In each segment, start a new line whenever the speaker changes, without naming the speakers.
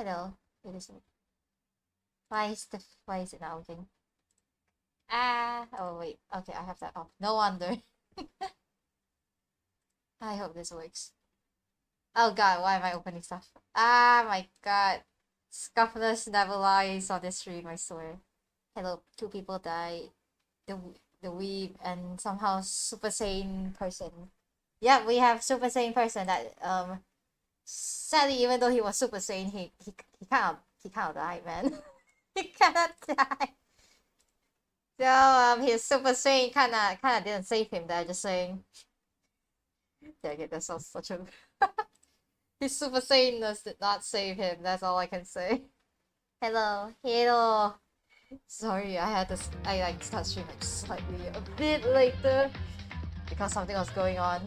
Hello. It is. Why is it not working? Ah. Oh wait. Okay, I have that off. No wonder. I hope this works. Oh god, why am I opening stuff? Ah my god. Scuffless never lies on this stream, I swear. Hello, two people died. The the weeb and somehow super sane person. Yeah, we have super sane person that sadly even though he was super sane, he kind of died, man. He cannot die. So his super sane kinda didn't save him there, just saying. Yeah, okay, that's such a his super saneness did not save him, that's all I can say. Hello, hello. Sorry, I like start stream like slightly a bit later because something was going on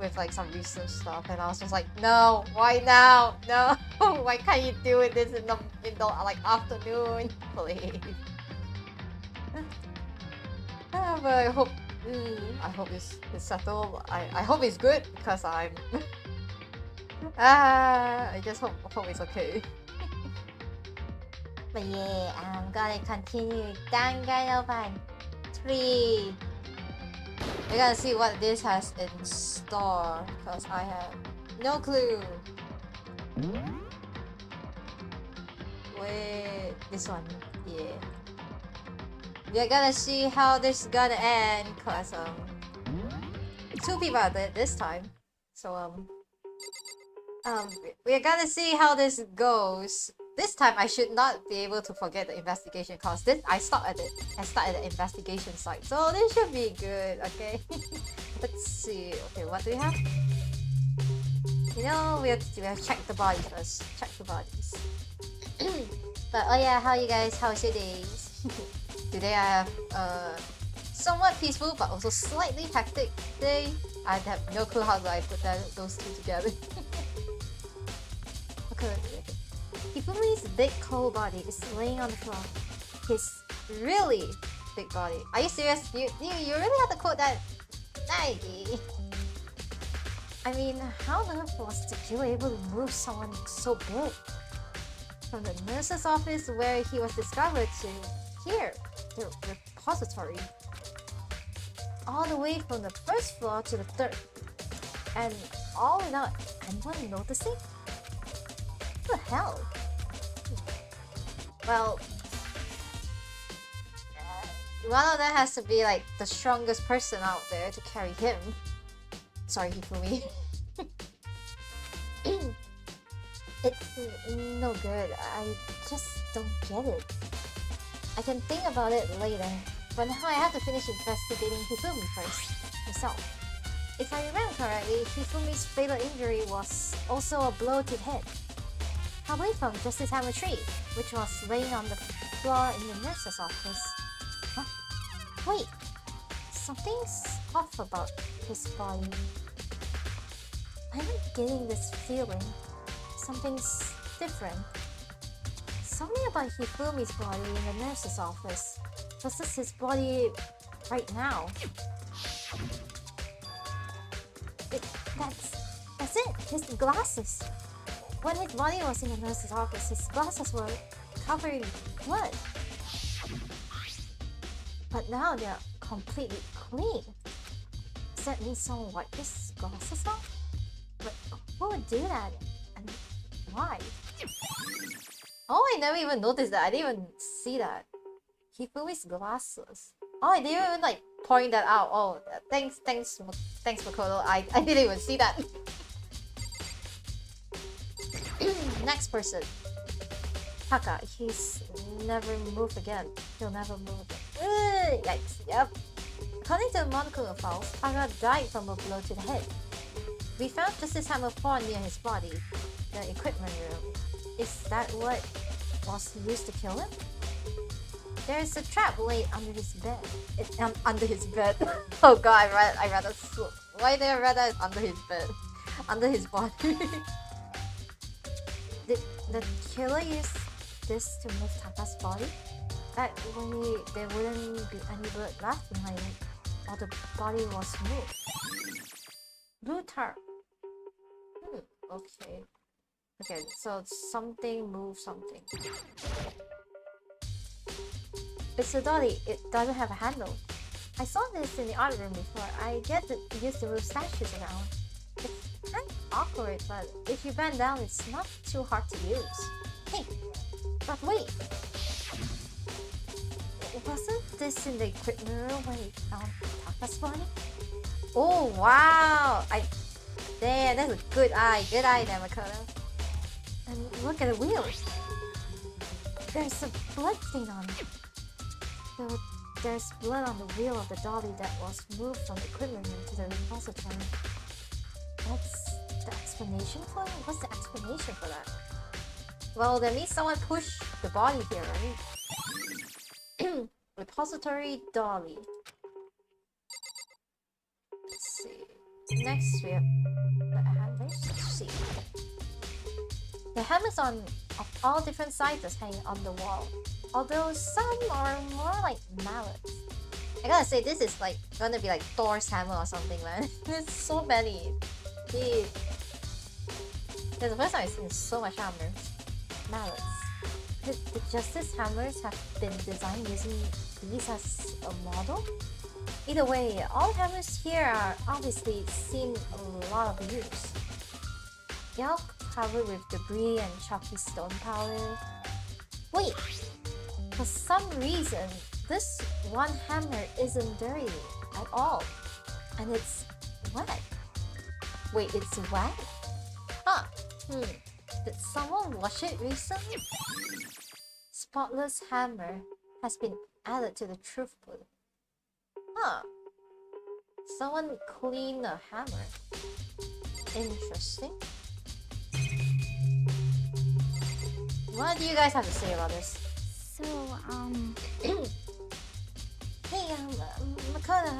with like some research stuff, and I was just like, no, why now? No, why can't you do it this in the like afternoon, please? But I hope it's settled. I hope it's good because I'm I just hope it's okay. But yeah, I'm gonna continue Danganronpa 3. We're gonna see what this has in store, because I have no clue. Wait, this one, yeah. We're gonna see how this is gonna end, cause two people are dead this time. So we're gonna see how this goes. This time I should not be able to forget the investigation, cause this I start at the investigation site. So this should be good, okay? Let's see. Okay, what do we have? You know, we have to check the bodies first. Check the bodies. But oh yeah, how you guys? How's your days? Today I have somewhat peaceful but also slightly hectic day. I have no clue how do I put those two together. Okay. Hifumi's big cold body is laying on the floor. His really big body. Are you serious? You really have to quote that? Nike. I mean, how on earth was Tequila able to move someone so big? From the nurse's office where he was discovered to here, the repository. All the way from the first floor to the third. And all without anyone noticing? What the hell? Well, one of them has to be like the strongest person out there to carry him. Sorry, Hifumi. It's no good. I just don't get it. I can think about it later, but now I have to finish investigating Hifumi first, himself. If I remember correctly, Hifumi's fatal injury was also a blow to the head. Probably from Justice Hammer Tree, which was laying on the floor in the nurse's office. Huh? Wait, something's off about his body. I'm getting this feeling. Something's different. Something about Hifumi's body in the nurse's office versus his body right now. That's it, his glasses. When his body was in the nurse's office, his glasses were covered in blood. But now they're completely clean. Does that mean someone wiped his glasses off? But who would do that? And why? Oh, I never even noticed that. I didn't even see that. Hifumi's glasses. Oh, I didn't even like point that out. Oh, thanks, Makoto. I didn't even see that. Next person. Taka. He's never moved again. He'll never move again. Yikes. Yep. According to the Monocle of Files, Taka died from a blow to the head. We found Justice Hammer 4 near his body, the equipment room. Is that what was used to kill him? There's a trap laid under his bed. Under his bed. Oh god, I read that. Why did I read that under his bed? Under his body. Did the killer use this to move Taka's body? That way there wouldn't be any blood left behind while the body was moved. Blue tarp. Okay. Okay, so something move something. It's a dolly. It doesn't have a handle. I saw this in the art room before. I get it used to move statues around. It's kind of awkward, but if you bend down, it's not too hard to use. Hey, but wait. Wasn't this in the equipment room when we found Taka's body? Oh wow! Damn, that's a good eye there, Makoto. And look at the wheels. There's a blood stain on it. So there's blood on the wheel of the dolly that was moved from the equipment room to the repository. That's the explanation for it? What's the explanation for that? Well, that means someone pushed the body here, right? Repository dolly. Let's see. Next we have the hammers. Let's see. The hammers of all different sizes hang on the wall, although some are more like mallets. I gotta say, this is like gonna be like Thor's hammer or something, man. There's so many. Jeez. That's the first time I've seen so much hammers. Mallets. The Justice hammers have been designed using these as a model? Either way, all hammers here are obviously seen a lot of use. They're all covered with debris and chalky stone powder. Wait! For some reason, this one hammer isn't dirty at all. And it's wet. Wait, it's wet? Huh. Did someone wash it recently? Spotless hammer has been added to the truth book. Huh. Someone cleaned a hammer. Interesting. What do you guys have to say about this?
So,
Hey, Makoto,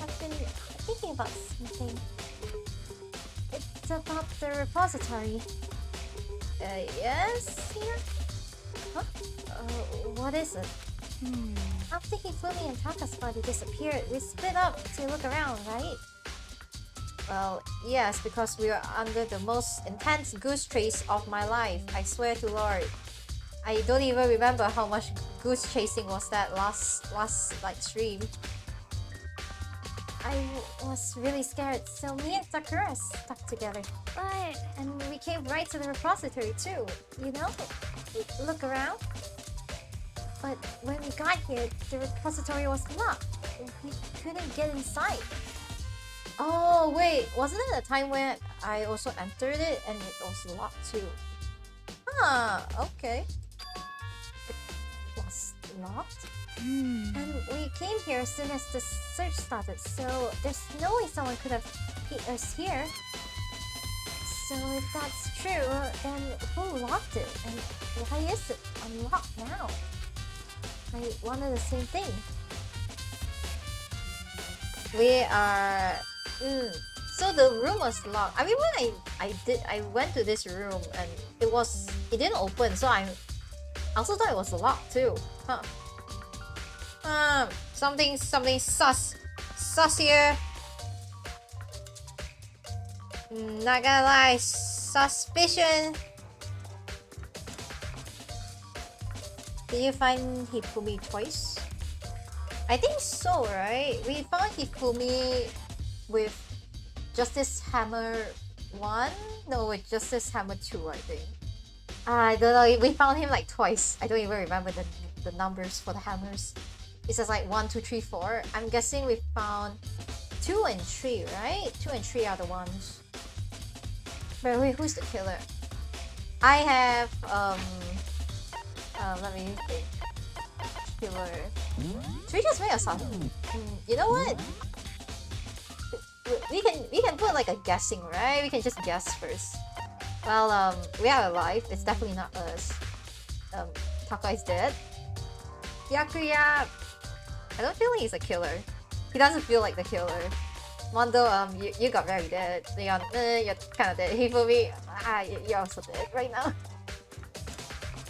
I've been thinking about something. It's about the repository. Yes? Here? Huh? What is it? After Hifumi and Taka's body disappeared, we split up to look around, right? Well, yes, because we were under the most intense goose chase of my life. I swear to Lord. I don't even remember how much goose chasing was that last like stream. I was really scared, so me and Sakura stuck together. And we came right to the repository too, you know? Look around. But when we got here, the repository was locked. We couldn't get inside. Oh wait, wasn't it a time when I also entered it and it was locked too? Okay. It was locked? And we came here as soon as the search started, so there's no way someone could have hit us here. So if that's true, then who locked it? And why is it unlocked now? I wonder the same thing. We are... So the room was locked. I mean, when I went to this room and it didn't open, so I also thought it was locked too. Something sus here. Not gonna lie, suspicion. Did you find Hifumi twice? I think so, right? We found Hifumi with Justice Hammer 1? No, with Justice Hammer 2, I think. I don't know, we found him like twice. I don't even remember the numbers for the hammers. It says like 1, 2, 3, 4. I'm guessing we found 2 and 3, right? 2 and 3 are the ones. But wait, who's the killer? I have, let me think. Killer. Should we just make a song? You know what? We can put like a guessing, right? We can just guess first. Well, we are alive. It's definitely not us. Taka is dead. Yakuya, I don't feel like he's a killer. He doesn't feel like the killer. Mondo, you got very dead. Leon, you're kind of dead. Hifumi, you're also dead right now.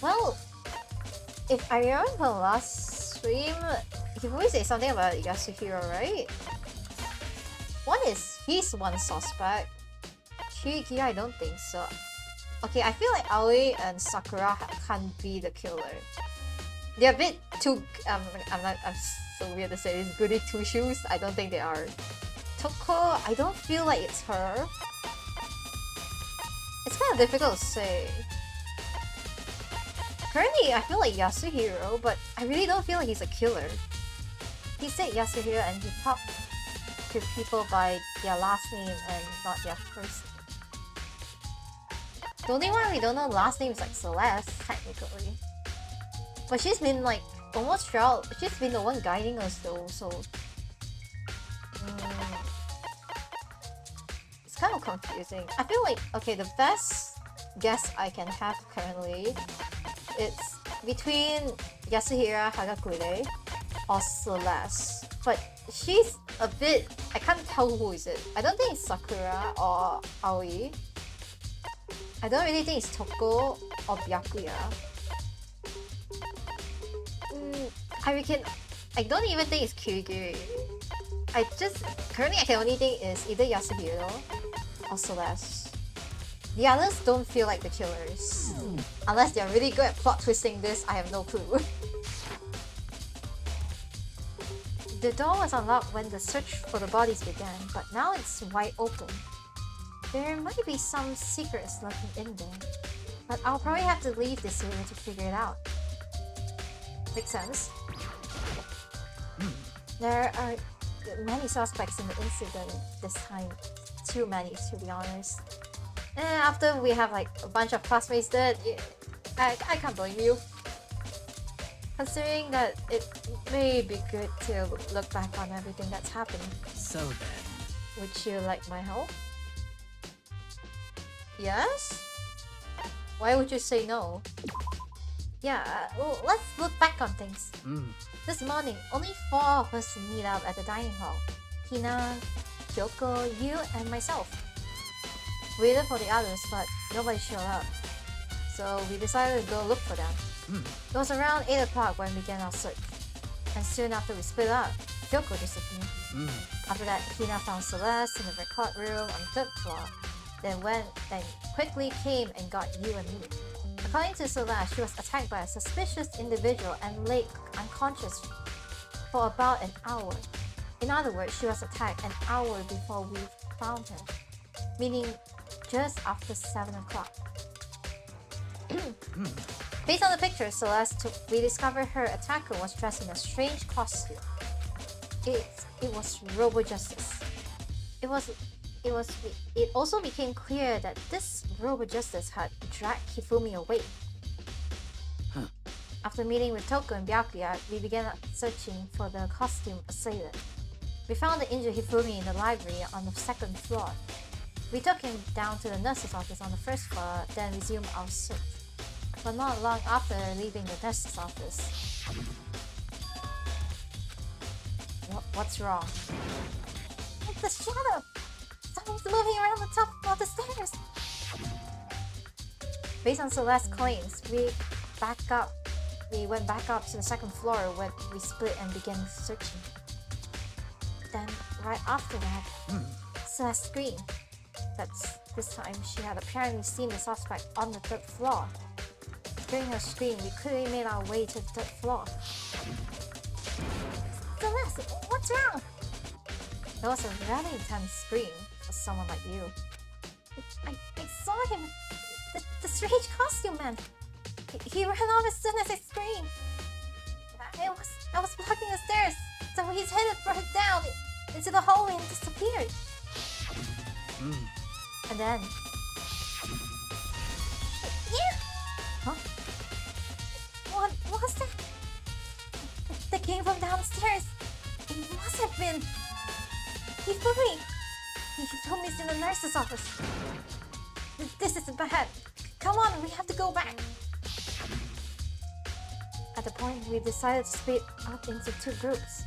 Well, if I remember last stream, Hifumi said something about Yasuhiro, right? He's one suspect. Shiki, I don't think so. Okay, I feel like Aoi and Sakura can't be the killer. They're a bit too. I'm so weird to say this. Goody two shoes. I don't think they are. Toko, I don't feel like it's her. It's kind of difficult to say. Currently, I feel like Yasuhiro, but I really don't feel like he's a killer. He said Yasuhiro and he talked to people by their last name and not their first name. The only one we don't know the last name is like Celeste, technically. But she's been like almost throughout. She's been the one guiding us though, so it's kind of confusing. I feel like okay, the best guess I can have currently, it's between Yasuhiro Hagakure or Celeste. But she's a bit. I can't tell who is it. I don't think it's Sakura or Aoi. I don't really think it's Toko or Byakuya. I don't even think it's Kirigiri. Currently I can only think it's either Yasuhiro or Celeste. The others don't feel like the killers. Unless they're really good at plot twisting this, I have no clue. The door was unlocked when the search for the bodies began, but now it's wide open. There might be some secrets lurking in there, but I'll probably have to leave this area to figure it out. Makes sense. There are many suspects in the incident this time. Too many, to be honest. And after we have like a bunch of classmates dead, I can't blame you. Considering that it may be good to look back on everything that's happened.
So then...
Would you like my help? Yes? Why would you say no? Yeah, well, let's look back on things. This morning, only 4 of us meet up at the dining hall. Hina, Kyoko, you, and myself. We waited for the others, but nobody showed up. So we decided to go look for them. It was around 8 o'clock when we began our search. And soon after we split up, Kyoko disappeared. After that, Hina found Celeste in the record room on the 3rd floor. Then quickly came and got you and me. According to Celeste, she was attacked by a suspicious individual and lay unconscious for about an hour. In other words, she was attacked an hour before we found her, meaning just after 7 o'clock. Based on the picture Celeste took, we discovered her attacker was dressed in a strange costume. It was Robo Justice. It also became clear that this Robo Justice had dragged Hifumi away. After meeting with Toko and Byakuya, we began searching for the costume assailant. We found the injured Hifumi in the library on the 2nd floor. We took him down to the nurse's office on the 1st floor, then resumed our search. But not long after leaving the nurse's office. What's wrong? It's the shadow! Something's moving around the top of the stairs! Based on Celeste's claims, we went back up to the 2nd floor where we split and began searching. Then, right after that, Celeste screamed. This time, she had apparently seen the suspect on the 3rd floor. During her scream, we quickly made our way to the 3rd floor. Celeste, what's wrong? That was a rather intense scream for someone like you. I saw him! The strange costume man! He ran off as soon as I screamed! I was blocking the stairs, so he's headed right down into the hallway and disappeared! And then... Yeah! Huh? What was that? That came from downstairs! It must have been... Hifumi! Hifumi's in the nurse's office! This is bad! Come on, we have to go back! At the point, we decided to split up into 2 groups.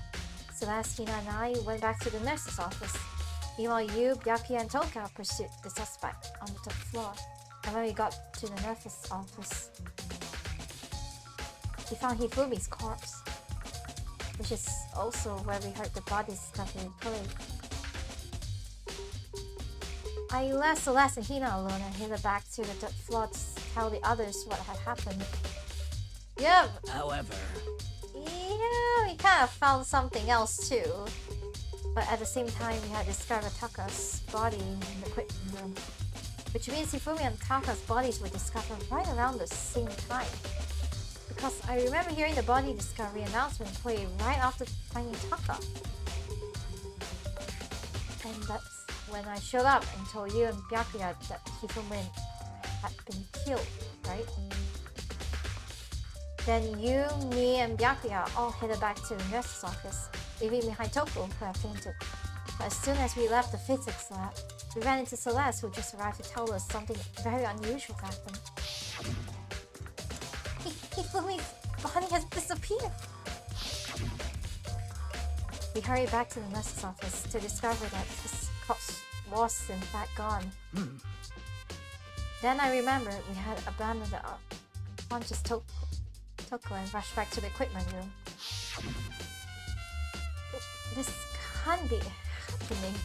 Celestina and I went back to the nurse's office. Meanwhile, you, Byakuya, and Toka pursued the suspect on the 3rd floor. And when we got to the nurse's office, we found Hifumi's corpse, which is also where we heard the body discovery play. I left Celeste and Hina alone and headed back to the dirt floor to tell the others what had happened. Yep.
However,
yeah, we kind of found something else too. But at the same time, we had discovered Taka's body in the equipment room. Which means Hifumi and Taka's bodies were discovered right around the same time. Because I remember hearing the body discovery announcement play right after finding Taka. And that's when I showed up and told you and Byakuya that Hifumi had been killed, right? Then you, me, and Byakuya all headed back to the nurse's office, leaving behind Toku, who had fainted. But as soon as we left the physics lab, we ran into Celeste, who just arrived to tell us something very unusual happened. Hifumi's body has disappeared! We hurried back to the nurse's office to discover that his corpse was in fact gone. Then I remembered we had abandoned the unconscious Toku and rushed back to the equipment room. This can't be happening.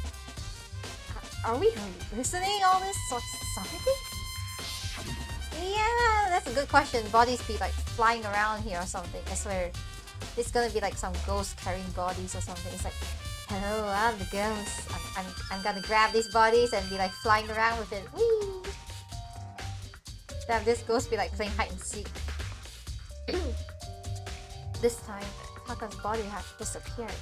Are we hallucinating all this or something? Yeah, that's a good question. Bodies be like flying around here or something. I swear. It's gonna be like some ghost carrying bodies or something. It's like, hello, I'm the ghost. I'm gonna grab these bodies and be like flying around with it. Whee! Then this ghost be like playing hide and seek. This time, Taka's body had disappeared.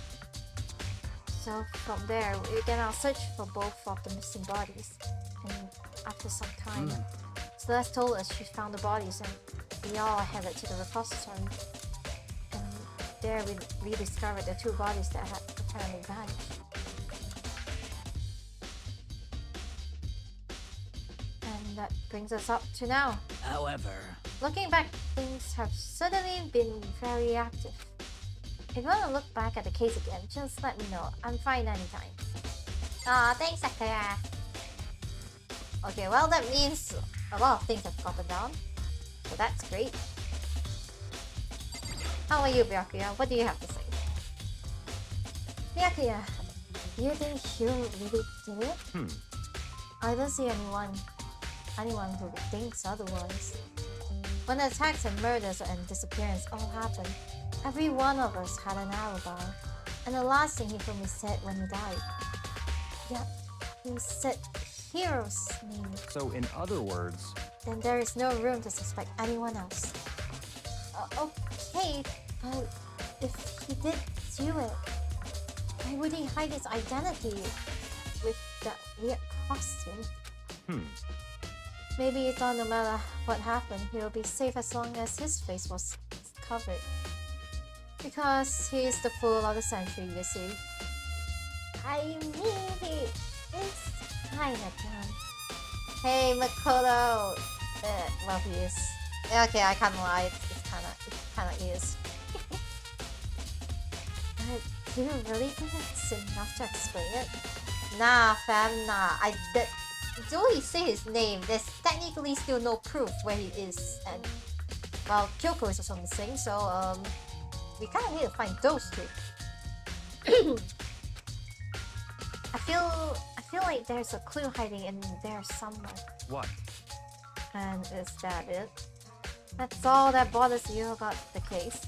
So from there, we began our search for both of the missing bodies. And after some time, Celeste told us she found the bodies and we all headed to the repository. And there we rediscovered the two bodies that had apparently vanished. And that brings us up to now.
however,
Looking back, things have certainly been very active. If you want to look back at the case again, just let me know. I'm fine anytime. Aw, thanks, Sakura. Okay, well that means a lot of things have gotten down. So that's great. How are you, Byakuya? What do you have to say? Byakuya, do you think Hiro really did it? I don't see anyone who thinks otherwise. When the attacks and murders and disappearance all happened, every one of us had an alibi. And the last thing Hifumi said when he died. Yeah, he said Hiro's name.
So in other words,
Then there is no room to suspect anyone else. Okay, but if he did do it, why would he hide his identity with that weird costume? Maybe he thought no matter what happened, he'll be safe as long as his face was covered. Because he is the fool of the century, you see. I mean, he is kinda dumb. Hey, Makoto! Well, he is. Okay, I can't lie, it kinda is. But do you really think it's enough to explain it? Nah, fam, nah. Though he say his name, there's technically still no proof where he is. And, well, Kyoko is also missing, so, we kinda need to find those two. I feel like there's a clue hiding in there somewhere.
what?
And is that it? That's all that bothers you about the case?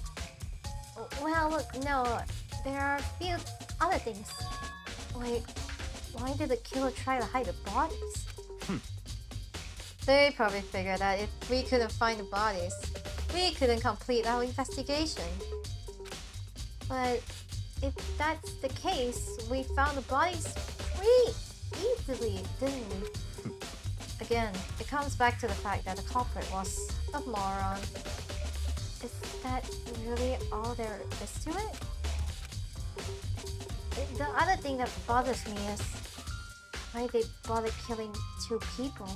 Well, look, no, there are a few other things. Like, why did the killer try to hide the bodies? They probably figured that if we couldn't find the bodies, we couldn't complete our investigation. But if that's the case, we found the bodies pretty easily, didn't we? Again, it comes back to the fact that the culprit was a moron. Is that really all there is to it? The other thing that bothers me is why they bother killing two people.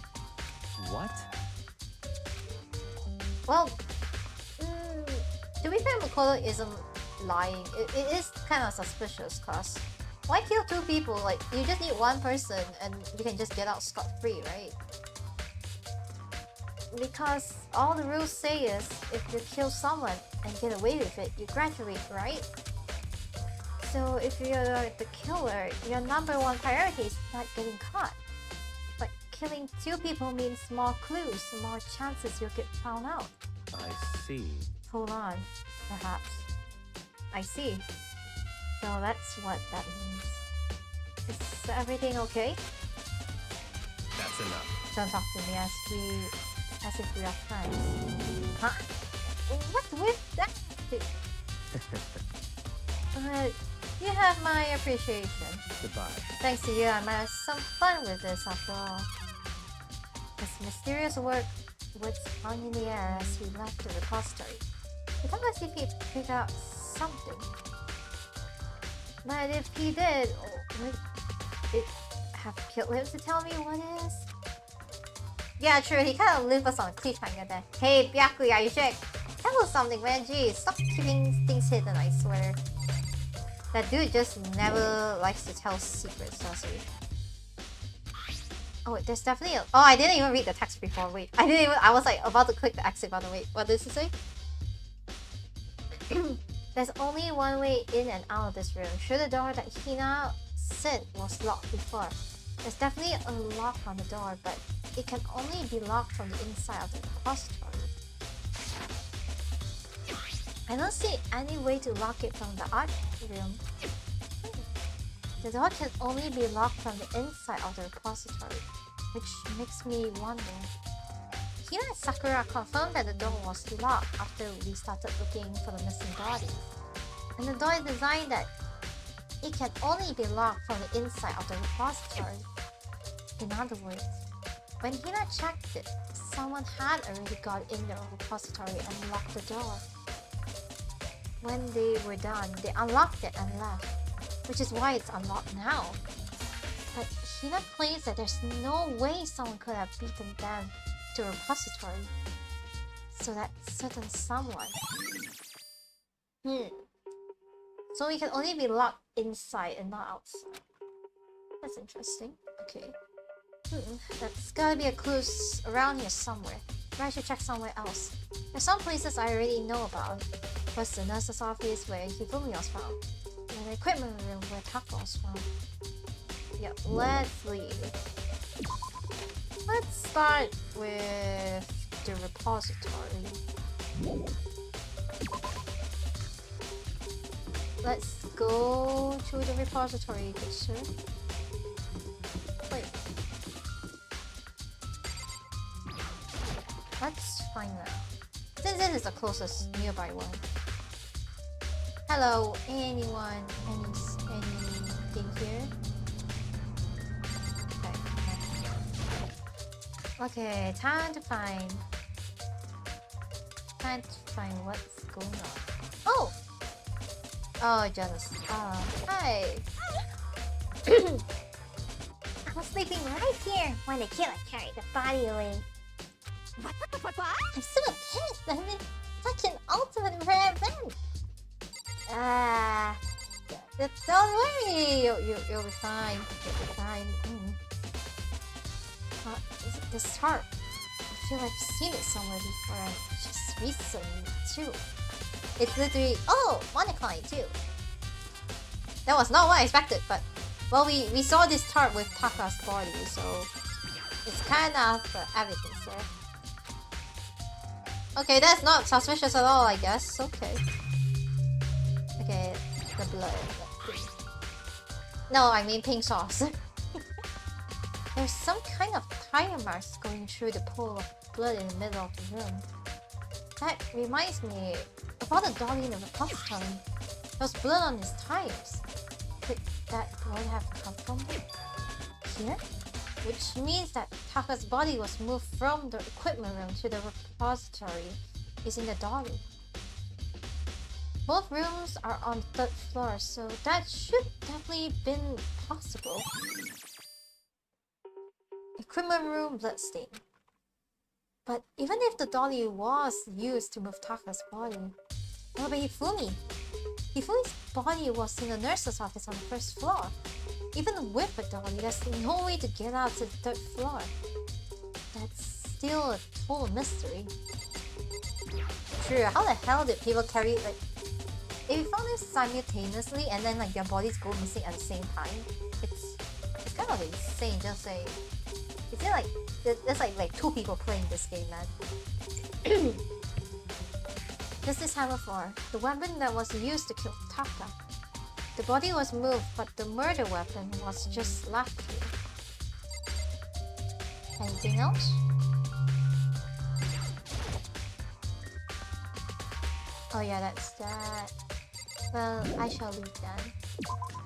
What?
Well, to be fair, Makoto isn't lying. It is kind of suspicious, cause why kill two people? Like, you just need one person and you can just get out scot-free, right? Because all the rules say is, if you kill someone and get away with it, you graduate, right? So if you're the killer, your number one priority is not getting caught. killing 2 people means more clues, more chances you'll get found out.
I see.
Hold on, perhaps. I see. So that's what that means. Is everything okay?
That's enough.
Don't talk to me as if we are friends. Huh? What with that? But you have my appreciation.
Goodbye.
Thanks to you, I might have some fun with this after all. This mysterious work was hung in the air as he left the repository. It's almost as if he picked out something. But if he did, would it have killed him to tell me what it is? Yeah, true, he kind of left us on a cliffhanger there. Hey, Byaku, are you sick? Tell us something, man. Geez, stop keeping things hidden, I swear. That dude just never likes to tell secrets, does he? Oh, wait, there's definitely a... Oh, I didn't even read the text before. Wait, I was like about to click the exit button. Wait, what does it say? There's only one way in and out of this room. Sure, the door that Hina said was locked before. There's definitely a lock on the door, but it can only be locked from the inside of the repository. I don't see any way to lock it from the art room. The door can only be locked from the inside of the repository, which makes me wonder. Hina and Sakura confirmed that the door was locked after we started looking for the missing body. And the door is designed that it can only be locked from the inside of the repository. In other words, when Hina checked it, someone had already got in the repository and locked the door. When they were done, they unlocked it and left, which is why it's unlocked now. But Hina claims that there's no way someone could have beaten them to a repository. So that certain someone... So it can only be locked inside and not outside. That's interesting. Okay. That's gotta be a clue around here somewhere. Maybe I should check somewhere else. There's some places I already know about. First, the nurse's office where Hifumi was found. And the equipment room where Taka was found. Yep, let's leave. Let's start with the repository. Let's go to the repository, good sir. Wait. Let's find that. Since this is the closest nearby one. Hello, anyone? Anything here? Okay, time to find what's going on. Oh! Oh, Jonas. Hi.
I was sleeping right here when the killer carried the body away. What?
I'm so pissed. I mean, such an ultimate rare event. Don't worry. You'll be fine. You'll be fine. This harp. I feel like I've seen it somewhere before, and just recently too. It's literally monocline too. That was not what I expected, but well, we saw this tarp with Taka's body, so it's kind of evidence there. Okay, that's not suspicious at all, I guess. Okay. Okay, the blood. No, I mean pink sauce. There's some kind of tire marks going through the pool of blood in the middle of the room. That reminds me about the dog in the repository. There was blood on his tires. Could that blood have come from here? Which means that Taka's body was moved from the equipment room to the repository using the dolly. Both rooms are on the 3rd floor, so that should definitely been possible. Equipment room bloodstain. But even if the dolly was used to move Taka's body, what about Hifumi? Hifumi's body was in the nurse's office on the 1st floor. Even with a dolly, there's no way to get out to the 3rd floor. That's still a total mystery. True, how the hell did people carry, like... If you found this simultaneously and then like their bodies go missing at the same time, it's It's kind of insane, just say. Is it like there's like two people playing this game, man? This is Hammer 4, the weapon that was used to kill Taka. The body was moved, but the murder weapon was just left here. Anything else? Oh yeah, that's that. Well, I shall leave then.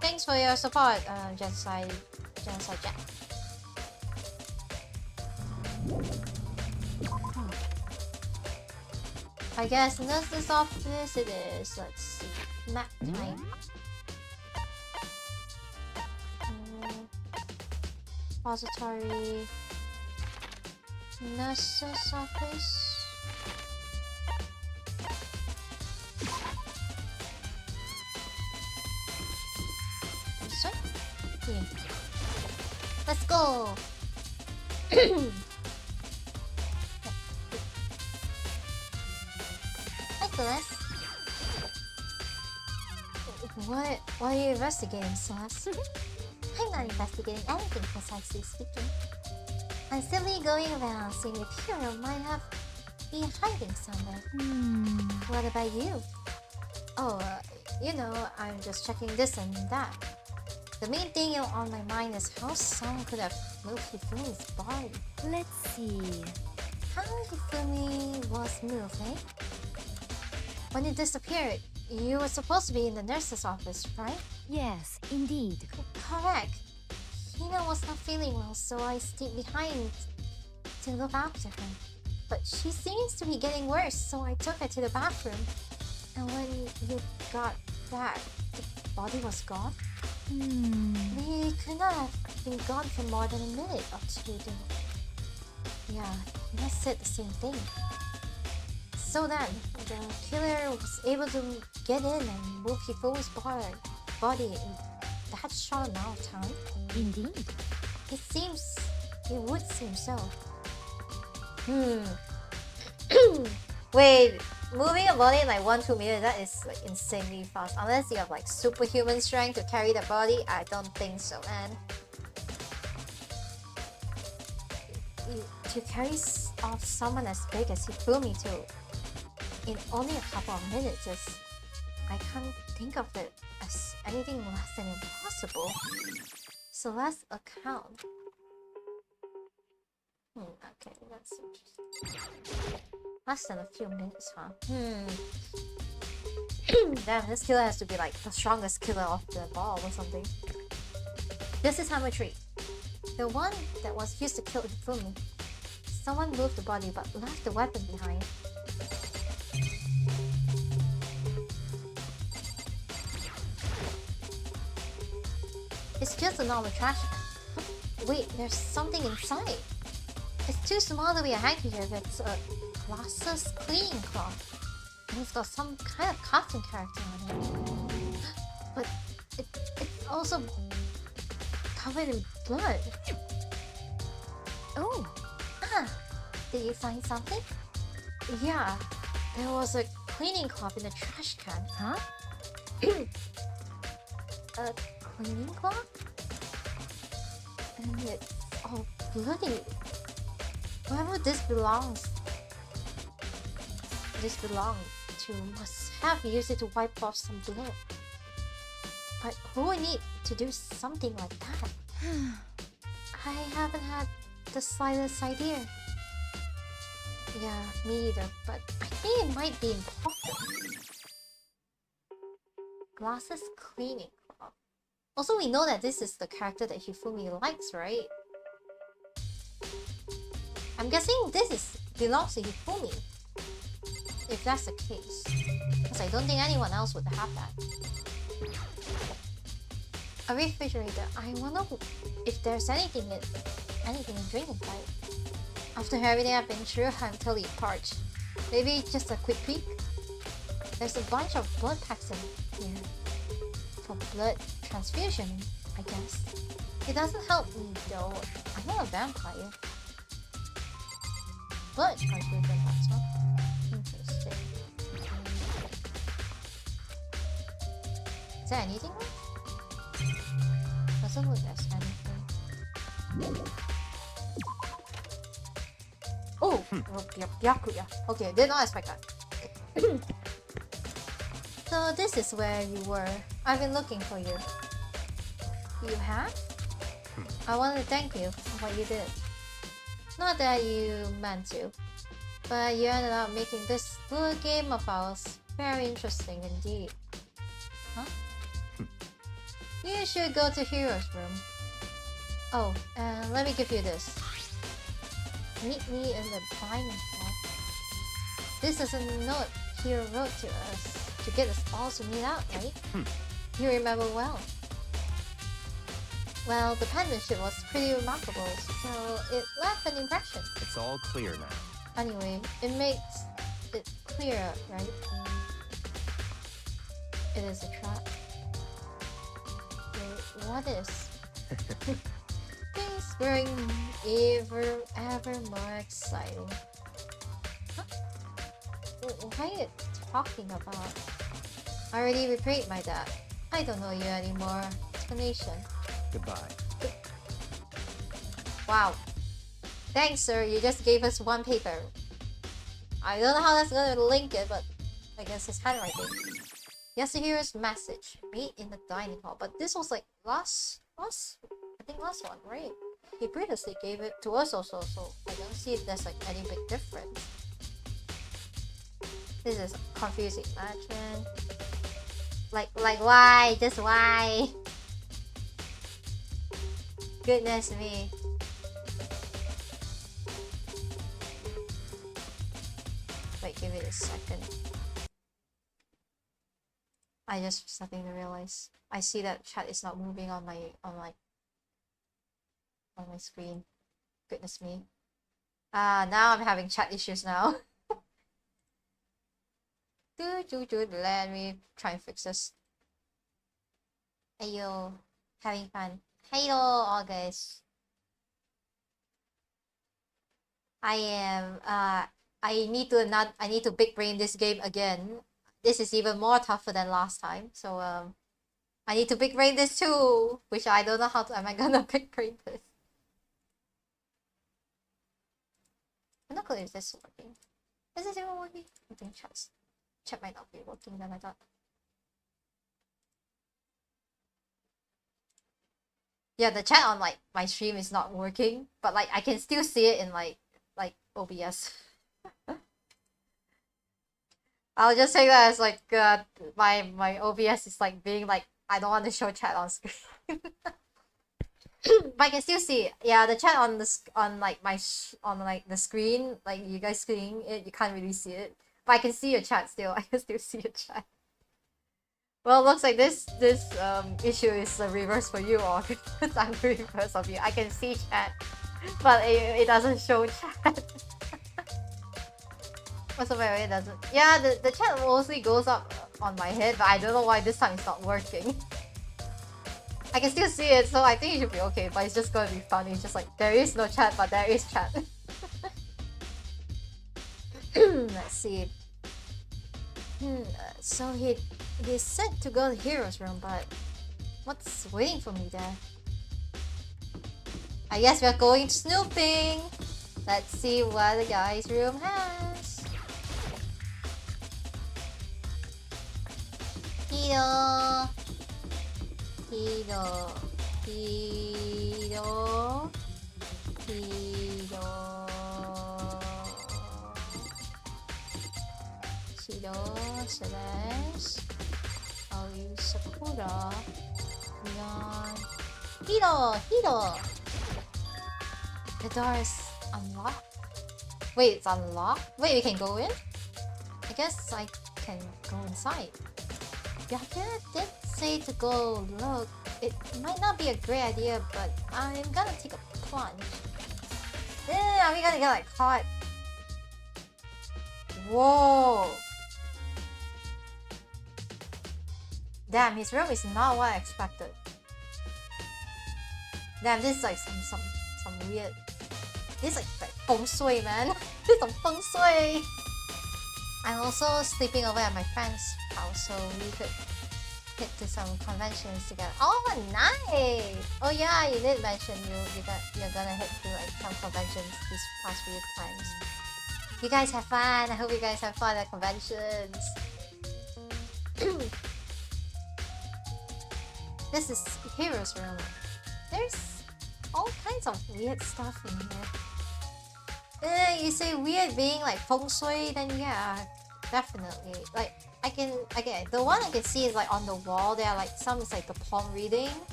Thanks for your support, Genocide Jack. I guess nurse's office it is. Let's see. Map time. Repository. Nurse's office. This one? Yeah. Let's go! Hi, Celeste. What are you investigating, Celeste? I'm not investigating anything precisely speaking. I'm simply going around seeing if Hero might have been hiding somewhere. What about you? Oh, you know, I'm just checking this and that. The main thing on my mind is how someone could have moved Hifumi's body.
Let's see.
How Hifumi was moved, eh? When it disappeared, you were supposed to be in the nurse's office, right?
Yes, indeed.
Correct. Hina was not feeling well, so I stayed behind to look after her. But she seems to be getting worse, so I took her to the bathroom. And when you got back, the body was gone? We could not have been gone for more than a minute or two, though. Yeah, Hina said the same thing. So then, the killer was able to get in and move Hifumi's body in that short amount of time?
Indeed.
It would seem so. Wait, moving a body in like 1-2 minutes, that is like insanely fast. Unless you have like superhuman strength to carry the body, I don't think so, man. To carry off someone as big as Hifumi in only a couple of minutes I can't think of it as anything less than impossible. Celeste's account. Okay, that's interesting. Less than a few minutes, huh? Damn, this killer has to be like the strongest killer of the ball or something. This is Hammer 3. The one that was used to kill Hifumi. Someone moved the body but left the weapon behind. It's just a normal trash can. Wait, there's something inside. It's too small to be a handkerchief. It's a glasses cleaning cloth. And it's got some kind of cartoon character on it. But it's also covered in blood.
Oh!
Did you find something? Yeah, there was a cleaning cloth in the trash can.
Huh?
A cleaning cloth? And it's all bloody. Whoever this belongs to must have used it to wipe off some blood. But who would need to do something like that? I haven't had the slightest idea. Yeah, me either, but I think it might be important. Glasses cleaning cloth. Also, we know that this is the character that Hifumi likes, right? I'm guessing this belongs to Hifumi. If that's the case. Because I don't think anyone else would have that. A refrigerator. I wonder if there's anything in drink inside. After everything I've been through, I'm totally parched. Maybe just a quick peek? There's a bunch of blood packs in here. For blood transfusion, I guess. It doesn't help me though. I'm not a vampire. Blood transfusion packs, huh? Interesting. Is there anything left? Does doesn't look as anything. Oh! Byakuya. Okay, did not expect that. So this is where you were. I've been looking for you. You have? I want to thank you for what you did. Not that you meant to, but you ended up making this little game of ours very interesting indeed. Huh? You should go to Hero's room. Oh, and let me give you this. Meet me in the dining hall. This is a note Hero wrote to us to get us all to meet up, right? You remember well. Well, the penmanship was pretty remarkable, so it left an impression.
It's all clear now.
Anyway, it makes it clearer, right? It is a trap. Wait, what is? Things growing ever more exciting. Huh? What are you talking about? I already repaid my dad. I don't know you anymore. Explanation.
Goodbye.
Wow. Thanks, sir. You just gave us one paper. I don't know how that's gonna link it, but I guess it's handwriting. Yasuhiro's message. Meet in the dining hall. But this was like last I think last one, right? He previously gave it to us also, so I don't see if there's like any big difference. This is confusing. Imagine. Like why? Just why? Goodness me. Wait, give it a second. I just starting to realize. I see that chat is not moving on my screen. Goodness me. Now I'm having chat issues now. Let me try and fix this. Ayo, having fun. Hello, all guys. I am. I need to big brain this game again. This is even more tougher than last time. So I need to big brain this too, which I don't know how to. Am I gonna big brain this? I'm not clear if this is working. Is this even working? I think chat might not be working than I thought. Yeah, the chat on like my stream is not working, but like I can still see it in like OBS. I'll just say that as like my OBS is like being like I don't want to show chat on screen. But I can still see it. Yeah, the chat on the the screen, like you guys seeing it, you can't really see it. But I can see your chat still. I can still see your chat. Well, it looks like this issue is the reverse for you all, because I'm the reverse of you. I can see chat, but it doesn't show chat. What's the way it doesn't? Yeah, the chat mostly goes up on my head, but I don't know why this time it's not working. I can still see it, so I think it should be okay, but it's just gonna be funny. It's just like, there is no chat, but there is chat. Let's see. So he's set to go to Hero's room, but what's waiting for me there? I guess we're going snooping. Let's see what the guy's room has. Hiro. Hiro. Hiro. Hiro. Hiro slash Aoi Sakura. Neon. Hiro. The door is unlocked. Wait, it's unlocked? Wait, we can go in? I guess I can go inside. Byakuya did say to go look. It might not be a great idea, but I'm gonna take a plunge. Are we gonna get like caught? Whoa! Damn, his room is not what I expected. Damn, this is like some weird. This is like feng shui, man. This is some feng shui. I'm also sleeping over at my friend's house, so we could hit to some conventions together. Oh, nice! Oh yeah, you did mention you're gonna hit through like some conventions these past few times. You guys have fun. I hope you guys have fun at conventions. This is Hero's Room. There's all kinds of weird stuff in here. You say weird being like feng shui, then yeah, definitely. Like the one I can see is like on the wall. There are like some is like the palm reading.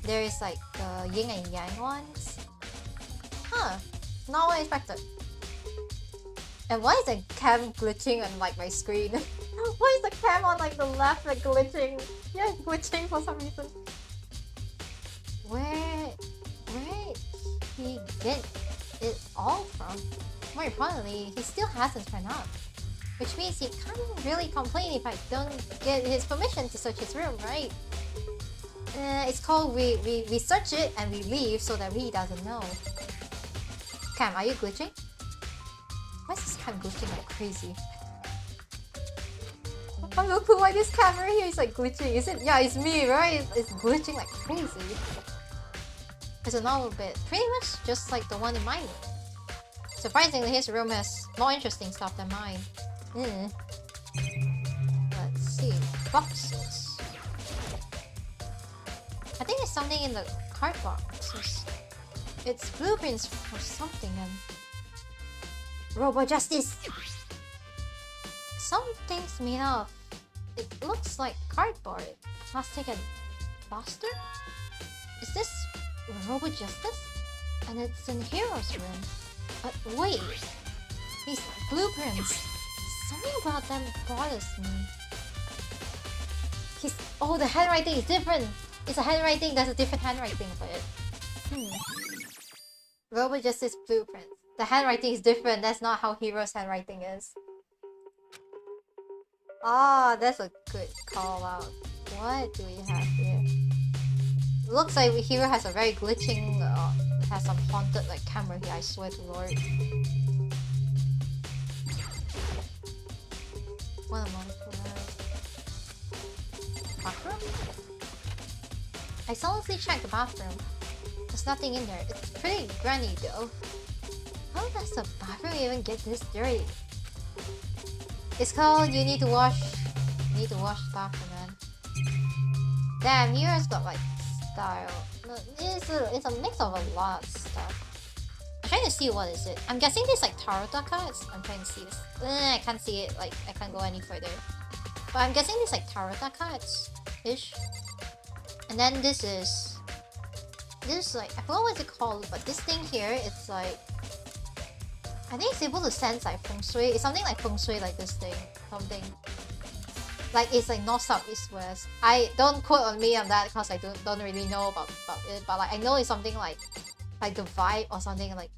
There is like the yin and yang ones. Huh? Not what I expected. And why is the cam glitching on like my screen? Why is the cam on like the left like glitching? Yeah, it's glitching for some reason. Where he get it all from? More importantly, he still hasn't turned up. Which means he can't really complain if I don't get his permission to search his room, right? It's called we search it and we leave so that he doesn't know. Cam, are you glitching? Why is this cam glitching like crazy? I don't know why this camera here is like glitching. Is it? Yeah, it's me, right? It's glitching like crazy. It's a normal bit. Pretty much just like the one in my room. Surprisingly, his room has more interesting stuff than mine. Let's see. Boxes. I think it's something in the card boxes. It's blueprints for something and... Robo Justice! Something's made of... It looks like cardboard, plastic and plaster? Is this Robo Justice? And it's in Hero's room. But wait! These blueprints... Something about them bothers me. Oh, the handwriting is different! It's a handwriting, there's a different handwriting for it. Robo Justice blueprint. The handwriting is different, that's not how Hero's handwriting is. Ah, that's a good call out. What do we have here? Looks like Hero has a very glitching, has some haunted like camera here, I swear to lord. What a moment for that. Bathroom? I silently checked the bathroom. There's nothing in there. It's pretty grungy though. How does the bathroom even get this dirty? It's called you need to wash the bathroom, man. Damn, Hero's got like style. No, it's a mix of a lot of stuff. I'm trying to see what is it. I'm guessing this like tarot cards. I'm trying to see this. I can't see it, like I can't go any further. But I'm guessing this like tarot cards ish. And then this is like, I forgot what it's called, but this thing here, it's like, I think it's able to sense like feng shui. It's something like feng shui, like this thing, something. Like it's like north, south, east, west. I don't quote on me on that because I don't really know about it, but like I know it's something like the vibe or something like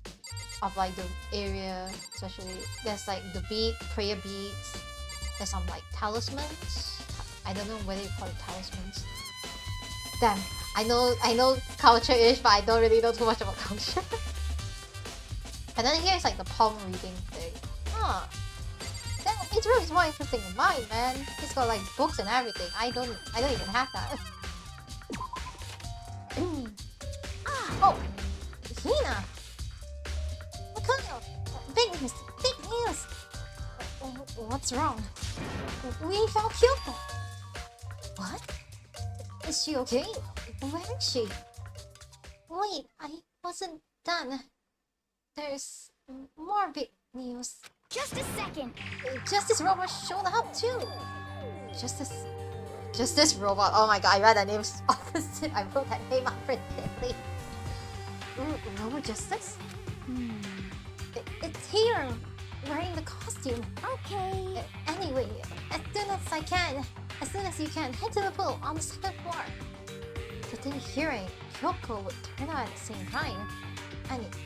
of like the area. Especially there's like the prayer beads. There's some like talismans. I don't know whether you call it talismans. Damn, I know culture-ish, but I don't really know too much about culture. And then here's like the palm reading thing. Huh. Damn, his room is more interesting than mine, man. He's got like books and everything. I don't even have that. Oh, Hina! Makoto! Big news! Big news! What's wrong? We found Kyoko! What? Is she okay? Where is she? Wait, I wasn't done. There's more big news.
Just a second.
Justice Robot showed up too. Justice Robot. Oh my god, I read the names opposite. I wrote that name oppositely. Robot Justice? It's here, wearing the costume.
Okay.
Anyway, as soon as you can, head to the pool on the second floor. Within hearing, Kyoko would turn out at the same time.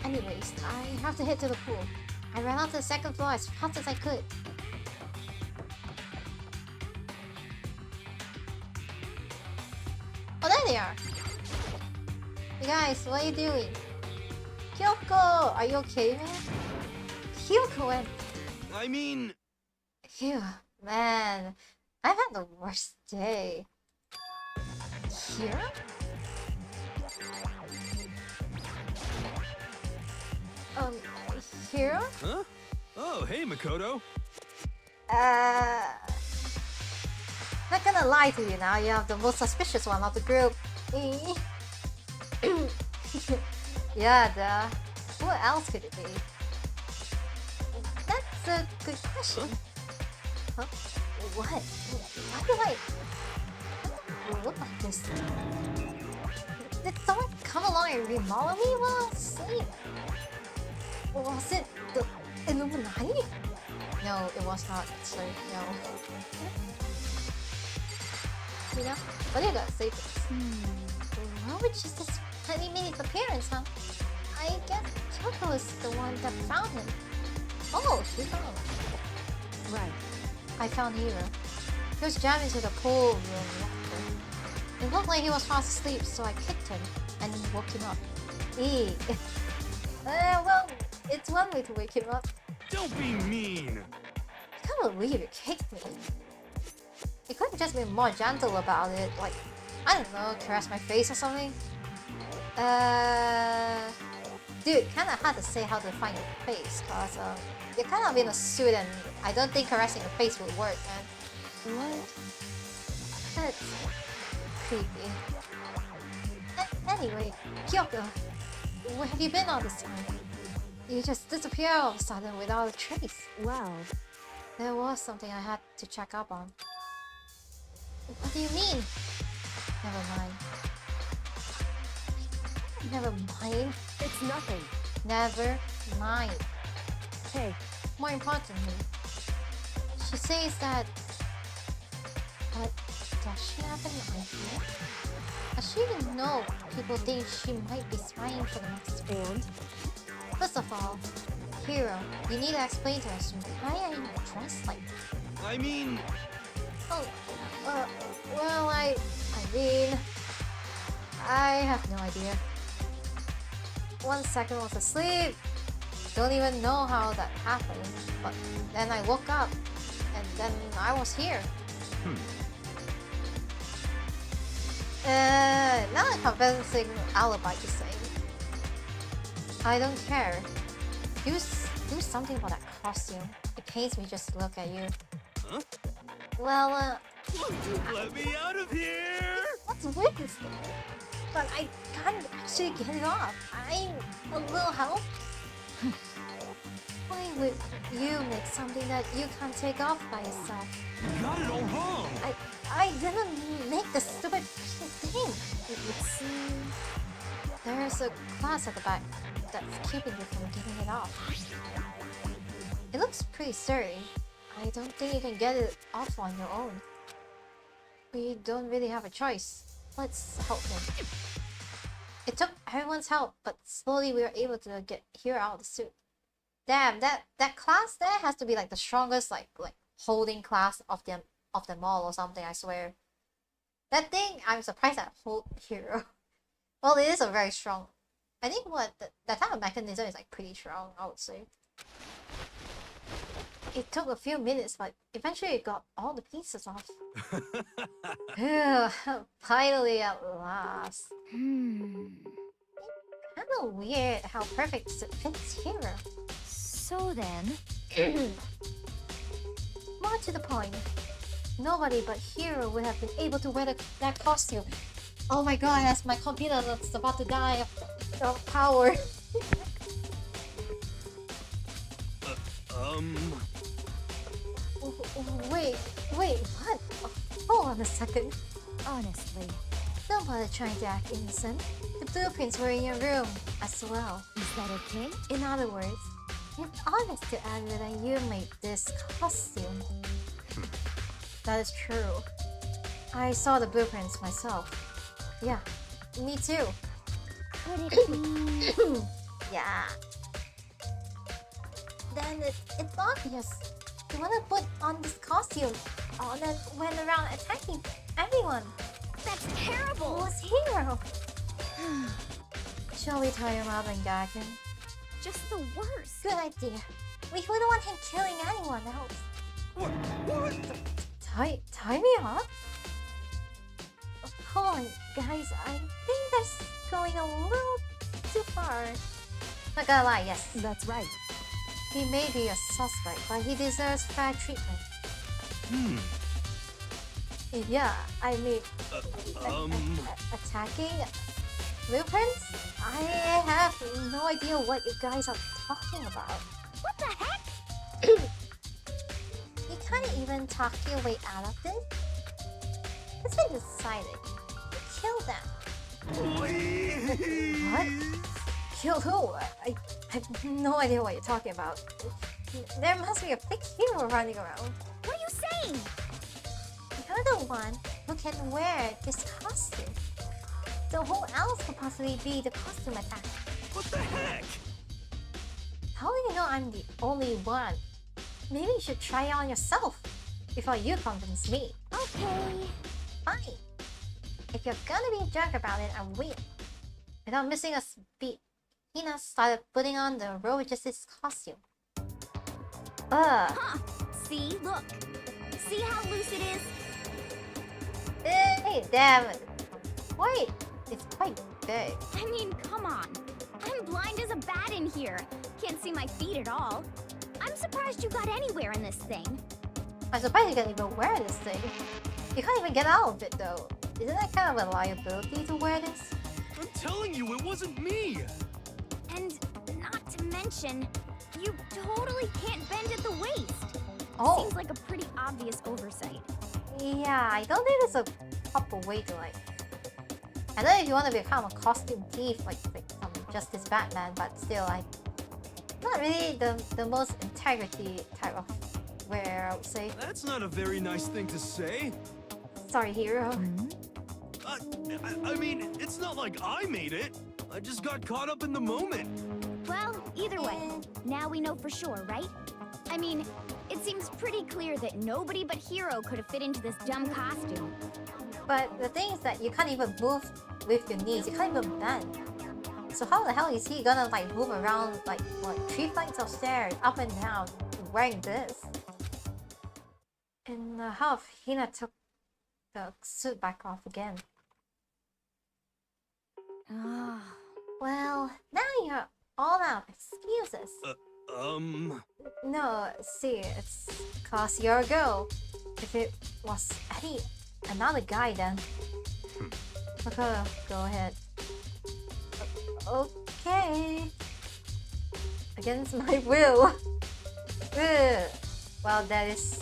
Anyways, I have to head to the pool. I ran out to the second floor as fast as I could. Oh, there they are! Hey guys, what are you doing? Kyoko! Are you okay, man? Kyoko and...
I mean...
Phew, man. I've had the worst day. Here? Um, Hero?
Huh? Oh, hey, Makoto.
Not gonna lie to you now, you have the most suspicious one of the group. Yeah, duh. Who else could it be? That's a good question. Huh? What? Why do I look like this? Did someone come along and remodel me while I was asleep? Was it the Illuminati? No, it was not actually, no. You know? What do you gotta say to this? Well, which is this tiny mini's appearance, huh? I guess Choco is the one that found him. Oh, she found him. Right. I found Hero. He was jammed into the pool room locker. It looked like he was fast asleep, so I kicked him and woke him up. Well, it's one way to wake him up.
Don't be mean.
I can't believe you kicked me. You could have just been more gentle about it, like, I don't know, caress my face or something. Dude, kinda hard to say how to find your face, cause you're kind of in a suit and I don't think caressing your face would work, man. What? That's creepy. Anyway, Kyoko, where have you been all this time? You just disappear all of a sudden without a trace.
Well,
there was something I had to check up on. What do you mean? Never mind. Never mind.
it's nothing.
Never mind.
Hey,
More importantly, she says that... But does she have an idea? Does she even know people think she might be spying for the next
and?
First of all, Hero, you need to explain to us why are you dressed like that?
I mean,
Oh, well, I mean, I have no idea. 1 second was asleep. Don't even know how that happened. But then I woke up, and then I was here. Not a convincing alibi to say. I don't care. Do something about that costume. It pains me just to look at you.
huh?
Well,
Let me out of here!
what's with this thing? But I can't actually get it off. I'm a little help. Why would you make something that you can't take off by yourself?
You got it all wrong.
I didn't make the stupid thing. It seems there's a glass at the back that's keeping you from getting it off. It looks pretty sturdy. I don't think you can get it off on your own. We don't really have a choice. Let's help him. It took everyone's help, but slowly we were able to get Hero out of the suit. Damn, that class there has to be like the strongest like holding class of them all or something, I swear. That thing, I'm surprised that hold Hero. Well, it is a very strong. I think that type of mechanism is like pretty strong, I would say. It took a few minutes, but eventually it got all the pieces off. Phew, finally at last. Kinda weird how perfect it fits Hero.
So then,
More to the point, nobody but Hero would have been able to wear that costume. Oh my god, as my computer looks about to die of power. Wait, what? Hold on a second.
honestly,
Don't bother trying to act innocent. The blueprints were in your room as well.
is that okay?
In other words, you're honest to admit that you made this costume. That is true. I saw the blueprints myself. Yeah, me too.
Could it be?
Yeah. Then it's obvious. You wanna put on this costume and then went around attacking everyone.
That's terrible!
Who's Hero? Shall we tie him up and gag him?
Just the worst.
Good idea. We wouldn't want him killing anyone else.
What?
Tie me up? Hold on, guys. I think that's going a little too far. Not gonna lie, yes.
That's right.
He may be a suspect, but he deserves fair treatment. Yeah, I mean, attacking blueprints? I have no idea what you guys are talking about.
What the heck?
You can't even talk your way out of this? It's been decided. Kill them.
Please.
What? Kill who? I have no idea what you're talking about. There must be a big hero running around.
What are you saying?
You're the one who can wear this costume. So who else could possibly be the costume attack?
What the heck?
How do you know I'm the only one? Maybe you should try it on yourself before you convince me.
Okay.
Fine. If you're gonna be a jerk about it, I will. Without missing a beat, Hina started putting on the Road Justice costume.
Huh. See? Look. See how loose it is?
Hey, damn it. Wait, it's quite big.
I mean, come on. I'm blind as a bat in here. Can't see my feet at all. I'm surprised you got anywhere in this thing.
I'm surprised you can even wear this thing. You can't even get out of it though. Isn't that kind of a liability to wear this?
I'm telling you, it wasn't me.
And not to mention, you totally can't bend at the waist.
Oh.
Seems like a pretty obvious oversight.
Yeah, I don't think there's a proper way to like... I don't know if you want to become a costume thief like some Justice Batman, but still not really the most integrity type of wear, I would say.
That's not a very nice thing to say.
Sorry, hero.
I mean, it's not like I made it. I just got caught up in the moment.
Well, either way, now we know for sure, right? I mean, it seems pretty clear that nobody but Hero could have fit into this dumb costume.
But the thing is that you can't even move with your knees, you can't even bend. So how the hell is he gonna like move around like what, 3 flights of stairs, up and down, wearing this? And how if Hina took the suit back off again? Well, now you're all out of excuses. No, see, it's cause you're a girl. If it was another guy then... Okay, go ahead. Okay. Against my will. Ugh. Well, that is...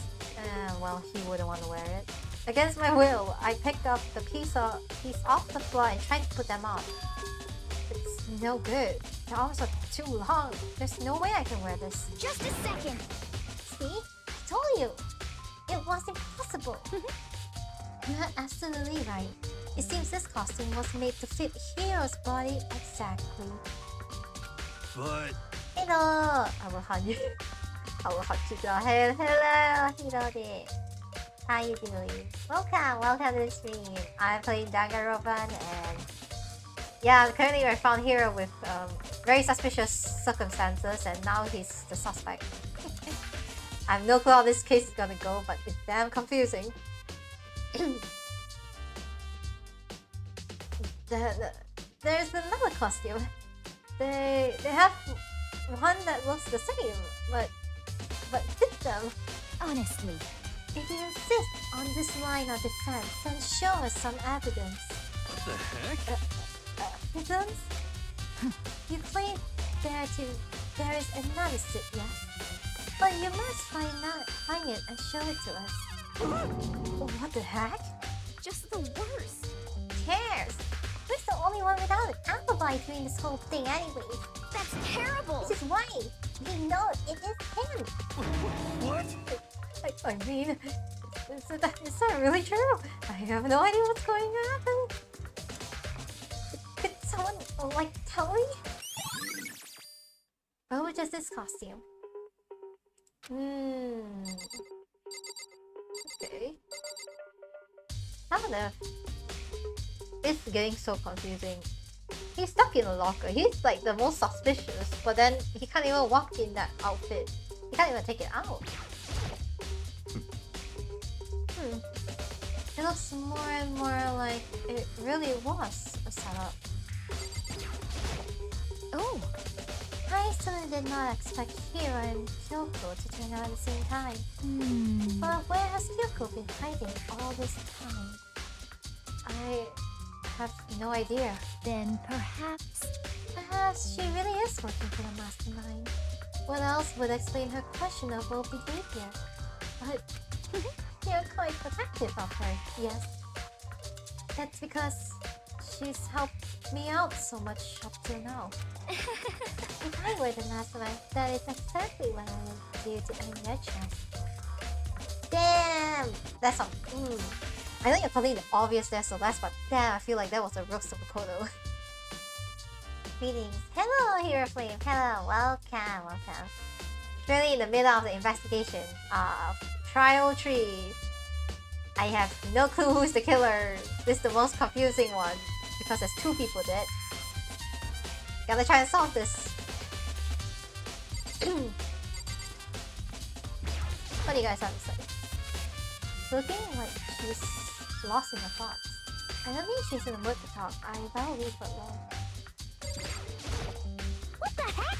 well, he wouldn't want to wear it. Against my will, I picked up the piece off the floor and tried to put them on. It's no good. The arms are too long. There's no way I can wear this.
Just a second.
See? I told you. It was impossible. You're absolutely right. It seems this costume was made to fit Hero's body exactly.
But...
Hello! I will hug you. I will hug you down. Hello, Hiro-de. How you doing? Welcome to the stream. I'm playing Danganronpa and... yeah, currently I found Hiro with very suspicious circumstances and now he's the suspect. I have no clue how this case is gonna go, but it's damn confusing. There's another costume. They have one that looks the same, but fit them.
Honestly.
If you insist on this line of defense, then show us some evidence.
What the heck?
Evidence? You claim there is another suit, yes? But you must find it and show it to us. What the heck?
Just the worst.
Who cares? We're the only one without an alibi doing this whole thing anyways.
That's terrible.
This is why we know it is him.
What?
I mean, is that really true? I have no idea what's going to happen. Could someone, like, tell me? What was just this costume? Okay. How the... It's getting so confusing. He's stuck in a locker. He's like the most suspicious, but then he can't even walk in that outfit. He can't even take it out. It looks more and more like it really was a setup.
Oh,
certainly did not expect Hiro and Kyoko to turn out at the same time. But where has Kyoko been hiding all this time? I have no idea.
Then perhaps...
Perhaps she really is working for the mastermind. What else would explain her questionable behavior? But you're quite protective of her, yes. That's because she's helped me out so much up till now. If I were the mastermind, that is exactly what I would do to earn your trust. Damn! That's all. I know you're calling the obvious there, Celeste, but damn, I feel like that was a roast of Makoto. Greetings. Hello, Hero Flame. Hello, welcome. Really in the middle of the investigation of Trial 3. I have no clue who's the killer. This is the most confusing one because there's 2 people dead. Gotta try and solve this. What do you guys have to say? Looking like she's lost in her thoughts. I don't think she's in the mood to talk. I better leave her alone.
What the heck?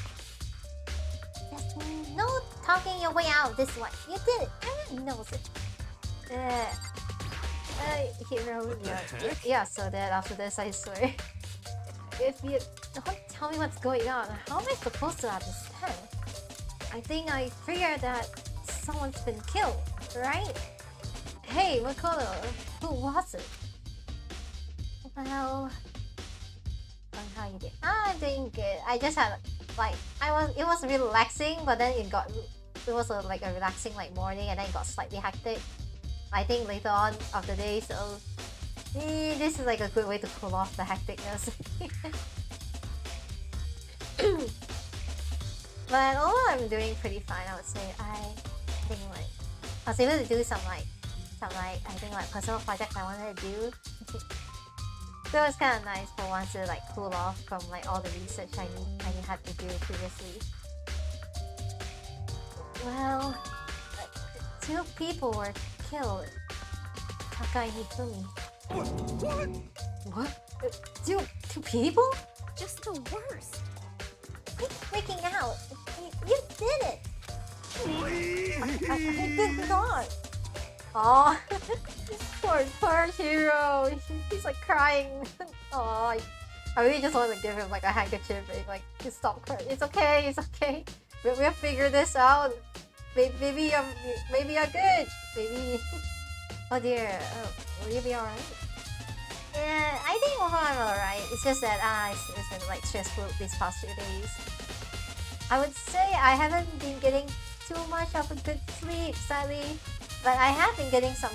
There's no talking your way out of this one. You did it. Everyone knows it. Hero, yeah, so that after this, I swear. If you don't tell me what's going on, how am I supposed to understand? I think I figured that someone's been killed, right? Hey, Makoto, who was it? Well, how you doing? I'm doing good. I just had it was relaxing, but then it was a relaxing morning, and then it got slightly hectic. I think later on of the day, so this is a good way to cool off the hecticness. But overall, I'm doing pretty fine. I would say. I think I was able to do some personal projects I wanted to do. So it was kind of nice for once to cool off from all the research I had to do previously. Well, 2 people were killed. Taka and Hifumi. What? Two people?
Just the worst.
Quit freaking out. You did it. I did not. Aw, poor Hero. He's crying. Aw, I really just want to give him a handkerchief and just stop crying. It's okay. We'll figure this out. Maybe you're good. Maybe. Oh dear. Will you be alright? Yeah, I think overall I'm alright. It's just that it's been stressful these past few days. I would say I haven't been getting too much of a good sleep, sadly. But I have been getting some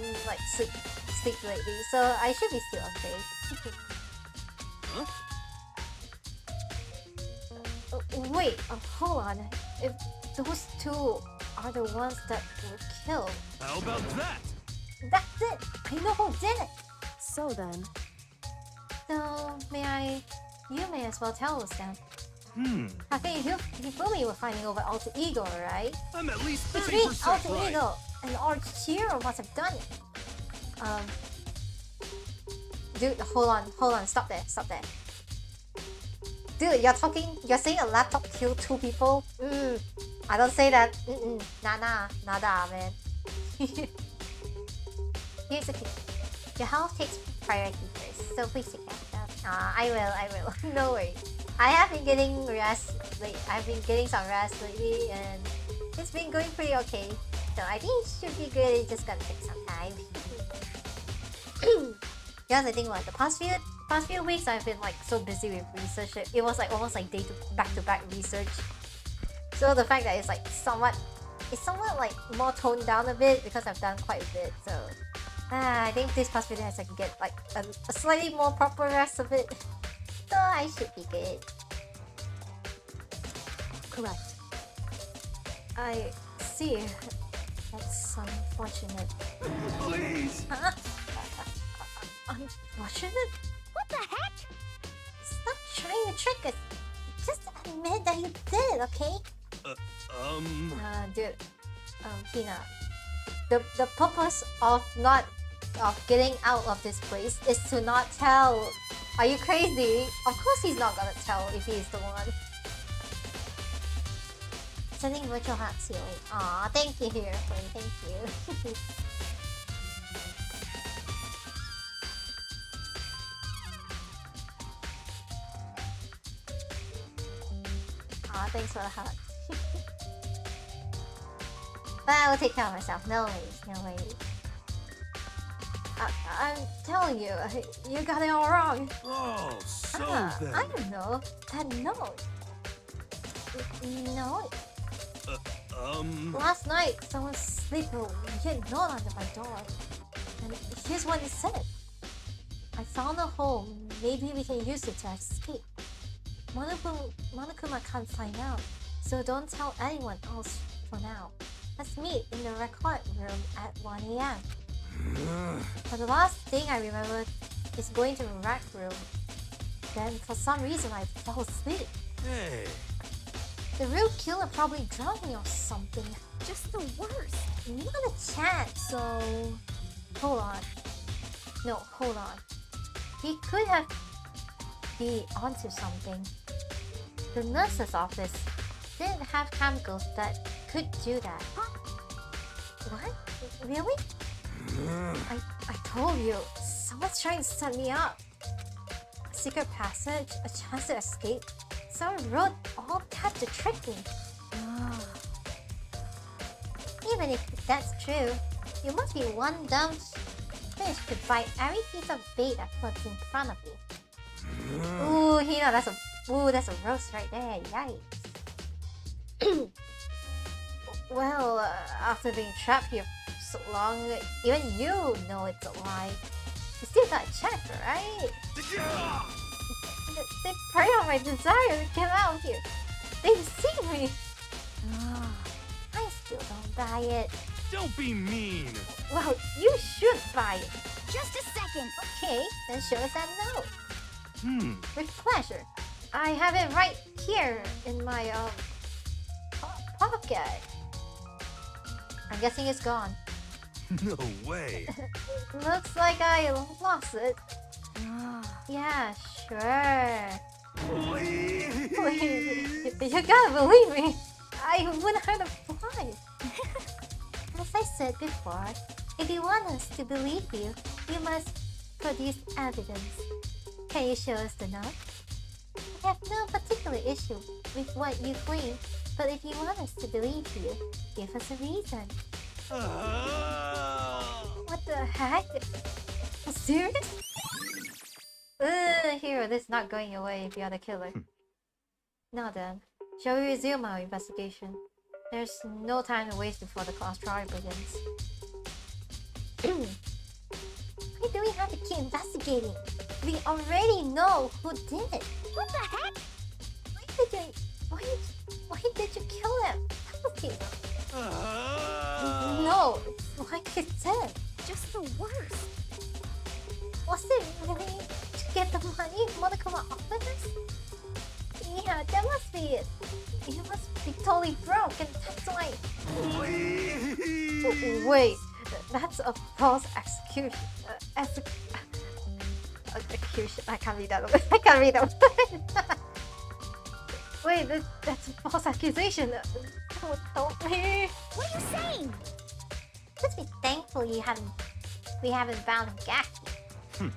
sleep lately, so I should be still okay. Wait, hold on. If those 2 are the ones that were killed,
How about that?
that's it. I know who did it.
So then...
So you may as well tell us then. Taka and Hifumi were finding over Alter Ego, right?
I'm at least
Which means
30%
Alter
right.
Ego and Archiro must have done it. Dude, hold on, stop there. Dude, you're saying a laptop killed 2 people? I don't say that. Nada, man. Here's the thing. Your health takes priority first, so please take care of that. I will. No worries. I have been getting rest. I've been getting some rest lately, and it's been going pretty okay. So I think it should be good. It's just gonna take some time. Because I think the past few weeks I've been so busy with research. It was almost day to back research. So the fact that it's somewhat more toned down a bit because I've done quite a bit. So I think this past few days I can get a slightly more proper rest of it. So I should be good.
Correct.
I see. That's unfortunate.
Please!
Huh? Unfortunate?
What the heck?
Stop trying to trick us. Just admit that you did it, okay? Dude. Hina. The purpose of getting out of this place is to not tell. Are you crazy? Of course he's not gonna tell if he's the one. Sending virtual hearts healing. Aw, thank you, Hero. Thank you. Aw, thanks for the hug. But I will take care of myself. No worries, no worries. I'm telling you, you got it all wrong.
Oh, so then.
I don't know. That note. No. Last night, someone slipped a weird note under my door. And here's what it said. I found a hole. Maybe we can use it to escape. Monokuma can't find out, so don't tell anyone else for now. Let's meet in the record room at 1 AM. But the last thing I remember is going to the rec room. Then, for some reason, I fell asleep.
Hey.
The real killer probably drowned me or something.
Just the worst.
Not a chance, so... Hold on. No, hold on. He could have been onto something. The nurse's office didn't have chemicals that could do that. Huh? What? Really? I told you, someone's trying to set me up. A secret passage, a chance to escape. Someone wrote all that to trick me. Even if that's true, you must be one dumb fish to bite every piece of bait that puts in front of you. Ooh, Hina, that's a roast right there. Yikes. Well, after being trapped here so long, even you know it's a lie. You still gotta check, right? They prey on my desire to get out of here. They deceive me. I still don't buy it.
Don't be mean.
Well, you should buy it.
Just a second.
Okay, then show us that note. With pleasure. I have it right here in my pocket. I'm guessing it's gone.
No way.
Looks like I lost it. Yeah, sure. Wait, you gotta believe me. I wouldn't hurt a fly. As I said before, if you want us to believe you, you must produce evidence. Can you show us the note? I have no particular issue with what you claim, but if you want us to believe you, give us a reason. What the heck? Serious? Hero, this is not going away if you're the killer. Now then, shall we resume our investigation? There's no time to waste before the class trial begins. Why do we have to keep investigating? We already know who did it.
What the heck?
Why did you kill him? Tell me. No, it's like it said.
Just the worst.
Was it really to get the money Monokuma offered us? Yeah, that must be it. You must be totally broke and that's why... Wait, that's a false execution. Execution. I can't read that word. I can't read that word. Wait, that's a false accusation. Don't me.
What are you saying?
Just be thankful we haven't found him gacky.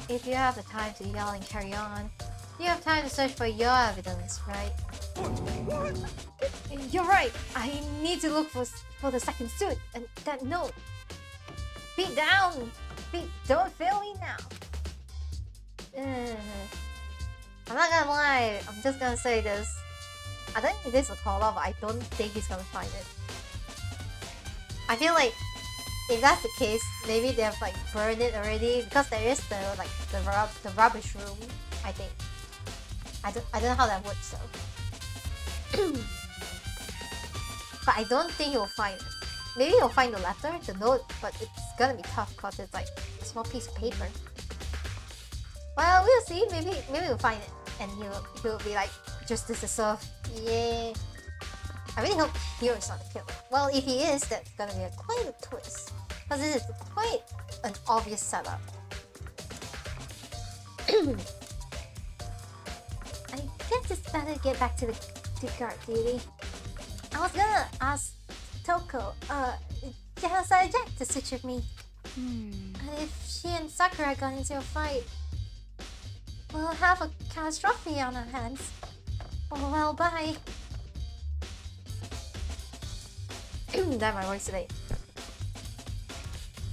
If you have the time to yell and carry on, you have time to search for your evidence, right?
What?
You're right. I need to look for the second suit and that note. Beat down. Don't fail me now. I'm not gonna lie. I'm just gonna say this. I don't think this is a call out, but I don't think he's gonna find it. I feel like if that's the case, maybe they've like burned it already because there is the rubbish room. I think. I don't know how that works though. But I don't think he'll find it. Maybe he'll find the letter, the note, but it's gonna be tough because it's like a small piece of paper. Well, we'll see. Maybe we'll find it, and he'll be like, justice is served. Yeah. I really hope Hero's not the killer. Well, if he is, that's gonna be quite a twist, because this is quite an obvious setup. I guess it's better to get back to guard duty. was gonna ask Toko, has a jack to switch with me. If she and Sakura got into a fight, we'll have a catastrophe on our hands. Oh, well, bye. Damn, my voice today.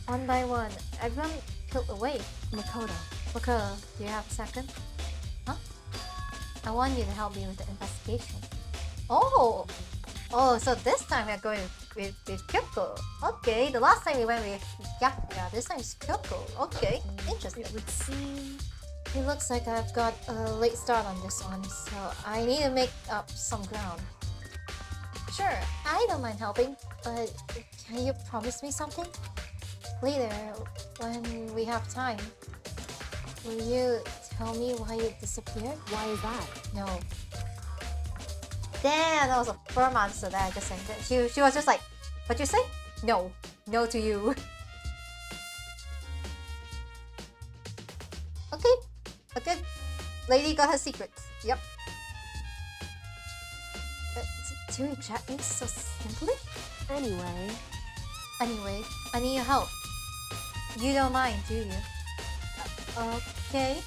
One by one, everyone killed away.
Makoto.
Makoto, do you have a second? Huh? I want you to help me with the investigation. Oh! Oh, so this time we're going with Kyoko. Okay, the last time we went with Yakuya, this time it's Kyoko. Okay, interesting.
It would seem...
It looks like I've got a late start on this one, so I need to make up some ground. Sure, I don't mind helping, but can you promise me something? Later, when we have time, will you tell me why you disappeared?
Why is that?
No. Damn, that was a firm answer that I just said. She was just like, what'd you say? No. No to you. Okay. A good lady got her secrets. Yep. To reject me so simply?
Anyway,
I need your help. You don't mind, do you? Okay.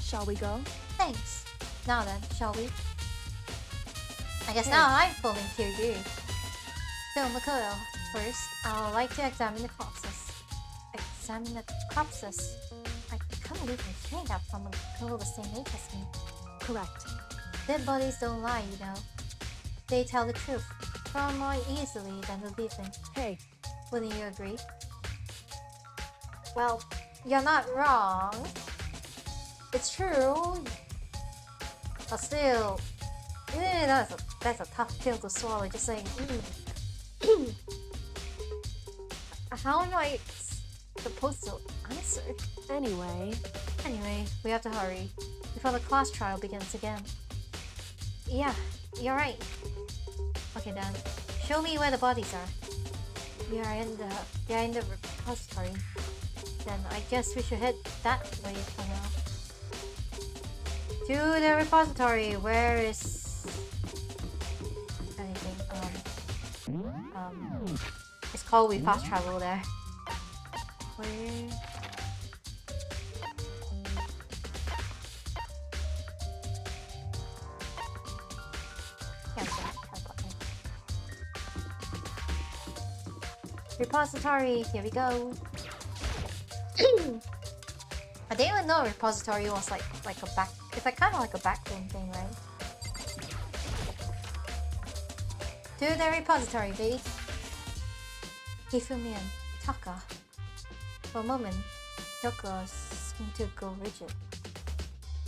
shall we go?
Thanks. Now then, shall we? I guess now I'm falling to you. So, Makoto, first, I would like to examine the corpses. Examine the corpses? I can't believe you're saying that from a girl the same age as me.
Correct.
Dead bodies don't lie, you know. They tell the truth far more easily than the living.
Hey,
Wouldn't you agree? Well, you're not wrong. It's true. But still, that's a tough pill to swallow. Just saying, how am I supposed to answer?
anyway,
Anyway, we have to hurry before the class trial begins again. Yeah, you're right. Okay then, show me where the bodies are. We are in the repository. Then I guess we should head that way for now. To the repository. Where is anything? It's called we fast travel there. Where? Repository, here we go. I didn't even know a repository was like a back. It's like kind of like a backroom thing, right? To the repository, babe. Hifumi and Taka. For a moment, Yoko seemed to go rigid,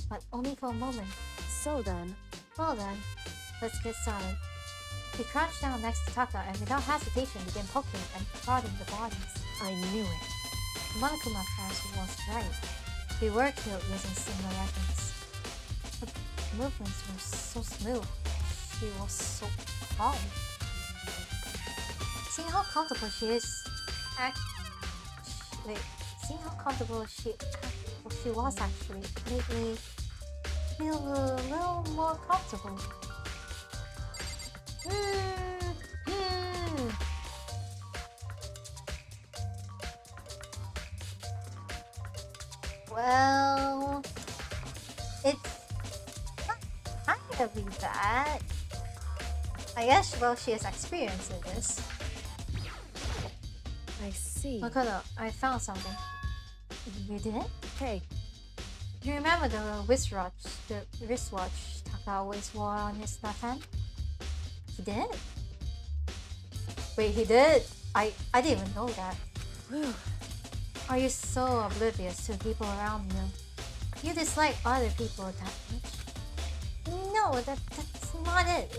but only for a moment.
so then,
Well then, let's get started. He crouched down next to Taka and without hesitation began poking and prodding the bodies.
I knew it.
Monokuma Crash was right. We were killed using similar weapons. The movements were so smooth. She was so calm. Seeing how comfortable she is, seeing how comfortable she was actually made me feel a little more comfortable. Well, it's not kind of be bad. I guess, well, she has experience in this.
I see.
Makoto, I found something. You did?
Hey,
You remember the wristwatch Taka always wore on his left hand? He did? Wait, he did? I didn't even know that.
whew,
Are you so oblivious to people around you? You dislike other people that much? No, that's not it.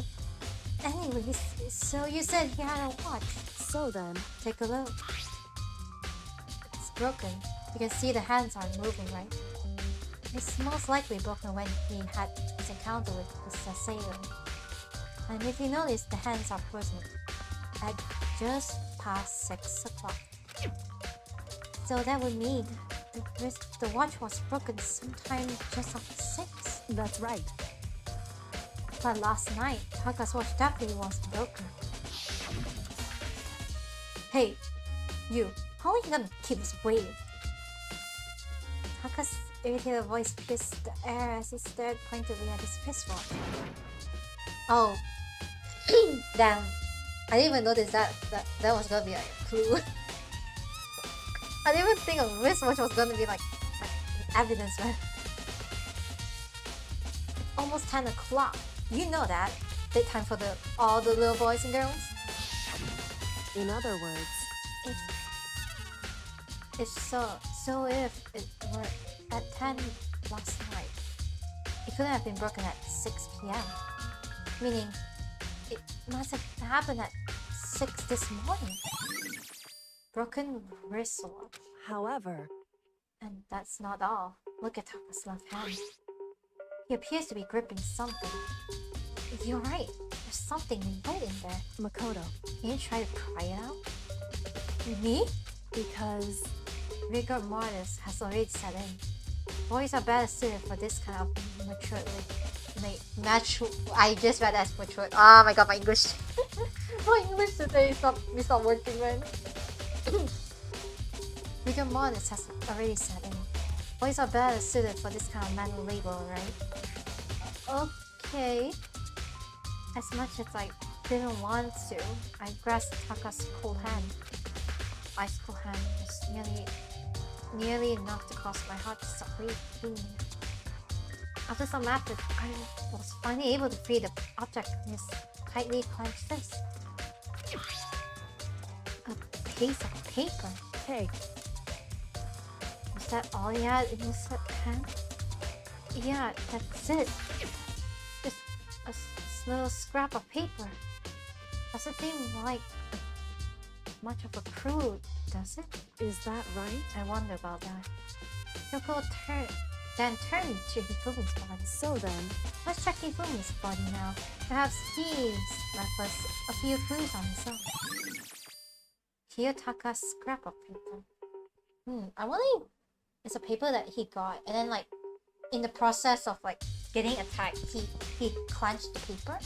Anyways, so you said he had a watch.
so then,
Take a look. It's broken. You can see the hands aren't moving, right? It's most likely broken when he had his encounter with the assailant. And if you notice, the hands are frozen at just past 6 o'clock. So that would mean the watch was broken sometime just after 6.
that's right.
But last night, Taka's watch definitely was broken. Hey, you. How are you gonna keep this waiting? Taka's irritated voice pierced the air as he stared pointedly at his wristwatch. Oh. Damn. I didn't even notice that was gonna be like a clue. I didn't even think a wristwatch was gonna be like evidence, man. Almost 10 o'clock. You know that. Bedtime for all the little boys and girls.
In other words,
if it were at 10 last night, it couldn't have been broken at 6 p.m. Meaning, it must have happened at 6 this morning. Broken wristwatch.
however,
And that's not all. Look at Taka's left hand. He appears to be gripping something. You're right. There's something right in there.
Makoto,
Can you try to pry it out? Me?
because
Rigor mortis has already set in. Boys are better suited for this kind of mature. I just read as mature. Oh my god, my English. My English today is not working, man. Rigor mortis has already set in. Boys are better suited for this kind of manual labor, right? Okay. As much as I didn't want to, I grasped Taka's cold hand. Ice cold hand was nearly enough to cause my heart to stop beating. After some effort, I was finally able to free the object from his tightly clenched fist. A piece of paper.
hey,
Was that all he had in his hand? Yeah, that's it. Just a little scrap of paper. Doesn't seem like much of a clue, does it?
is that right?
I wonder about that. Yoko turned to Hifumi's body.
So then,
Let's check Hifumi's body now. Perhaps he's left us a few clues on his own. Here, Taka's scrap of paper. I wonder if it's a paper that he got, and then like in the process of like getting attacked, he clenched the paper.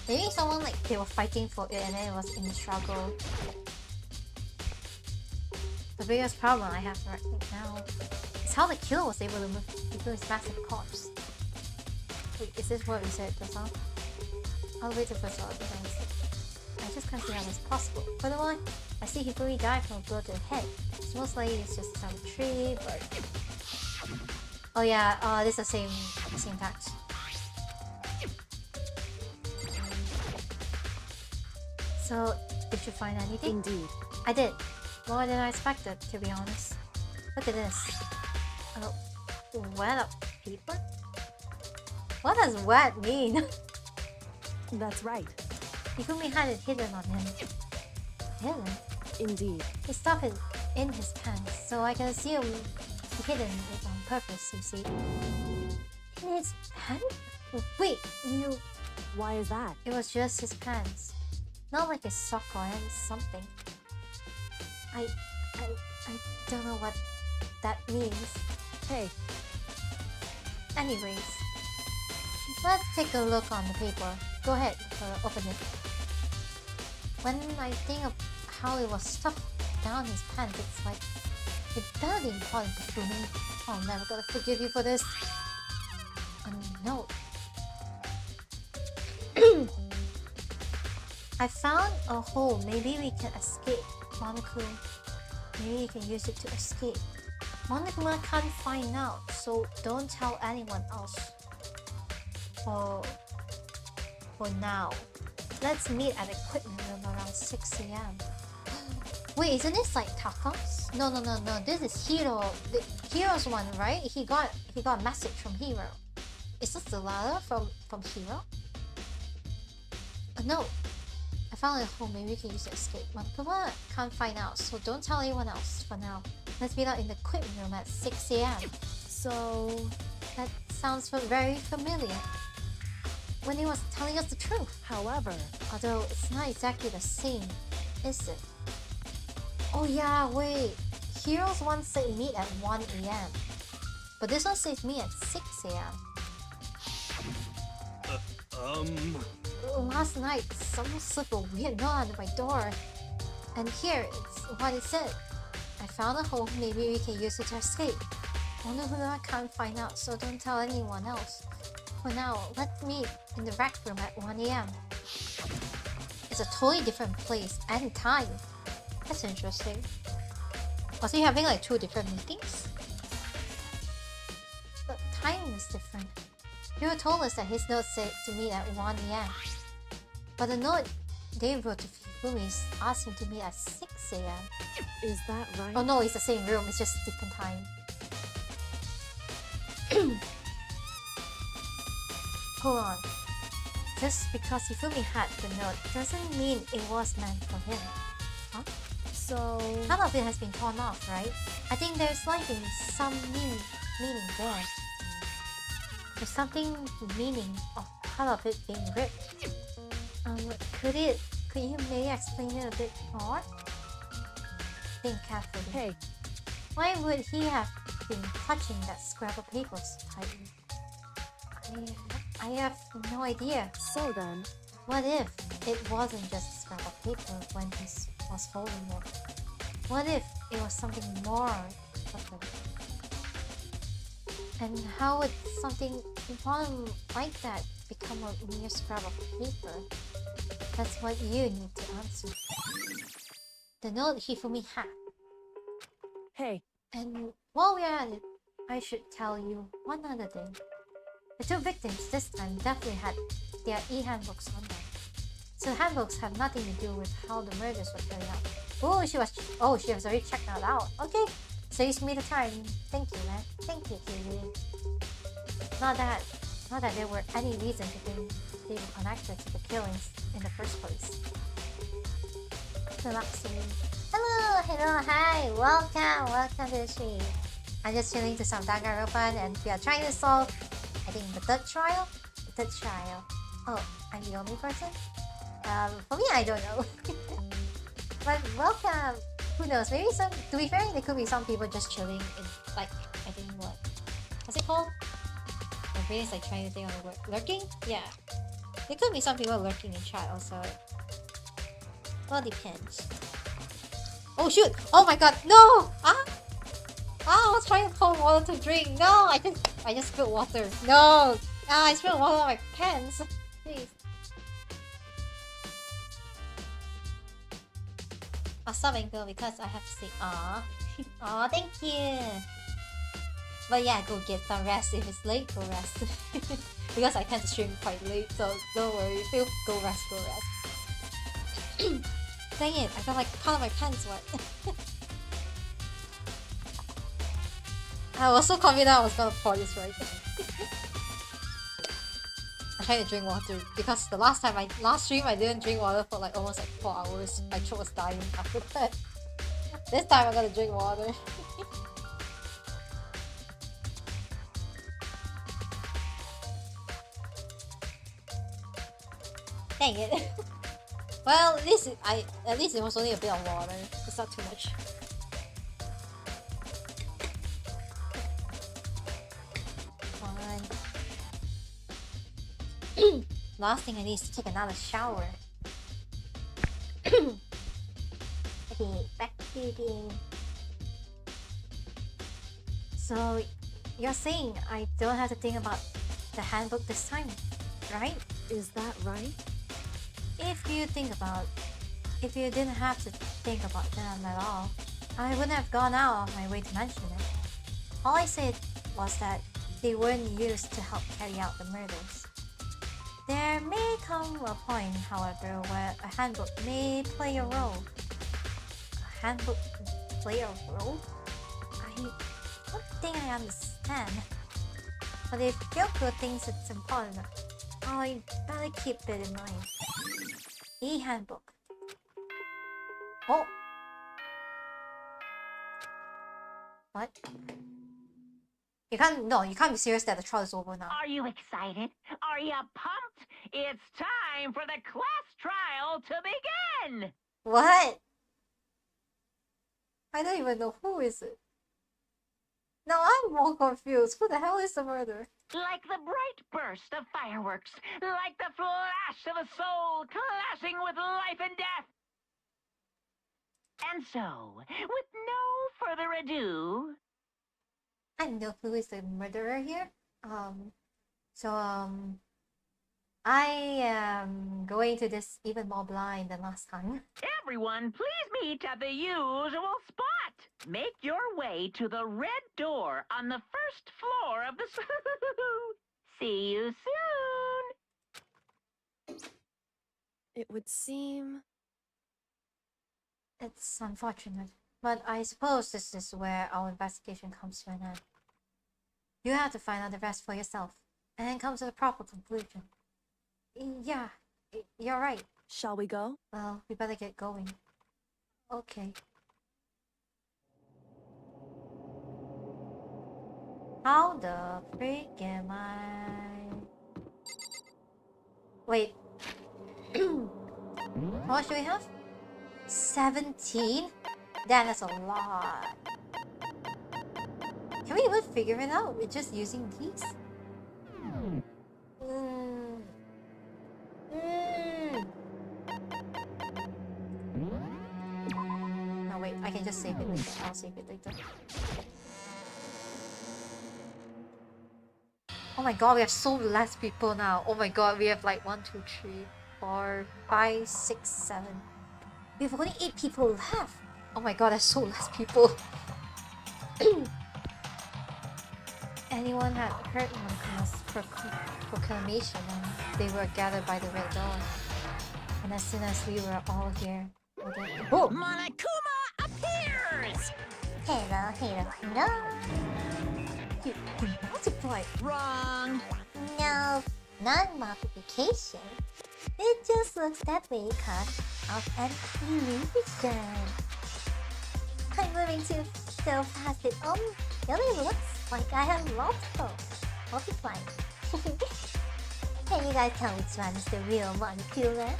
Maybe someone like they were fighting for it and then it was in the struggle. The biggest problem I have right now is how the killer was able to move his massive corpse. Wait, is this what we said just now? I'll wait till first all I just can't see how that's possible. Furthermore, I see Hifumi died from a blow to the head. It's most likely it's just some tree, but... Oh yeah, this is the same tax. So, did you find anything?
indeed,
I did. More than I expected, to be honest. Look at this. Wet paper? What does wet mean?
that's right.
Hifumi had it hidden on him. Hidden?
Indeed,
He stuffed it in his pants, so I can assume he hidden it on purpose, you see. In his pants? Wait,
why is that?
it was just his pants. Not like a sock or something. I don't know what that means.
Hey,
Anyways, let's take a look on the paper. Go ahead, open it. When I think of how it was stuffed down his pants, it's like, it better be important to me. I'm never gonna forgive you for this. A note. I found a hole. Maybe we can escape. Monokuma. Maybe you can use it to escape. Monokuma can't find out, so don't tell anyone else. For now. Let's meet at equipment room around 6 a.m. Wait, isn't this like Taka's? No. This is Hiro. The Hiro's one, right? He got a message from Hiro. Is this the letter from Hiro? No. I found it at home. Maybe we can use it to escape. Monokuma can't find out, so don't tell anyone else for now. Let's meet out in the equipment room at 6 a.m.
so...
That sounds very familiar. When he was telling us the truth.
However,
Although it's not exactly the same, is it? Oh yeah, wait. Heroes one said meet at 1 a.m. But this one says meet at 6 a.m. last night someone slipped a weird note under my door. And here, it's what it said. I found a hole, maybe we can use it to escape. Only who I can't find out, so don't tell anyone else. For now, let's meet in the rec room at 1 AM. It's a totally different place and time. That's interesting. Was he having like 2 different meetings? The timing is different. Hiro told us that his note said to meet at 1 AM. But the note they wrote to Hifumi asked him to meet at 6 AM.
Is that right?
Oh no, it's the same room, it's just different time. Hold on. Just because Hifumi had the note doesn't mean it was meant for him. Huh?
So...
Half of it has been torn off, right? I think there's likely some meaning there. There's something meaning of half of it being ripped. Could you maybe explain it a bit more? Think carefully.
Hey.
Why would he have been touching that scrap of paper so tightly? I have no idea.
So then...
What if it wasn't just a scrap of paper when he was holding it? What if it was something more important? And how would something important like that become a mere scrap of paper? That's what you need to answer. The note Hifumi had.
Hey.
And while we're at it, I should tell you one other thing. The 2 victims this time definitely had their e-handbooks on them. So handbooks have nothing to do with how the murders were carried out. She was already checked that out. Okay, saves me the time. Thank you, man. Thank you, Kiwi. Not that there were any reason to think they were connected to the killings in the first place. Relaxing. Hello, hi, welcome to the stream. I'm just chilling to some Danganronpa and we are trying to solve, I think, the third trial? Oh, I'm the only person? For me, I don't know. But welcome! Who knows, maybe to be fair, there could be some people just chilling in, like, I think what's it called? My brain is like trying to think of the word. Lurking? Yeah. There could be some people lurking in chat also. Well, depends. Oh shoot! Oh my god, no! I was trying to pour water to drink. No, I just spilled water. No! I spilled water on my pants. Please. I'll stop and go because I have to say aw. Aw, thank you. But yeah, go get some rest. If it's late, go rest. Because I tend to stream quite late, so don't worry. Go rest. Dang it, I got like part of my pants wet. I was so confident I was gonna pour this right. I tried to drink water because the last stream I didn't drink water for like almost like 4 hours. My throat was dying after that. This time I'm gonna drink water. Dang it. Well, at least it was only a bit of water. It's not too much. Last thing I need is to take another shower. Okay, back to the game. So, you're saying I don't have to think about the handbook this time, right?
Is that right?
If you didn't have to think about them at all, I wouldn't have gone out of my way to mention it. All I said was that they weren't used to help carry out the murders. There may come a point, however, where a handbook may play a role. A handbook play a role? I don't think I understand. But if Kyoko thinks it's important, I better keep it in mind. E-handbook. Oh! What? You can't be serious that the trial is over now.
Are you excited? Are you pumped? It's time for the class trial to begin!
What? I don't even know who is it. Now I'm more confused. Who the hell is the murderer?
Like the bright burst of fireworks, like the flash of a soul clashing with life and death. And so, with no further ado,
I know who is the murderer here. I am going to this even more blind than last time.
everyone please meet at the usual spot. Make your way to the red door on the first floor of the See you soon.
It would seem...
It's unfortunate, but I suppose this is where our investigation comes to an end. You have to find out the rest for yourself, and then come to the proper conclusion. Yeah, you're right.
Shall we go?
Well, we better get going. Okay. How the freak am I? Wait. How much do we have? 17? Damn, that's a lot. Can we even figure it out with just using these? No, wait, I can just save it later. I'll save it later. Oh my god, we have so less people now. Oh my god, we have like 1, 2, 3, 4, 5, 6, 7. We have only 8 people left. Oh my god, there's so less people. Anyone had heard Monka's proclamation and they were gathered by the red door. And as soon as we were all here, oh!
Monokuma appears!
Hello, hello, hello! You multiply!
Wrong!
No, not multiplication. It just looks that way because of an illusion. I'm moving too so fast it really looks like I have multiplying. Can you guys tell which one is the real monocular?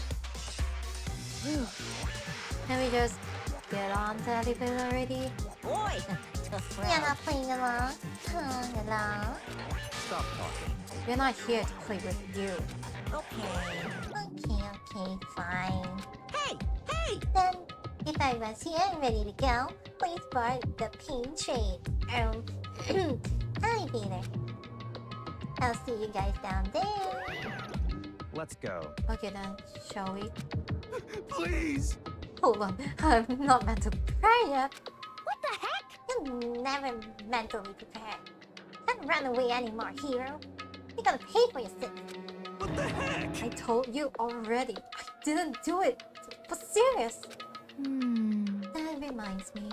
Can we just get on to everything already?
Boy!
You're not playing along? Hello?
Stop talking.
We're not here to play with you.
Okay.
Okay, fine.
Hey!
Then, if everyone's here and ready to go, please board the pin train. Elevator. I'll see you guys down there.
Let's go.
Okay then, shall we?
Please!
Hold on, I'm not mentally prepared yet.
What the heck?
You're never mentally prepared. Can't run away anymore, hero. You gotta pay for your sins.
What the heck?
I told you already. I didn't do it. For serious. That reminds me.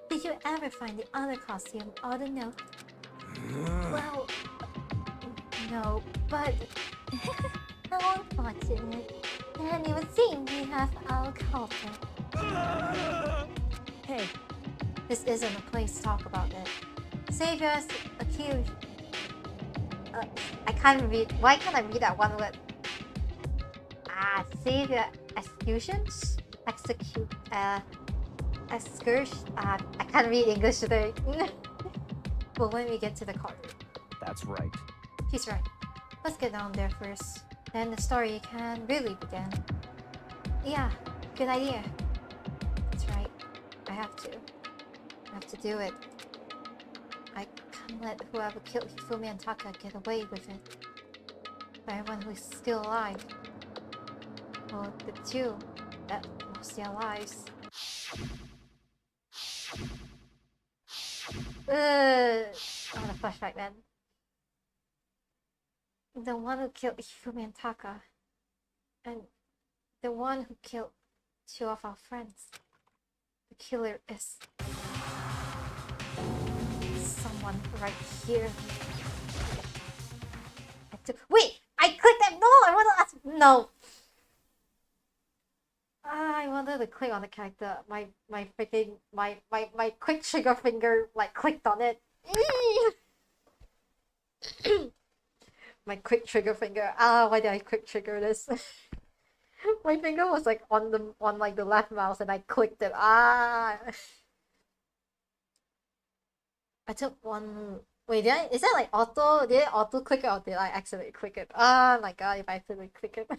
Did you ever find the other costume or the note? Well, no, but how unfortunate. And you would seem we have our culture.
Hey,
This isn't a place to talk about it. Saviors accused. I can't read. Why can't I read that one word? Savior executions? Excursion. I can't read English today. But when we get to the courtroom.
That's right.
He's right. Let's get down there first. Then the story can really begin. Yeah, good idea. That's right. I have to do it. I can't let whoever killed Hifumi and Taka get away with it. For everyone who is still alive. Well, the two that lost their lives. I want a flashback then. The one who killed Hifumi and Taka. And the one who killed 2 of our friends. The killer is someone right here. Wait! I clicked that! No! I want to ask. No! I wanted to click on the character. My freaking my quick trigger finger like clicked on it. My quick trigger finger. Why did I quick trigger this? My finger was like on like the left mouse and I clicked it. I I took one. Wait, is that like auto? Did it auto click it or did I accidentally click it? Oh my god, if I accidentally click it.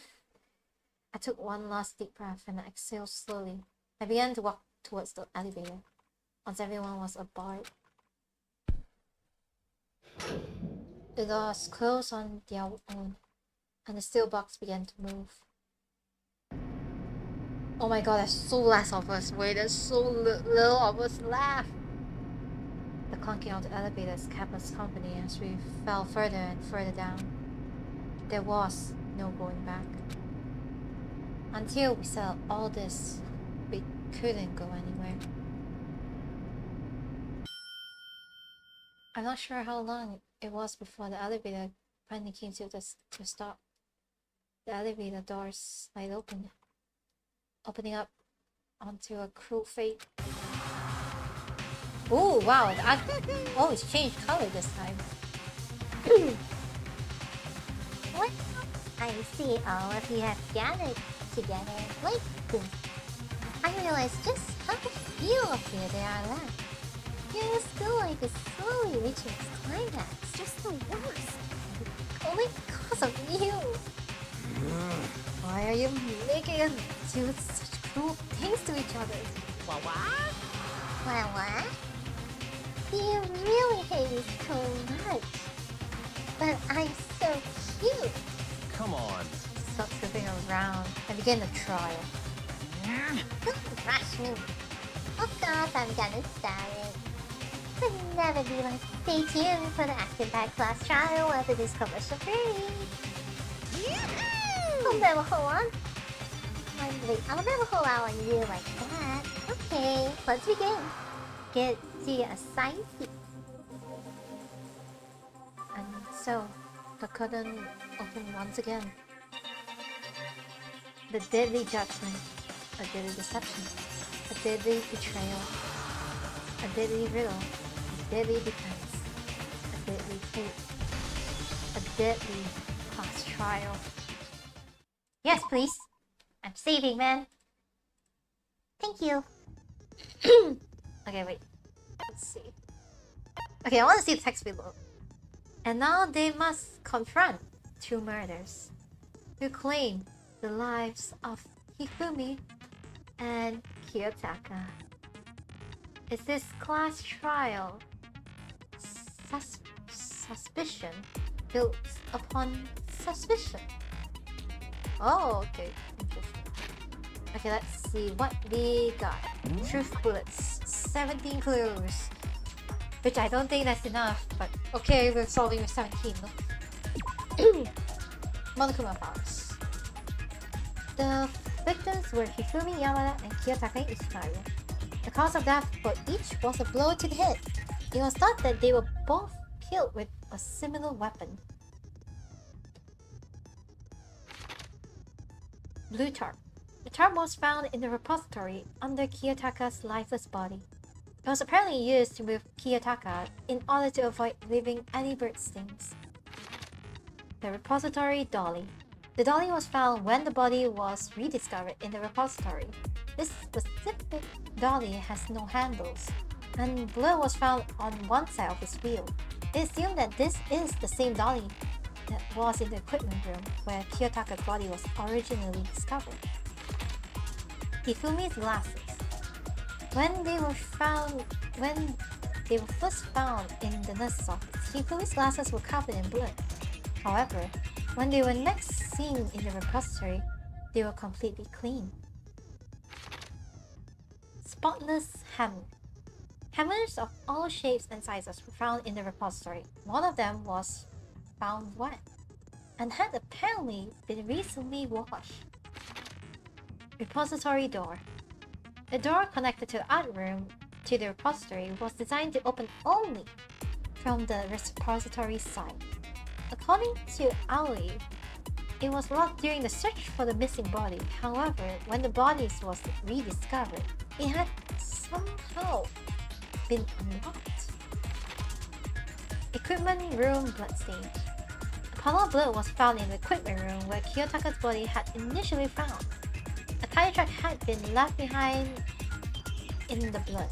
I took one last deep breath and I exhaled slowly. I began to walk towards the elevator. Once everyone was aboard, the doors closed on their own, and the steel box began to move. Oh my god, there's so less of us. Wait, there's so little of us left. The clunking of the elevators kept us company as we fell further and further down. There was no going back. Until we saw all this, we couldn't go anywhere. I'm not sure how long it was before the elevator finally came to a stop. The elevator doors slid open, opening up onto a cruel fate. Oh wow, oh, it's changed color this time.
What? I see all of you have gathered together like this. I realize just how few of you there are left. Your school life is slowly reaching its climax.
Just the worst.
Only because of you. Why are you making us do such cruel things to each other?
What?
What? You really hate me so much. But I'm so cute.
Come on.
Stop slipping around and begin the trial.
Don't rush me. Of course I'm gonna start it. But never be like, stay tuned for the active back class trial after this commercial free. I'll never hold on. I'll never hold out on you like that. Okay, let's begin. Get to your assigned seat.
And so, the curtain opened once again. The deadly judgment, a deadly deception, a deadly betrayal, a deadly riddle, a deadly defense, a deadly fate, a deadly class trial.
Yes, please. I'm saving, man. Thank you.
Okay, wait. Let's see. Okay, I want to see the text below. And now they must confront two murders who claim the lives of Hifumi and Kiyotaka. Is this class trial suspicion built upon suspicion? Oh, okay. Interesting. Okay, let's see what we got. Truth bullets, 17 clues. Which I don't think that's enough, but okay, we're solving with 17. No? Monokuma powers. The victims were Hifumi Yamada and Kiyotaka Ishimaru. The cause of death for each was a blow to the head. It was thought that they were both killed with a similar weapon. Blue tarp. The tarp was found in the repository under Kiyotaka's lifeless body. It was apparently used to move Kiyotaka in order to avoid leaving any bird stings. The repository dolly. The dolly was found when the body was rediscovered in the repository. This specific dolly has no handles, and blood was found on one side of its wheel. It is assumed that this is the same dolly that was in the equipment room where Kiyotaka's body was originally discovered. Hifumi's glasses. When they were first found in the nurse's office, Hifumi's glasses were covered in blood. However, when they were next seen in the repository, they were completely clean. Spotless hammer. Hammers of all shapes and sizes were found in the repository. One of them was found wet and had apparently been recently washed. Repository door. The door connected to the art room to the repository was designed to open only from the repository side. According to Aoi, it was locked during the search for the missing body. However, when the body was rediscovered, it had somehow been unlocked. Equipment room bloodstain. A puddle of blood was found in the equipment room where Kiyotaka's body had initially found. A tire track had been left behind in the blood.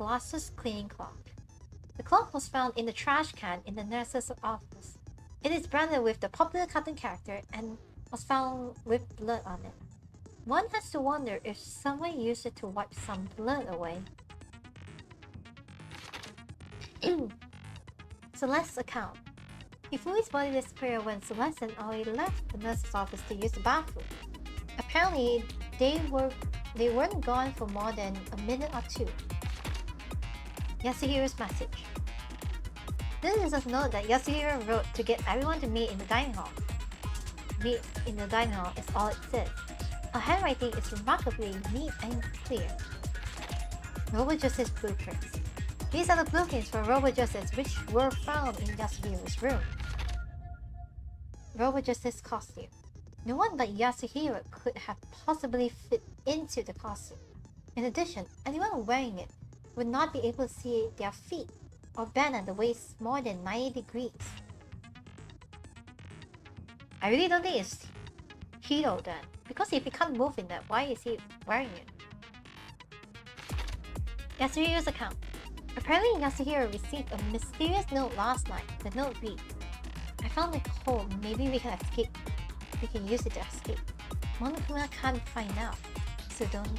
glasses cleaning cloth. The cloth was found in the trash can in the nurse's office. It is branded with the popular cartoon character and was found with blood on it. One has to wonder if someone used it to wipe some blood away. Celeste's account. Hifumi's body disappeared when Celeste and Aoi left the nurse's office to use the bathroom. Apparently, they weren't gone for more than a minute or two. Yasuhiro's message. This is a note that Yasuhiro wrote to get everyone to meet in the dining hall. Meet in the dining hall is all it says. Her handwriting is remarkably neat and clear. Robo Justice blueprints. These are the blueprints for Robo Justice which were found in Yasuhiro's room. Robo Justice costume. No one but Yasuhiro could have possibly fit into the costume. In addition, anyone wearing it would not be able to see their feet or bend at the waist more than 90 degrees. I really don't think it's Hiro then, because if he can't move in that, why is he wearing it? Yasuhiro's account. Apparently Yasuhiro received a mysterious note last night. The note reads, I found a hole, maybe we can escape. We can use it to escape. Monokuma can't find out, so don't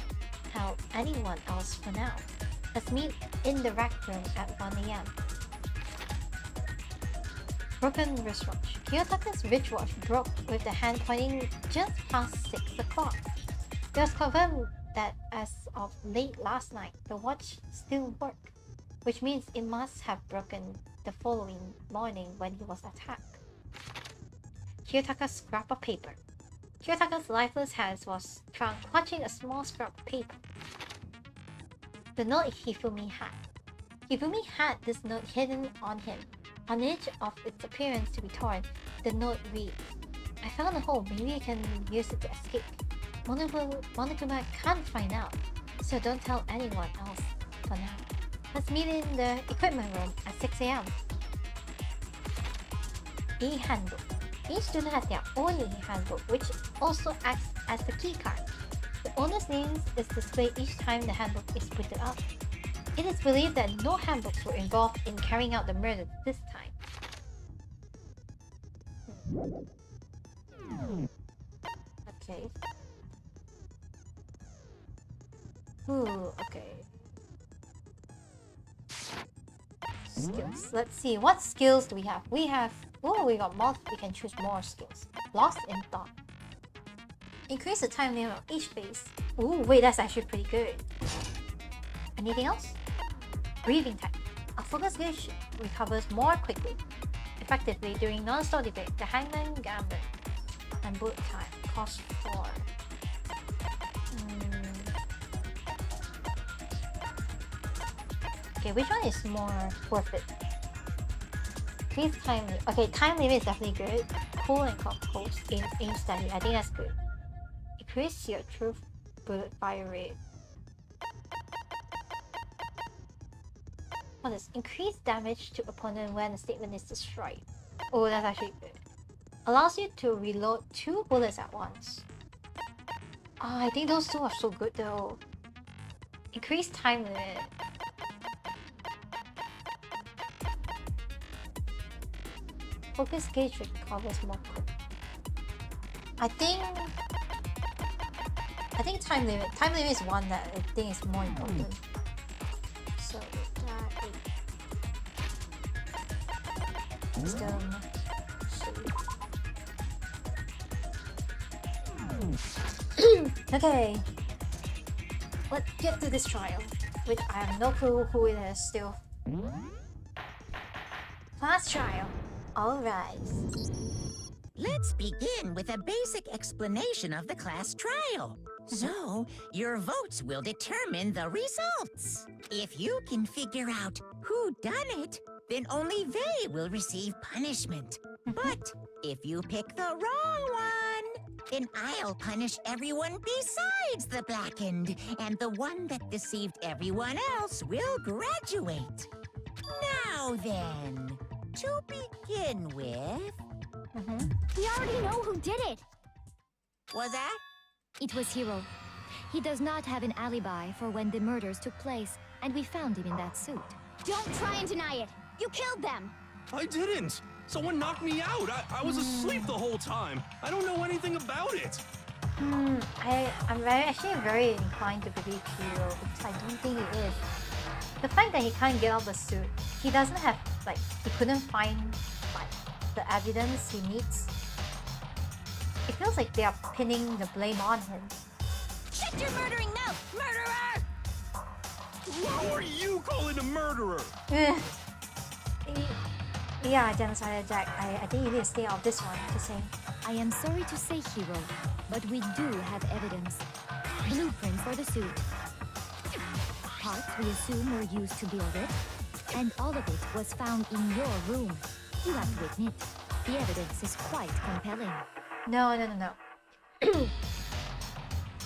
tell anyone else for now. Let's meet in the rec room at 1 AM. Broken wristwatch. Kiyotaka's wristwatch broke with the hand pointing just past 6 o'clock. It was confirmed that as of late last night, the watch still worked, which means it must have broken the following morning when he was attacked. Kiyotaka's scrap of paper. Kiyotaka's lifeless hands was found clutching a small scrap of paper. The note Hifumi had. Hifumi had this note hidden on him. On the edge of its appearance to be torn, the note reads, I found a hole, maybe I can use it to escape. Monokuma can't find out, so don't tell anyone else for now. Let's meet in the equipment room at 6 AM. E-handbook. Each student has their own e-handbook, which also acts as the keycard. The owner's name is displayed each time the handbook is printed up. It is believed that no handbooks were involved in carrying out the murder this time. Okay. Ooh, okay. Skills. Let's see, what skills do we have? We got more, we can choose more skills. Lost in thought. Increase the time limit of each phase. Ooh, wait, that's actually pretty good. Anything else? Breathing time. A focus gauge recovers more quickly, effectively during non-stop debate. The Hangman Gambit and bullet time cost 4. Okay, which one is more worth it? Please time limit. Okay, time limit is definitely good. Cool and close aim steady. I think that's good. Increase your true bullet fire rate. What is increased damage to opponent when a statement is destroyed? Oh, that's actually good. Allows you to reload 2 bullets at once. Oh, I think those two are so good though. Increased time limit. Focus gauge recovers more quick. I think time limit. Time limit is one that I think is more important. So that wisdom. Okay. Let's get to this trial, which I have no clue who it is still. Class trial. All rise.
Let's begin with a basic explanation of the class trial. So, your votes will determine the results. If you can figure out who done it, then only they will receive punishment. But if you pick the wrong one, then I'll punish everyone besides the blackened, and the one that deceived everyone else will graduate. Now then, to begin with...
We already know who did it!
Was that?
It was Hiro. He does not have an alibi for when the murders took place, and we found him in that suit. Don't try and deny it. You killed them.
I didn't. Someone knocked me out. I was asleep the whole time. I don't know anything about it.
I'm actually very inclined to believe Hiro because I don't think he is. The fact that he can't get out the suit, he doesn't have he couldn't find the evidence he needs. It feels like they are pinning the blame on him.
Shut your murdering mouth, murderer!
Who are you calling a murderer?
Yeah, Genocide Jack, I think you need to stay out of this one, to say.
I am sorry to say, Hiro, but we do have evidence. Blueprints for the suit. Parts we assume were used to build it, and all of it was found in your room. You have to admit, the evidence is quite compelling.
No.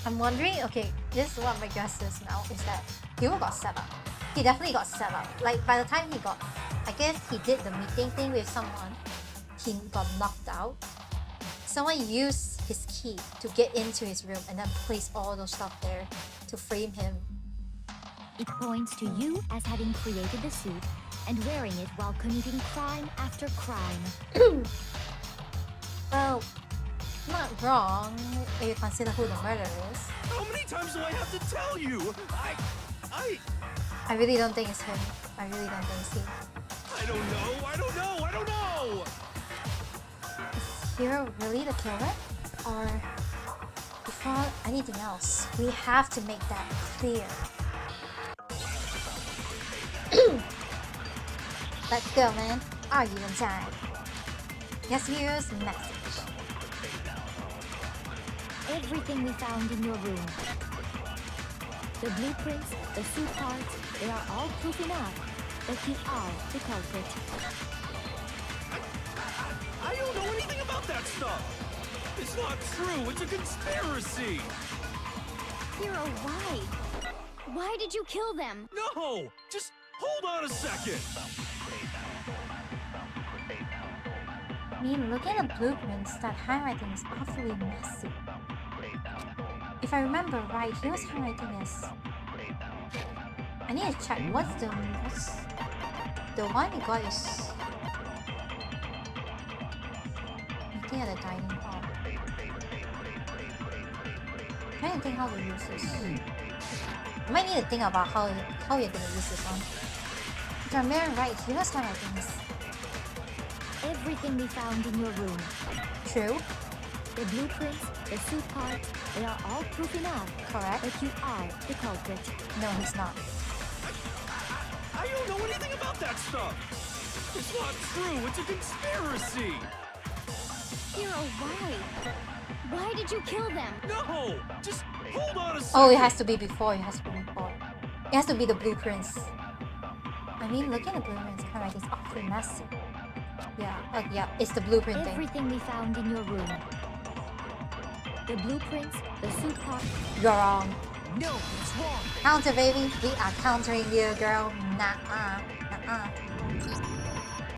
I'm wondering, okay, this is what my guess is now, is that Hiro got set up. He definitely got set up. Like, by the time he got, I guess he did the meeting thing with someone, he got knocked out. Someone used his key to get into his room and then place all those stuff there to frame him.
It points to you as having created the suit and wearing it while committing crime after crime.
Well, not wrong if you consider who the murderer is.
How many times do I have to tell you?
I really don't think it's him. I really don't think it's him.
I don't know.
Is Hiro really the killer? Or before anything else, we have to make that clear. Let's go, man. Are you inside? Yes, Hiro's message.
Everything we found in your room. The blueprints, the suit parts, they are all proof enough that you are the culprit.
I don't know anything about that stuff. It's not true. It's a conspiracy.
Hiro, why? Why did you kill them?
No! Just hold on a second.
I mean, looking at the blueprints, that handwriting is awfully messy. If I remember right, Hiro's handwriting is... I need to check what's the one he got is... Looking at the dining hall. I'm trying to think how to use this. I might need to think about how you're gonna use this one. If I'm right, Hiro's handwriting is...
Everything we found in your room.
True.
The blueprints, the suit parts, they are all proof enough.
Correct.
That you are the culprit.
No, he's not.
I don't know anything about that stuff. It's not true. It's a conspiracy.
Hiro, why? Why did you kill them?
No! Just hold on a second.
Oh, it has to be before. It has to be before. It has to be the blueprints. I mean, looking at the blueprints, handwriting is awfully messy. Yeah, it's the blueprint thing.
Everything we found in your room. The blueprints, the suit part.
You're wrong.
No, it's wrong.
Counter, baby. We are countering you, girl. Nuh-uh.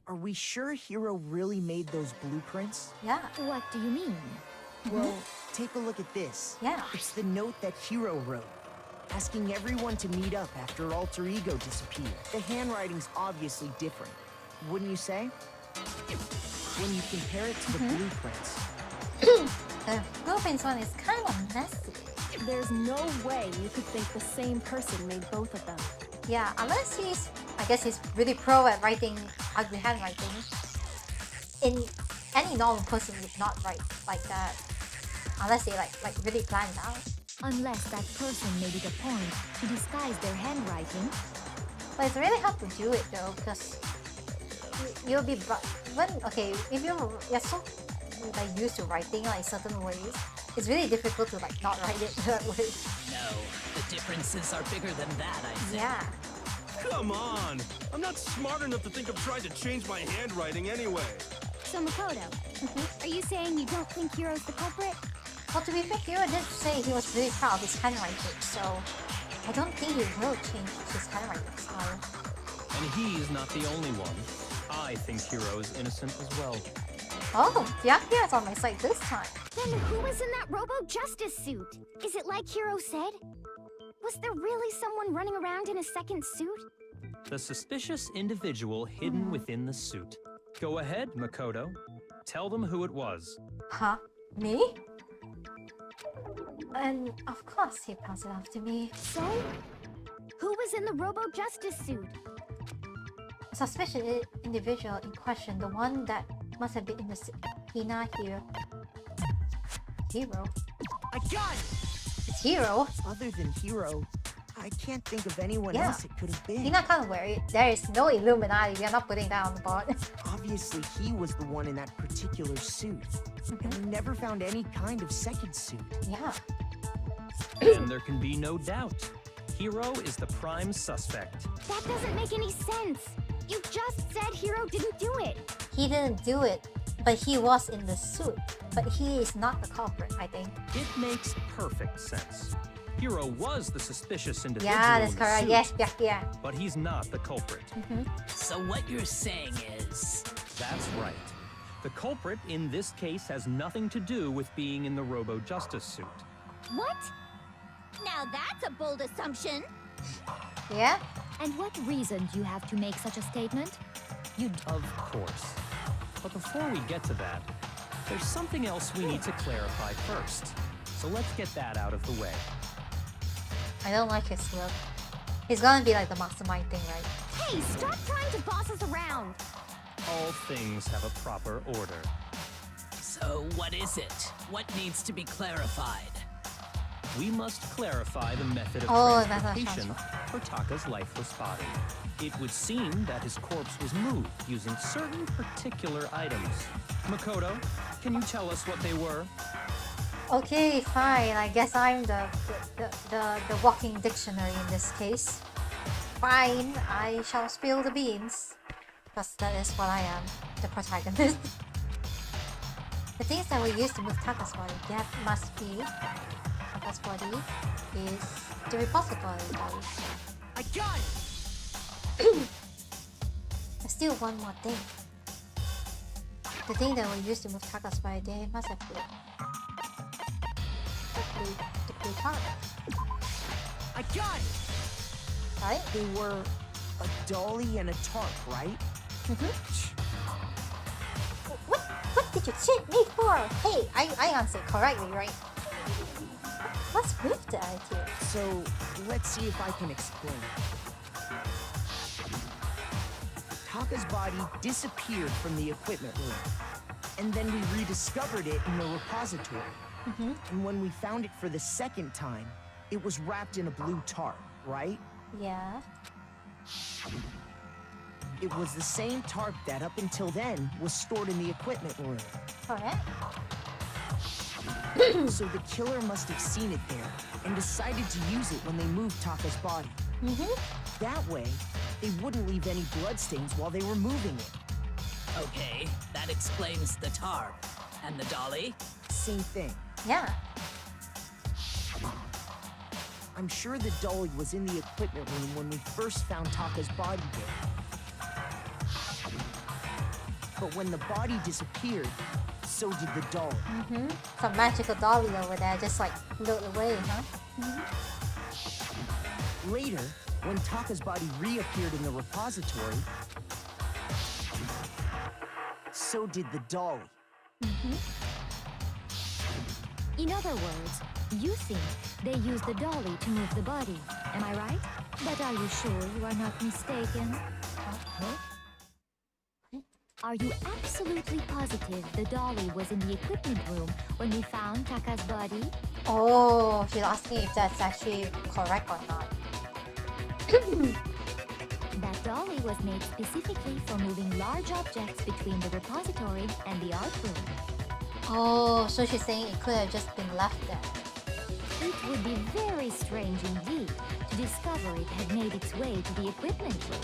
Are we sure Hiro really made those blueprints?
Yeah.
What do you mean?
Well, take a look at this.
Yeah.
It's the note that Hiro wrote, asking everyone to meet up after Alter Ego disappeared. The handwriting's obviously different, wouldn't you say? When you compare it to the blueprints.
The blueprints one is kind of messy.
There's no way you could think the same person made both of them.
Yeah, unless I guess he's really pro at writing ugly handwriting. Any normal person would not write like that. Unless they like really planned out.
Unless that person made it a point to disguise their handwriting.
But it's really hard to do it though, because you'll be if you're so used to writing certain ways, it's really difficult to not write it that way.
No, the differences are bigger than that, I think.
Yeah.
Come on! I'm not smart enough to think of trying to change my handwriting anyway.
So Makoto, are you saying you don't think Hiro's the culprit?
Well, to be fair, Hiro did say he was really proud of his handwriting, so I don't think he will change his handwriting style.
And he's not the only one. I think Hiro is innocent as well.
Oh, Byakuya's on my side this time.
Then who was in that Robo Justice suit? Is it like Hiro said? Was there really someone running around in a second suit?
The suspicious individual hidden within the suit. Go ahead, Makoto. Tell them who it was.
Huh? Me? And of course he passed it off to me.
So, who was in the Robo-Justice suit?
A suspicious individual in question, the one that must have been in the suit. Hina here. Hero?
I got it!
It's Hero?
Other than Hero, I can't think of anyone
Yeah.
else it could have been.
Hina can't wear it. There is no Illuminati. We are not putting that on the board.
Obviously, he was the one in that particular suit. And we never found any kind of second suit.
Yeah.
And there can be no doubt. Hero is the prime suspect.
That doesn't make any sense. You just said Hero didn't do it.
He didn't do it, but he was in the suit. But he is not the culprit, I think.
It makes perfect sense. Hero was the suspicious individual
Yeah, that's
in the
correct.
suit,
Yes, yeah.
but he's not the culprit.
So what you're saying is...
That's right. The culprit in this case has nothing to do with being in the Robo-Justice suit.
What?
Now that's a bold assumption.
Yeah?
And what reason do you have to make such a statement?
Of course. But before we get to that, there's something else we need to clarify first. So let's get that out of the way.
I don't like his look. He's gonna be like the mastermind thing, right?
Hey, stop trying to boss us around.
All things have a proper order.
So what is it? What needs to be clarified?
We must clarify the method of
Oh, that's a
transportation for Taka's lifeless body. It would seem that his corpse was moved using certain particular items. Makoto, can you tell us what they were?
Okay, fine. I guess I'm the walking dictionary in this case. Fine, I shall spill the beans. Because that is what I am, the protagonist. The things that we use to move Taka's body, that must be... Taka's body is the repository body.
I got it!
There's still one more thing. The thing that we use to move Taka's body, they must have been... The blue target.
I got it!
Right?
They were a dolly and a tarp, right?
What did you cheat me for? Hey, I answered correctly, right? What's with the idea?
So, let's see if I can explain. Taka's body disappeared from the equipment room. And then we rediscovered it in the repository. And when we found it for the second time, it was wrapped in a blue tarp, right?
Yeah.
It was the same tarp that up until then was stored in the equipment room.
Correct.
So the killer must have seen it there and decided to use it when they moved Taka's body. That way, they wouldn't leave any bloodstains while they were moving it.
Okay, that explains the tarp. And the dolly?
Same thing.
Yeah.
I'm sure the dolly was in the equipment room when we first found Taka's body there. But when the body disappeared, so did the dolly.
Some magical dolly over there just like float away, huh?
Later, when Taka's body reappeared in the repository, so did the dolly.
In other words, you think they used the dolly to move the body. Am I right? But are you sure you are not mistaken? Are you absolutely positive the dolly was in the equipment room when we found Taka's body?
Oh, she's asking if that's actually correct or not.
That dolly was made specifically for moving large objects between the repository and the art room.
Oh, so she's saying it could have just been left there.
It would be very strange indeed to discover it had made its way to the equipment room.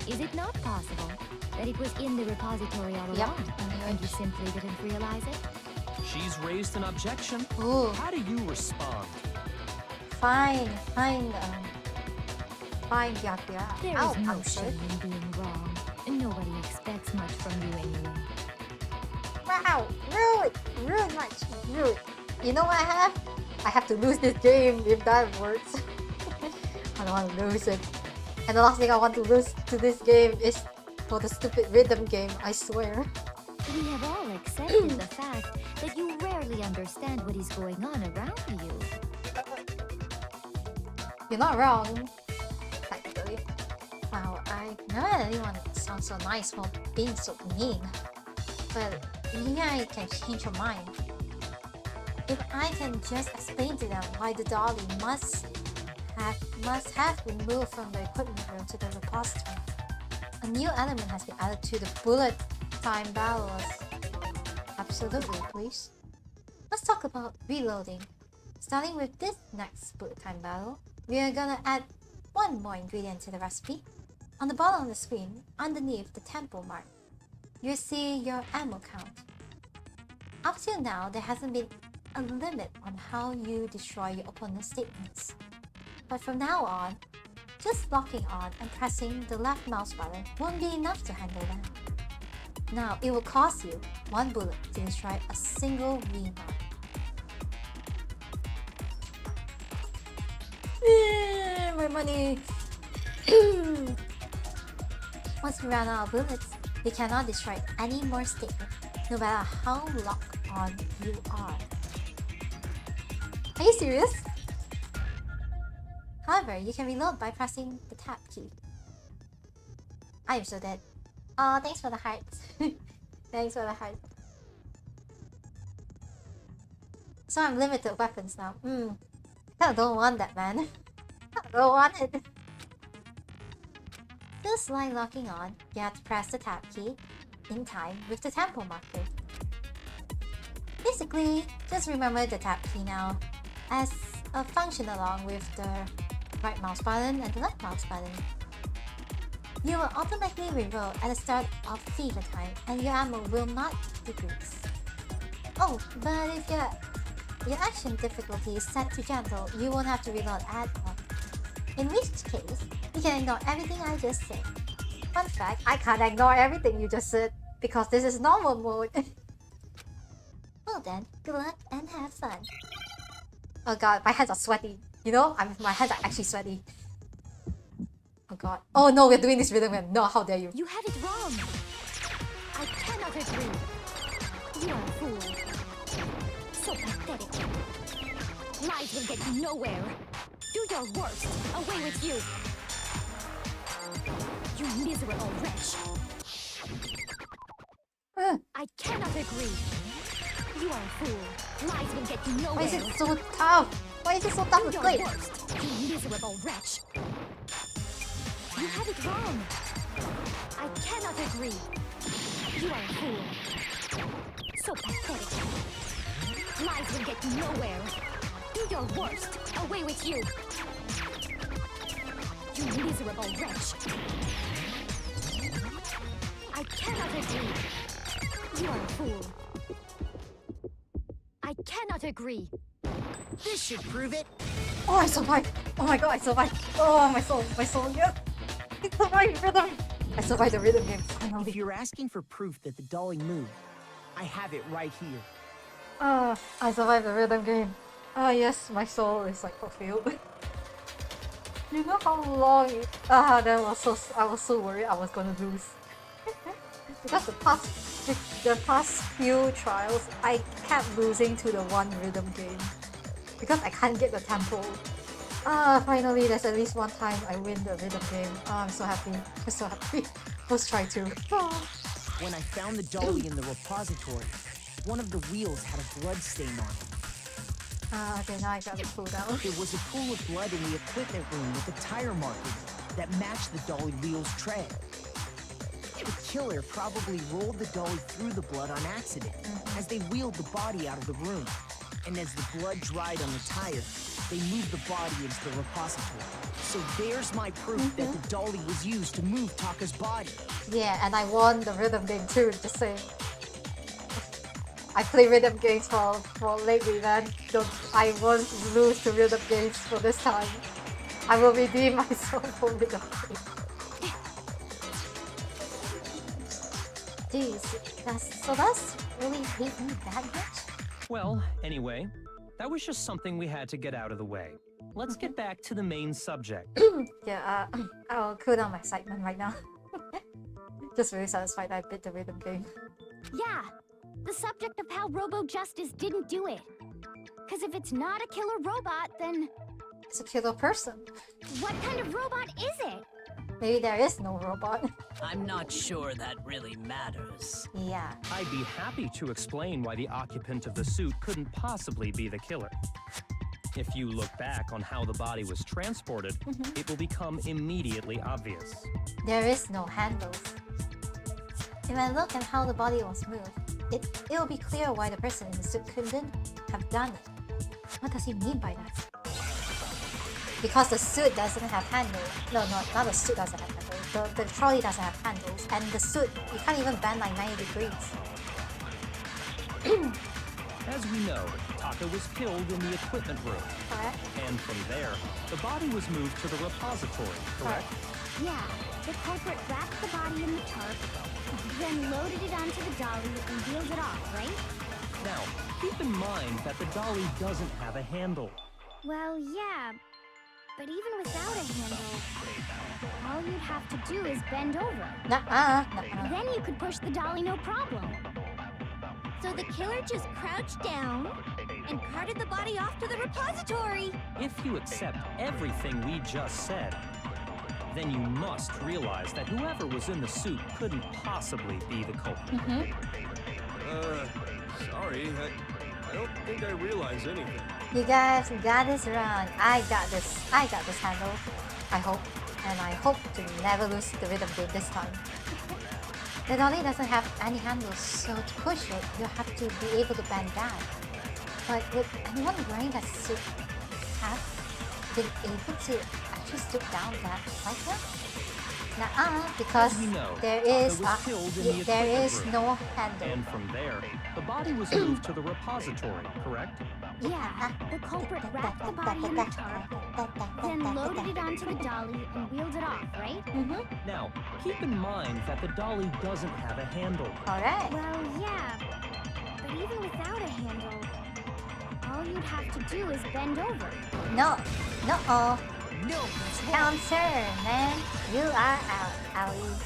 Is it not possible that it was in the repository all
Yep,
along, and you simply didn't realize it?
She's raised an objection.
Ooh,
How do you respond?
fine, Byakuya.
There
I'll
is no
answer.
shame in being wrong, and nobody expects much from you anyway.
Wow, rude. You know what I have? I have to lose this game if that works. I don't want to lose it. And the last thing I want to lose to this game is for the stupid rhythm game, I swear.
We have all accepted the fact that you rarely understand what is going on around you.
You're not wrong, technically. Wow, I never had anyone sound so nice while being so mean. But maybe I can change your mind. If I can just explain to them why the dolly must have been moved from the equipment room to the repository. A new element has been added to the bullet time battles. Absolutely, please. Let's talk about reloading. Starting with this next bullet time battle, we are gonna add one more ingredient to the recipe. On the bottom of the screen, underneath the tempo mark, you see your ammo count. Up till now, there hasn't been a limit on how you destroy your opponent's statements. But from now on, just locking on and pressing the left mouse button won't be enough to handle them. Now, it will cost you one bullet to destroy a single V-mark. My money! Once we run out of bullets, we cannot destroy any more statements, no matter how locked on you are. Are you serious? However, you can reload by pressing the tab key. I am so dead. Oh, thanks for the hearts. Thanks for the heart. So I'm limited weapons now. I don't want that, man. I don't want it. Just like locking on, you have to press the tab key in time with the tempo marker. Basically, just remember the tab key now as a function along with the right mouse button and the left mouse button. You will automatically reroll at the start of fever time and your ammo will not decrease. Oh, but if your action difficulty is set to gentle, you won't have to reload at all. In which case, you can ignore everything I just said. Fun fact, I can't ignore everything you just said because this is normal mode. Well then, good luck and have fun. Oh god, my hands are sweaty. You know, my hands are actually sweaty. Oh god. Oh no, we're doing this rhythm game. No, how dare you.
You have it wrong. I cannot agree. You are a fool. So pathetic. Lies will get you nowhere. Do your worst. Away with you. You miserable wretch. I cannot agree. You are a fool. Lies will get you nowhere.
Why is it so tough? Why is it so tough to play?
Do your worst. You miserable wretch. You have it wrong. I cannot agree. You are a fool. So pathetic. Lies will get you nowhere. Do your worst. Away with you. You miserable wretch. I cannot agree. You are a fool. I cannot agree.
This should prove it.
Oh, I survived. Oh my god, I survived. Oh, my soul, yes. I survived rhythm. I survived the rhythm game, finally.
If you're asking for proof that the dolly moved, I have it right here.
I survived the rhythm game. Yes, my soul is like fulfilled. You know how long it... that was I was so worried I was gonna lose. Because the past few trials, I kept losing to the one rhythm game. Because I can't get the tempo. Finally, there's at least one time I win the rhythm game. I'm so happy. I'm so happy. Let's try to.
When I found the dolly in the repository, one of the wheels had a blood stain on it.
Okay, now I got it pulled out.
There was a pool of blood in the equipment room with the tire markings that matched the dolly wheel's tread. The killer probably rolled the dolly through the blood on accident as they wheeled the body out of the room. And as the blood dried on the tire, they moved the body into the repository. So there's my proof that the dolly was used to move Taka's body.
Yeah, and I won the rhythm game too, just saying. I play rhythm games for lately, man. I won't lose to rhythm games for this time. I will redeem myself for rhythm games. Jeez, that's really hate me that much?
Well, anyway, that was just something we had to get out of the way. Let's get back to the main subject.
Yeah, I'll cool down my excitement right now. Just really satisfied I beat the rhythm game.
Yeah, the subject of how Robo Justice didn't do it. Because if it's not a killer robot, then
It's a killer person.
what kind of robot is it?
Maybe there is no robot.
I'm not sure that really matters.
Yeah.
I'd be happy to explain why the occupant of the suit couldn't possibly be the killer. If you look back on how the body was transported, it will become immediately obvious.
There is no handles. If I look at how the body was moved, it'll be clear why the person in the suit couldn't have done it. What does he mean by that? Because the suit doesn't have handles. No, not the suit doesn't have handles. The trolley doesn't have handles. And the suit, you can't even bend like 90 degrees.
As we know, Taka was killed in the equipment room.
Correct?
And from there, the body was moved to the repository, correct?
Yeah, the culprit wrapped the body in the tarp, then loaded it onto the dolly and wheeled it off, right?
Now, keep in mind that the dolly doesn't have a handle.
Well, yeah, but even without a handle, all you'd have to do is bend over.
Nuh-uh.
Then you could push the dolly no problem.
So the killer just crouched down and carted the body off to the repository.
If you accept everything we just said, then you must realize that whoever was in the suit couldn't possibly be the culprit.
Sorry, I don't think I realize anything.
You guys got this wrong. I got this handle. I hope. And I hope to never lose the rhythm game this time. The dolly doesn't have any handles, so to push it, you have to be able to bend down. But would anyone wearing that suit have been able to actually stoop down that like that? Nuh-uh, because
As we know,
there
Taka
is
was killed in the
there
equipment
is
room.
no handle.
And from there, the body was moved to the repository, correct?
Yeah, the culprit wrapped the body in the tarp, then loaded it onto the dolly and wheeled it off, right?
Now, keep in mind that the dolly doesn't have a handle.
Alright.
Well, yeah, but even without a handle, all you'd have to do is bend over.
No. No.
No, that's wrong.
Counter, man. You are out, Owie.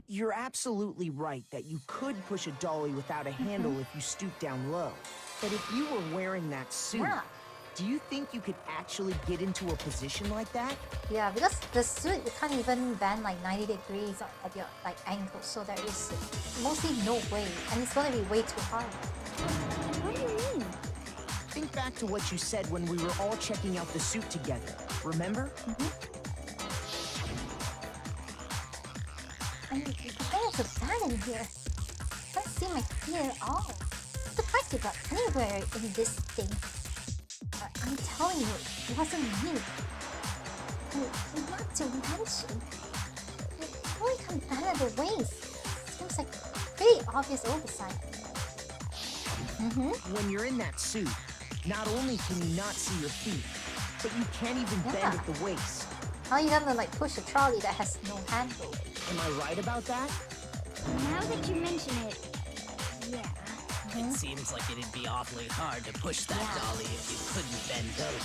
You're absolutely right that you could push a dolly without a handle if you stoop down low. But if you were wearing that suit,
Yeah.
do you think you could actually get into a position like that?
Yeah, because the suit, you can't even bend like 90 degrees at your like ankle, so there is mostly no way, and it's gonna be way too hard.
What do you mean?
Think back to what you said when we were all checking out the suit together. Remember?
And there's so bad in here. I can't see my feet at all. I'm surprised you got anywhere in this thing. I'm telling you, it wasn't me. And not to mention, it really come down at the waist. Seems like pretty obvious oversight.
When you're in that suit, not only can you not see your feet, but you can't even bend at the waist.
How are you gonna like push a trolley that has no handle?
Am I right about that?
Now that you mention it, yeah.
It seems like it'd be awfully hard to push that dolly if you couldn't bend over.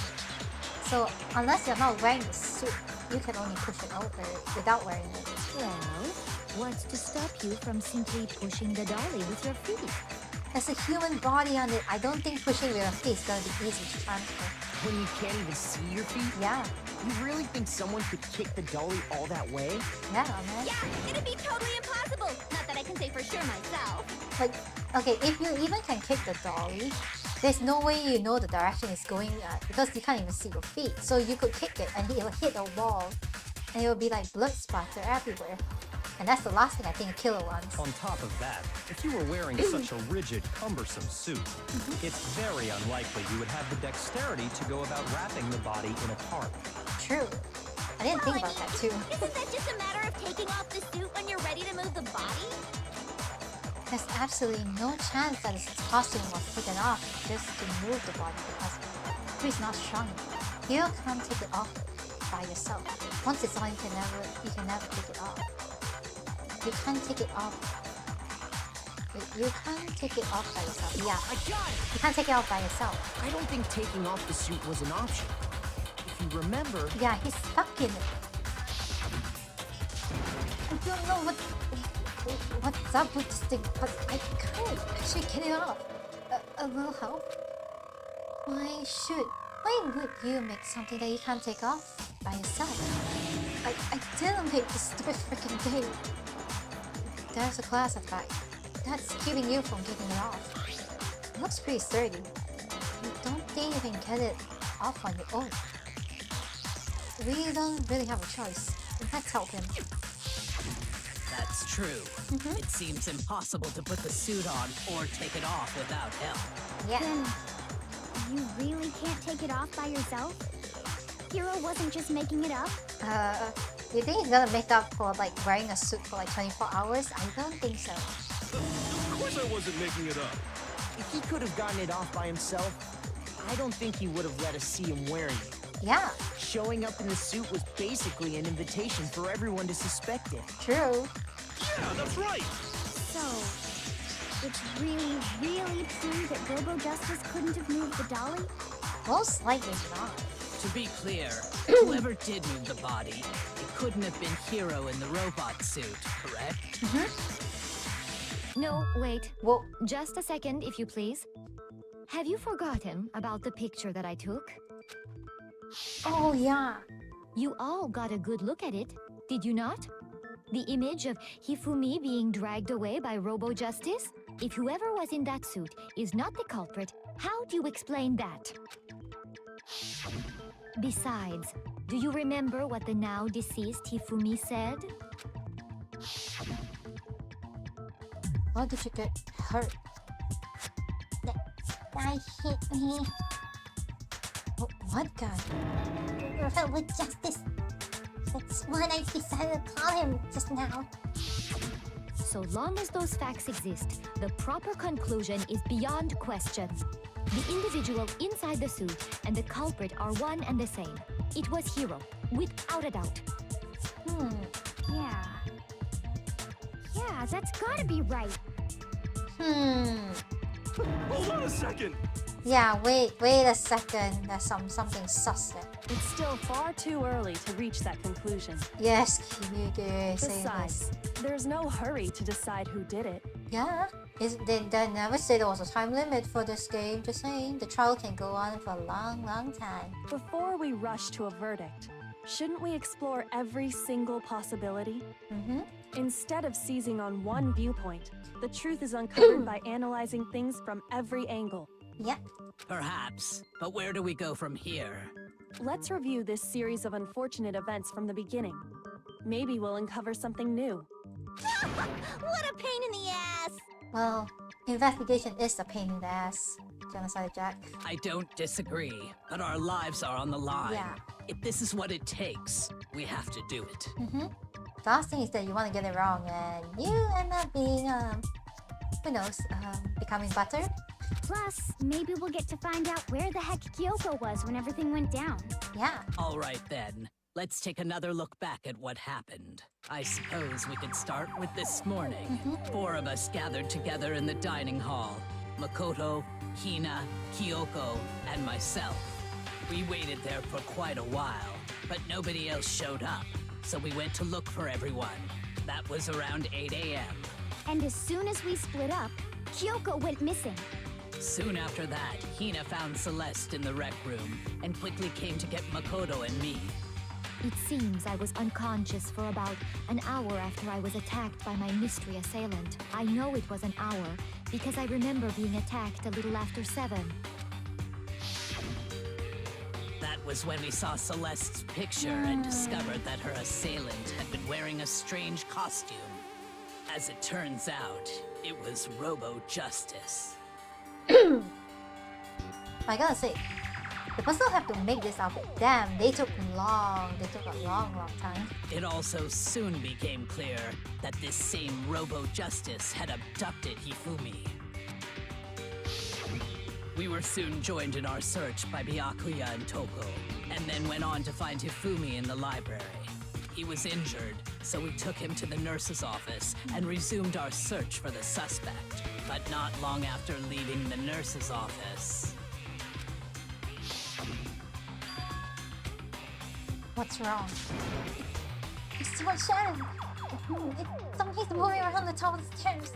So unless you're not wearing the suit, you can only push it over without wearing it.
Well, what's to stop you from simply pushing the dolly with your feet?
There's a human body on it. I don't think pushing with your feet is gonna be easy to transfer.
When you can't even see your feet?
Yeah.
You really think someone could kick the dolly all that way?
Yeah, man.
Yeah, it'd be totally impossible. Not that I can say for sure myself.
Like, okay, if you even can kick the dolly, there's no way you know the direction it's going because you can't even see your feet. So you could kick it and it'll hit a wall and it'll be like blood splatter everywhere. And that's the last thing I think a killer wants.
On top of that, if you were wearing such a rigid, cumbersome suit, it's very unlikely you would have the dexterity to go about wrapping the body in a tarp.
True. I didn't think about that too.
Isn't that just a matter of taking off the suit when you're ready to move the body?
There's absolutely no chance that his costume was taken off just to move the body because he's not strong enough. You can't take it off by yourself. Once it's on, you can never take it off. You can't take it off You can't take it off by yourself. Yeah,
I got it!
you can't take it off by yourself.
I don't think taking off the suit was an option. If you remember...
Yeah, he's stuck in it. I don't know what's up with this thing, but I can't actually get it off. A little help? Why would you make something that you can't take off by yourself? I didn't make this stupid freaking game. There's a class effect that's keeping you from getting it off. It looks pretty sturdy. I don't think you can get it off on your own. We don't really have a choice. Let's help him.
That's true. It seems impossible to put the suit on or take it off without help.
Yeah.
Then you really can't take it off by yourself? Hero wasn't just making it up?
You think he's gonna make up for like wearing a suit for like 24 hours? I don't think so.
Of course I wasn't making it up.
If he could have gotten it off by himself, I don't think he would have let us see him wearing it.
Yeah.
Showing up in the suit was basically an invitation for everyone to suspect it.
True.
Yeah, that's right.
So, it's really, really true that Robo Justice couldn't have moved the dolly?
Most likely not.
To be clear, whoever did move the body, it couldn't have been Hero in the robot suit, correct?
No, wait.
Well,
Just a second, if you please. Have you forgotten about the picture that I took?
oh yeah.
You all got a good look at it, did you not? The image of Hifumi being dragged away by Robo Justice? If whoever was in that suit is not the culprit, how do you explain that? Besides, do you remember what the now deceased Hifumi said?
Why did you get hurt?
That guy hit me.
What guy?
Robo Justice. That's what I decided to call him just now.
So long as those facts exist, the proper conclusion is beyond question. The individual inside the suit and the culprit are one and the same. It was Hero, without a doubt.
Yeah. Yeah, that's gotta be right.
Hold on a second.
Yeah, wait a second. There's something sus there.
It's still far too early to reach that conclusion.
Yes, Kyuuge, say
Besides,
this.
there's no hurry to decide who did it.
Yeah. They never said there was a time limit for this game. Just saying, the trial can go on for a long, long time.
Before we rush to a verdict, shouldn't we explore every single possibility? Instead of seizing on one viewpoint, the truth is uncovered by analyzing things from every angle.
Yep.
Perhaps, but where do we go from here?
Let's review this series of unfortunate events from the beginning. Maybe we'll uncover something new.
What a pain in the ass!
Well, investigation is a pain in the ass. Genocide Jack.
I don't disagree, but our lives are on the line.
Yeah.
If this is what it takes, we have to do it.
The last thing is that you want to get it wrong and you end up being, who knows, becoming butter?
Plus, maybe we'll get to find out where the heck Kyoko was when everything went down.
Yeah.
All right then, let's take another look back at what happened. I suppose we could start with this morning. 4 of us gathered together in the dining hall. Makoto, Hina, Kyoko, and myself. We waited there for quite a while, but nobody else showed up. So we went to look for everyone. That was around 8 a.m.
And as soon as we split up, Kyoko went missing.
Soon after that, Hina found Celeste in the rec room and quickly came to get Makoto and me.
It seems I was unconscious for about an hour after I was attacked by my mystery assailant. I know it was an hour because I remember being attacked a little after 7.
That was when we saw Celeste's picture and discovered that her assailant had been wearing a strange costume. As it turns out, it was Robo Justice.
I gotta say, the person who have to make this outfit, damn, they took a long time.
It also soon became clear that this same Robo Justice had abducted Hifumi. We were soon joined in our search by Byakuya and Toko, and then went on to find Hifumi in the library. He was injured, so we took him to the nurse's office and resumed our search for the suspect. But not long after leaving the nurse's office...
What's wrong? It's too much shadow. Something's moving around the top of the stairs.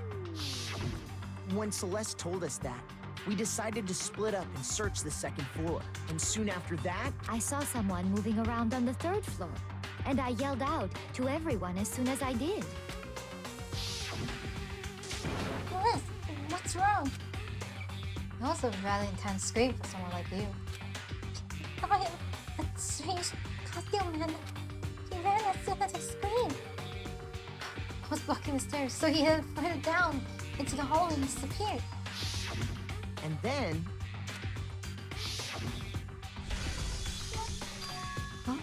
When Celeste told us that, we decided to split up and search the second floor. And soon after that,
I saw someone moving around on the 3rd floor, and I yelled out to everyone as soon as I did.
Celeste, what's wrong? That was a rather intense scream for someone like you. Oh, that strange costume man. He ran as soon as I screamed. I was blocking the stairs, so he headed further down into the hole and disappeared.
and then...
Huh?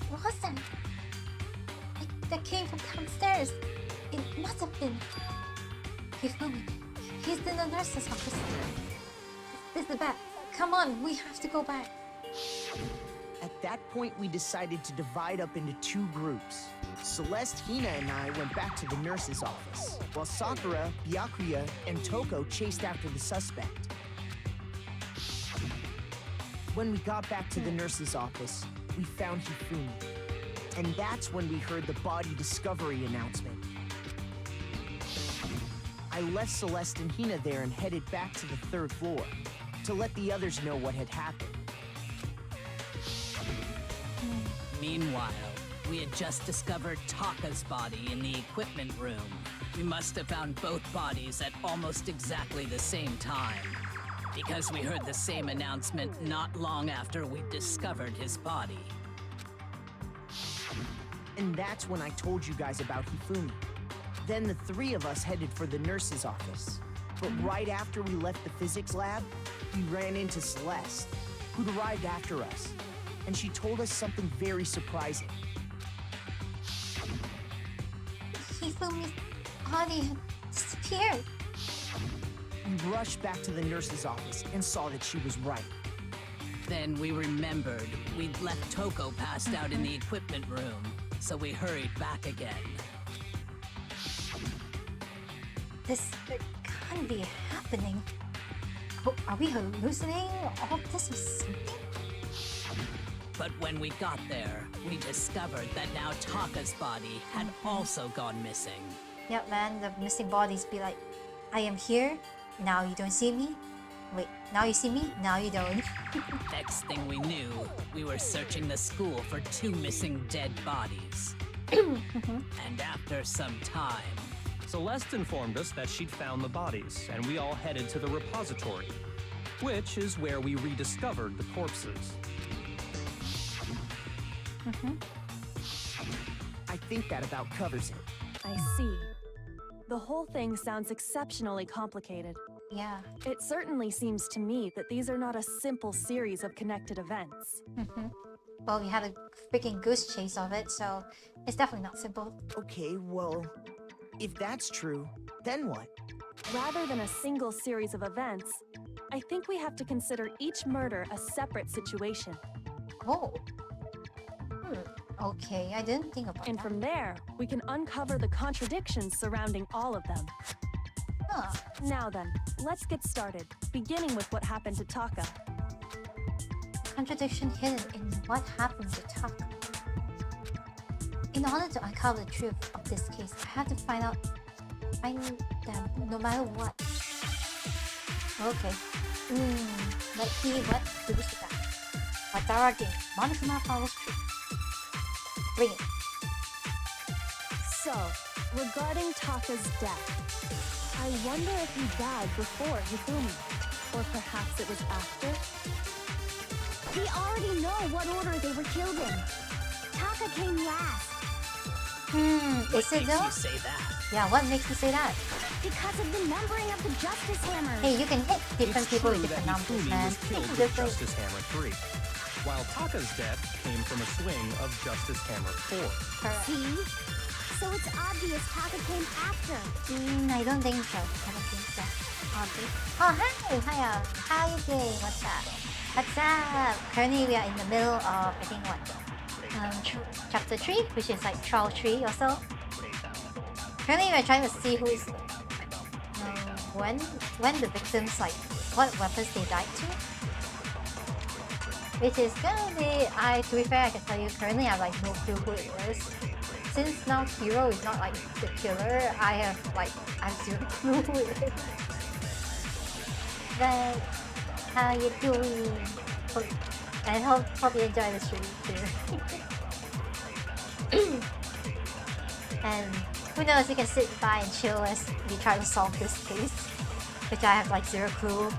What was that? That came from downstairs. It must have been... He's coming. He's in the nurse's office. This is the back. Come on, we have to go back.
At that point, we decided to divide up into two groups. Celeste, Hina, and I went back to the nurse's office, while Sakura, Byakuya, and Toko chased after the suspect. When we got back to the nurse's office, we found Hifumi. And that's when we heard the body discovery announcement. I left Celeste and Hina there and headed back to the 3rd floor to let the others know what had happened.
Meanwhile, we had just discovered Taka's body in the equipment room. We must have found both bodies at almost exactly the same time, because we heard the same announcement not long after we discovered his body.
And that's when I told you guys about Hifumi. Then the three of us headed for the nurse's office. But right after we left the physics lab, we ran into Celeste, who'd arrived after us. And she told us something very surprising.
Hifumi's body had disappeared.
We rushed back to the nurse's office and saw that she was right.
Then we remembered we'd left Toko passed out in the equipment room, so we hurried back again.
This can't be happening. Oh, are we hallucinating? All this was something?
But when we got there, we discovered that now Taka's body had also gone missing.
Yep, man, the missing bodies be like, I am here, now you don't see me. Wait, now you see me, now you don't.
Next thing we knew, we were searching the school for 2 missing dead bodies. And after some time...
Celeste informed us that she'd found the bodies, and we all headed to the repository, which is where we rediscovered the corpses.
I think that about covers it.
I see. The whole thing sounds exceptionally complicated.
Yeah.
It certainly seems to me that these are not a simple series of connected events.
Well, we had a freaking goose chase of it, so it's definitely not simple.
Okay, well, if that's true, then what?
Rather than a single series of events, I think we have to consider each murder a separate situation.
Oh. Okay, I didn't think about
And
that.
from there, we can uncover the contradictions surrounding all of them.
Huh.
Now then, let's get started, beginning with what happened to Taka.
Contradiction hidden in what happened to Taka. In order to uncover the truth of this case, I have to find them no matter what. Okay. Let's see what clues we got. What's our game? Monokuma follows truth. Bring it.
So, regarding Taka's death, I wonder if he died before Hifumi, or perhaps it was after?
We already know what order they were killed in. Taka came last.
Is it though?
You say that?
Yeah, what makes you say that?
Because of the numbering of the Justice Hammer.
Hey, you can hit different
It's
people
true
with
that
different numbers,
Hifumi
man.
was killed with
Different.
Justice Hammer 3, while Taka's death came from a swing of Justice Hammer 4.
Correct.
See? So it's obvious Taka came after.
I don't think so. I don't think so. Obvious. Oh, hi! Hiya! How are you doing? What's up? What's up? Currently, we are in the middle of, I think, what?
chapter 3, which is like trial 3 or so. Currently we're trying to see who's when the victims, like what weapons they died to. Which is gonna be, to be fair, I can tell you currently I have like no clue who it is. Since now Hero is not like the killer, I have zero clue who it is. But how you doing? And hope you enjoy the stream too. And who knows, you can sit by and chill as we try to solve this case, which I have like zero clue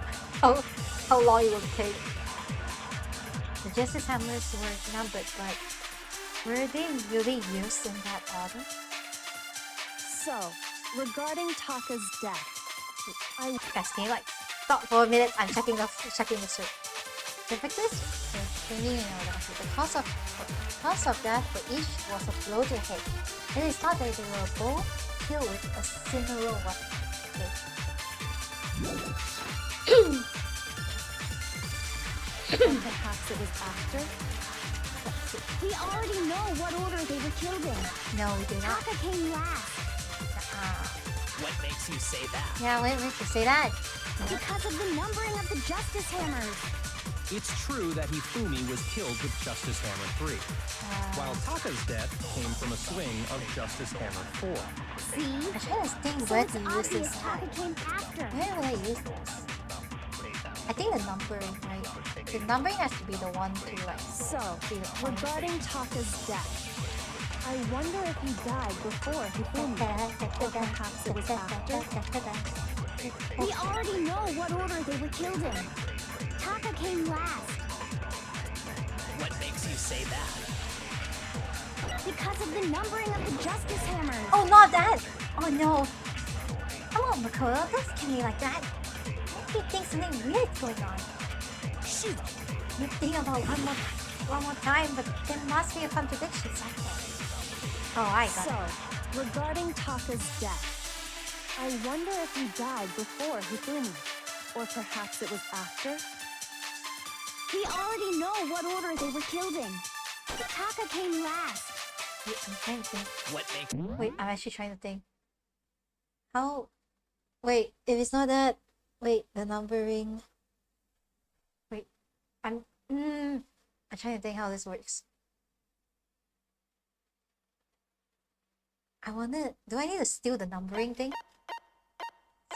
how long it will take. The Justice Hammers were numbered, but were they really used in that order?
So, regarding Taka's death,
Guys, can you like stop for a minute? I'm checking the suit. The victims were clearly the cause of death for each was a blow to the head. It is thought that they were both killed with a similar weapon.
perhaps it was after.
We already know what order they were killed in.
No, we do not.
Taka came last.
What makes you say that?
Yeah, what makes you say that?
Because of the numbering of the Justice Hammers.
It's true that Hifumi was killed with Justice Hammer 3, while Taka's death came from a swing of Justice Hammer 4.
See?
I try to think
So
where
it's
to use
obvious
this.
Taka came after.
Where will I use this? I think the numbering, right? The numbering has to be the one to like.
So,
be the point.
regarding Taka's death, I wonder if he died before Hifumi, or perhaps it was after.
We already know what order they were killed in. Taka came last.
What makes you say that?
Because of the numbering of the Justice Hammers.
Oh, not that! Oh no! Come on, Makoto, don't kill me like that. You think something weird's going on. Shoot! You think about one more time, but there must be a contradiction somewhere. Oh, I got
So,
it.
regarding Taka's death, I wonder if he died before Hifumi, or perhaps it was after.
We already know what order they were killed in. Taka came last.
Wait, I'm trying to think.
What makes...
Wait, I'm actually trying to think. How? Wait, if it's not that... Wait, the numbering... Wait, I'm trying to think how this works. Do I need to steal the numbering thing?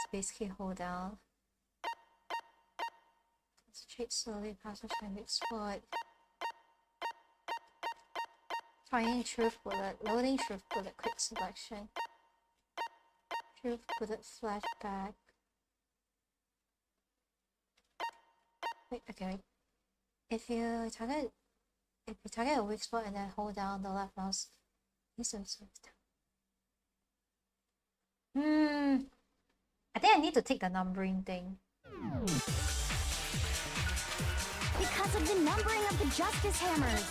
Space key, hold down. Concentrate slowly, pass the trending spot. Trying truth bullet, loading truth bullet, quick selection. Truth bullet, flashback. Wait, okay. If you target a weak spot and then hold down the left mouse, this is I think I need to take the numbering thing.
Because of the numbering of the Justice Hammers.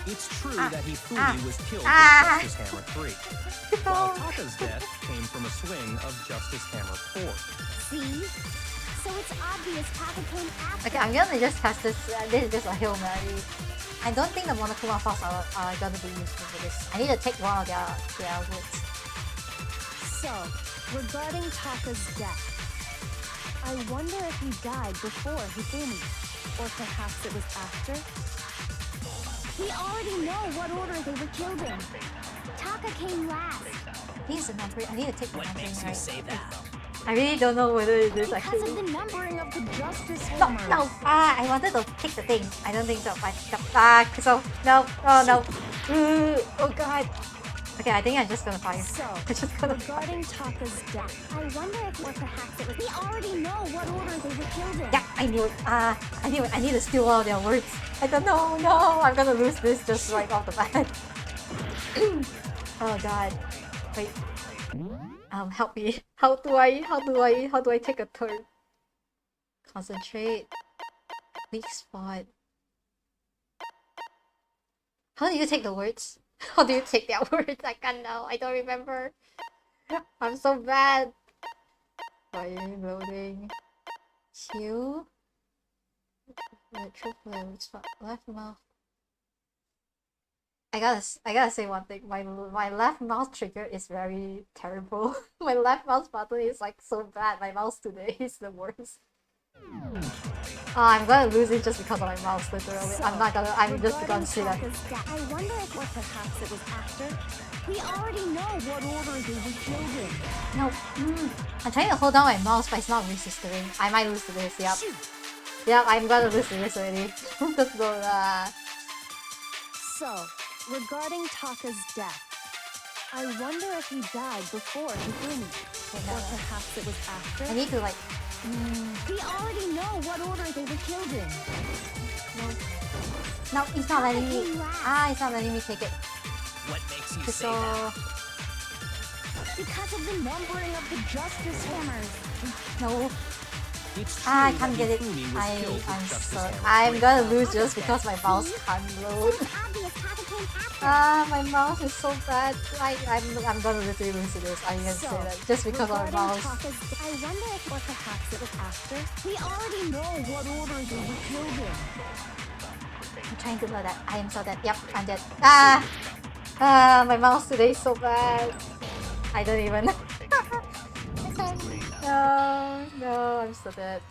It's true that Hifumi was killed with Justice Hammer 3, while Taka's death came from a swing of Justice Hammer 4.
See? So it's obvious Taka came after.
Okay, I'm gonna just pass this. This is just a Hail Mary. I don't think the Monokuma Fox are gonna be useful for this. I need to take one of their woods.
So, regarding Taka's death, I wonder if he died before Hifumi, or perhaps it was after.
We already know what order they were killed in. Taka came last.
Here's the number. I need to take the
What
numbering
makes you
right.
say that?
I really don't know whether it is
Because
actually.
of the numbering of the Justice
No,
Hammers.
no. I wanted to pick the thing. I don't think so. So no. Oh no. Oh god. Okay, I think I'm just gonna fire.
So,
I'm just gonna
regarding Taka's death,
I wonder if or perhaps it was. We already know what order they were killed in.
Yeah, I knew it. I knew it. I need to steal one of their words. I don't know. No, I'm gonna lose this just right off the bat. Oh god. Wait. Help me. How do I take a turn? Concentrate. Weak spot. How do you take the words? How do you take their words? I can't know. I don't remember. I'm so bad. Fine, loading. Q. Triple spot. Left mouth.
I gotta say one thing. My left mouse trigger is very terrible. My left mouse button is like so bad. My mouse today is the worst. I'm gonna lose it just because of my mouse, literally.
So,
I'm just gonna say that.
I wonder if or perhaps it was after. We already know what order they were killed in.
No, I'm trying to hold down my mouse, but it's not registering. I might lose to this, yep. Yep, I'm gonna lose to this already. Just go,
So, regarding Taka's death, I wonder if he died before Hifumi. Or perhaps it was after.
I need to like...
We already know what order they were killed in.
No, it's not letting me... it's not letting me take it.
What makes you say
So...
that?
Because of the numbering of the Justice Hammers.
No.
It's true
I can't
that
get it.
Hifumi was killed with Justice Hammer.
I'm gonna lose just because my mouse can't load. My mouse is so bad. I'm gonna literally lose to this. I can say that just because of my mouse.
I wonder if or perhaps it was after. We already know what order they were killed in.
I'm trying to know that. I am so dead. Yep, I'm dead. My mouse today is so bad. I don't even. No, I'm so dead.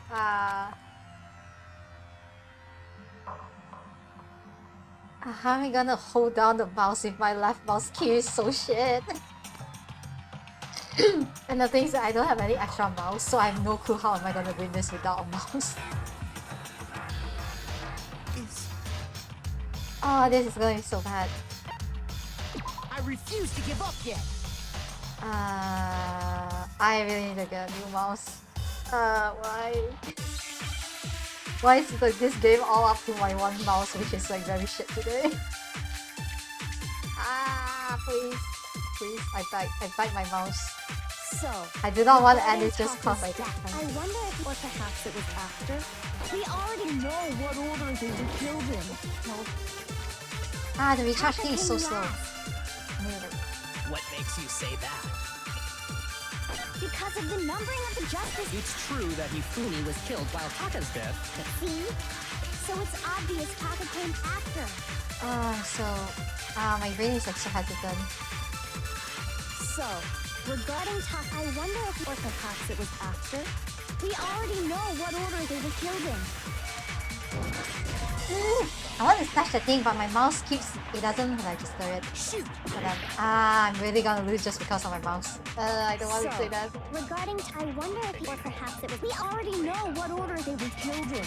How am I gonna hold down the mouse if my left mouse key is so shit? And the thing is that I don't have any extra mouse, so I have no clue how am I gonna win this without a mouse. Oh, this is gonna be so bad.
I refuse to give up yet.
I really need to get a new mouse. Why? Why is this game all up to my one mouse, which is like very shit today? Please. Please, I bite my mouse.
So,
I do not want to end it just cause I
I wonder if or perhaps it was after. We already know what order they were killed in.
The recharge thing is so slow.
What makes you say that?
Because of the numbering of the Justice...
It's true that Hifumi was killed while Taka's dead.
See? So it's obvious Taka came after.
My brain is like so hesitant.
So, regarding Taka, I wonder if or perhaps it was after. We already know what order they were killed in.
I want to snatch the thing, but my mouse it doesn't register it.
Shoot!
But then, I'm really gonna lose just because of my mouse. I don't want to say that.
Regarding I wonder if or perhaps it was... We already know what order they were killed in.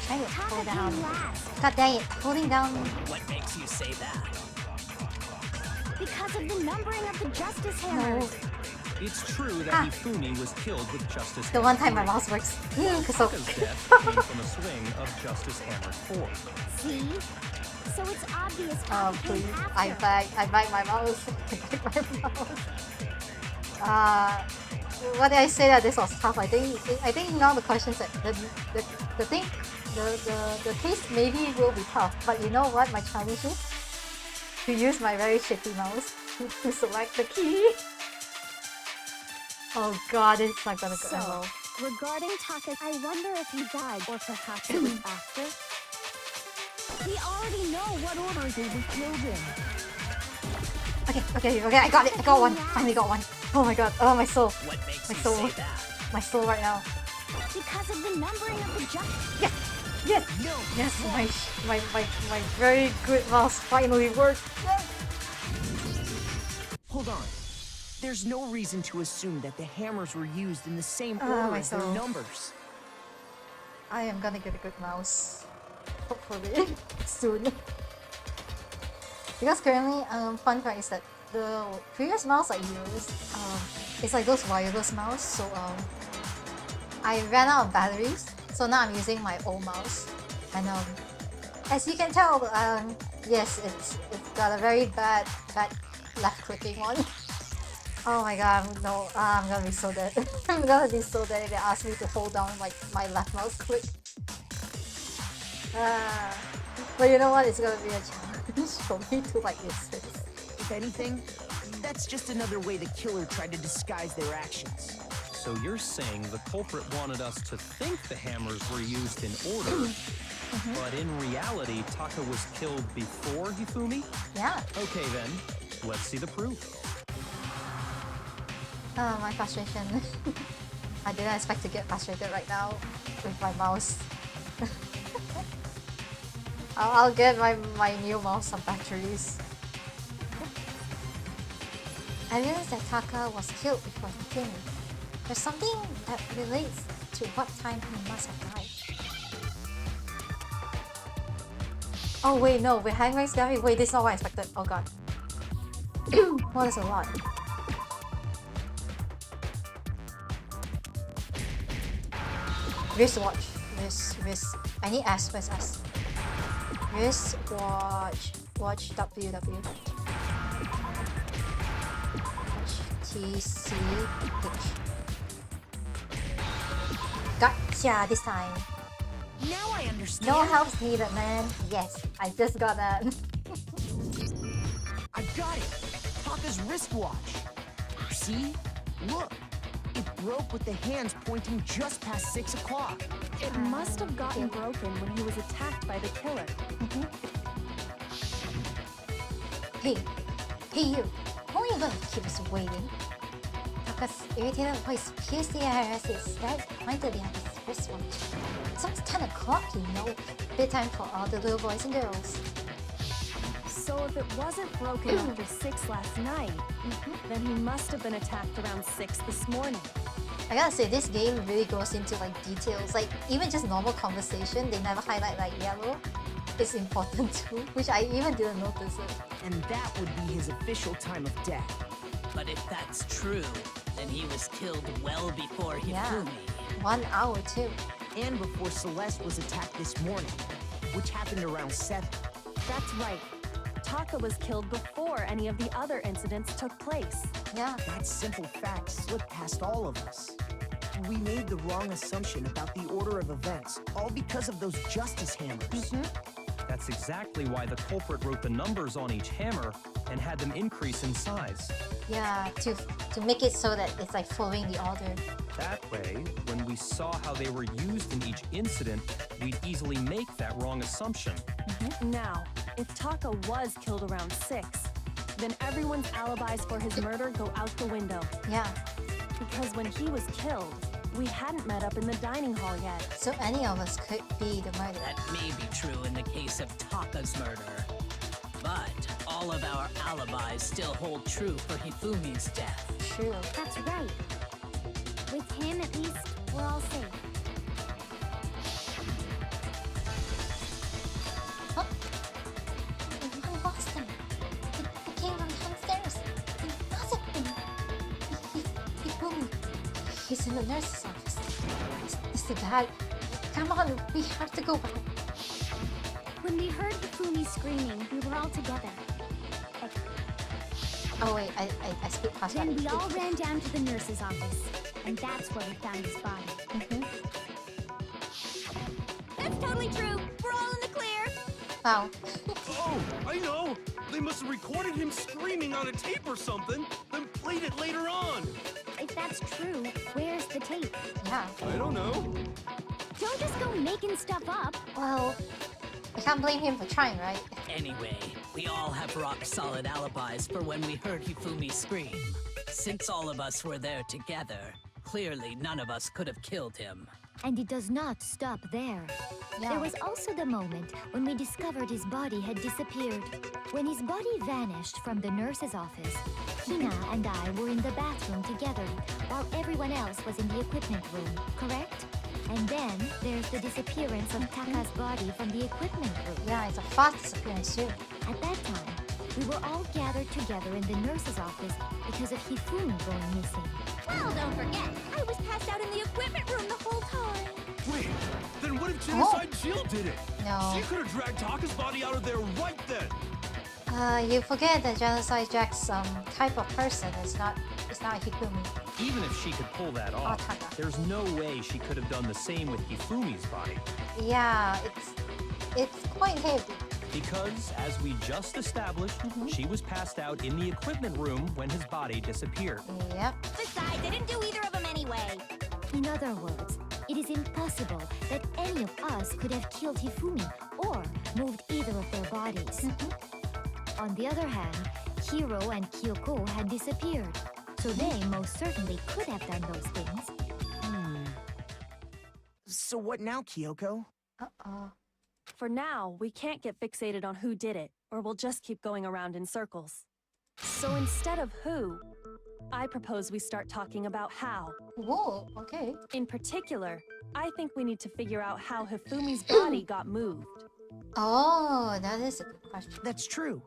Try to hold
Taka
down.
came last.
God dang it, holding down.
What makes you say that?
Because of the numbering of the Justice Hammers.
It's true that Hifumi was killed with Justice
The
Hammer
one time my
3.
mouse works.
Taka's
So
death came from a swing of Justice Hammer 4.
See? So it's obvious
oh
Taka
please,
came
I
after.
bite my mouse. I bite my mouse. What did I say that this was tough? I think now the questions that the thing the case maybe will be tough, but you know what my challenge is? To use my very shaky mouse to select the key. Oh god, it's not gonna go well.
Regarding Taka, I wonder if he died or perhaps it was after. We already know what order they were killed in.
Okay, I got it. I got one. Finally got one. Oh my god. Oh my soul.
What makes
My
you
soul.
say that?
My soul right now.
Because of the numbering of the Justice...
Yes. Yes. My very good mouse finally worked. Yes.
Hold on. There's no reason to assume that the hammers were used in the same order as their
soul.
numbers.
I am gonna get a good mouse. Hopefully. Soon. Because currently, fun fact is that the previous mouse I used, it's like those wireless mouse, so I ran out of batteries, so now I'm using my old mouse. And as you can tell, yes, it's got a very bad left clicking one. Oh my god, no, I'm gonna be so dead. I'm gonna be so dead if they ask me to hold down like my left mouse click. But you know what? It's gonna be a challenge for me to like resist.
If anything, that's just another way the killer tried to disguise their actions.
So you're saying the culprit wanted us to think the hammers were used in order, But in reality, Taka was killed before Hifumi?
Yeah.
Okay then, let's see the proof.
My frustration. I didn't expect to get frustrated right now with my mouse. I'll get my new mouse some batteries. I realized that Taka was killed before Hifumi. There's something that relates to what time he must have died. Oh wait, no, we're hanging Gabby. Wait, this is not what I expected. Oh god. What is a lot? Wristwatch. Wrist. I need S. Where's S? Wristwatch. Watch WW. Watch TCH. Gotcha this time.
Now I understand.
No help needed, man. Yes, I just got that.
I got it. Taka's wristwatch. See? Look. It broke with the hands pointing just past 6 o'clock.
It must have gotten broken when he was attacked by the killer.
Hey you. How are you gonna keep us waiting? Taka's irritated voice pierced the air as he stared pointedly at his wristwatch. It's almost 10 o'clock, you know. Bedtime for all the little boys and girls.
So if it wasn't broken after 6 last night, then he must have been attacked around 6 this morning.
I gotta say, this game really goes into like details. Like even just normal conversation, they never highlight like yellow. It's important too, which I even didn't notice it.
And that would be his official time of death.
But if that's true, then he was killed well before Hifumi.
Yeah. 1 hour too.
And before Celeste was attacked this morning, which happened around 7.
That's right. Taka was killed before any of the other incidents took place.
Yeah.
That simple fact slipped past all of us. We made the wrong assumption about the order of events, all because of those justice hammers.
That's exactly why the culprit wrote the numbers on each hammer and had them increase in size.
Yeah, to make it so that it's like following the order.
That way, when we saw how they were used in each incident, we'd easily make that wrong assumption.
Now, if Taka was killed around 6, then everyone's alibis for his murder go out the window.
Yeah.
Because when he was killed, we hadn't met up in the dining hall yet.
So any of us could be the murderer.
That may be true in the case of Taka's murder. But all of our alibis still hold true for Hifumi's death.
True.
That's right. With him, at least, we're all safe.
Huh? I lost them. They came from downstairs. They mustn't be. Hifumi. He's in the nurse's office. This is bad. Come on, we have to go back.
When we heard Hifumi screaming, we were all together.
Oh wait, I speak past that.
Then we all ran down to the nurse's office, and that's where we found his body.
That's totally true. We're all in the clear.
Wow.
Oh, I know! They must have recorded him screaming on a tape or something, then played it later on!
If that's true, where's the tape?
Yeah.
I don't know.
Don't just go making stuff up.
Well, I can't blame him for trying, right?
Anyway, we all have rock-solid alibis for when we heard Hifumi scream. Since all of us were there together, clearly none of us could have killed him.
And it does not stop there.
Yeah.
There was also the moment when we discovered his body had disappeared. When his body vanished from the nurse's office, Hina and I were in the bathroom together, while everyone else was in the equipment room, correct? And then there's the disappearance of Taka's body from the equipment room.
Yeah, it's a fast disappearance too.
At that time, we were all gathered together in the nurse's office because of Hifumi going missing.
Well, don't forget, I was passed out in the equipment room the whole time.
Wait, then what if Genocide Jill did it?
No.
She could have dragged Taka's body out of there right then!
You forget that Genocide Jack's type of person is not Hifumi.
Even if she could pull that off,
Taka.
there's no way she could have done the same with Hifumi's body.
Yeah, it's quite heavy.
Because, as we just established, she was passed out in the equipment room when his body disappeared.
Yep.
Besides, I didn't do either of them anyway.
In other words, It is impossible that any of us could have killed Hifumi or moved either of their bodies. On the other hand, Hiro and Kyoko had disappeared, so they most certainly could have done those things.
So what now, Kyoko?
Uh-oh.
For now, we can't get fixated on who did it, or we'll just keep going around in circles. So instead of who, I propose we start talking about how.
Whoa, okay.
In particular, I think we need to figure out how Hifumi's body got moved.
Oh, that is a good question.
That's true.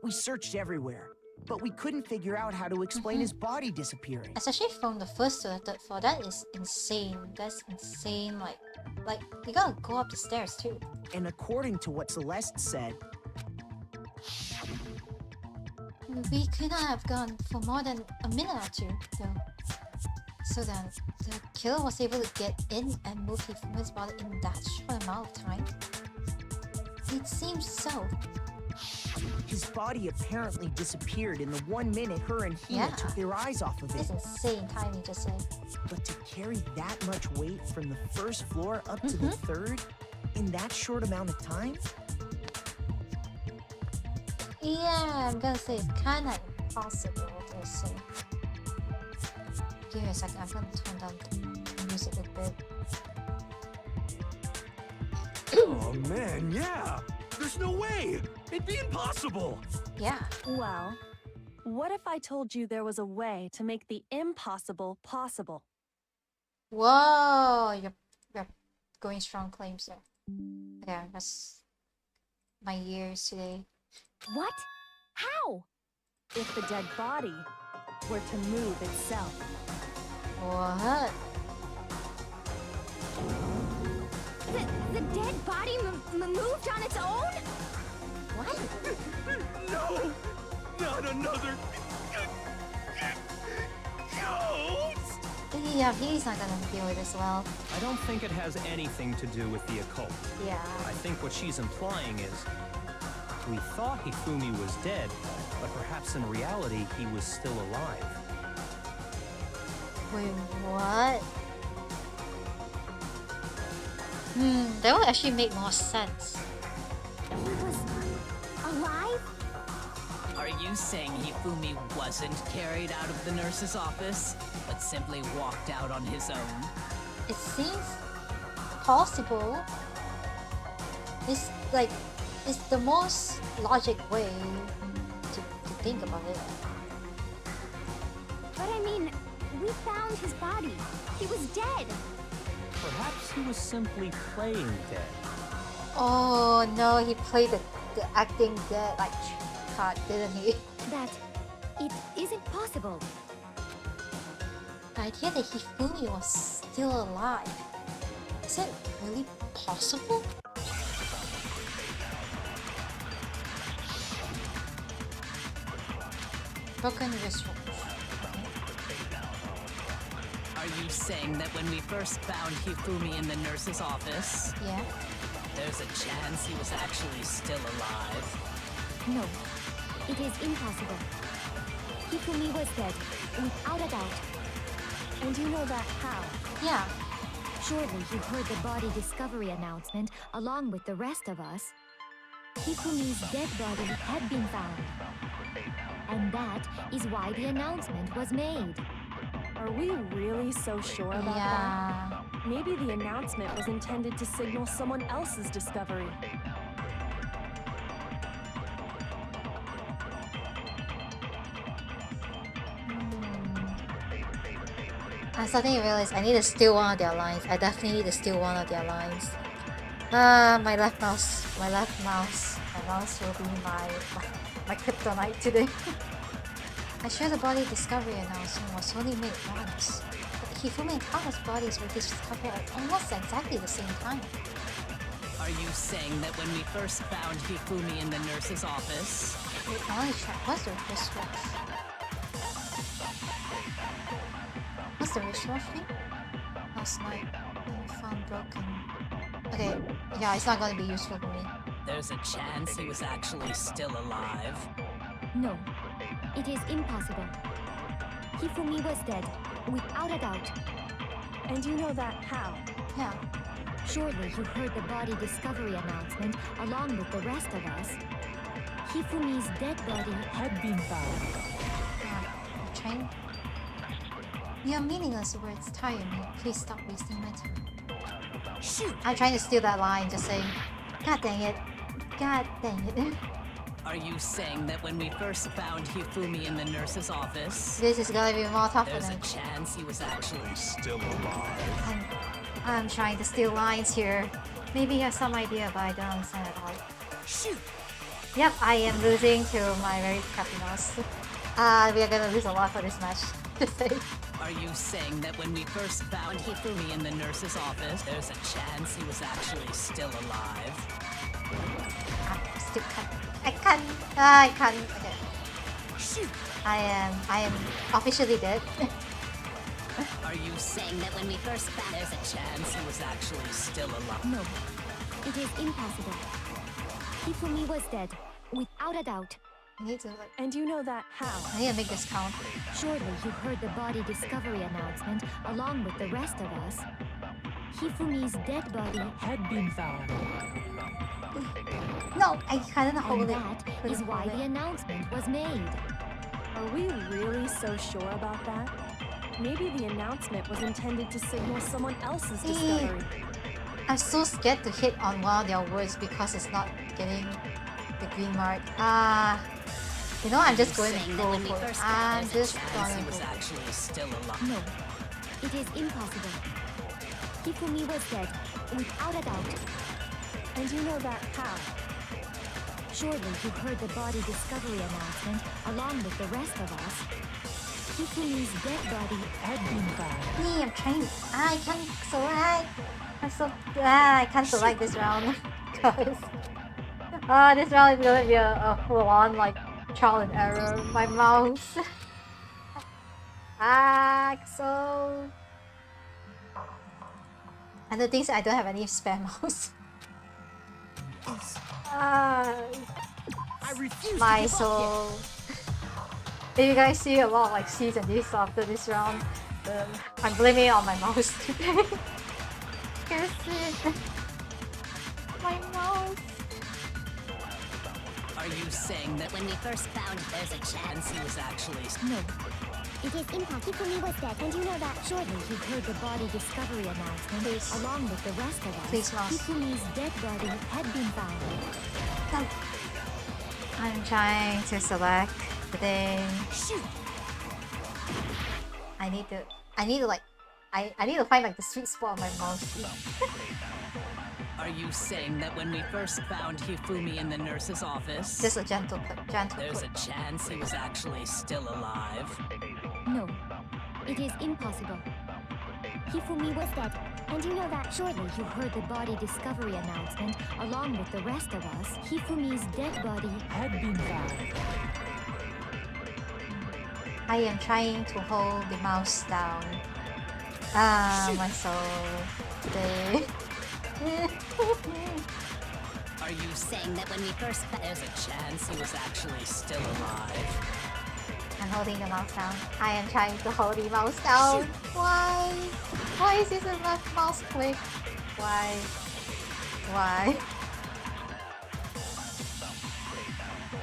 We searched everywhere, but we couldn't figure out how to explain his body disappearing.
Especially from the first to the third floor, that is insane. That's insane. Like you gotta go up the stairs too.
And according to what Celeste said,
we could not have gone for more than a minute or two, though. So then, the killer was able to get in and move Hifumi's body in that short amount of time? It seems so.
his body apparently disappeared in the 1 minute her and Hina took their eyes off of it.
It's insane timing, just saying.
But to carry that much weight from the first floor up to the third in that short amount of time?
Yeah, I'm gonna say it's kinda impossible to say. Give me a second, I'm gonna turn down the music a bit.
Oh man, yeah! There's no way! It'd be impossible!
Yeah.
Well, what if I told you there was a way to make the impossible possible?
Whoa, you're going strong claims there. Okay, that's my ears today.
What? How?
If the dead body were to move itself.
What?
The dead body moved on its own?
What?
No! Not another... ghost!
Yeah, he's not gonna deal with this well.
I don't think it has anything to do with the occult.
Yeah.
I think what she's implying is, we thought Hifumi was dead, but perhaps in reality he was still alive.
Wait, what? That would actually make more sense.
He was alive?
Are you saying Hifumi wasn't carried out of the nurse's office, but simply walked out on his own?
It seems possible. It's like, it's the most logic way to think about it.
But I mean, we found his body. He was dead.
Perhaps he was simply playing dead.
Oh no, he played the acting dead like card, didn't he?
That it isn't possible.
The idea that Hifumi was still alive. Is it really possible? Broken wristwatch.
Are you saying that when we first found Hifumi in the nurse's office,
Yeah.
there's a chance he was actually still alive?
No, it is impossible. Hifumi was dead, without a doubt.
And you know that how?
Yeah.
Surely you heard the body discovery announcement along with the rest of us. Hifumi's dead body had been found. And that is why the announcement was made.
Are we really so sure about that? Maybe the announcement was intended to signal someone else's discovery.
I suddenly realized I need to steal one of their lines. I definitely need to steal one of their lines. My left mouse. My mouse will be my kryptonite today. I share the body discovery announcement was only made once. But Hifumi and Kama's bodies were discovered at almost exactly the same time.
Are you saying that when we first found Hifumi in the nurse's office...
Wait, I want to check. What's the wristwatch? What's the wristwatch thing? Last night, I found broken. Okay, yeah, it's not going to be useful for me.
There's a chance he was actually still alive?
No, it is impossible. Hifumi was dead, without a doubt.
And you know that how?
Yeah.
Surely you heard the body discovery announcement along with the rest of us. Hifumi's dead body
Had been found.
I'm trying. Your meaningless words tire me. Please stop wasting my time.
Shoot!
I'm trying to steal that line, just saying, God dang it. God dang it.
Are you saying that when we first found Hifumi in the nurse's office,
This is gonna be more tougher
there's a
than
chance he was actually
Still alive.
I'm trying to steal lines here. Maybe you have some idea, but I don't understand at all.
Shoot!
Yep, I am losing to my very crappy mouse. We are gonna lose a lot for this match. Just saying.
Are you saying that when we first found Hifumi in the nurse's office, there's a chance he was actually still alive?
I still can't. I can't. I can't. Okay.
Shoot!
I am officially dead.
Are you saying that when we first found there's a chance he was actually still alive?
No, it is impossible. Hifumi was dead, without a doubt.
I need to like.
And you know that how?
I need to make this count.
Surely you heard the body discovery announcement along with the rest of us. Hifumi's dead body
Had been found.
No, I couldn't
and
hold it.
that is
Couldn't
why
hold
the
it.
announcement was made.
Are we really so sure about that? Maybe the announcement was intended to signal someone else's discovery.
I'm so scared to hit on one of their words because it's not getting the green mark. You know, I'm just going to
Saying that
go
when we
for it.
first
I'm
found there's
just
a chance
gonna
he
go
was
for it.
actually still alive.
No, it is impossible. Hifumi was dead, without a doubt.
And you know that how?
Surely you heard the body discovery announcement along with the rest of us. Hifumi's dead body
Had been found.
Me, I'm trying. I can't select. I'm so. I can't select this round. Because. This round is gonna be a full on, like, trial and error. My mouse. So. And the things I don't have any spare mouse.
I refuse
My
to give up
soul. If you guys see a lot of like C's and D's after this round, I'm blaming it on my mouse today. Guess it. My mouse.
Are you saying that when we first found there's a chance he was actually
No. It is impossible. Hifumi was dead, and you know that. Surely you heard the body discovery announcement
Please.
along with the rest of us.
Please, mouse.
Hifumi's dead body had been found.
No. I'm trying to select the thing.
Shoot!
I need to like, I need to find like the sweet spot on my mouse.
Are you saying that when we first found Hifumi in the nurse's office,
Just a gentle click, gentle
there's a
click.
chance he was actually still alive?
No, it is impossible. Hifumi was dead, and you know that. Surely you heard the body discovery announcement along with the rest of us. Hifumi's dead body
Had been found.
I am trying to hold the mouse down. My soul.
Are you saying that when we first found there's a chance he was actually still alive?
I'm holding the mouse down. I am trying to hold the mouse down. Why? Why is this a left mouse click? Why? Why?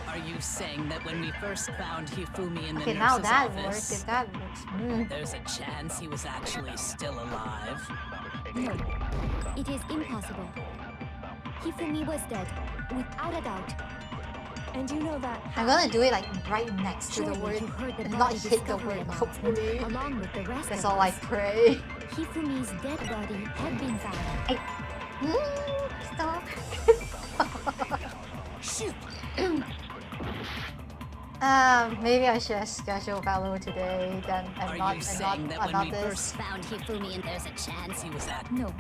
Are you saying that when we first found Hifumi in the
Okay, now
nurse's
that
office,
works. If that works.
there's a chance he was actually still alive?
No, it is impossible. Hifumi was dead, without a doubt.
And you know that
I'm
how?
gonna do it like right next to
Surely
the word
you heard the
and not
body
hit the
discovery
word,
announcement
hopefully.
along with the rest
That's
of
all I
us.
pray.
Hifumi's dead body had been found.
Stop.
Shoot!
Maybe I should schedule Valor today, then
Are
and not
you
and
saying that
not
when we
this.
first found Hifumi and there's a chance he was at
No,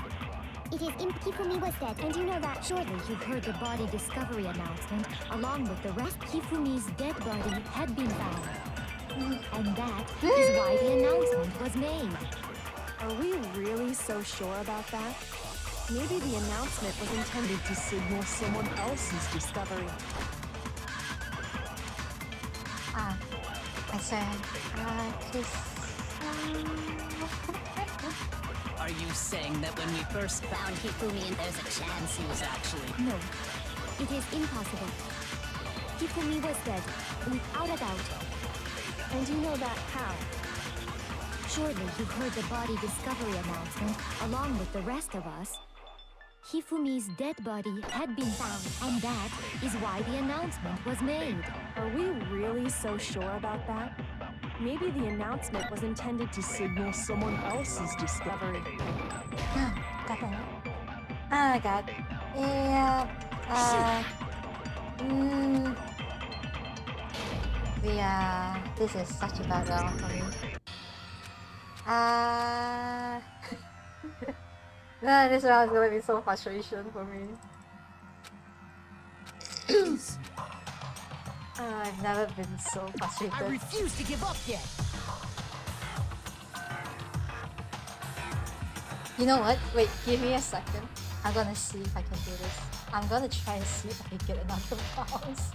It is Hifumi was dead,
and you know that. Surely you heard the body discovery announcement along with the rest. Hifumi's dead body had been found. And that is why the announcement was made.
Are we really so sure about that? Maybe the announcement was intended to signal someone else's discovery.
I said,
Are you saying that when we first found Hifumi and there's a chance he was actually...
No, it is impossible. Hifumi was dead, without a doubt.
And you know that how?
Surely you heard the body discovery announcement along with the rest of us. Hifumi's dead body had been found, and that is why the announcement was made.
Are we really so sure about that? Maybe the announcement was intended to signal someone else's discovery.
Got that. Oh my god. Yeah. Yeah. This is such a bad round for me. Nah, this round is gonna be so frustration for me. I've never been so frustrated.
I refuse to give up yet.
You know what? Wait, give me a second. I'm gonna see if I can do this. I'm gonna try to see if I can get another mouse.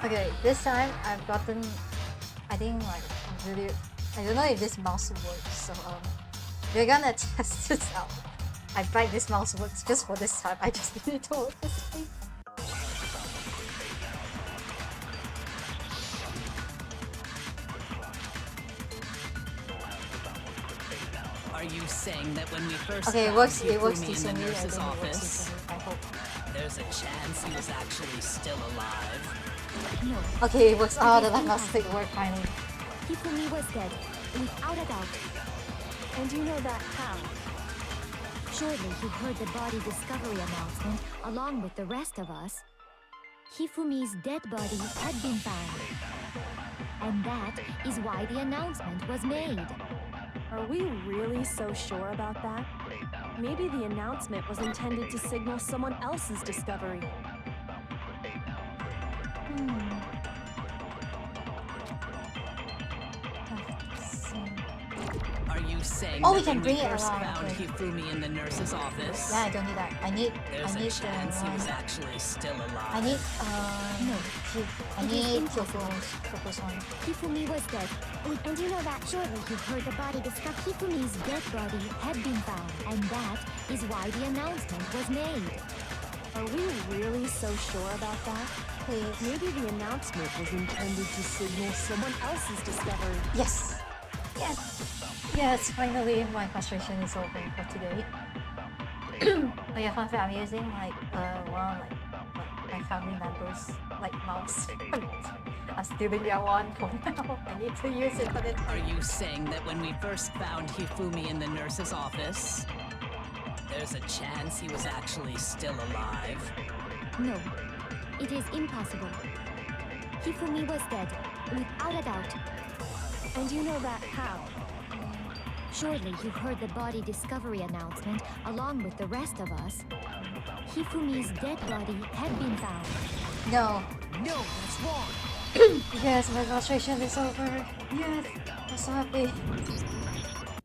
Okay, this time I've gotten, I think like really, I don't know if this mouse works, so we're gonna test this out. I bet this mouse works just for this time. I just need to work this thing.
Are you saying that when we first
Okay, it
found
works
Hifumi
decently.
in the
I
nurse's
think it works
office,
decently. I hope.
there's a chance he was actually still alive?
No,
Okay, it works. Oh, the left mouse click worked finally.
Hifumi was dead, without a doubt.
And you know that how?
Surely you heard the body discovery announcement along with the rest of us. Hifumi's dead body had been found. And that is why the announcement was made.
Are we really so sure about that? Maybe the announcement was intended to signal someone else's discovery.
Are you saying
Oh,
that
we can
when
bring
we
it
first
around,
found
okay.
Hifumi in the nurse's office,
Yeah, I don't need that. I need
there's a
the
chance he was
one.
actually still alive?
I need
No,
I
it is
need
impossible.
Choco's one.
Hifumi was dead. And you know that surely you heard the body discovered. Hifumi's dead body had been found. And that is why the announcement was made.
Are we really so sure about that?
Please.
Maybe the announcement was intended to signal someone else's discovery.
Yes! Yes! Yes, finally my frustration is over for today. Oh yeah, fun fact, I'm using like one like my family members like mouse. I'm stealing their one for now. I need to use it for the
Are you saying that when we first found Hifumi in the nurse's office, there's a chance he was actually still alive?
No, it is impossible. Hifumi was dead, without a doubt.
And you know that how?
Surely you heard the body discovery announcement along with the rest of us. Hifumi's dead body had been found.
No.
No, that's wrong.
Yes, my frustration is over. Yes, I'm so happy.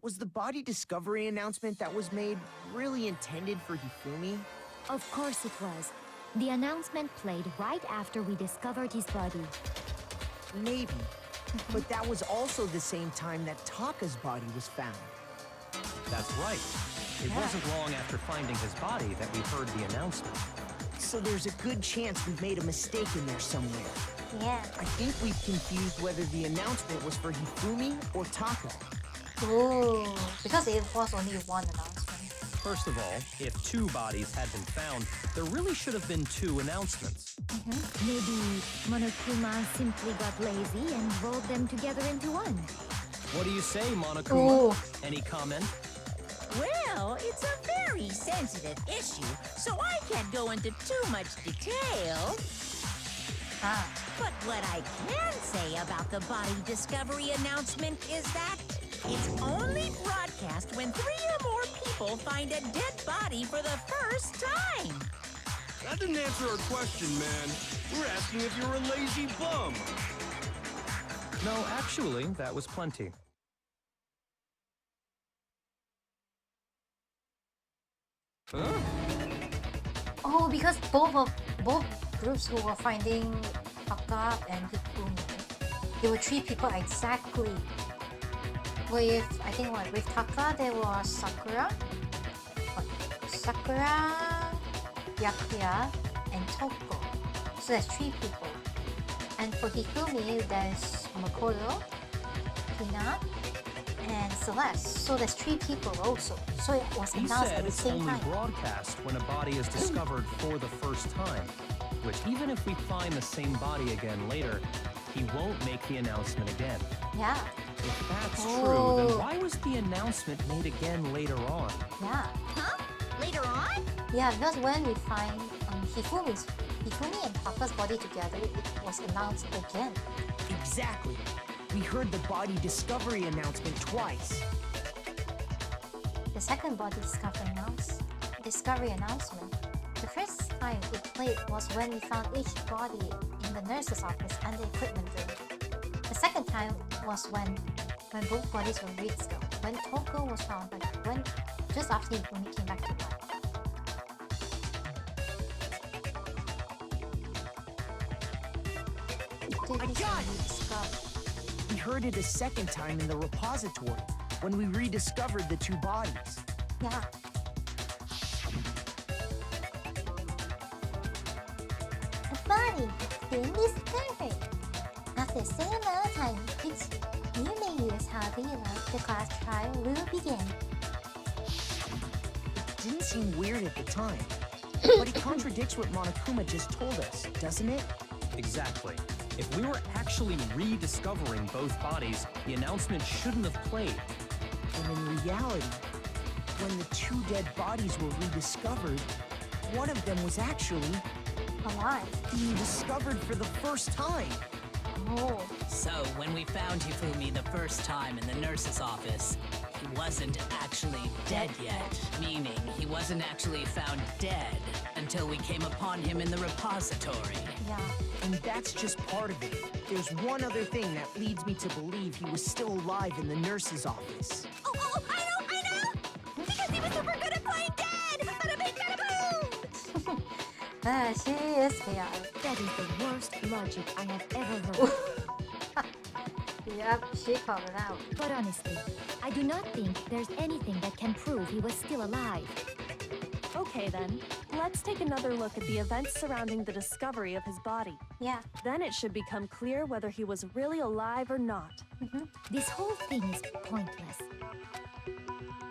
Was the body discovery announcement that was made really intended for Hifumi?
Of course it was. The announcement played right after we discovered his body.
Maybe. But that was also the same time that Taka's body was found.
That's right. It wasn't long after finding his body that we heard the announcement.
So there's a good chance we've made a mistake in there somewhere.
Yeah.
I think we've confused whether the announcement was for Hifumi or Taka.
Ooh, because it was only one announcement.
First of all, if 2 bodies had been found, there really should have been 2 announcements.
Maybe Monokuma simply got lazy and rolled them together into one.
What do you say, Monokuma?
Ooh.
Any comment?
Well, it's a very sensitive issue, so I can't go into too much detail. But what I can say about the body discovery announcement is that it's only broadcast when 3 or more people find a dead body for the first time.
That didn't answer our question, man. We're asking if you're a lazy bum.
No, actually, that was plenty.
Huh?
Oh, because both groups who were finding Taka and Hifumi, there were 3 people exactly. With Taka there was Sakura, Byakuya, and Toko. So there's 3 people. And for Hifumi there's Makoto, Hina, and Celeste. So there's 3 people also. So it was
He
announced
said
at the
it's
same
only
time.
broadcast when a body is discovered for the first time, which even if we find the same body again later, he won't make the announcement again.
Yeah.
If that's true, then why was the announcement made again later on?
Yeah.
Huh? Later on?
Yeah, because when we find Hifumi and Taka's body together, it was announced again.
Exactly. We heard the body discovery announcement twice.
The second body discovery announcement. The first time it played was when we found each body in the nurse's office and the equipment room. The second time was when both bodies were rediscovered. When Toko was found, just after Hifumi came back to life.
I got it! We heard it a second time in the repository when we rediscovered the 2 bodies.
Yeah.
The body has been discovered. After a certain amount of time, which you may use however you like, the class trial will begin.
It didn't seem weird at the time, but it contradicts what Monokuma just told us, doesn't it?
Exactly. If we were actually rediscovering both bodies, the announcement shouldn't have played.
And in reality, when the 2 dead bodies were rediscovered, one of them was actually
Alive.
being discovered for the first time.
Oh.
So, when we found Hifumi the first time in the nurse's office, he wasn't actually dead yet. Meaning, he wasn't actually found dead until we came upon him in the repository.
Yeah.
And that's just part of it. There's one other thing that leads me to believe he was still alive in the nurse's office.
Oh, I know! Because he was super good at playing dead! Bada bing, bada boom!
She is chaotic.
That is the worst logic I have ever heard.
Yep, she called it out.
But honestly, I do not think there's anything that can prove he was still alive.
Okay then, let's take another look at the events surrounding the discovery of his body.
Yeah.
Then it should become clear whether he was really alive or not.
This whole thing is pointless.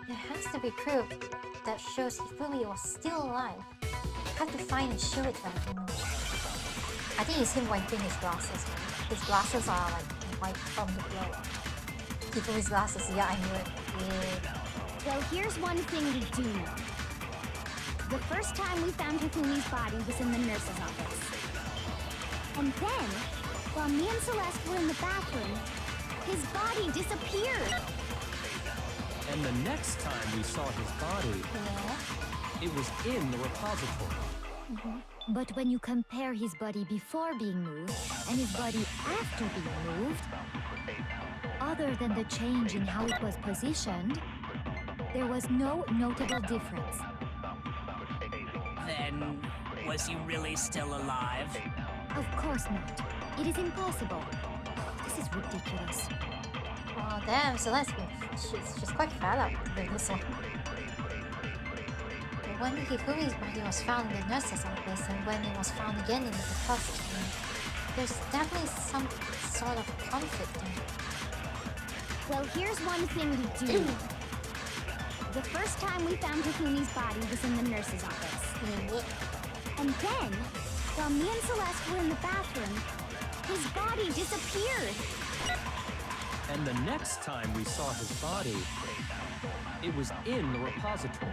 There has to be proof that shows Hifumi was still alive. Have to find and show it to him. I think it's him wiping his glasses. His glasses are like white from the blow. Hifumi's glasses, yeah, I knew it. Yeah.
Well, here's one thing we do know. The first time we found Hifumi's body was in the nurse's office. And then, while me and Celeste were in the bathroom, his body disappeared.
And the next time we saw his body, it was in the repository.
But when you compare his body before being moved and his body after being moved, other than the change in how it was positioned, there was no notable difference.
Then, was he really still alive?
Of course not. It is impossible. This is ridiculous.
Oh damn, Celeste, she's quite fed up with this one. When Hifumi's body was found in the nurse's office and when it was found again in the repository, there's definitely some sort of conflict there.
Well, here's one thing we do know. The first time we found Hifumi's body was in the nurse's office. And then, while me and Celeste were in the bathroom, his body disappeared.
And the next time we saw his body, it was in the repository.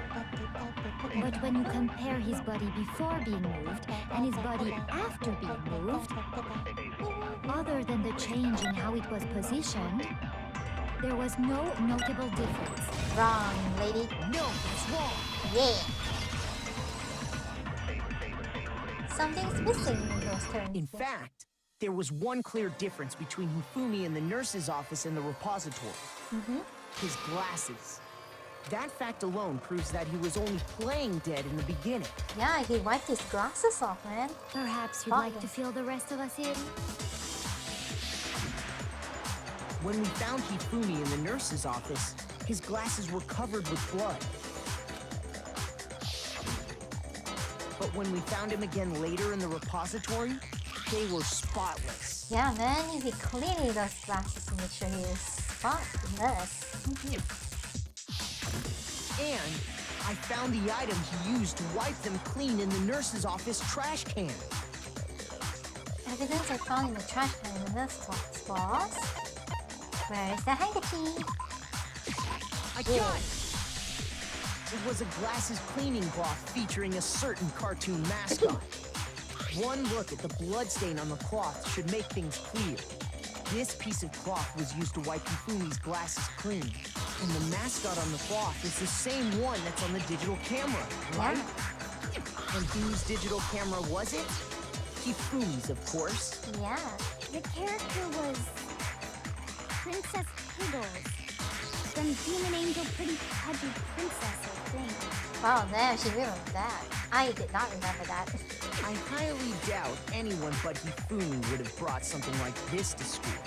But when you compare his body before being moved and his body after being moved, other than the change in how it was positioned, there was no notable difference.
Wrong, lady.
No, it's wrong.
Yeah. Something's missing in those terms.
In fact, there was one clear difference between Hifumi in the nurse's office and the repository. His glasses. That fact alone proves that he was only playing dead in the beginning.
Yeah, he wiped his glasses off, man.
Perhaps you'd like to fill the rest of us in?
When we found Hifumi in the nurse's office, his glasses were covered with blood. But when we found him again later in the repository, they were spotless.
Yeah, man, you'd be cleaning those glasses to make sure he is spotless.
And I found the item he used to wipe them clean in the nurse's office trash can.
Evidence I found in the trash can in the nurse's boss. Where is the handkerchief?
I got it! It was a glasses cleaning cloth featuring a certain cartoon mascot. One look at the bloodstain on the cloth should make things clear. This piece of cloth was used to wipe Hifumi's glasses clean. And the mascot on the cloth is the same one that's on the digital camera, right? Yeah. And whose digital camera was it? Hifumi's, of course.
Yeah.
The character was Princess Piggles. From Demon Angel Pretty Pudgy Princess, I think.
Wow, damn, she remembered that. I did not remember that.
I highly doubt anyone but Hifumi would have brought something like this to school.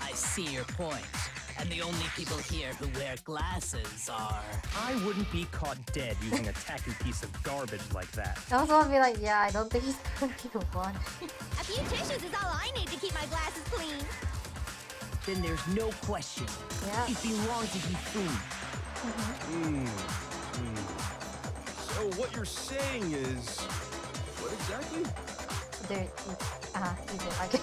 I see your point. And the only people here who wear glasses are...
I wouldn't be caught dead using a tacky piece of garbage like that.
I was gonna be like, yeah, I don't think he's gonna be the one.
A few tissues is all I need to keep my glasses clean.
Then there's no question.
Yeah.
It belonged to Hifumi.
So what you're saying is... What exactly?
You did like it.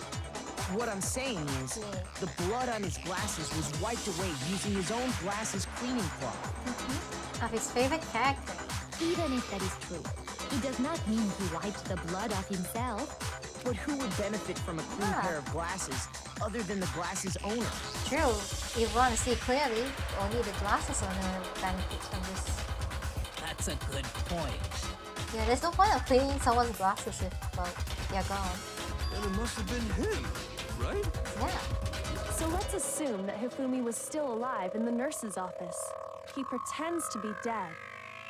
What I'm saying is, the blood on his glasses was wiped away using his own glasses cleaning cloth.
Of his favorite character.
Even if that is true, it does not mean he wiped the blood off himself.
But who would benefit from a clean pair of glasses other than the glasses owner?
True. If you want to see clearly, only the glasses owner benefits from this.
That's a good point.
Yeah, there's no point of cleaning someone's glasses if, well, they're gone.
Then it must have been him, right?
Yeah.
So let's assume that Hifumi was still alive in the nurse's office. He pretends to be dead.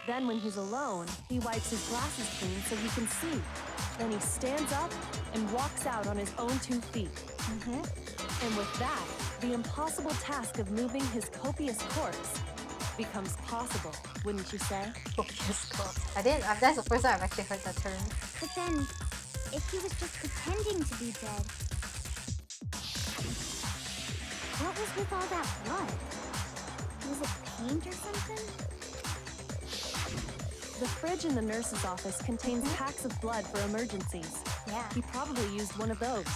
Then when he's alone, he wipes his glasses clean so he can see. Then he stands up and walks out on his own 2 feet. And with that, the impossible task of moving his copious corpse becomes possible, wouldn't you say?
Copious corpse. That's the first time I've actually heard that term.
But then, if he was just pretending to be dead, what was with all that blood? Was it paint or something?
The fridge in the nurse's office contains packs of blood for emergencies.
Yeah.
He probably used one of those.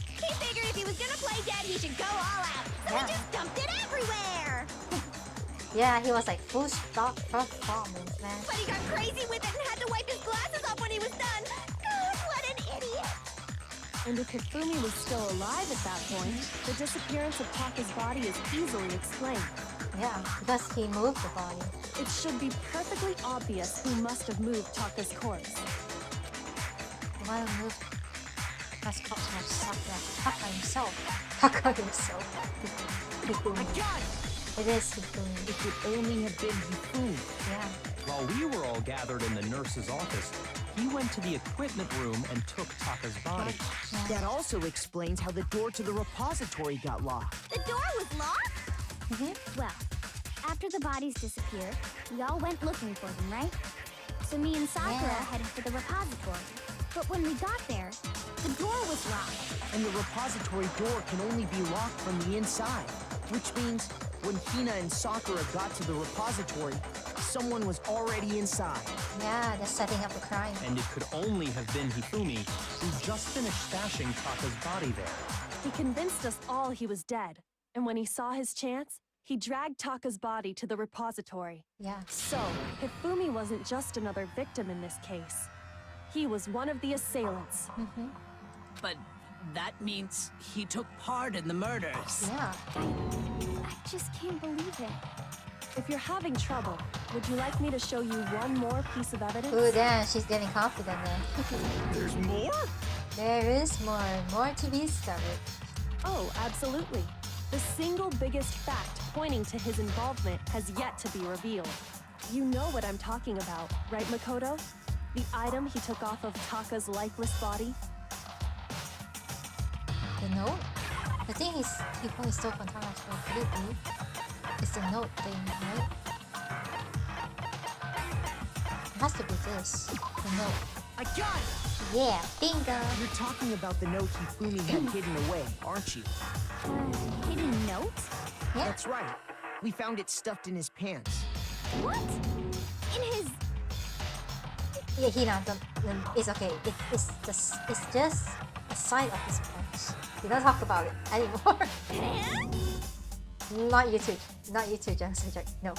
He figured if he was gonna play dead, he should go all out. So he just dumped it everywhere.
Yeah, he was like full stock performance, man.
But he got crazy with it and had to wipe his glasses off when he was done. God, what an idiot.
And if Hifumi was still alive at that point, the disappearance of Taka's body is easily explained.
Yeah, because he moved the body.
It should be perfectly obvious who must have moved Taka's corpse.
Why move? That's caught so much stuff. Taka himself. Taka himself. Hifumi.
I got it!
It is Hifumi.
It could only have been Hifumi.
Yeah.
While we were all gathered in the nurse's office, he went to the equipment room and took Taka's body.
That also explains how the door to the repository got locked.
The door was locked? Well, after the bodies disappeared, we all went looking for them, right? So me and Sakura headed for the repository. But when we got there, the door was locked.
And the repository door can only be locked from the inside. Which means when Hina and Sakura got to the repository, someone was already inside.
Yeah, they're setting up a crime.
And it could only have been Hifumi, who just finished stashing Taka's body there.
He convinced us all he was dead. And when he saw his chance, he dragged Taka's body to the repository.
Yeah.
So, Hifumi wasn't just another victim in this case. He was one of the assailants.
But that means he took part in the murders.
Yeah.
I just can't believe it.
If you're having trouble, would you like me to show you one more piece of evidence?
Ooh, damn, she's getting confident there.
There's more?
There is more to be discovered.
Oh, absolutely. The single biggest fact pointing to his involvement has yet to be revealed. You know what I'm talking about, right, Makoto? The item he took off of Taka's lifeless body?
The note? The thing he probably stole from Taka's body. Could it be? It's the note thing, right? It has to be this. The note.
I got it!
Yeah, bingo!
You're talking about the note Hifumi had hidden away, aren't you?
Hidden note?
Yeah.
That's right. We found it stuffed in his pants.
What? In his...
Yeah, Hina, it's okay. It's just a side of his pants. We don't talk about it anymore. Not you two. Not you two, Jensen. No.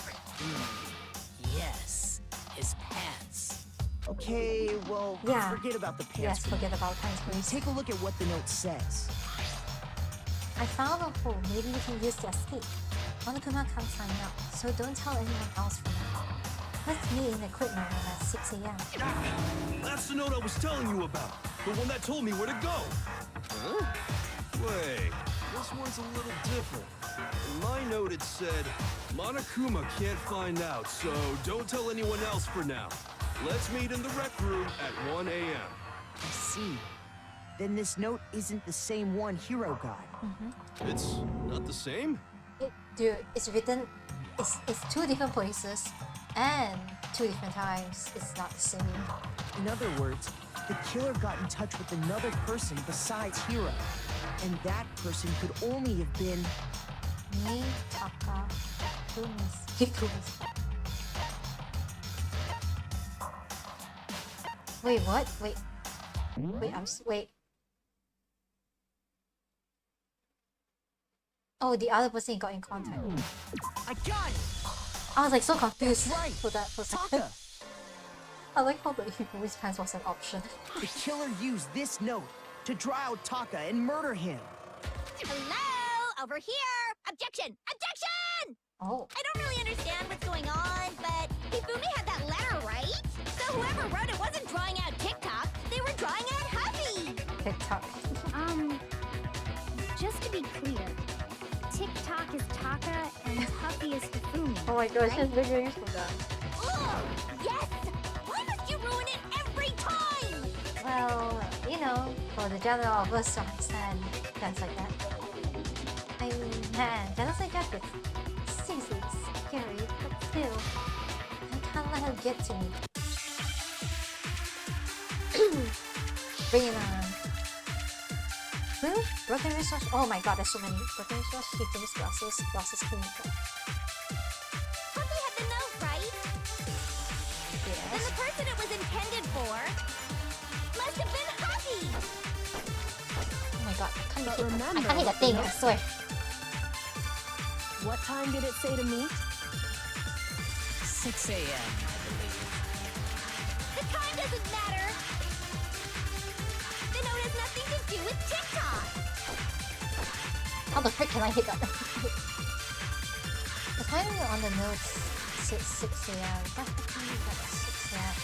Yes, his pants.
Okay, well,
Yeah.
forget about the pants.
Yes,
for now.
forget about pants, please.
Take a look at what the note says.
I found a hole. Maybe we can use the escape. Monokuma can't sign up, so don't tell anyone else for now. Let's meet in the equipment room at 6 a.m.
That's the note I was telling you about. The one that told me where to go. Huh? Wait, this one's a little different. In my note it said, Monokuma can't find out, so don't tell anyone else for now. Let's meet in the rec room at 1 a.m.
I see. Then this note isn't the same one Hiro got.
It's not the same?
Dude, it's written. It's two different places and two different times. It's not the same.
In other words, the killer got in touch with another person besides Hiro. And that person could only have been...
Me, Taka, Hifumi's. Wait, what? Wait, wait. Oh, the other person got in contact.
I got it!
I was like so confused
That's right.
for that for a second.
Taka!
I like how the Hifumi's pants was an option.
The killer used this note to draw out Taka and murder him.
Hello? Over here! Objection! Objection!
Oh.
I don't really understand what's going on, but Hifumi had that letter, right? So whoever wrote it wasn't drawing out TikTok, they were drawing out Huffy!
TikTok.
Just to be clear, TikTok is Taka and Huffy is Hifumi.
Oh my gosh,
right?
it's bigger use for that.
Oh, yes! Why must you ruin it every time?
Well, you know, for the general of us to understand things like that. I mean, man, genocide jackets. Seriously, it's scary, but still, I can't let her get to me. Bring it on. Who? Broken resource? Oh my god, there's so many. Broken resource, Hifumi's glasses clinical.
Huffy had the note, right? Then
Yes.
the person it was intended for must have been Huffy!
Oh my god, I
But
can't
remember
hit a
what
thing,
the
I
note
swear.
What time did it say to meet?
6 a.m., I believe.
The time doesn't matter! The note has nothing to do with TikTok!
How the frick can I hit that? That's finally on the notes says 6 a.m. What do you got 6 a.m.?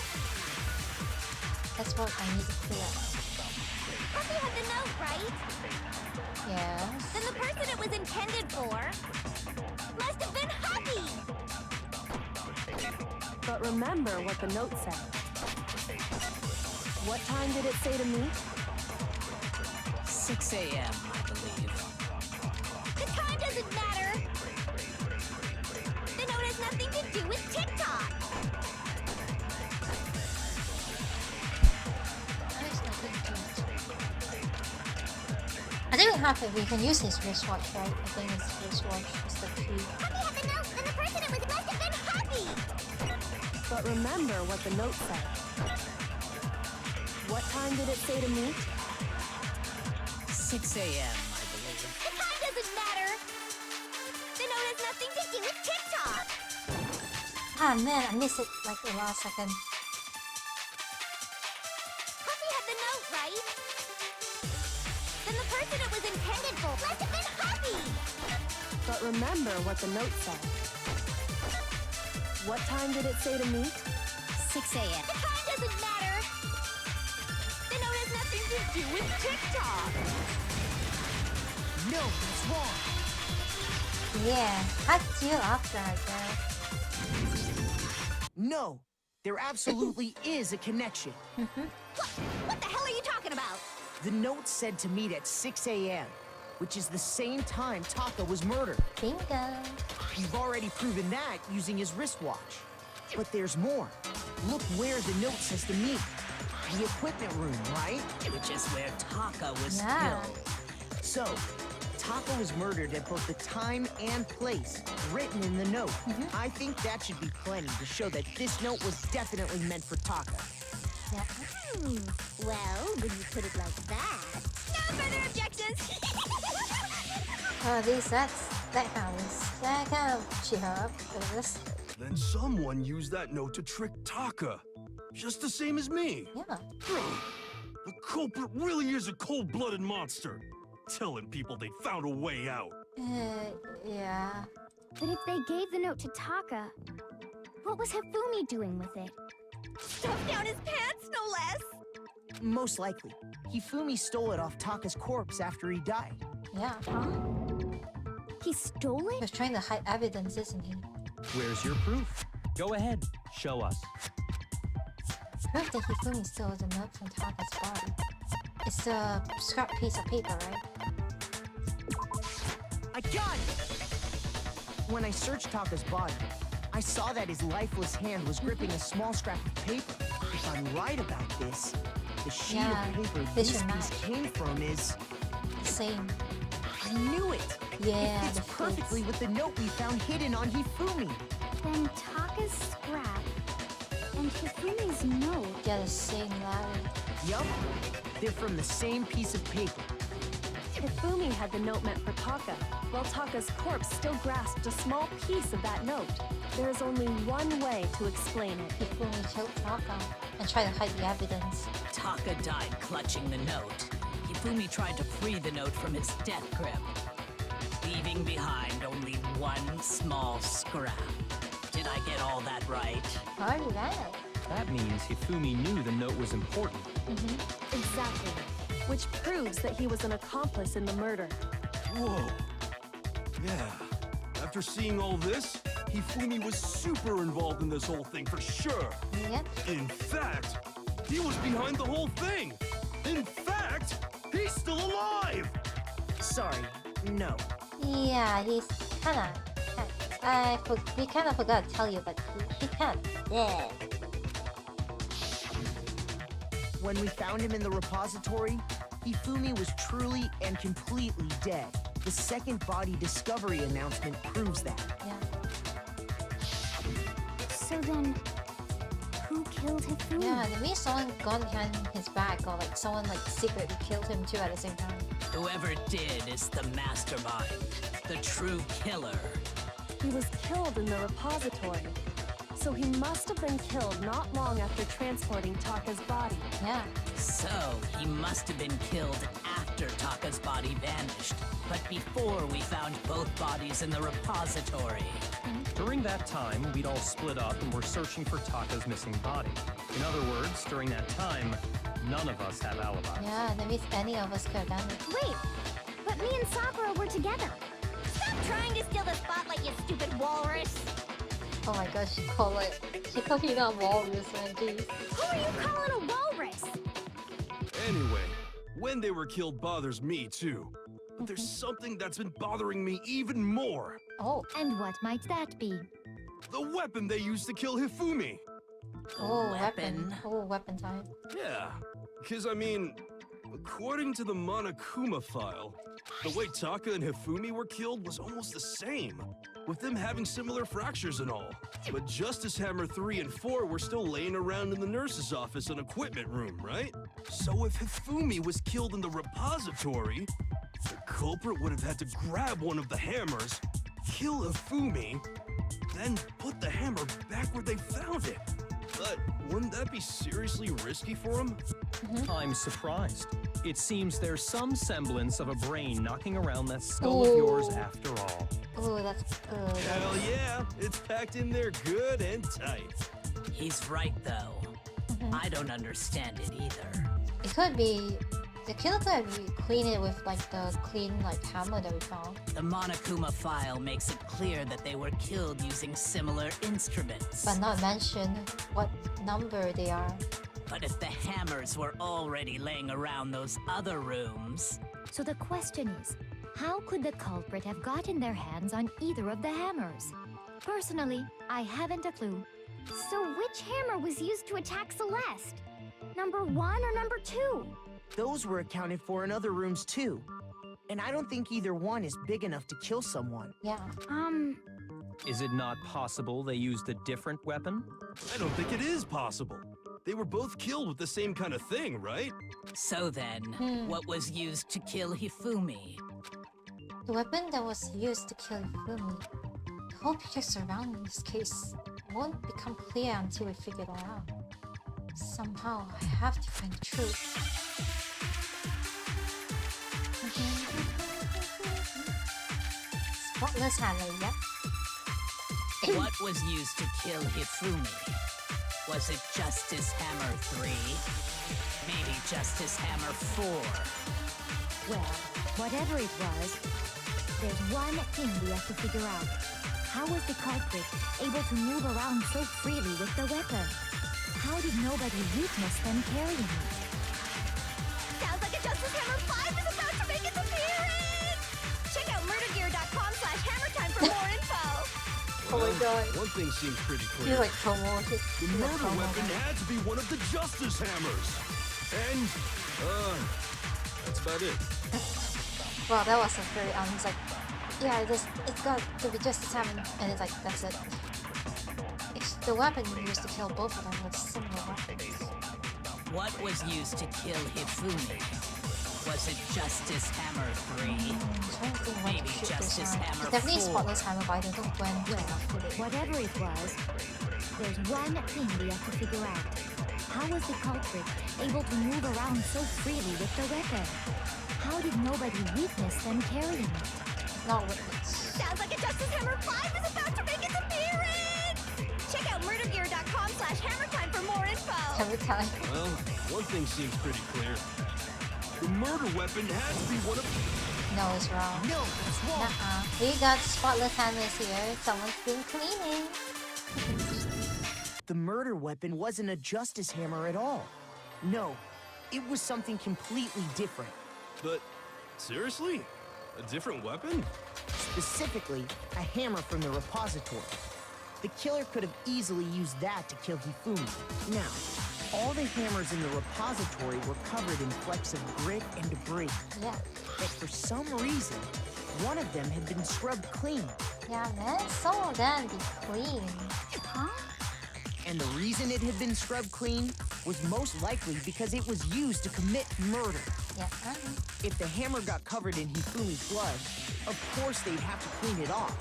That's what I need to clear up.
Puppy had the note, right?
Yes.
Then the person it was intended for must have been Happy!
But remember what the note said. What time did it say to meet?
6 a.m., I believe.
The time doesn't matter! The note has nothing to do with TikTok!
I think we have it. We can use his wristwatch, right? I think his wristwatch is the key.
Happy had the note, and the person it was must have been Happy!
But remember what the note said. What time did it say to meet?
6 a.m., I believe.
The time doesn't matter! The note has nothing to do with TikTok!
Ah man, I missed it like the last second.
Happy had the note, right? Then the person it was intended for must have been Happy!
But remember what the note said. What time did it say to meet?
6 a.m. The time doesn't matter! The note has nothing to do with TikTok!
No, it's wrong.
Yeah, how do you after I go?
No, there absolutely is a connection.
What the hell are you talking about?
The note said to meet at 6 a.m., which is the same time Taka was murdered.
Bingo.
You've already proven that using his wristwatch. But there's more. Look where the note says to meet. The equipment room, right?
Which is where Taka was
Yeah.
killed.
So, Taka was murdered at both the time and place written in the note. I think that should be plenty to show that this note was definitely meant for Taka.
Yeah.
Well, when you put it like that... No further objections!
Oh, that kind of cheer up for this.
Then someone used that note to trick Taka. Just the same as me.
Yeah.
The culprit really is a cold-blooded monster. Telling people they found a way out.
Yeah.
But if they gave the note to Taka, what was Hifumi doing with it? Stuffed down his pants, no less!
Most likely. Hifumi stole it off Taka's corpse after he died.
Yeah.
He stole
He
it?
was trying to hide evidence, isn't he?
Where's your proof? Go ahead, show us.
Proof that Hifumi stole the note from Taka's body. It's a scrap piece of paper, right?
I got it! When I searched Taka's body, I saw that his lifeless hand was gripping a small scrap of paper. If I'm right about this, the sheet
Yeah,
of paper
this
this
should
piece
match.
came from is...
Same.
I knew it!
Yeah,
It fits
the
perfectly with the note we found hidden on Hifumi.
Then Taka's scrap and Hifumi's note.
Yeah, the same Larry.
Yup, they're from the same piece of paper.
Hifumi had the note meant for Taka, while Taka's corpse still grasped a small piece of that note. There is only one way to explain it.
Hifumi killed Taka and tried to hide the evidence.
Taka died clutching the note. Hifumi tried to free the note from his death grip, leaving behind only one small scrap. Did I get all that right?
Alright.
That means Hifumi knew the note was important.
Exactly. Which proves that he was an accomplice in the murder.
Whoa. Yeah. After seeing all this, Hifumi was super involved in this whole thing for sure.
Yep.
In fact, he was behind the whole thing. In fact, he's still alive.
Sorry, no.
Yeah, he's kinda... we kinda forgot to tell you, but he's kinda dead.
When we found him in the repository, Hifumi was truly and completely dead. The second body discovery announcement proves that.
Yeah.
So then, who killed Hifumi?
Yeah, maybe someone got behind his back, or like someone like secretly killed him too at the same time.
Whoever did is the mastermind, the true killer.
He was killed in the repository. So he must have been killed not long after transporting Taka's body.
Yeah.
So, he must have been killed after Taka's body vanished, but before we found both bodies in the repository.
During that time, we'd all split up and were searching for Taka's missing body. In other words, during that time, none of us have alibis.
Yeah, that means any of us could have done it.
Wait, but me and Sakura were together. Stop trying to steal the spotlight, you stupid walrus!
Oh my gosh, she called you not walrus, man, jeez.
Who are you calling a walrus?
Anyway, when they were killed bothers me too. But there's something that's been bothering me even more.
Oh.
And what might that be?
The weapon they used to kill Hifumi.
Oh, weapon. Oh, weapon time.
Yeah, because I mean, according to the Monokuma file, the way Taka and Hifumi were killed was almost the same, with them having similar fractures and all. But Justice Hammer 3 and 4 were still laying around in the nurse's office and equipment room, right? So if Hifumi was killed in the repository, the culprit would have had to grab one of the hammers, kill Hifumi, then put the hammer back where they found it. But wouldn't that be seriously risky for him?
I'm surprised. It seems there's some semblance of a brain knocking around that skull of yours after all.
Oh, that's good.
Hell yeah, it's packed in there good and tight.
He's right, though. I don't understand it either.
It could be... The killer could have cleaned it with like the clean hammer that we found.
The Monokuma file makes it clear that they were killed using similar instruments.
But not mention what number they are.
But if the hammers were already laying around those other rooms...
So the question is, how could the culprit have gotten their hands on either of the hammers? Personally, I haven't a clue.
So which hammer was used to attack Celeste? Number 1 or number 2?
Those were accounted for in other rooms too. And I don't think either one is big enough to kill someone.
Yeah.
Is it not possible they used a different weapon?
I don't think it is possible. They were both killed with the same kind of thing, right?
So then, what was used to kill Hifumi?
The weapon that was used to kill Hifumi. The whole picture surrounding this case won't become clear until we figure it all out. Somehow, I have to find the truth. Spotless hammer, yep.
What was used to kill Hifumi? Was it Justice Hammer 3? Maybe Justice Hammer 4?
Well, whatever it was, there's one thing we have to figure out. How was the culprit able to move around so freely with the weapon? How did nobody witness them carrying it?
Sounds like a Justice Hammer 5 is about to make its appearance! Check out murdergear.com/hammertime for more info!
Oh my god.
One thing seems pretty clear.
You're like promoted.
The murder weapon had to be one of the Justice Hammers. And, that's about it.
Wow, that was a very, it's like, yeah, it's got to be Justice Hammer, and it's like, that's it. The weapon used to kill both of them with similar weapons.
What was used to kill Hifumi? Was it Justice Hammer 3? Maybe Justice Hammer 4?
Definitely Spotless Hammer, but I don't know when.
Whatever it was, there's one thing we have to figure out. How was the culprit able to move around so freely with the weapon? How did nobody witness them carrying it?
Not witness.
Sounds like a Justice Hammer 5 is about to make its appearance! Check out murdergear.com/hammertime for more info!
Every time.
Well, one thing seems pretty clear. The murder weapon had to be one of...
No, it's wrong.
No, it's wrong.
Nuh-uh. We got Spotless Hammers here. Someone's been cleaning.
The murder weapon wasn't a Justice Hammer at all. No, it was something completely different.
But, seriously? A different weapon?
Specifically, a hammer from the repository. The killer could have easily used that to kill Hifumi. Now, all the hammers in the repository were covered in flecks of grit and debris.
Yeah.
But for some reason, one of them had been scrubbed clean.
Yeah, man. Some of them be clean. Huh?
And the reason it had been scrubbed clean was most likely because it was used to commit murder.
Yeah.
If the hammer got covered in Hifumi's blood, of course they'd have to clean it off.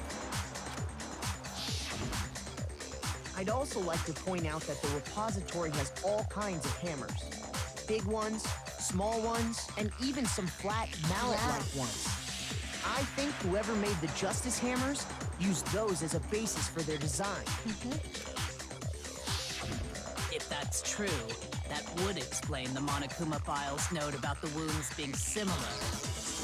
I I'd also like to point out that the repository has all kinds of hammers. Big ones, small ones, and even some flat mallet-like ones. I think whoever made the Justice Hammers used those as a basis for their design.
If that's true, that would explain the Monokuma file's note about the wounds being similar.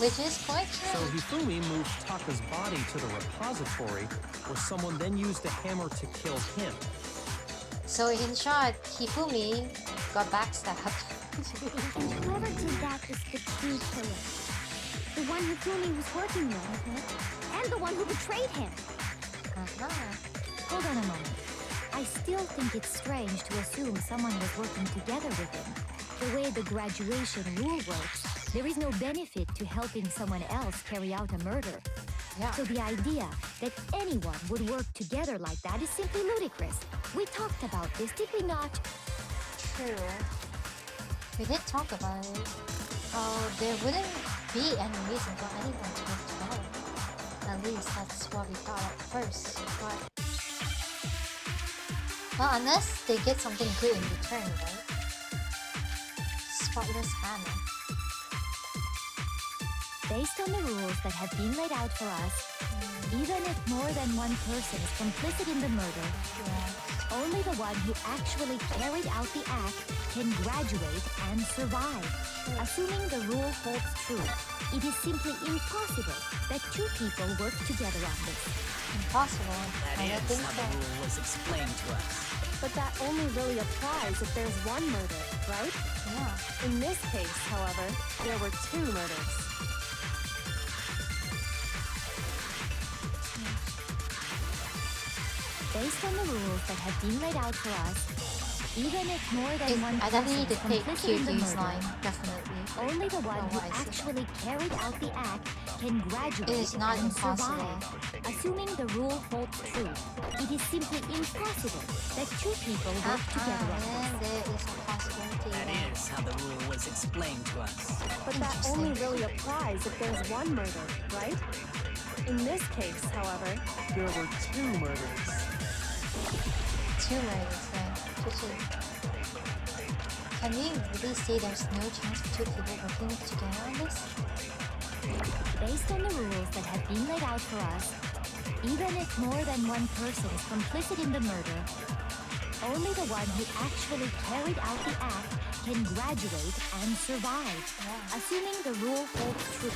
Which is quite
So
true.
Hifumi moved Taka's body to the repository, where someone then used the hammer to kill him.
So in short, Hifumi got backstabbed.
And whoever did that is the true killer. The one Hifumi was working with. And the one who betrayed him.
Hold on a moment. I still think it's strange to assume someone was working together with him. The way the graduation rule works, there is no benefit to helping someone else carry out a murder.
Yeah.
So the idea that anyone would work together like that is simply ludicrous. We talked about this, did we not?
True. We did talk about it. There wouldn't be any reason for anyone to work together. At least that's what we thought at first. But well, unless they get something good in return, right? Spotless hammer.
Based on the rules that have been laid out for us, even if more than one person is complicit in the murder, only the one who actually carried out the act can graduate and survive. Assuming the rule holds true, it is simply impossible that two people work together on this.
Impossible.
That
I don't
is
think
how
so.
the rule was explained to us.
But that only really applies if there's one murder, right?
Yeah.
In this case, however, there were two murders.
Based on the rules that have been laid out for us, even if more than one
I
person
definitely need
is
to take
complicit in the
QQ's
murder,
line. Definitely.
only the one who
Oh, I see.
actually carried out the act can graduate
It is not
and
impossible.
survive. Assuming the rule holds true, it is simply impossible that two people work together on this.
And there is a possibility.
That is how the rule was explained to us.
But that only really applies if there's one murder, right? In this case, however,
There were two murders.
Two murders, right? Can we really say there's no chance for two people working together on this?
Based on the rules that have been laid out for us, even if more than one person is complicit in the murder, only the one who actually carried out the act can graduate and survive. Assuming the rule holds true.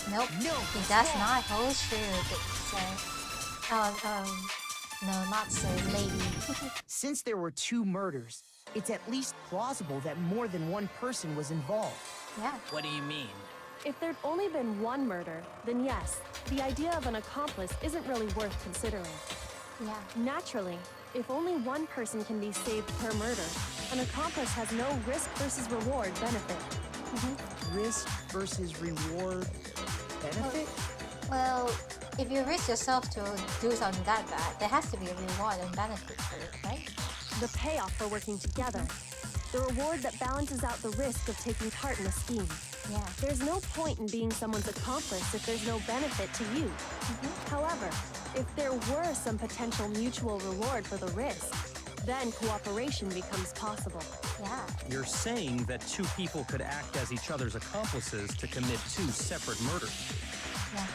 Nope.
No,
It does not hold true. No, not so, lady.
Since there were two murders, it's at least plausible that more than one person was involved.
Yeah.
What do you mean?
if there'd only been one murder, then yes, the idea of an accomplice isn't really worth considering.
Yeah.
Naturally, if only one person can be saved per murder, an accomplice has no risk versus reward benefit.
Risk versus reward benefit?
Well, if you risk yourself to do something that bad, there has to be a reward and benefit for it, right?
The payoff for working together. The reward that balances out the risk of taking part in a scheme.
Yeah.
There's no point in being someone's accomplice if there's no benefit to you. However, if there were some potential mutual reward for the risk, then cooperation becomes possible.
Yeah.
You're saying that two people could act as each other's accomplices to commit two separate murders.
Yeah.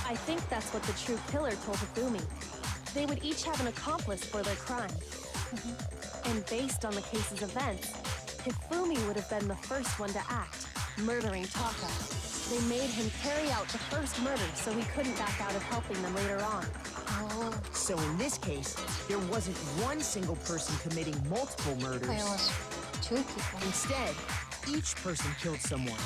I think that's what the true killer told Hifumi. They would each have an accomplice for their crime. And based on the case's events, Hifumi would have been the first one to act, murdering Taka. They made him carry out the first murder so he couldn't back out of helping them later on.
Oh,
So in this case, there wasn't one single person committing multiple murders.
it was two people.
Instead, each person killed someone,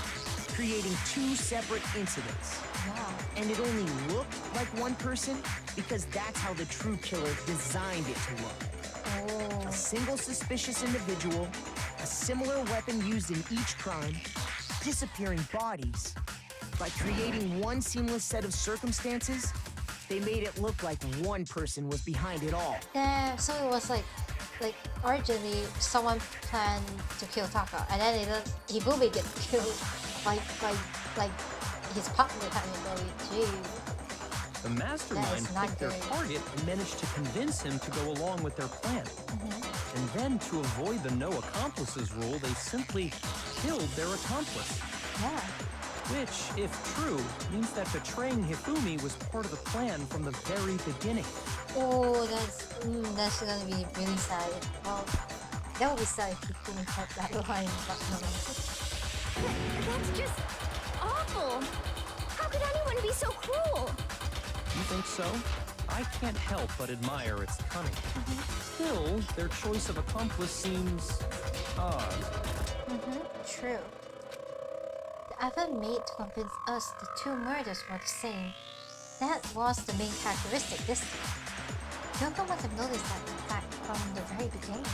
creating two separate incidents.
Yeah.
And it only looked like one person because that's how the true killer designed it to look.
Oh.
A single suspicious individual, a similar weapon used in each crime, disappearing bodies. By creating one seamless set of circumstances, they made it look like one person was behind it all.
Yeah, so it was like originally someone planned to kill Taka, and then Hifumi get killed like his partner technically too.
The mastermind
not
picked their
good.
target and managed to convince him to go along with their plan. And then, to avoid the no accomplices rule, they simply killed their accomplice.
Yeah.
Which, if true, means that betraying Hifumi was part of the plan from the very beginning.
Oh, that's gonna be really sad. Well, that would be sad if he couldn't cut that line, but no.
That's just awful. How could anyone be so cruel?
You think so? I can't help but admire its cunning. Still, their choice of accomplice seems odd.
True. The effort made to convince us the two murders were the same. That was the main characteristic this time. Kyoko must have noticed that fact from the very beginning.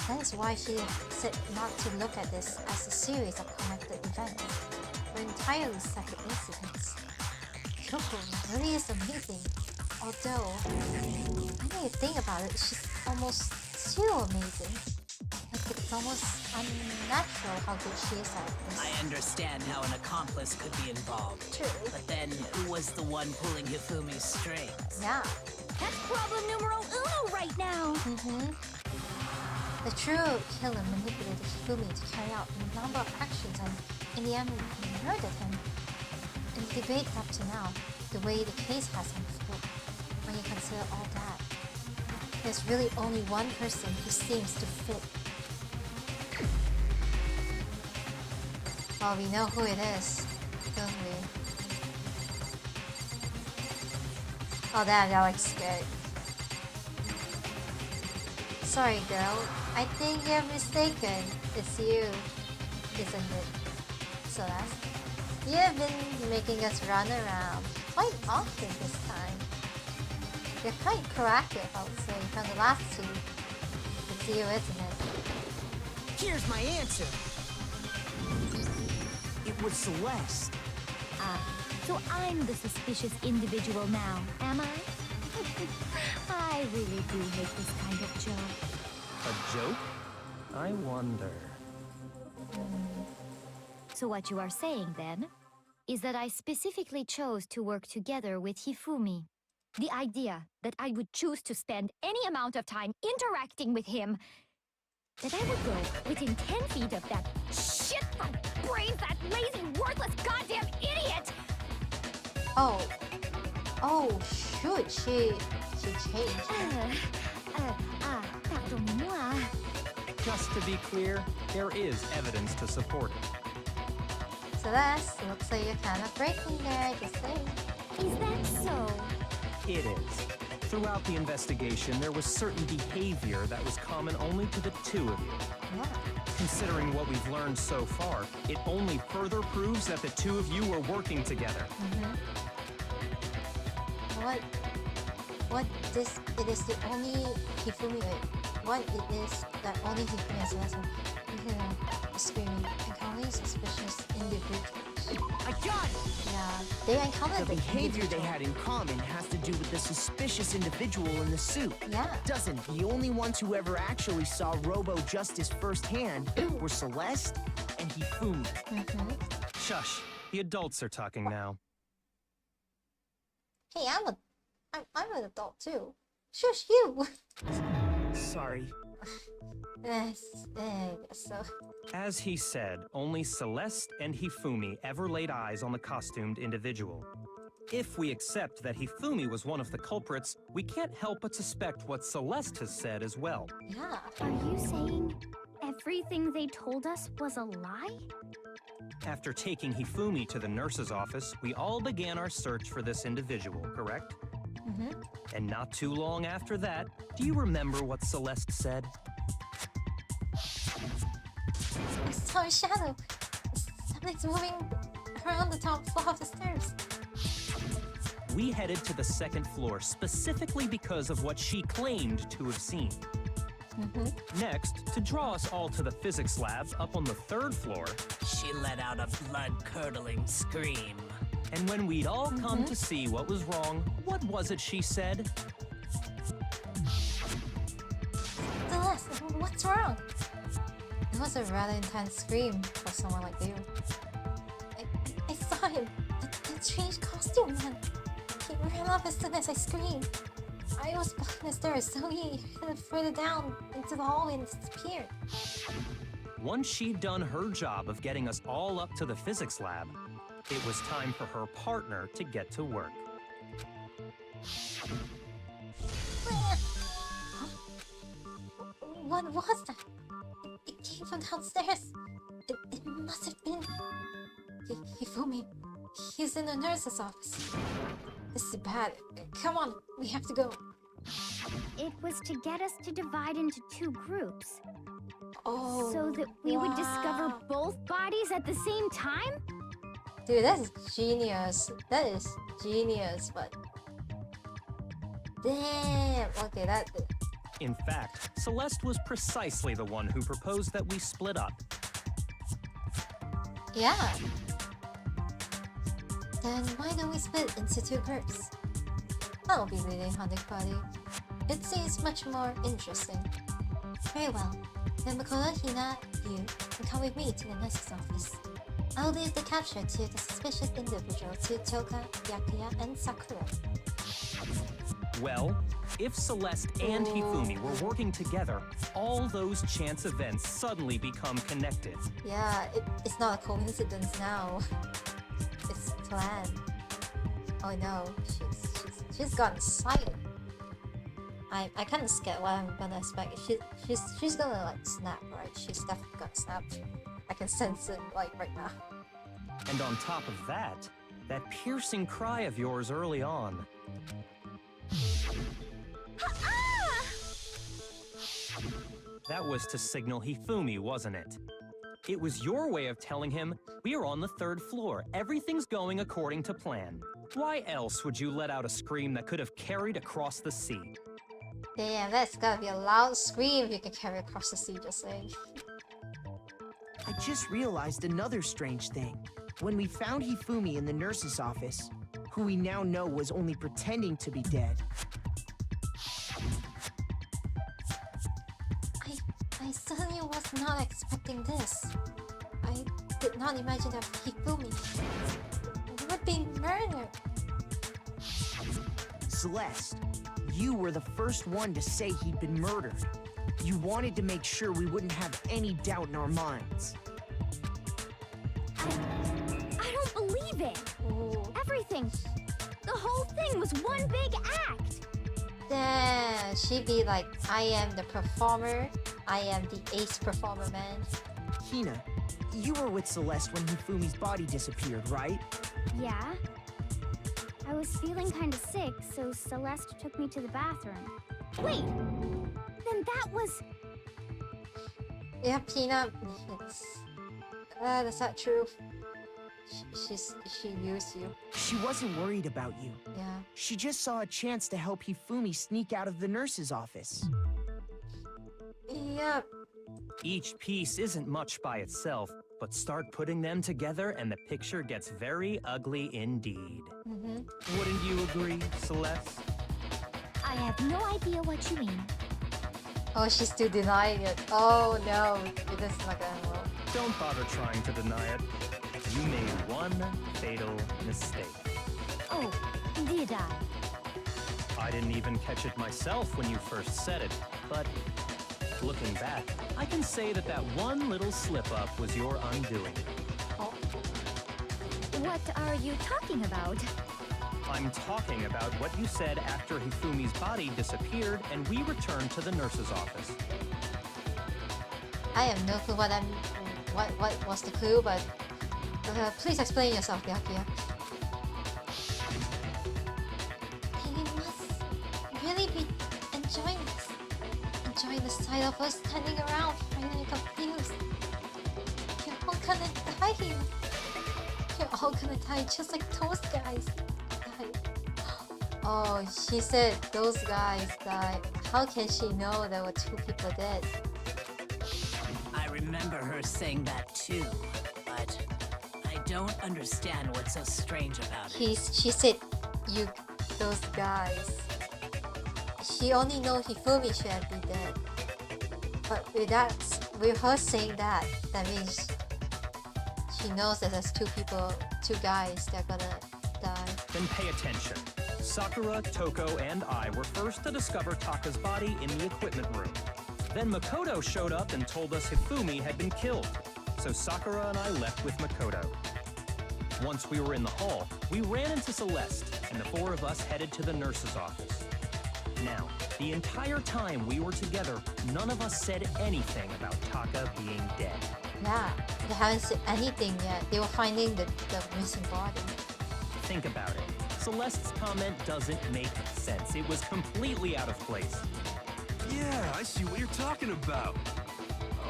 That is why she said not to look at this as a series of connected events, but entirely separate incidents. Kyoko really is amazing. Although, when you think about it, she's almost too amazing. Like, it's almost unnatural how good she is at this.
I understand how an accomplice could be involved.
True.
But then, who was the one pulling Hifumi's strings?
Yeah.
That's problem numero uno right now.
The true killer manipulated Hifumi to carry out a number of actions and, in the end, murdered him. In the debate up to now, the way the case has unfolded, when you consider all that, there's really only one person who seems to fit. Well, we know who it is, don't we? Oh damn, that looks scared. Sorry girl, I think you're mistaken. It's you, isn't it? Celeste? You've been making us run around quite often this time. You're quite proactive, I would say, from the last two. It's you, isn't it?
Here's my answer. It was Celeste.
So I'm the suspicious individual now, am I? I really do hate this kind of joke.
A joke? I wonder.
So what you are saying, then, is that I specifically chose to work together with Hifumi. The idea that I would choose to spend any amount of time interacting with him, that I would go within 10 feet of that shit from brains, that lazy, worthless goddamn idiot!
Oh, shoot, she changed.
Pardonnez-moi.
Just to be clear, there is evidence to support it.
Celeste, looks like you're kind of breaking there, just saying.
Is that so?
It is. Throughout the investigation, there was certain behavior that was common only to the two of you.
Yeah.
Considering what we've learned so far, it only further proves that the two of you were working together.
It is the only Hifumi, what it is that only Hifumi and Celeste are screaming, encountering suspicious individuals.
I got it!
Yeah, they encountered
The behavior they
individual.
had in common has to do with the suspicious individual in the suit.
Yeah.
Doesn't the only ones who ever actually saw Robo Justice firsthand were Celeste and Hifumi.
Shush. The adults are talking now.
Hey, I'm an adult too. Shush you!
Sorry.
Yes, I guess so.
As he said, only Celeste and Hifumi ever laid eyes on the costumed individual. If we accept that Hifumi was one of the culprits, we can't help but suspect what Celeste has said as well.
Yeah.
Are you saying everything they told us was a lie?
After taking Hifumi to the nurse's office, we all began our search for this individual, correct? And not too long after that, do you remember what Celeste said?
I saw a shadow. Something's moving around the top floor of the stairs.
We headed to the second floor specifically because of what she claimed to have seen. Next, to draw us all to the physics lab up on the third floor,
She let out a blood-curdling scream.
and when we'd all come to see what was wrong, what was it she said?
Celeste, what's wrong? It was a rather intense scream for someone like you. I saw him. That strange costume man. He ran off as soon as I screamed. I was behind the stairs, so he headed further down into the hallway and disappeared.
Once she'd done her job of getting us all up to the physics lab, it was time for her partner to get to work.
What was that? It came from downstairs. It must have been... Hifumi. He's in the nurse's office. This is bad. Come on, we have to go.
It was to get us to divide into two groups.
Oh,
So that we would discover both bodies at the same time?
Dude, that's genius. That is genius, but... Damn! Okay, that...
In fact, Celeste was precisely the one who proposed that we split up.
Yeah. Then why don't we split into two groups? I'll be leading Hunting Party. It seems much more interesting. Very well. Then Makoto, Hina, you can come with me to the nurse's office. I'll leave the capture to the suspicious individual to Toka, Byakuya, and Sakura.
Well, if Celeste and Hifumi were working together, all those chance events suddenly become connected.
Yeah, it's not a coincidence now. It's planned. Oh no, she's gotten excited. I kind of scared what I'm gonna expect. She's gonna like snap, right? She's definitely gonna snap. I can sense it like right now.
And on top of that piercing cry of yours early on. That was to signal Hifumi, wasn't it? It was your way of telling him, we're on the 3rd floor, everything's going according to plan. Why else would you let out a scream that could have carried across the sea?
Damn, that's gotta be a loud scream you can carry across the sea, just saying.
I just realized another strange thing. When we found Hifumi in the nurse's office, who we now know was only pretending to be dead,
I suddenly was not expecting this. I did not imagine that Hifumi would be murdered.
Celeste, you were the first one to say he'd been murdered. You wanted to make sure we wouldn't have any doubt in our minds.
I don't believe it.
Ooh.
Everything, the whole thing was one big act.
Damn, she'd be like, I am the performer. I am the ace performer, man.
Hina, you were with Celeste when Hifumi's body disappeared, right?
Yeah. I was feeling kind of sick, so Celeste took me to the bathroom. Wait! Then that was...
Yeah, Peanut. That's not true. She used you.
She wasn't worried about you.
Yeah.
She just saw a chance to help Hifumi sneak out of the nurse's office.
Yeah.
Each piece isn't much by itself, but start putting them together and the picture gets very ugly indeed. Wouldn't you agree, Celeste?
I have no idea what you mean.
Oh, she's still denying it. Oh no, this is not gonna work.
Don't bother trying to deny it. You made one fatal mistake.
Oh, did I?
I didn't even catch it myself when you first said it, but looking back, I can say that one little slip-up was your undoing.
Oh.
What are you talking about?
I'm talking about what you said after Hifumi's body disappeared and we returned to the nurse's office.
I have no clue what was the clue, but please explain yourself, Byakuya. You must really be enjoying this. Enjoying the sight of us standing around, finally confused. You're all gonna die here. You're all gonna die just like those guys died. Oh, she said those guys died. How can she know there were 2 people dead?
I remember her saying that too, but I don't understand what's so strange about it.
She said, those guys. She only knows Hifumi should be dead. But with her saying that means she knows that there's 2 guys that are gonna die.
Then pay attention. Sakura, Toko, and I were first to discover Taka's body in the equipment room. Then Makoto showed up and told us Hifumi had been killed. So Sakura and I left with Makoto. Once we were in the hall, we ran into Celeste, and the four of us headed to the nurse's office. Now, the entire time we were together, none of us said anything about Taka being dead.
Yeah, they haven't said anything yet. They were finding the missing body.
Think about it. Celeste's comment doesn't make sense. It was completely out of place.
Yeah, I see what you're talking about.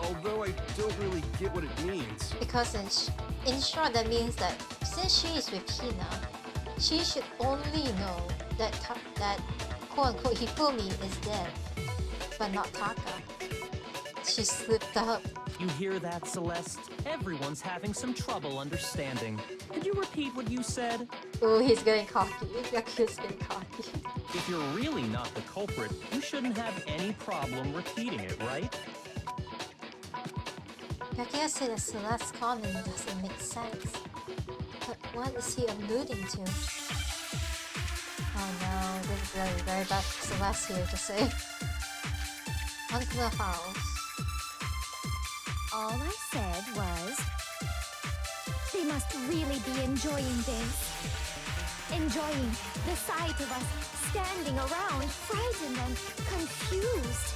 Although I don't really get what it means.
Because in short, that means that since she is with Hina, she should only know that quote-unquote Hifumi is dead, but not Taka. She slipped up.
You hear that, Celeste? Everyone's having some trouble understanding. Could you repeat what you said?
Oh, he's getting cocky. Yaku's getting cocky.
If you're really not the culprit, you shouldn't have any problem repeating it, right?
Yakuya said that Celeste's comment doesn't make sense. But what is he alluding to? Oh no, this is very, very bad for Celeste here to say. On the house.
All I said was, they must really be enjoying this. Enjoying the sight of us standing around, frightened and confused.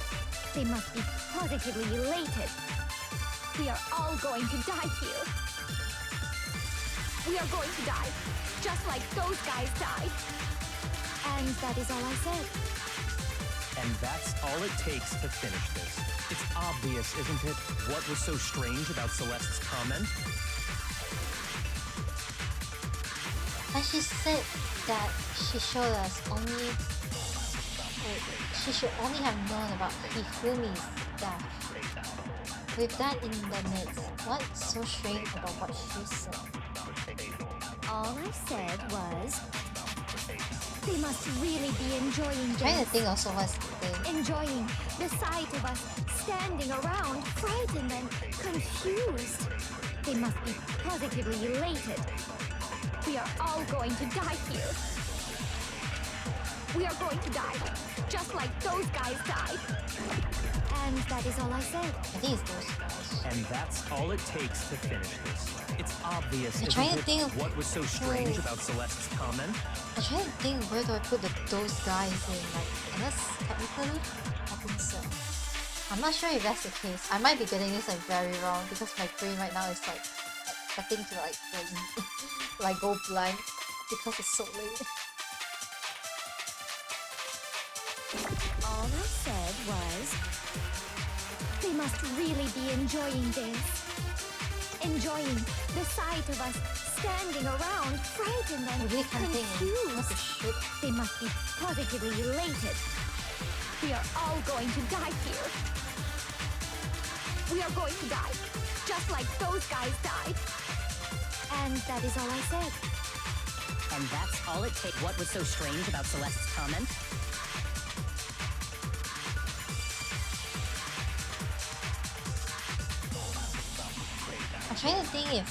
They must be positively elated. We are all going to die here. We are going to die, just like those guys died. And that is all I said.
And that's all it takes to finish this. It's obvious, isn't it, what was so strange about Celeste's comment?
And she said that she showed us only... she should only have known about Hifumi's death. With that in the midst, what's so strange about what she said?
All I said was, they must really be enjoying
I'm trying to
this.
think also what's the thing.
Enjoying the sight of us standing around, frightened and confused. They must be positively elated. We are all going to die here. We are going to die, just like those guys died. And that is all I said.
I think it's those guys.
And that's all it takes to finish this. It's obvious,
I'm
isn't
trying to
it,
think of
what was so strange about Celeste's comment?
I'm trying to think where do I put those guys in, like, unless technically, I think so. I'm not sure if that's the case. I might be getting this like very wrong because my brain right now is like, I think to like go blank because it's so late.
All I said was, they must really be enjoying this. Enjoying the sight of us standing around, frightened
I
and
really can't think of what to
confused.
shoot.
They must be positively elated. We are all going to die here. We are going to die, just like those guys died. And that is all I said.
And that's all it takes. What was so strange about Celeste's comment?
I'm trying to think if...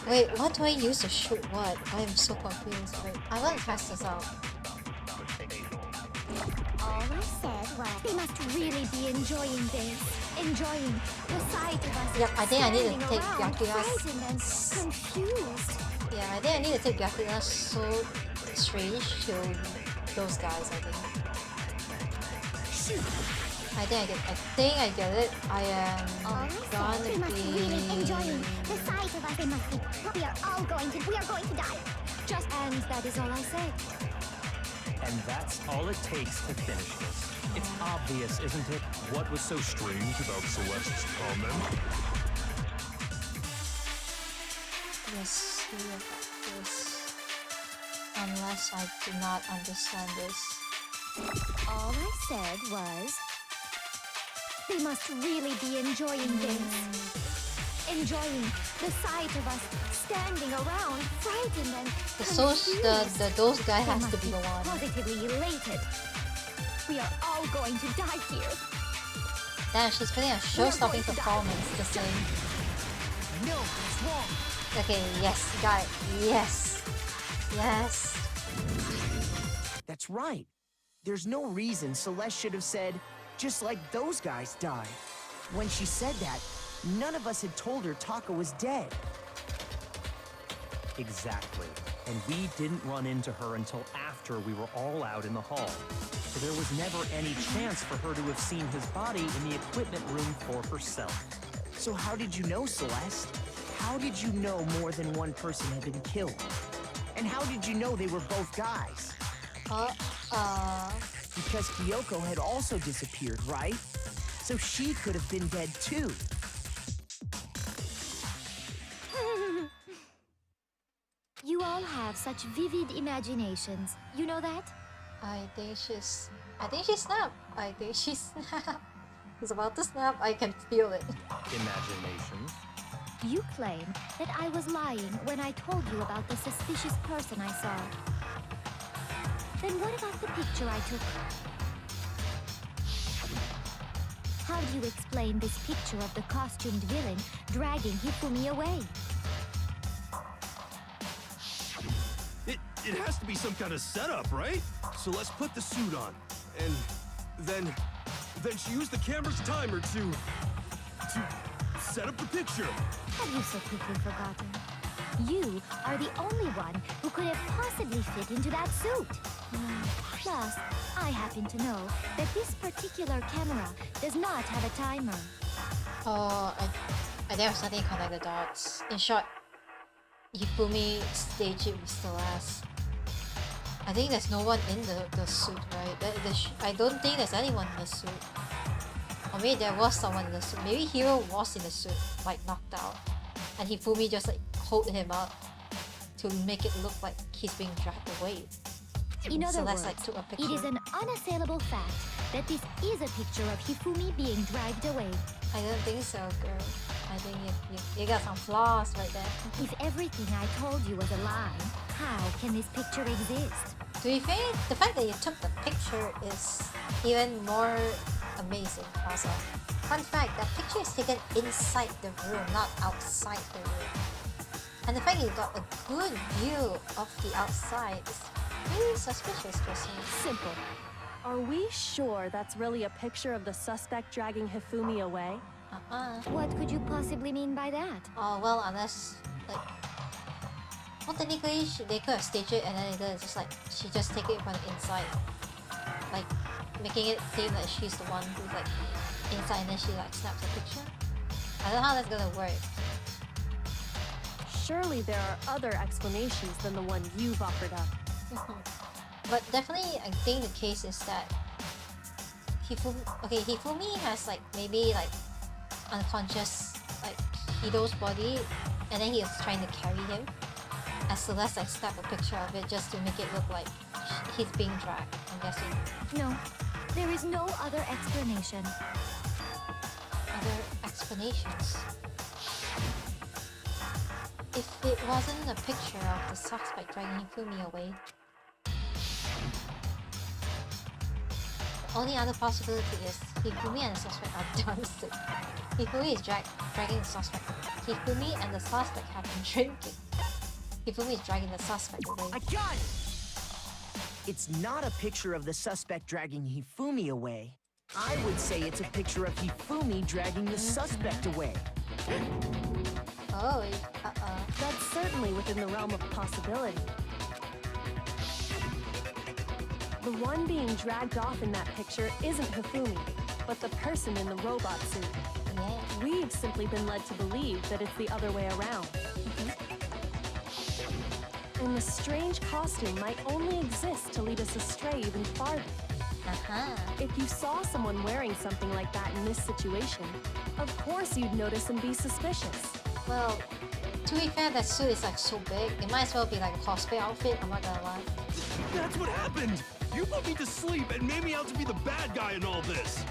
Wait, what do I use to shoot what? I am so confused. Wait, I want to test this out.
All I said was, they must really be enjoying this. Enjoying the sight of us
Yep, I think I need to
standing
take
around,
Yakuya's...
frightened and confused.
Yeah, I think I need to take Yakuya's so strange to those guys, I think. I think I get it. I am gonna
They must
be...
really enjoying the sight of us. They must be. We are going to die.
Just and that is all I said.
And that's all it takes to finish this. It's obvious, isn't it, what was so strange about Celeste's comment?
Yes, yes. Unless I do not understand this.
All I said was, they must really be enjoying this. Enjoying the sight of us standing around, frightened and confused.
Those guy
They
has
must
to be the one.
positively elated. We are all going to die here.
Damn, she's putting a show-stopping performance to sing.
No, it's wrong.
Okay, yes, got it. Yes. Yes.
That's right. There's no reason Celeste should have said, just like those guys died. When she said that, none of us had told her Taka was dead.
Exactly. And we didn't run into her until after we were all out in the hall. So there was never any chance for her to have seen his body in the equipment room for herself.
So how did you know, Celeste? How did you know more than one person had been killed? And how did you know they were both guys? Because Kyoko had also disappeared, right? So she could have been dead too.
You all have such vivid imaginations. You know that?
I think she snapped. I think she snapped. He's about to snap. I can feel it.
Imagination.
You claim that I was lying when I told you about the suspicious person I saw. Then what about the picture I took? How do you explain this picture of the costumed villain dragging Hifumi away?
It has to be some kind of setup, right? So let's put the suit on. And then she used the camera's timer to set up the picture.
Have you so quickly forgotten? You are the only one who could have possibly fit into that suit. Plus, I happen to know that this particular camera does not have a timer.
Oh, I never suddenly connect the dots. In short, Hifumi staged it with Celeste. I think there's no one in the suit, right? I don't think there's anyone in the suit. Or maybe there was someone in the suit. Maybe Hiro was in the suit, like knocked out. And Hifumi just like hold him up to make it look like he's being dragged away.
In other
Celeste,
words,
like, took a picture.
it is an unassailable fact that this is a picture of Hifumi being dragged away.
I don't think so, girl. I think you got some flaws right there.
If everything I told you was a lie, how can this picture exist?
To be fair, the fact that you took the picture is even more amazing also. Fun fact, that picture is taken inside the room, not outside the room. And the fact you got a good view of the outside is really suspicious, Christine.
Simple. Are we sure that's really a picture of the suspect dragging Hifumi away?
What could you possibly mean by that?
Oh, well, unless, like... Well, technically, they could have staged it and then it's just like, she just take it from the inside. Like, making it seem that she's the one who's like inside and then she like snaps a picture. I don't know how that's gonna work.
Surely there are other explanations than the one you've offered up.
But definitely, I think the case is that Hifumi has like maybe like unconscious like Hido's body, and then he was trying to carry him. As Celeste like snapped a picture of it just to make it look like he's being dragged, I'm guessing.
No, there is no other explanation.
Other explanations? If it wasn't a picture of the suspect dragging Hifumi away, the only other possibility is Hifumi and the suspect are dancing. Hifumi is dragging the suspect. Hifumi and the suspect have been drinking. Hifumi is dragging the suspect away.
I got it! It's not a picture of the suspect dragging Hifumi away. I would say it's a picture of Hifumi dragging the suspect away.
Oh,
That's certainly within the realm of possibility. The one being dragged off in that picture isn't Hifumi, but the person in the robot suit.
Yeah.
We've simply been led to believe that it's the other way around. And the strange costume might only exist to lead us astray even farther. If you saw someone wearing something like that in this situation, of course you'd notice and be suspicious.
Well, to be fair, that suit is like so big, it might as well be like a cosplay outfit, I'm not gonna lie.
That's what happened! You put me to sleep and made me out to be the bad guy in all this!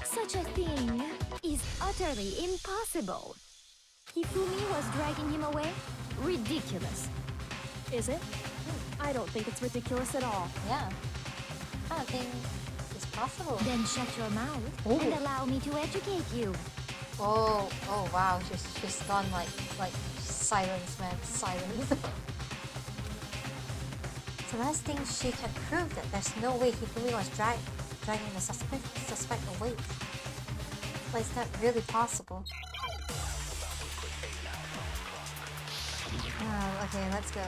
Such a thing is utterly impossible. Hifumi was dragging him away? Ridiculous.
Is it? I don't think it's ridiculous at all.
Yeah. I don't think it's possible.
Then shut your mouth
Ooh.
and allow me to educate you.
Oh wow, she's gone like silence, man, silence. Celeste thinks she can prove that there's no way Hifumi was dragging the suspect away. But is that really possible? Okay, let's go.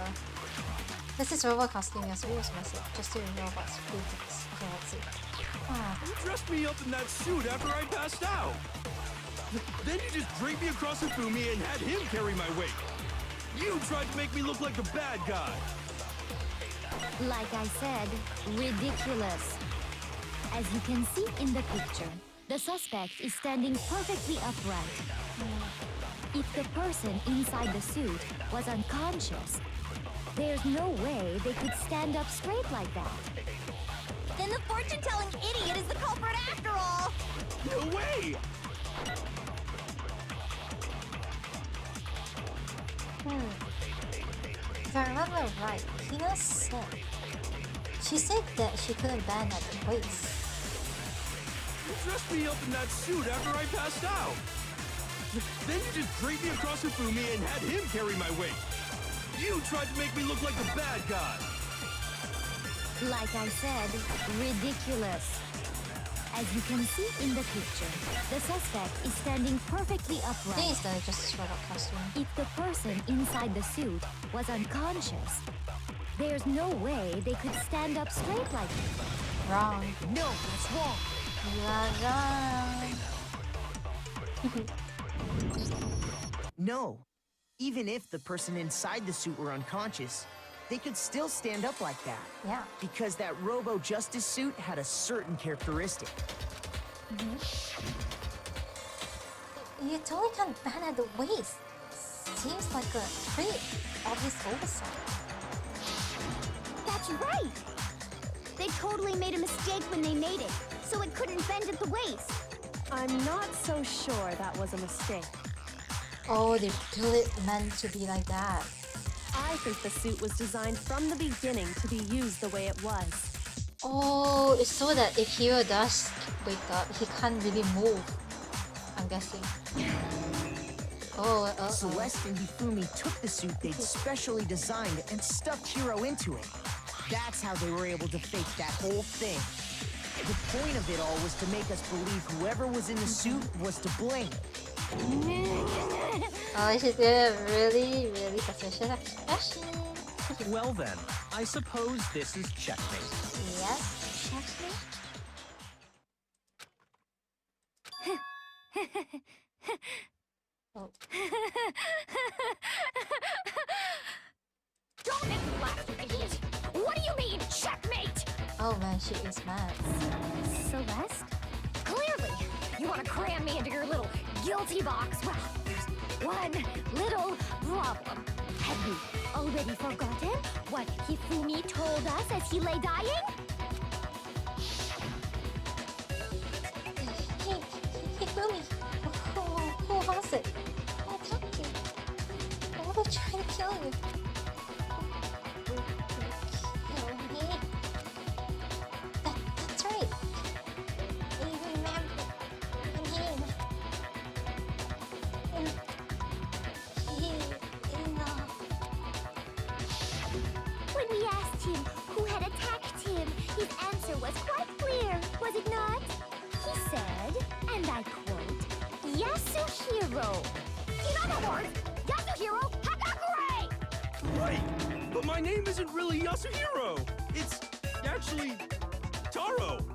This is robot costume, Yasuhira's message, just to robots greetings. Okay, let's see.
You dressed me up in that suit after I passed out. Then you just draped me across Hifumi and had him carry my weight. You tried to make me look like the bad guy.
Like I said, ridiculous. As you can see in the picture, the suspect is standing perfectly upright. If the person inside the suit was unconscious, there's no way they could stand up straight like that.
Then the fortune-telling idiot is the culprit after all!
No way!
If I remember right, Hina said... She said that she couldn't bend at the waist.
You dressed me up in that suit after I passed out. Then you just draped me across Hifumi and had him carry my weight. You tried to make me look like the bad guy.
Like I said, ridiculous. As you can see in the picture, the suspect is standing perfectly upright.
This is the Justice Robot costume.
If the person inside the suit was unconscious, there's no way they could stand up straight like that.
Wrong.
No, that's wrong.
You are wrong.
No. Even if the person inside the suit were unconscious, they could still stand up like that.
Yeah.
Because that Robo-Justice suit had a certain characteristic.
You totally can't bend at the waist. Seems like a pretty obvious oversight.
That's right! They totally made a mistake when they made it, so it couldn't bend at the waist.
I'm not so sure that was a mistake.
Oh, they built it meant to be like that.
I think the suit was designed from the beginning to be used the way it was.
Oh, it's so that if Hiro does wake up, he can't really move. I'm guessing. Oh,
Celeste and Hifumi took the suit they'd specially designed and stuffed Hiro into it. That's how they were able to fake that whole thing. The point of it all was to make us believe whoever was in the suit was to blame.
Oh, she did a really, really suspicious expression.
Well then, I suppose this is checkmate.
Yes, checkmate. Oh.
Don't make me laugh, you idiot! What do you mean, checkmate?
Oh man, she is mad.
Celeste? Clearly! You want to cram me into your little guilty box? Well, there's one little problem. Have you already forgotten what Hifumi told us as he lay dying?
Hey, Hifumi! Who was it? Who attacked you? Why were they trying to kill you? Kill me? That's right! You remember my name.
When we asked him who had attacked him, his answer was quite clear, was it not? He said, and I quote, Yasuhiro. In other words, Yasuhiro Hagakure!
Right, but my name isn't really Yasuhiro. It's actually Taro.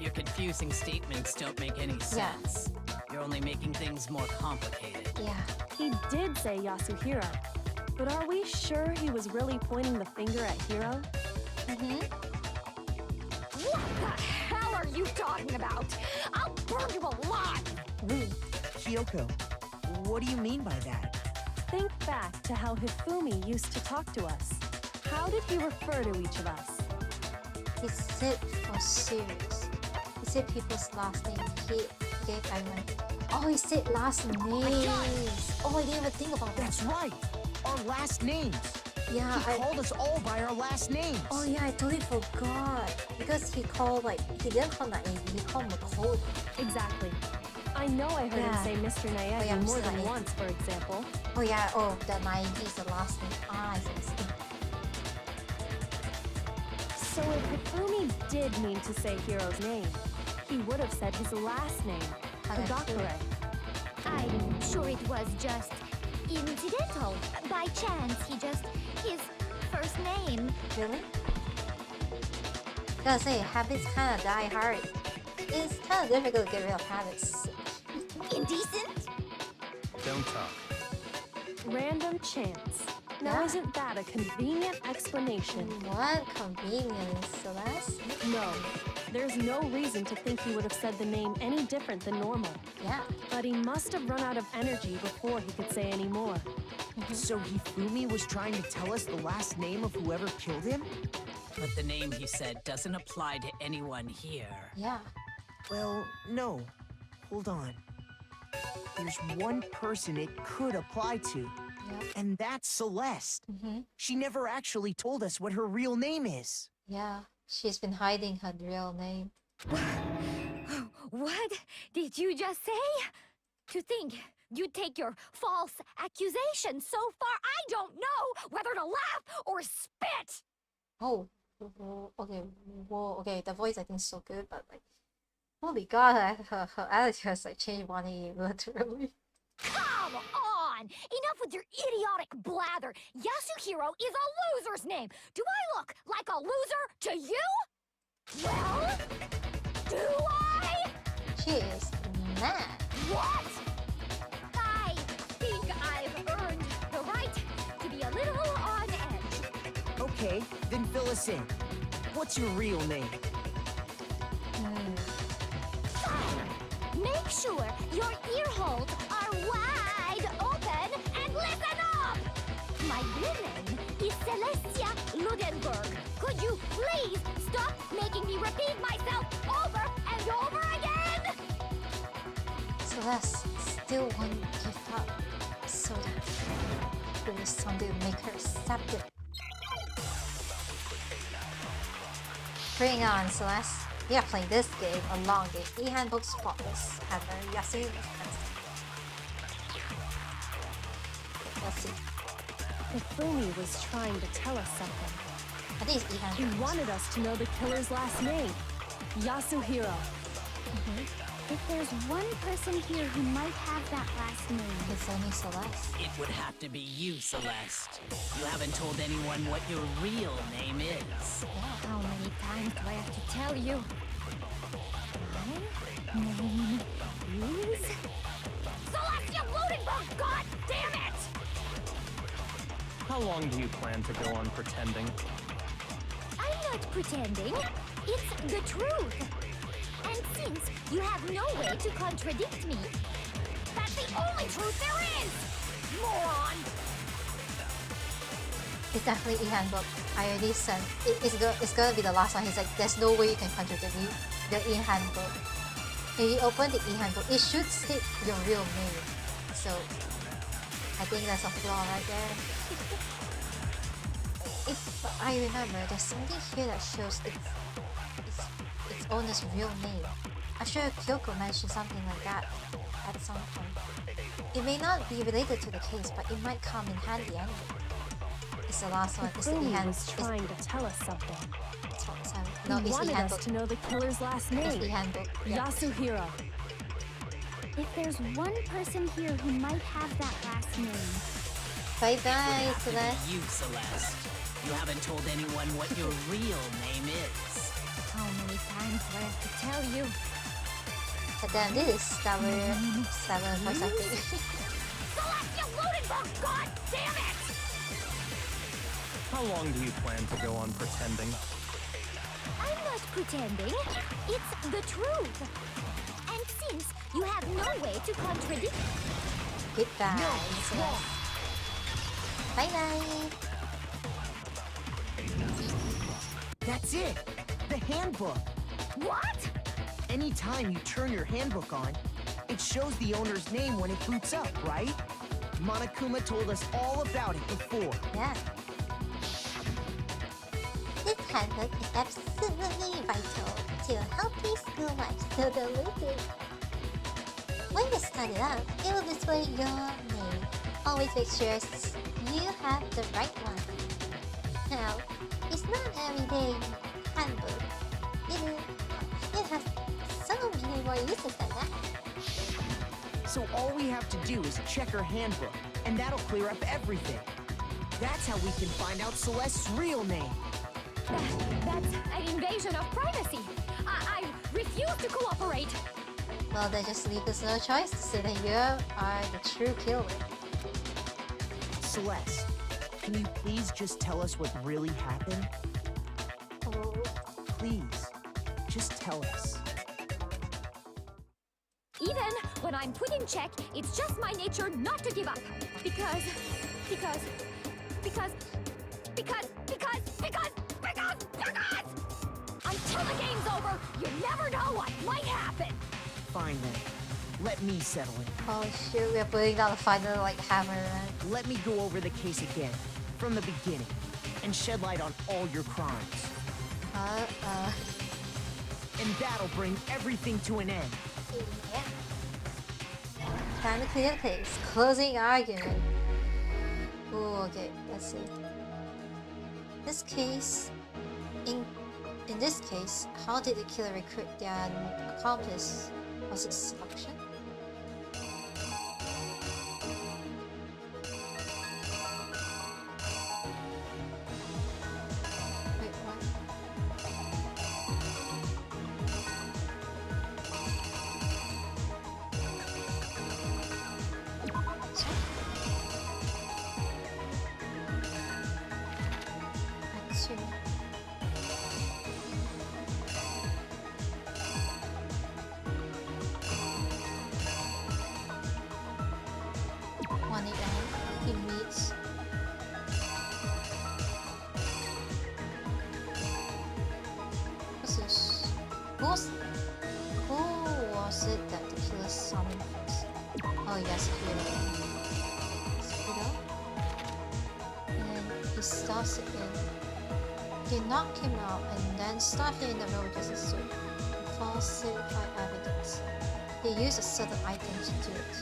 Your confusing statements don't make any sense. You're only making things more complicated.
Yeah.
He did say Yasuhiro, but are we sure he was really pointing the finger at Hiro?
What the hell are you talking about? I'll burn you alive!
Kyoko, what do you mean by that?
Think back to how Hifumi used to talk to us. How did he refer to each of us?
He said for serious. He said people's last name. He gave everyone. Oh, he said last names. Oh, I didn't even think about that.
That's right. Our last names.
Yeah,
he called us all by our last names.
Oh yeah, I totally forgot. Because he called he didn't call Naegi, he called Makoto.
Exactly. I know I heard him say Mr. Naegi more than once, for example.
Oh yeah, the Naegi is the last name. Ah, I see.
So if Hifumi did mean to say Hiro's name, he would have said his last name, Hagakure.
I'm sure it was just incidental. By chance, his first name.
Really? Gotta say, habits kinda die hard. It's kinda difficult to get rid of habits.
Indecent?
Don't talk.
Random chance. Now
Yeah.
isn't that a convenient explanation?
What convenience, Celeste?
No. There's no reason to think he would have said the name any different than normal.
Yeah.
But he must have run out of energy before he could say any more.
So Hifumi was trying to tell us the last name of whoever killed him?
But the name he said doesn't apply to anyone here.
Yeah.
Well, no. Hold on. There's one person it could apply to,
Yep.
and that's Celeste. She never actually told us what her real name is.
Yeah. She's been hiding her real name.
What did you just say? To think you take your false accusation so far, I don't know whether to laugh or spit!
Oh. Okay. Whoa. Okay. The voice I think is so good, but like, holy God, her attitude has like changed 180 literally.
Come on! Enough with your idiotic blather! Yasuhiro is a loser's name! Do I look like a loser to you? Well, do I?
She is mad.
What? I think I've earned the right to be a little on edge.
Okay, then fill us in. What's your real name?
Make sure your ear holes are wide open and listen up! My real name is Celestia Ludenberg. Could you please stop making me repeat myself over and over again?
Celeste still won't give up. So there is something to make her accept it. Bring on, Celeste. We are playing this game along the e-handbook spotless handler Yasu. Let's see.
Hifumi was trying to tell us something.
I think it's
He
e-handbook.
wanted us to know the killer's last name, Yasuhiro.
If there's one person here who might have that last name,
It's only Celeste.
It would have to be you, Celeste. You haven't told anyone what your real name is.
how many times do I have to tell you? My name is Celestia Ludenberg! God damn it!
How long do you plan to go on pretending?
I'm not pretending. It's the truth. And since you have no way to contradict me, that's the only truth there is! Moron!
It's definitely e-handbook. I already sent. It's gonna be the last one. He's like, there's no way you can contradict me. The e-handbook. If you open the e-handbook, it should state your real name. So I think that's a flaw right there. If I remember, there's something here that shows its owner's real name. I'm sure Kyoko mentioned something like that at some point. It may not be related to the case, but it might come in handy anyway. It's the last one. It's the
Hifumi
e-handbook.
was trying to tell us something.
No,
He
it's
wanted us
e-handbook.
to know the killer's last
It's
name,
e-handbook. Yeah.
Yasuhiro.
If there's one person here who might have that last name,
Bye
It would
bye,
have to
Celeste.
be you, Celeste. You haven't told anyone what your real name is.
how many times do I have to tell you?
But then this is stubborn for something.
Celestia Ludenberg! God damn it!
How long do you plan to go on pretending?
I'm not pretending. It's the truth. And since you have no way to contradict,
Goodbye, Celeste. Bye bye.
That's it! The handbook!
what?
Anytime you turn your handbook on, it shows the owner's name when it boots up, right? Monokuma told us all about it before.
Yeah. This handbook is absolutely vital to a healthy school life, so don't lose it. When you start it up, it will display your name. Always make sure you have the right one. Now, it's not every day
handbook. It has so many more uses than that.
So all we have to do is check her handbook, and that'll clear up everything. That's how we can find out Celeste's real name.
That's an invasion of privacy. I refuse to cooperate.
Well, they just leave us no choice to say that you are the true killer.
Celeste, can you please just tell us what really happened?
Oh.
Please, just tell us.
Even when I'm put in check, it's just my nature not to give up. Because until the game's over, you never know what might happen.
Fine then. Let me settle it.
Oh shoot, we're putting down the final like hammer, man.
Let me go over the case again, from the beginning, and shed light on all your crimes. And that'll bring everything to an end.
Yeah. Time to clear the case. Closing argument. Ooh, okay, let's see. In this case, how did the killer recruit their accomplice? Was it seduction? Wait, what? Let's see. He meets what's this? Who was it that the killer summoned first? Oh yes, Hero. And he stuffs it in. They knock him out and then stuff it in the road as a suit. Falsify evidence. They use a certain item to do it.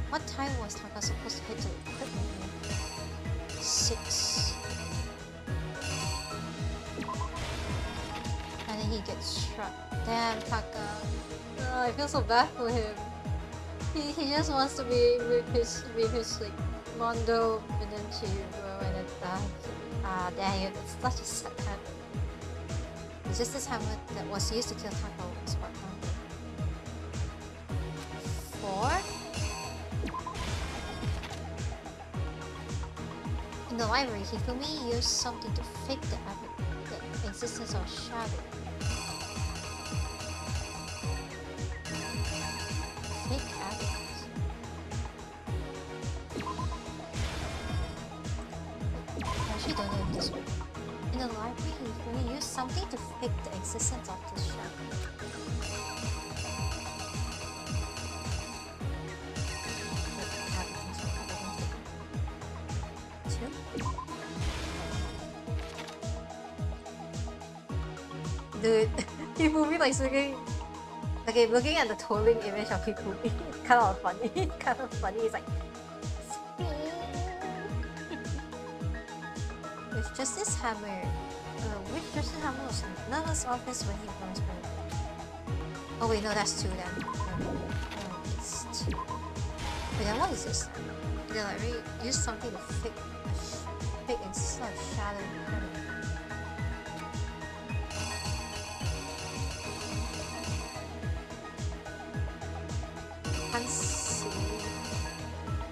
What time was Taka supposed to hit the equipment room? 6. And then he gets struck. Damn, Taka. Oh, I feel so bad for him. He just wants to be with his like Mondo and then Chihiro and then dang it, it's such a sad hammer. It's just this hammer that was used to kill Taka was what number? 4? In the library, Hifumi used something to fake the existence of shadow. Fake evidence. I actually don't know if this works. In the library, Hifumi used something to fake the existence of the shadow. Dude, Hifumi like looking. Okay, looking at the twirling image of Hifumi, it's kind of funny. It's kind of funny. It's like. With Justice Hammer, which Justice Hammer was in Nana's office when he was born? Oh wait, no, that's 2 then. It's 2. Wait, then what is this? They like really use something to fake instead of shadow. Can't see.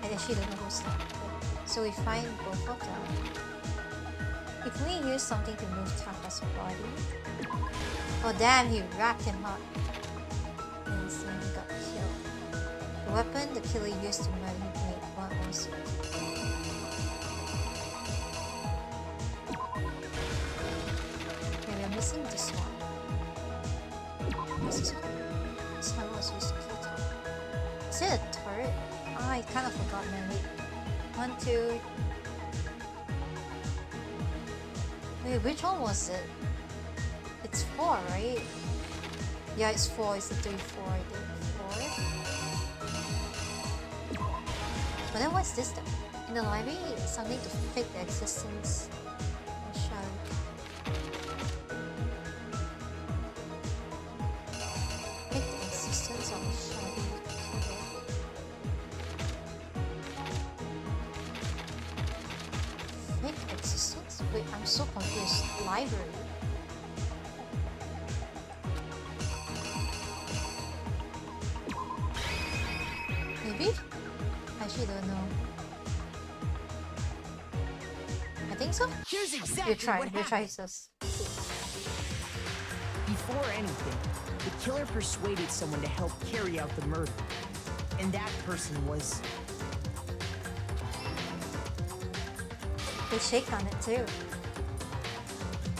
I actually don't know who's that. So we find both of them. If we use something to move Taka's body. Oh damn, he wrapped him up. And so he got killed. The weapon the killer used to murder him, what was it? Okay, we're missing this one. What's this one? This one was used to kill Taka. Is it a turret? Oh, I kind of forgot, man. Wait. 1, 2. Wait, which one was it? It's 4, right? Yeah, it's 4. It's a 3, 4. I think 4. But then what's this then? In the library, something to fake the existence of Shark. Fake the existence of Shark. Fake existence? Wait, I'm so confused. Library. Maybe? I actually don't know. I think so?
Here's exactly
You try sus.
Before anything, the killer persuaded someone to help carry out the murder. And that person was...
They shake on it too.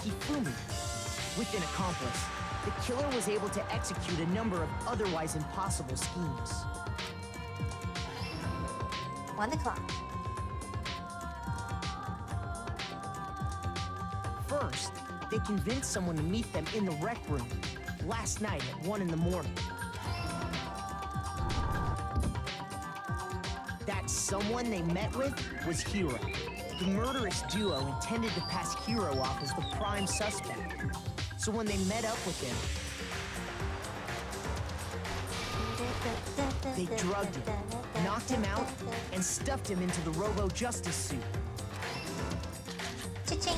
Hifumi. With an accomplice, the killer was able to execute a number of otherwise impossible schemes.
1 o'clock.
First, they convinced someone to meet them in the rec room last night at 1 in the morning. That someone they met with was Hiro. The murderous duo intended to pass Hiro off as the prime suspect. So when they met up with him, they drugged him, knocked him out, and stuffed him into the Robo-Justice suit.
Cha-ching!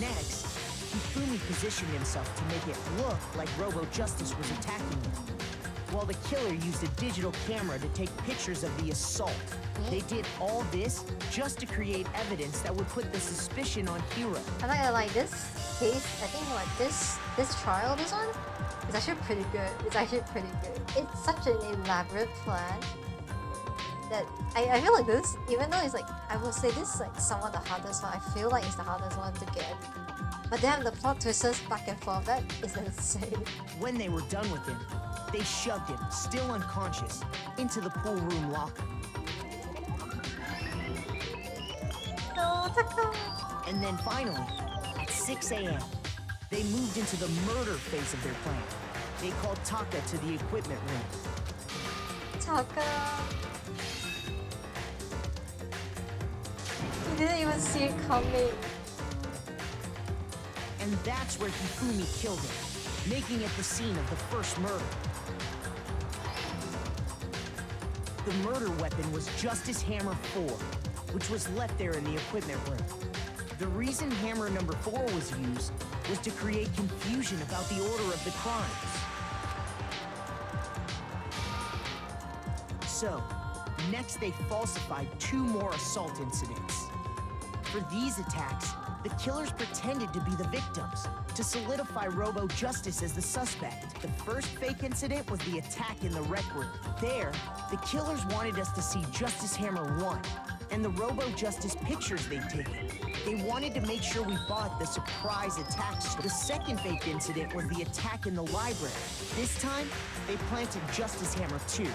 Next, Hifumi positioned himself to make it look like Robo-Justice was attacking him, while the killer used a digital camera to take pictures of the assault. They did all this just to create evidence that would put the suspicion on Hiro.
I'm not gonna lie, this case, I think like this trial, this one, is actually pretty good. It's actually pretty good. It's such an elaborate plan that I feel like this, even though it's like, I would say this is like somewhat the hardest one, I feel like it's the hardest one to get. But then the plot twists back and forth, that is insane.
When they were done with him, they shoved him, still unconscious, into the pool room locker.
No, Taka!
And then finally, at 6 a.m., they moved into the murder phase of their plan. They called Taka to the equipment room.
Taka! He didn't even see it coming.
And that's where Hifumi killed him, making it the scene of the first murder. The murder weapon was Justice Hammer 4, which was left there in the equipment room. The reason Hammer number 4 was used was to create confusion about the order of the crimes. So, next they falsified 2 more assault incidents. For these attacks, the killers pretended to be the victims, to solidify Robo-Justice as the suspect. The first fake incident was the attack in the rec room. There, the killers wanted us to see Justice Hammer 1 and the Robo-Justice pictures they'd taken. They wanted to make sure we bought the surprise attack story. The second fake incident was the attack in the library. This time, they planted Justice Hammer 2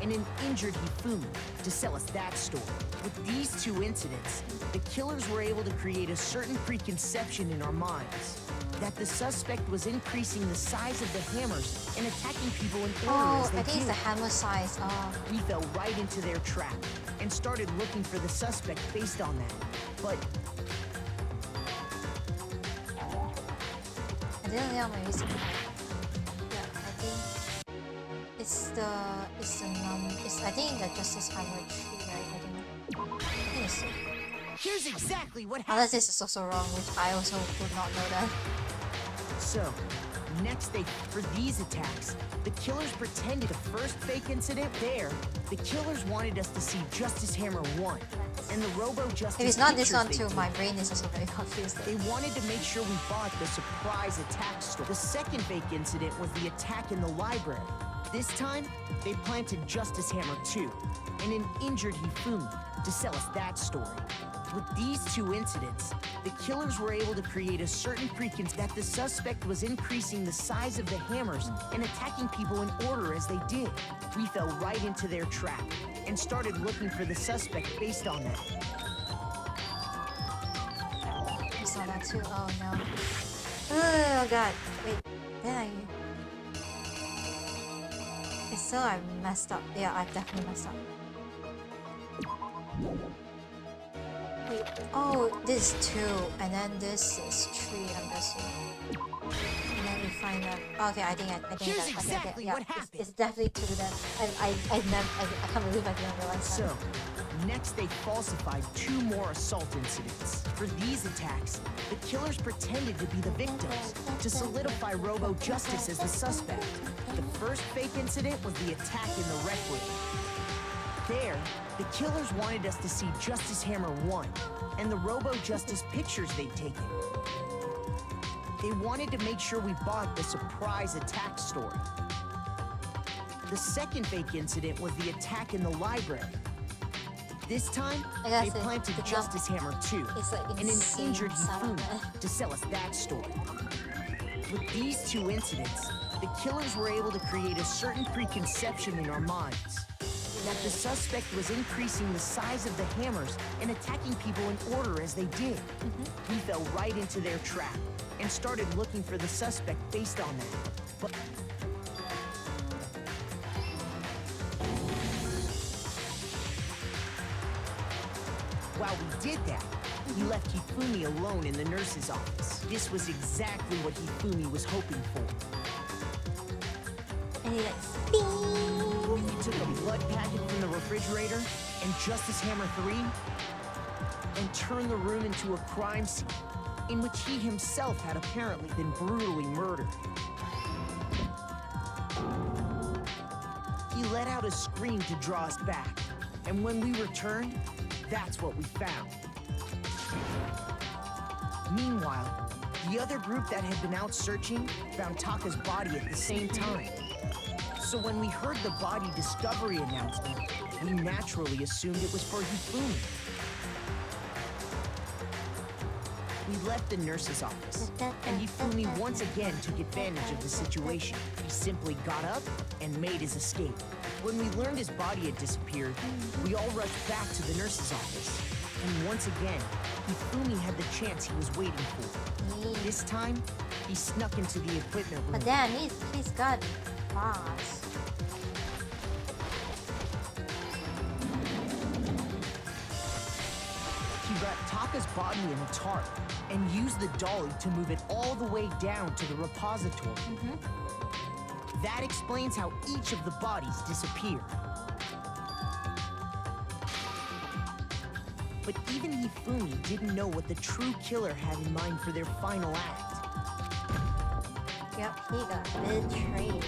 and an injured Hifumi to sell us that story. With these 2 incidents, the killers were able to create a certain preconception in our minds that the suspect was increasing the size of the hammers and attacking people in order as they
I think it's the
did.
hammer size. Oh.
We fell right into their trap and started looking for the suspect based on that. But
I didn't know my reason. Yeah, I think it's I think the Justice Hammer 3, right? I think it's
here's exactly what happened.
unless this is also wrong, which I also would not know that.
So, next for these attacks, the killers pretended the first fake incident there, the killers wanted us to see Justice Hammer 1 and the Robo-Justice
If it's not this
pictures
one
they
too,
took.
my brain is also very confused.
They wanted to make sure we bought the surprise attack story. The second fake incident was the attack in the library. This time, they planted Justice Hammer 2 and an injured Hifumi to sell us that story. With these 2 incidents, the killers were able to create a certain preconception that the suspect was increasing the size of the hammers and attacking people in order as they did. We fell right into their trap and started looking for the suspect based on that.
I saw that too. Oh no. Oh god. Wait. Then I. It's So I messed up. Yeah, I definitely messed up. Wait, oh, this is 2, and then this is 3, I'm guessing. And then we find out. Okay, I think I
Here's
got it.
exactly
Yeah,
what happened.
it's definitely 2 then. I can't believe I didn't realize that.
So, next they falsified 2 more assault incidents. For these attacks, the killers pretended to be the victims to solidify Robo Justice as the suspect. The first fake incident was the attack in the rec room. There, the killers wanted us to see Justice Hammer 1 and the Robo Justice pictures they'd taken. They wanted to make sure we bought the surprise attack story. The second fake incident was the attack in the library. This time, they planted Justice Hammer 2
like
and an injured Hifumi to sell us that story. With these 2 incidents, the killers were able to create a certain preconception in our minds that the suspect was increasing the size of the hammers and attacking people in order as they did. We fell right into their trap and started looking for the suspect based on that. But while we did that, we left Hifumi alone in the nurse's office. This was exactly what Hifumi was hoping for.
And he like, bing!
He took a blood packet from the refrigerator and Justice Hammer 3 and turned the room into a crime scene in which he himself had apparently been brutally murdered. He let out a scream to draw us back, and when we returned, that's what we found. Meanwhile, the other group that had been out searching found Taka's body at the same time. So when we heard the body discovery announcement, we naturally assumed it was for Hifumi. We left the nurse's office, and Hifumi once again took advantage of the situation. He simply got up and made his escape. When we learned his body had disappeared, we all rushed back to the nurse's office. And once again, Hifumi had the chance he was waiting for. This time, he snuck into the equipment room.
But then he's got boss.
He wrapped Taka's body in a tarp and used the dolly to move it all the way down to the repository. That explains how each of the bodies disappeared. But even Hifumi didn't know what the true killer had in mind for their final act.
Yep, he got betrayed.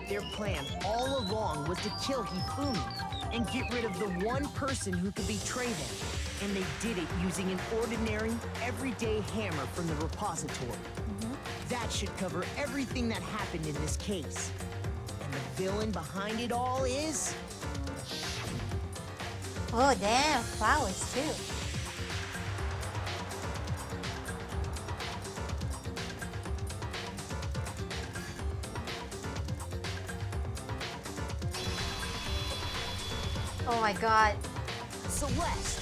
Their plan all along was to kill Hifumi and get rid of the one person who could betray them. And they did it using an ordinary, everyday hammer from the repository. That should cover everything that happened in this case. And the villain behind it all is...
Oh damn, flowers too. Oh my god.
Celeste!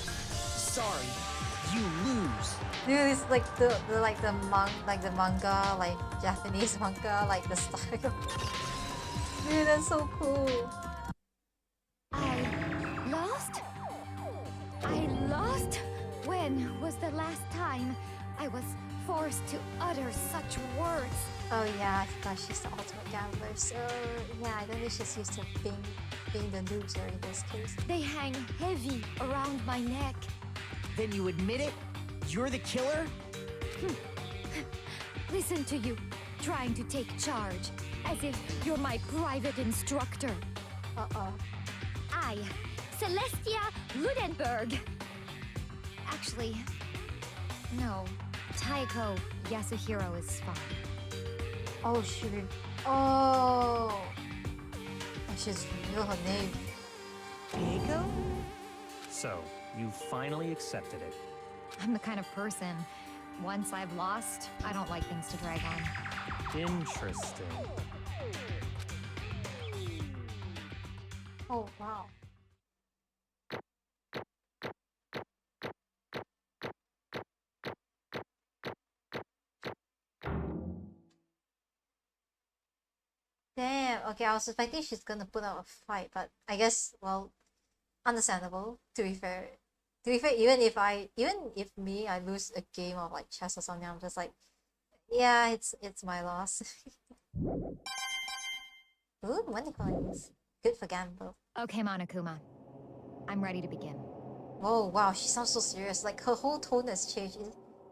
Sorry, you lose.
Dude, it's like the manga, like Japanese manga, like the style. Dude, that's so cool.
I lost? I lost? When was the last time I was forced to utter such words?
Oh yeah, I forgot she's the ultimate gambler, so yeah, I don't think she's used to being the loser in this case.
They hang heavy around my neck.
Then you admit it? You're the killer?
Listen to you, trying to take charge, as if you're my private instructor.
Uh-oh.
I, Celestia Ludenberg. Actually, no. Taiko Yasuhiro is fine.
Oh shoot. Oh. I should reveal her name.
Taiko?
So, you finally accepted it.
I'm the kind of person, once I've lost, I don't like things to drag on.
Interesting.
Oh wow. Damn, Okay, I was suspecting she's gonna put up a fight, but I guess, well, understandable, to be fair. To be fair, even if I lose a game of like chess or something, I'm just like, yeah, it's my loss. Ooh, money coins. Good for gamble.
Okay, Monokuma. I'm ready to begin.
Whoa, wow, she sounds so serious. Like her whole tone has changed.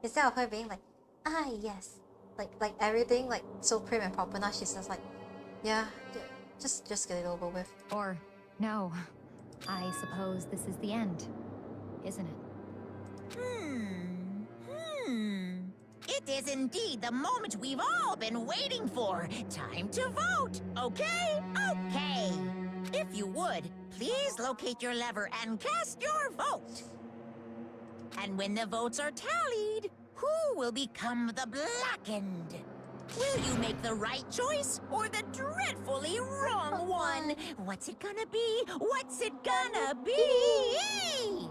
Instead of her being like, ah, yes, like everything like so prim and proper, now she's just like, yeah, just get it over with.
Or, no. I suppose this is the end, isn't it?
It is indeed the moment we've all been waiting for. Time to vote, okay? Okay. If you would, please locate your lever and cast your vote. And when the votes are tallied, who will become the blackened? Will you make the right choice or the dreadfully wrong one? What's it gonna be? What's it gonna be?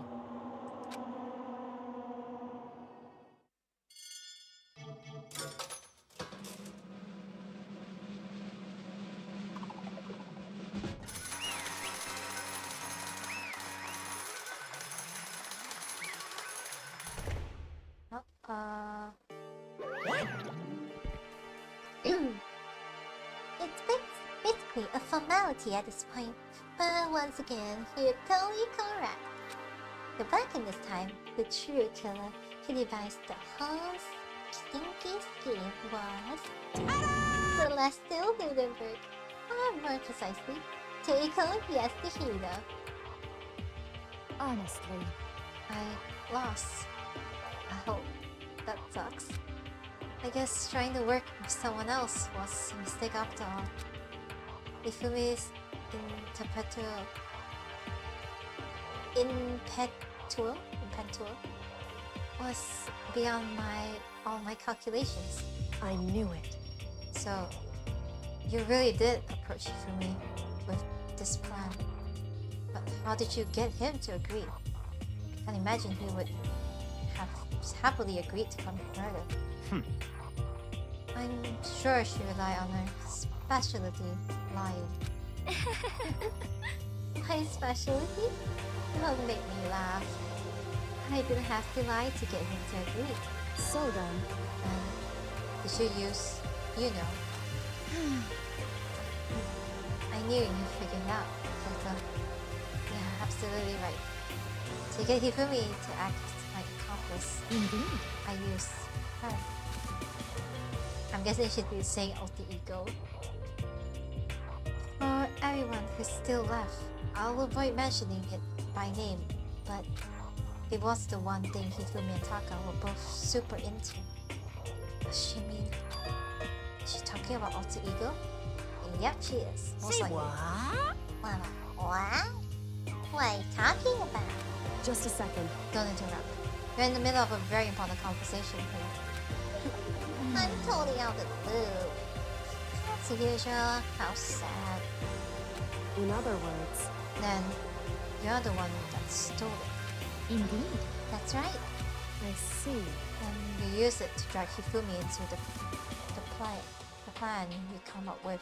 It's basically a formality at this point, but once again, you're totally correct. The blackened this time, the true killer who devised the whole stinky scheme was Celestial Hindenburg, or more precisely, Teiko Yasuhiro.
Honestly,
I lost. Oh, that sucks. I guess trying to work with someone else was a mistake after all. Ifumi's impetual was beyond all my calculations.
I knew it.
So, you really did approach Ifumi with this plan. But how did you get him to agree? I can't imagine he would have happily agreed to commit murder. I'm sure she relied on her specialty, lying. My specialty? Don't make me laugh. I didn't have to lie to get him to agree.
So then,
did you use, you know? I knew you figured it out, but yeah, absolutely right. To get Hifumi to act my accomplice,
indeed.
I used her. I'm guessing she'd be saying alter ego. For everyone who's still left, I'll avoid mentioning it by name, but it was the one thing Hifumi and Taka were both super into. Does she mean... Is she talking about alter ego? Yep, she is. Most
Say
likely.
what?
What? What are you talking about?
just a second.
Don't interrupt. You're in the middle of a very important conversation here.
I'm totally out of the loop. That's usual. How sad.
In other words,
Then, you're the one that stole it.
Indeed.
That's right.
I see.
And you use it to drag Hifumi into the plan you come up with.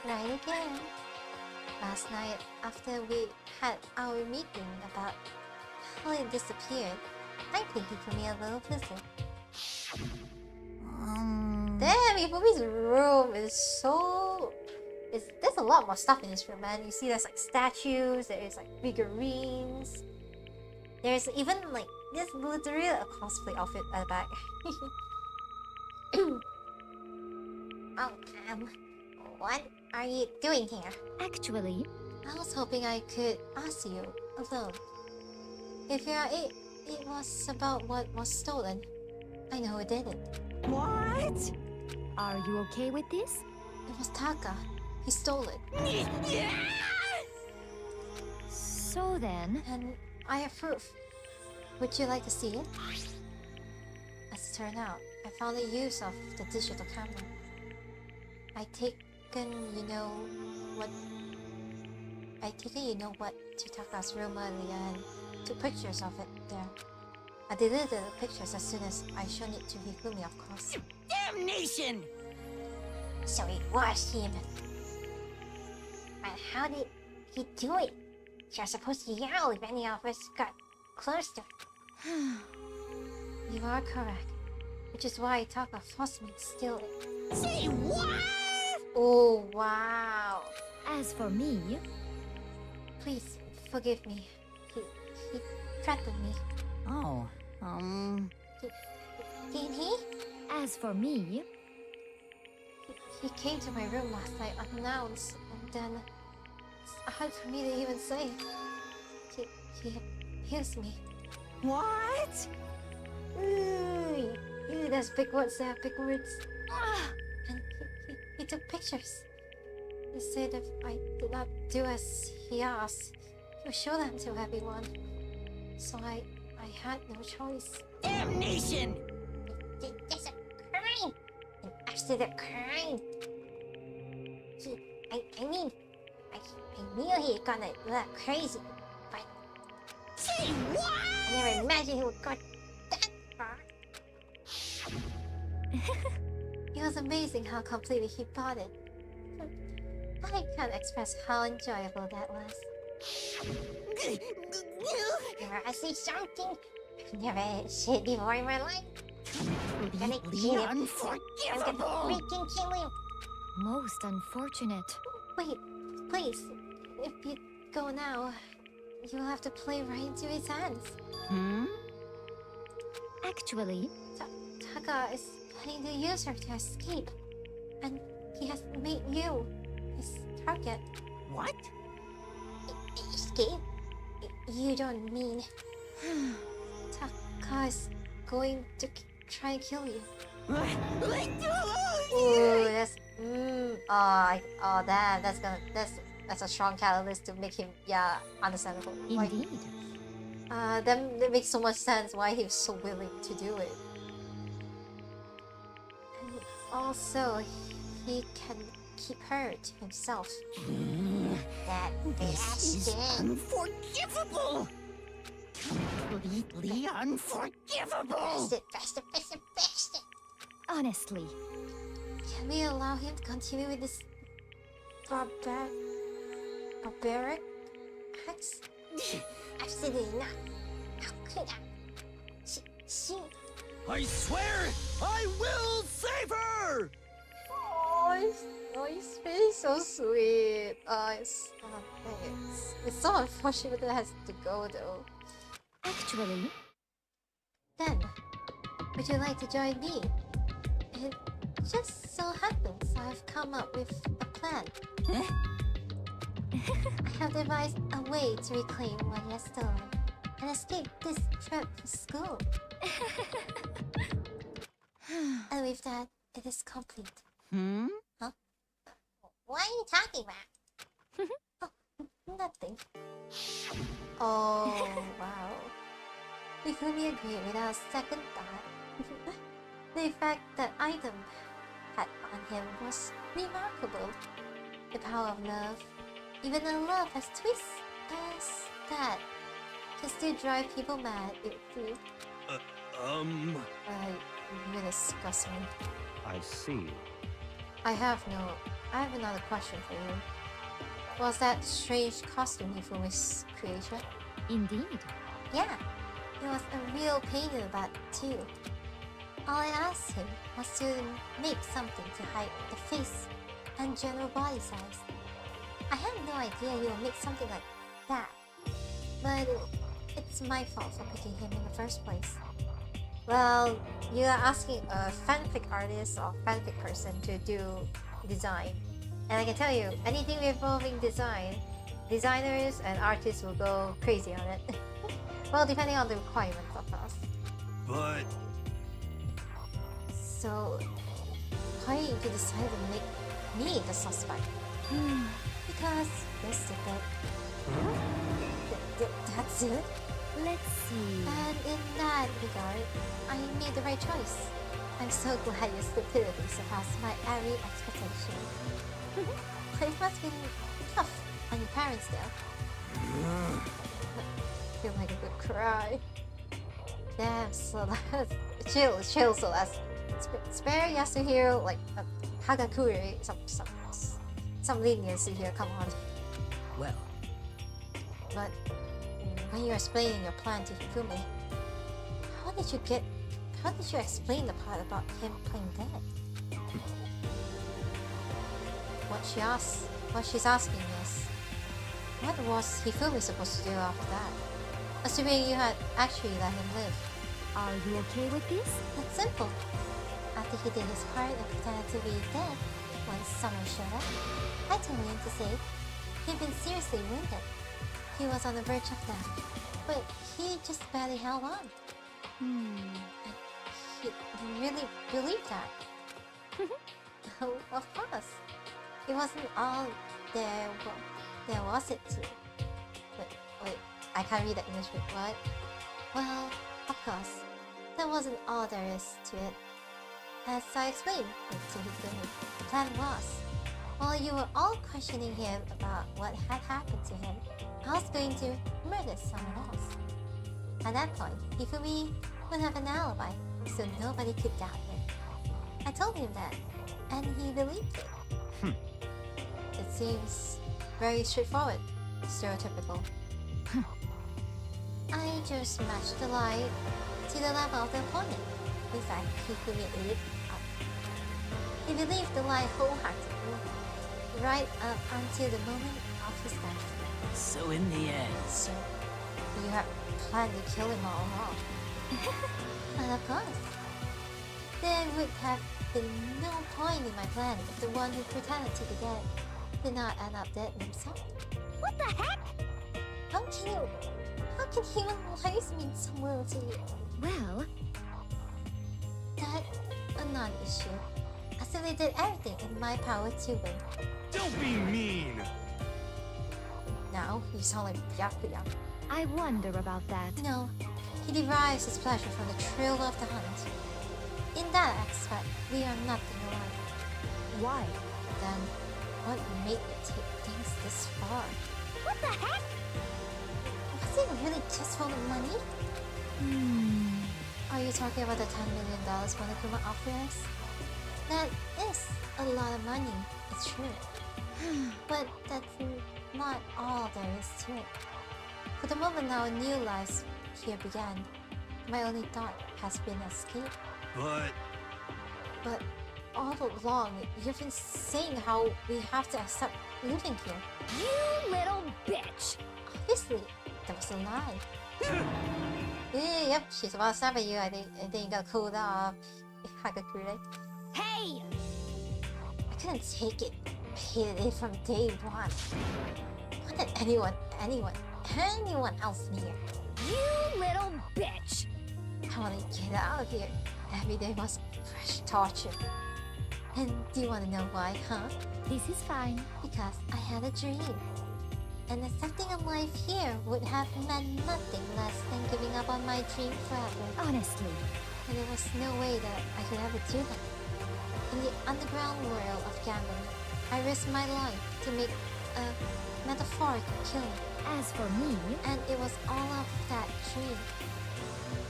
Right again.
Last night, after we had our meeting about how it disappeared, I paid Hifumi a little visit. Damn, Hifumi's room is so... There's a lot more stuff in this room, man. You see there's like statues, there's like figurines. There's even like, there's literally a cosplay outfit at the back.
Oh, what are you doing here?
Actually,
I was hoping I could ask you alone. If it was about what was stolen, I know who did it.
what? Are you okay with this?
It was Taka. He stole it.
So then,
And I have proof. Would you like to see it? As it turned out, I found the use of the digital camera. You know what to Taka's room earlier and took pictures of it there. I deleted the pictures as soon as I shown it to Hifumi, of course.
Damnation!
So it was him. And how did he do it? You're supposed to yell if any of us got close to it.
You are correct. Which is why Taka forced me to steal it.
Say what?
Oh, wow.
As for me,
Please, forgive me. He threatened me.
Oh,
Did he?
as for me,
He came to my room last night unannounced, and then it's hard for me to even say. He abused me.
what?
Ooh, there's big words there, big words. And he took pictures. He said if I did not do as he asked, he would show them to everyone. So I had no choice.
Damnation!
It's a crime! An absolute crime! I mean, I knew he gonna look crazy, but
Say what?
I never imagined he would go that far.
It was amazing how completely he bought it. I can't express how enjoyable that was.
Never see something I've never seen before in my life. I'm gonna kill
Completely
him. I'm
unforgivable!
gonna freaking kill him.
most unfortunate.
Wait, please. If you go now, you'll have to play right into his hands.
Actually,
Taka is planning to use her to escape. And he has made you his target.
What?
Escape?
You don't mean... Taka is going to try and kill you. Ooh, that's... damn, that's a strong catalyst to make him, understandable.
indeed.
That makes so much sense why he was so willing to do it. And also, he can keep her to himself.
This is unforgivable! Completely unforgivable!
Bastard.
Honestly,
Can we allow him to continue with this barbaric acts?
Absolutely not. How could I? She...
I swear, I will save her!
His face so sweet. It's so unfortunate that it has to go though.
actually,
Then, would you like to join me? It just so happens I've come up with a plan. I have devised a way to reclaim what he has stolen and escape this trip to school. And with that, it is complete.
Huh? What are you talking about?
Nothing. Oh, wow. We fully agree without a second thought. The effect that item had on him was remarkable. The power of love, even a love as twists as that, can still drive people mad if you... You disgust me.
I see.
I have another question for you. Was that strange costume Hifumi's creation?
indeed.
Yeah, it was a real pain in the butt too. All I asked him was to make something to hide the face and general body size. I had no idea he would make something like that. But it's my fault for picking him in the first place. Well, you are asking a fanfic artist or fanfic person to do design. And I can tell you, anything involving design, designers and artists will go crazy on it. Well, depending on the requirements, of course.
But
So, why did you decide to make me the suspect? Because you're stupid. That's it?
Let's see.
And in that regard, I made the right choice. I'm so glad your stupidity surpassed my every expectation. But it must be tough on your parents though. I feel like I could cry. Damn, Celeste. Chill, Celeste. Spare Yasuhiro like Hagakure, some leniency here, come on.
well.
But when you were explaining your plan to Hifumi, how did you explain the part about him playing dead? What she's asking is, what was Hifumi supposed to do after that? Assuming you had actually let him live.
Are you okay with this?
It's simple. After he did his part and pretended to be dead, when Summer showed up, I told him to say he'd been seriously wounded. He was on the verge of death, but he just barely held on. And he really believed that. Oh, of course. It wasn't all there was it to. Wait, I can't read that English. What? Well, of course, that wasn't all there is to it. As I explained it to Hifumi, the plan was, while you were all questioning him about what had happened to him, I was going to murder someone else. At that point, Hifumi would have an alibi, so nobody could doubt him. I told him that, and he believed it. It seems very straightforward, stereotypical. I just matched the lie to the level of the opponent. In fact, Hifumi ate it up. He believed the lie wholeheartedly, right up until the moment of his death.
So in the end...
So, you had planned to kill him all along. But of course, there would have been no point in my plan if the one who pretended to be dead did not end up dead himself.
What the heck?
How can human lives mean so little to you?
Well,
That a non-issue. I simply did everything in my power to win.
Don't be mean!
Now you sound like Byakuya.
I wonder about that.
No, he derives his pleasure from the thrill of the hunt. In that aspect, we are nothing alike.
Why?
Then, what made you take things this far?
What the heck?
Was it really just for the money? Are you talking about the $10 million Monokuma offered us? That is a lot of money, it's true. But that's not all there is to it. For the moment our new lives here began, my only thought has been escape. But all along, you've been saying how we have to accept living here.
You little bitch!
Obviously, that was a lie. Yep, she's about to snap at you. I think you got cooled off. Hagakure.
Hey!
I couldn't take it. I hated it from day one. What did anyone else near?
You little bitch!
I want to get out of here. Every day was fresh torture. And do you want to know why, huh?
This is fine.
Because I had a dream. And accepting a life here would have meant nothing less than giving up on my dream forever.
Honestly.
And there was no way that I could ever do that. In the underground world of gambling, I risked my life to make a metaphorical killing.
As for me...
And it was all of that dream.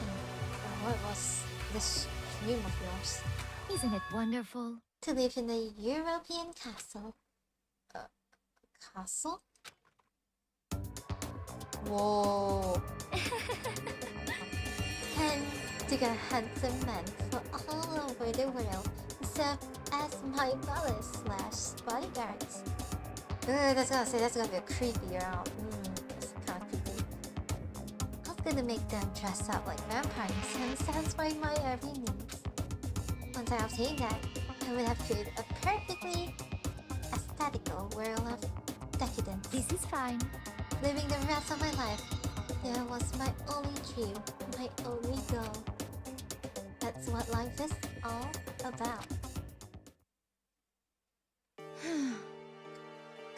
And what was this dream of yours?
Isn't it wonderful?
To live in a European castle. Castle? Whoa. And to get handsome men from all over the world to serve as my valet / bodyguards. That's gonna be a creepy around. That's kind of creepy. I was gonna make them dress up like vampires and satisfy my every needs. Once I obtained that, I would have created a perfectly aesthetical world of decadence.
This is fine.
Living the rest of my life, there was my only dream, my only goal. That's what life is all about.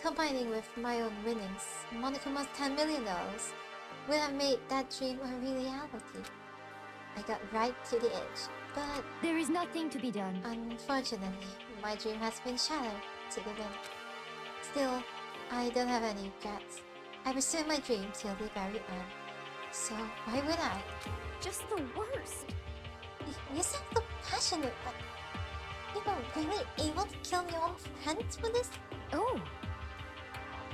Combining with my own winnings, Monokuma's $10 million would have made that dream a reality. I got right to the edge, but
there is nothing to be done.
Unfortunately, my dream has been shattered to the wind. Still, I don't have any regrets. I pursued my dream till the very end. So why would I?
Just the worst.
You sound so passionate, but you were really able to kill your own friends for this?
Oh.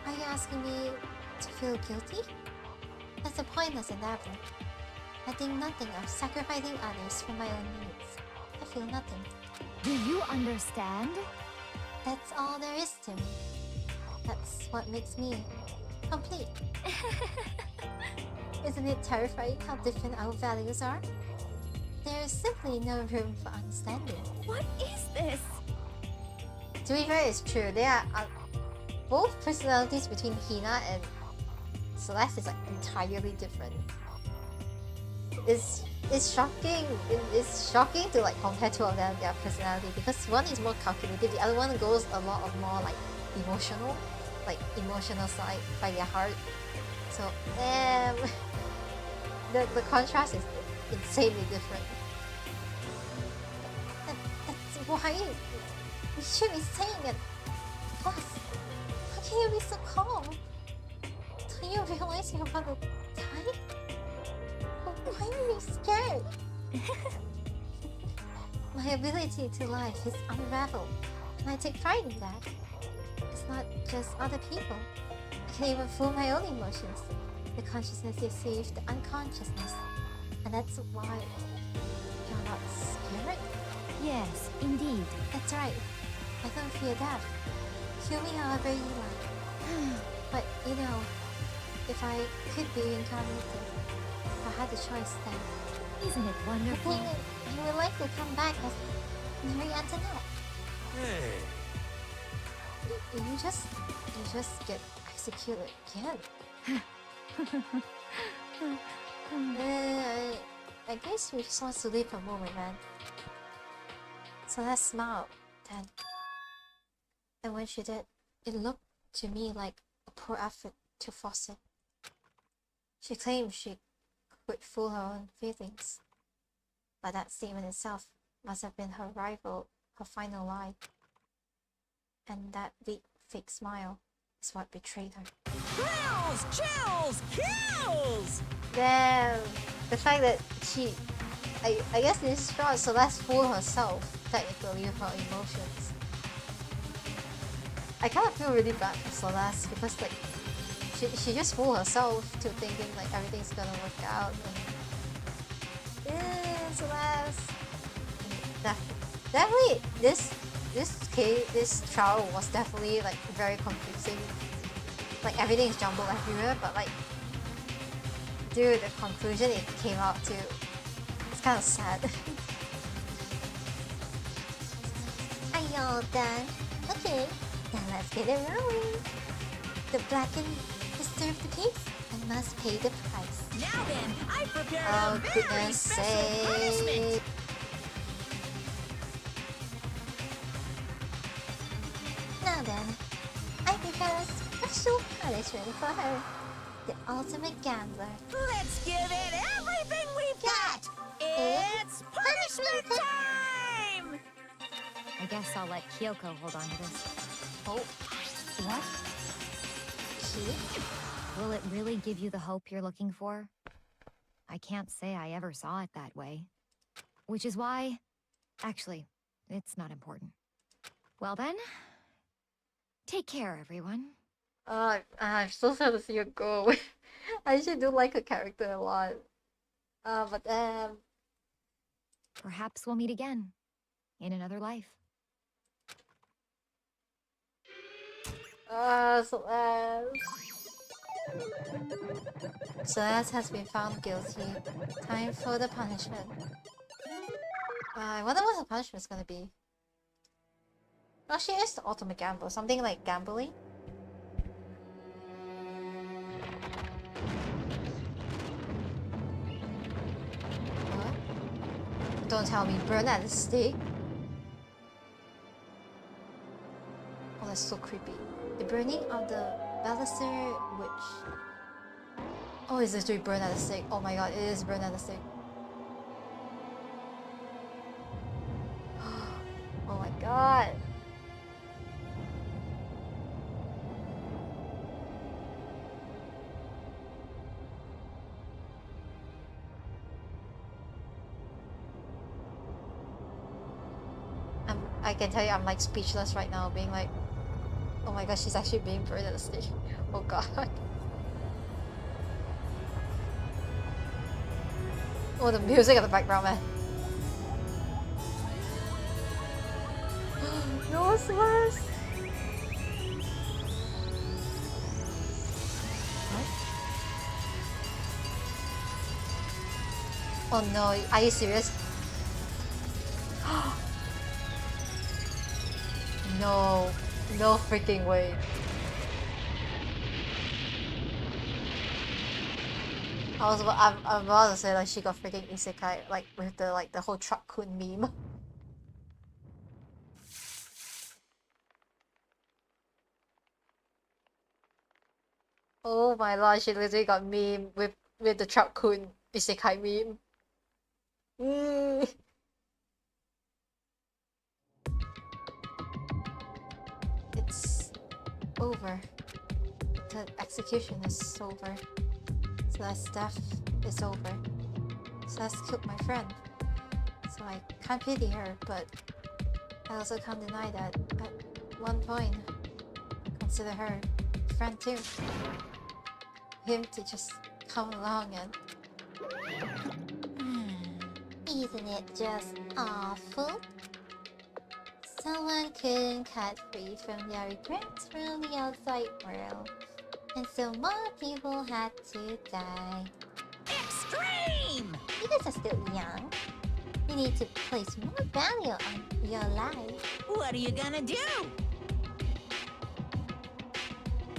Are you asking me to feel guilty? That's a pointless endeavor. I think nothing of sacrificing others for my own needs. I feel nothing.
Do you understand?
That's all there is to me. That's what makes me complete. Isn't it terrifying how different our values are? There is simply no room for understanding.
What is this?
To be fair, it's true. There are both personalities between Hina and Celeste is like entirely different. It's shocking. It's shocking to like compare two of them, their personality, because one is more calculative, the other one goes a lot of more like emotional side by their heart. So the contrast is insanely different. That's why you should be saying it. Plus, how can you be so calm? Don't you realize you're about to die? Why are you scared? My ability to life is unraveled, and I take pride in that. It's not just other people. I can even fool my own emotions. The consciousness deceives the unconsciousness. And that's why you're not scared?
Yes, indeed.
That's right. I don't fear death. Kill me however you like. But, you know, if I could be reincarnated, if I had the choice then.
Isn't it wonderful?
I think you would likely come back as Mary Antoinette.
Hey.
You just get executed again. I guess we just want to live for a moment, man. So let's smile, then. And when she did, it looked to me like a poor effort to force it. She claimed she could fool her own feelings, but that statement itself must have been her rival, her final lie. And that weak, fake smile is what betrayed her.
Thrills, chills, kills!
Damn! The fact that I guess this is short, so let's fool herself, technically, with her emotions. I kind of feel really bad for Celeste because like she just fooled herself to thinking like everything's gonna work out. And Celeste. Definitely this trial was definitely like very confusing. Like everything is jumbled everywhere, but like dude, the conclusion it came out to, it's kind of sad. Are you all done? Okay, then let's get it rolling. The blackened disturbed the peace and must pay the price.
Now then, I prepared
Oh
a very
goodness
special punishment.
sake. Now then, I prepare a special punishment for her. The ultimate gambler.
Let's give it everything we've got. It's punishment time!
I guess I'll let Kyoko hold on to this.
Oh, what? Key?
Will it really give you the hope you're looking for? I can't say I ever saw it that way. Which is why... Actually, it's not important. Well then... Take care, everyone.
I'm so sad to see her go. I actually do like her character a lot. But
Perhaps we'll meet again. In another life.
Celeste. Celeste has been found guilty. Time for the punishment. I wonder what the punishment's gonna be. Oh, she is the ultimate gambler. Something like gambling. What? Don't tell me burn at the stake. Oh, that's so creepy. The burning of the baluster, which... Oh, it's literally burn at the stake. Oh my god, it is burn at the stake. Oh my god. I can tell you I'm like speechless right now, being like, Oh my god, she's actually being burned at the stake. Oh god. Oh, the music in the background, man. No, Celeste! Oh no, are you serious? No, no freaking way. I'm about to say like she got freaking isekai like with the whole truck kun meme. Oh my lord, she literally got meme with the truck kun isekai meme. It's over. The execution is over. Celeste's death is over. Celeste killed my friend. So I can't pity her, but I also can't deny that at one point I consider her a friend too. Him to just come along and...
Isn't it just awful? Someone couldn't cut free from their regrets from the outside world, and so more people had to die.
Extreme!
You guys are still young. You need to place more value on your life.
What are you gonna do?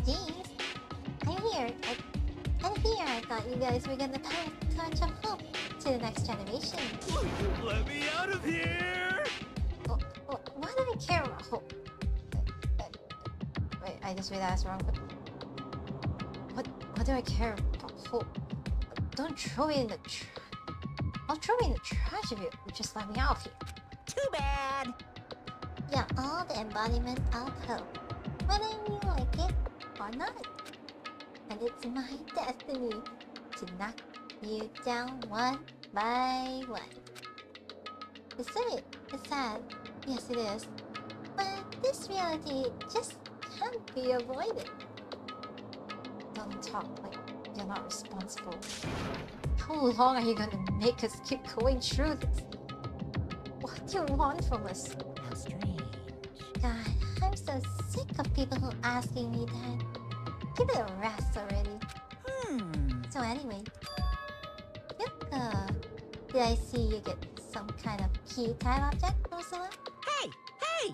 Jeez, I thought you guys were gonna pass the torch of hope to the next generation.
Let me out of here!
Why do I care about hope?
Wait, I just realized wrong. What do I care about hope? Don't throw me in the I'll throw me in the trash if you just let me out of here.
Too bad!
You're all the embodiment of hope, whether you like it or not. And it's my destiny to knock you down one by one. It's sad. Yes, it is. But this reality just can't be avoided.
Don't talk like you're not responsible. How long are you gonna make us keep going through this? What do you want from us?
How strange.
God, I'm so sick of people who asking me that. Give it a rest already. So anyway, Yuka, did I see you get some kind of key type object, Ursula?
Hey! Hey!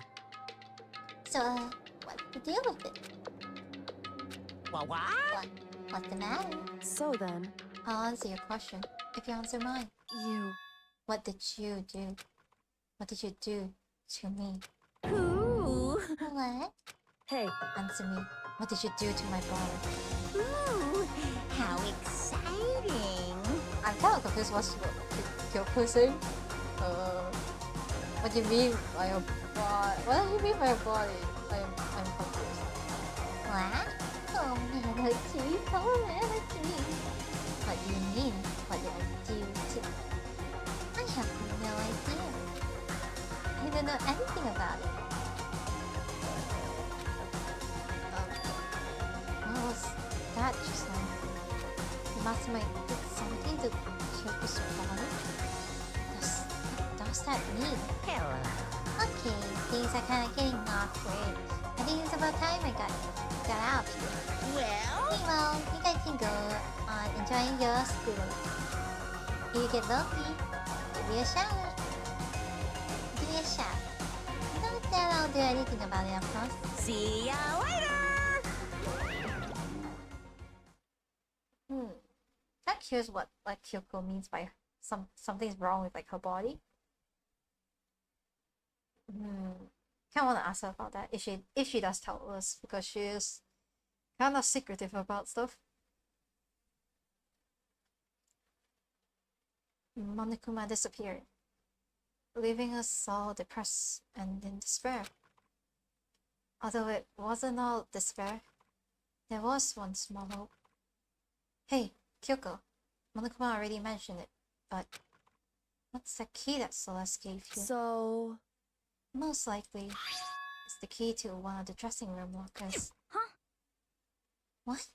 So, what's the deal with it?
What?
What's the matter?
So then,
I'll answer your question if you answer mine.
you...
What did you do? What did you do to me?
Ooh!
What?
Hey,
Answer me. What did you do to my body?
Ooh! How exciting!
I'm kind of confused what you're saying. What do you mean by your body? What do you mean by your body? I'm confused.
What? Oh, Melody, oh, Melody. What do you mean? What did I do to... I have no idea. I don't know anything about it.
What was that just now? The mastermind did something to Kyoko's body? What does that mean?
Hello.
Okay, things are kind of getting awkward. I think it's about time I got out of here.
Well?
Okay, well, you guys can go on enjoying your school. If you get lonely, give me a shout. Give me a shout. Not that I'll do anything about it, of course.
See ya later!
I'm curious what like Kyoko means by something's wrong with like her body. Kind of want to ask her about that if she does tell us, because she is kind of secretive about stuff. Monokuma disappeared, leaving us all depressed and in despair. Although it wasn't all despair, there was one small hope. Hey, Kyoko, Monokuma already mentioned it, but what's the key that Celeste gave you?
so...
Most likely,
It's the key to one of the dressing room lockers.
Huh?
What?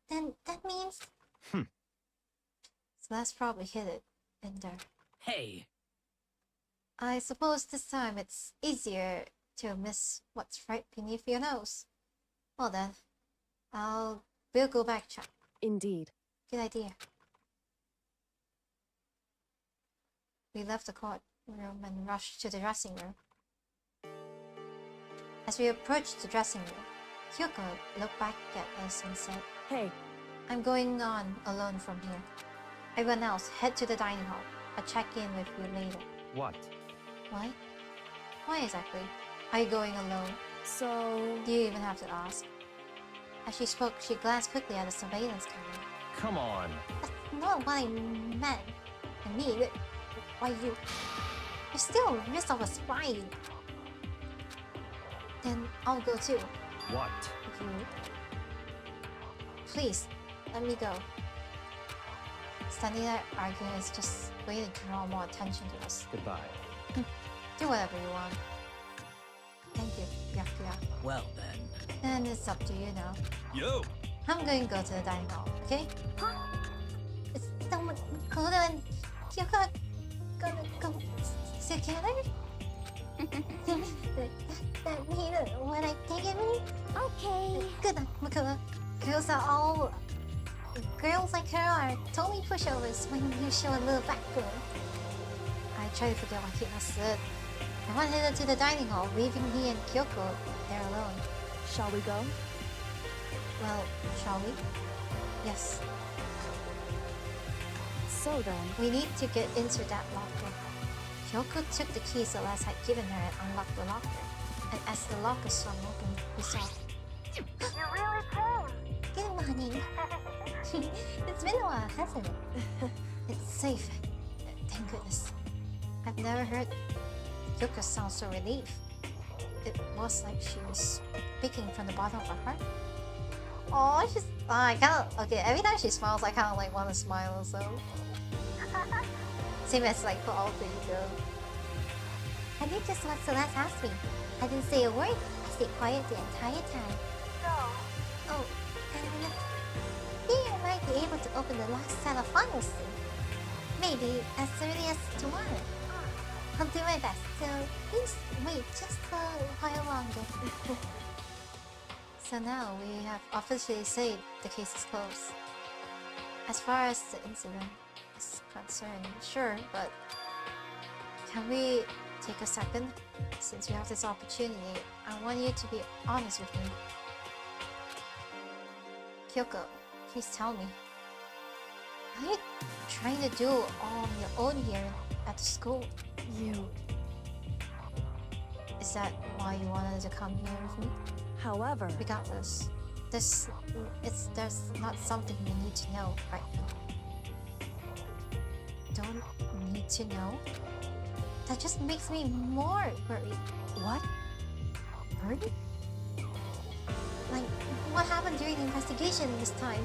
Then that means...
Hmm.
Celeste probably hid it in there.
Hey,
I suppose this time it's easier to miss what's right beneath your nose. Well then, we'll go back, chat.
Indeed.
Good idea. We left the courtroom and rushed to the dressing room. As we approached the dressing room, Kyoko looked back at us and said,
Hey,
I'm going on alone from here. Everyone else, head to the dining hall. I'll check in with you later.
What?
What? Why exactly? Are you going alone?
so...
Do you even have to ask? As she spoke, she glanced quickly at the surveillance camera.
Come on.
That's not what I meant. I mean, why you? You're still a risk of a spy. Then I'll go too.
What?
You? Please, let me go. Standing there arguing is just way to draw more attention to us.
Goodbye.
Do whatever you want. Thank you, Byakuya.
well then.
And it's up to you now.
Yo!
I'm going to go to the dining hall, okay?
Huh?
Is someone Koda and Kyoko gonna go together? that mean what I think it means?
Okay.
Good night, Makoto. Girls like her are totally pushovers when you show a little backbone. I try to forget what Hina said. I went headed to the dining hall, leaving me and Kyoko there alone.
Shall we go?
Well, shall we? Yes.
So then...
We need to get into that locker. Kyoko took the key Celeste had given her and unlocked the locker. And as the locker swung open, we saw...
You're really cold.
Good morning. It's been a while, hasn't it? It's safe. Thank goodness. I've never heard Kyoko sound so relieved. It was like she was speaking from the bottom of her heart. Oh, she's... I kinda... Okay, every time she smiles, I kinda like want to smile also. Same as like for all things go.
I did just what Celeste asked me. I didn't say a word. I stayed quiet the entire time. Oh, and maybe I might be able to open the last set of files soon. Maybe as early as tomorrow. I'll do my best, so please wait just a while longer.
So now we have officially said the case is closed. As far as the incident is concerned, sure, but can we take a second? Since we have this opportunity, I want you to be honest with me. Kyoko, please tell me. Are you trying to do all on your own here at the school? Is that why you wanted to come here with me?
However...
Regardless, there's not something you need to know right now. Don't need to know? That just makes me more worried.
What?
Worried? Like, what happened during the investigation this time?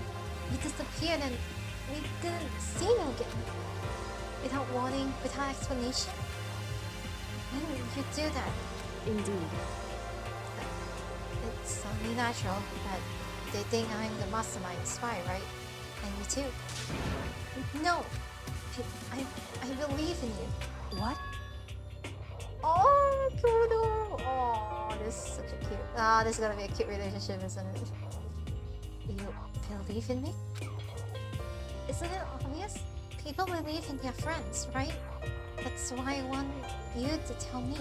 You disappeared and we didn't see you again. Without warning, without explanation? When did you do that?
Indeed.
It's only natural that they think I'm the mastermind spy, right? And you too. No! I believe in you.
What?
Oh, Kudo! Oh, this is such a cute... this is gonna be a cute relationship, isn't it? You believe in me? Isn't it obvious? People believe in their friends, right? That's why I want you to tell me.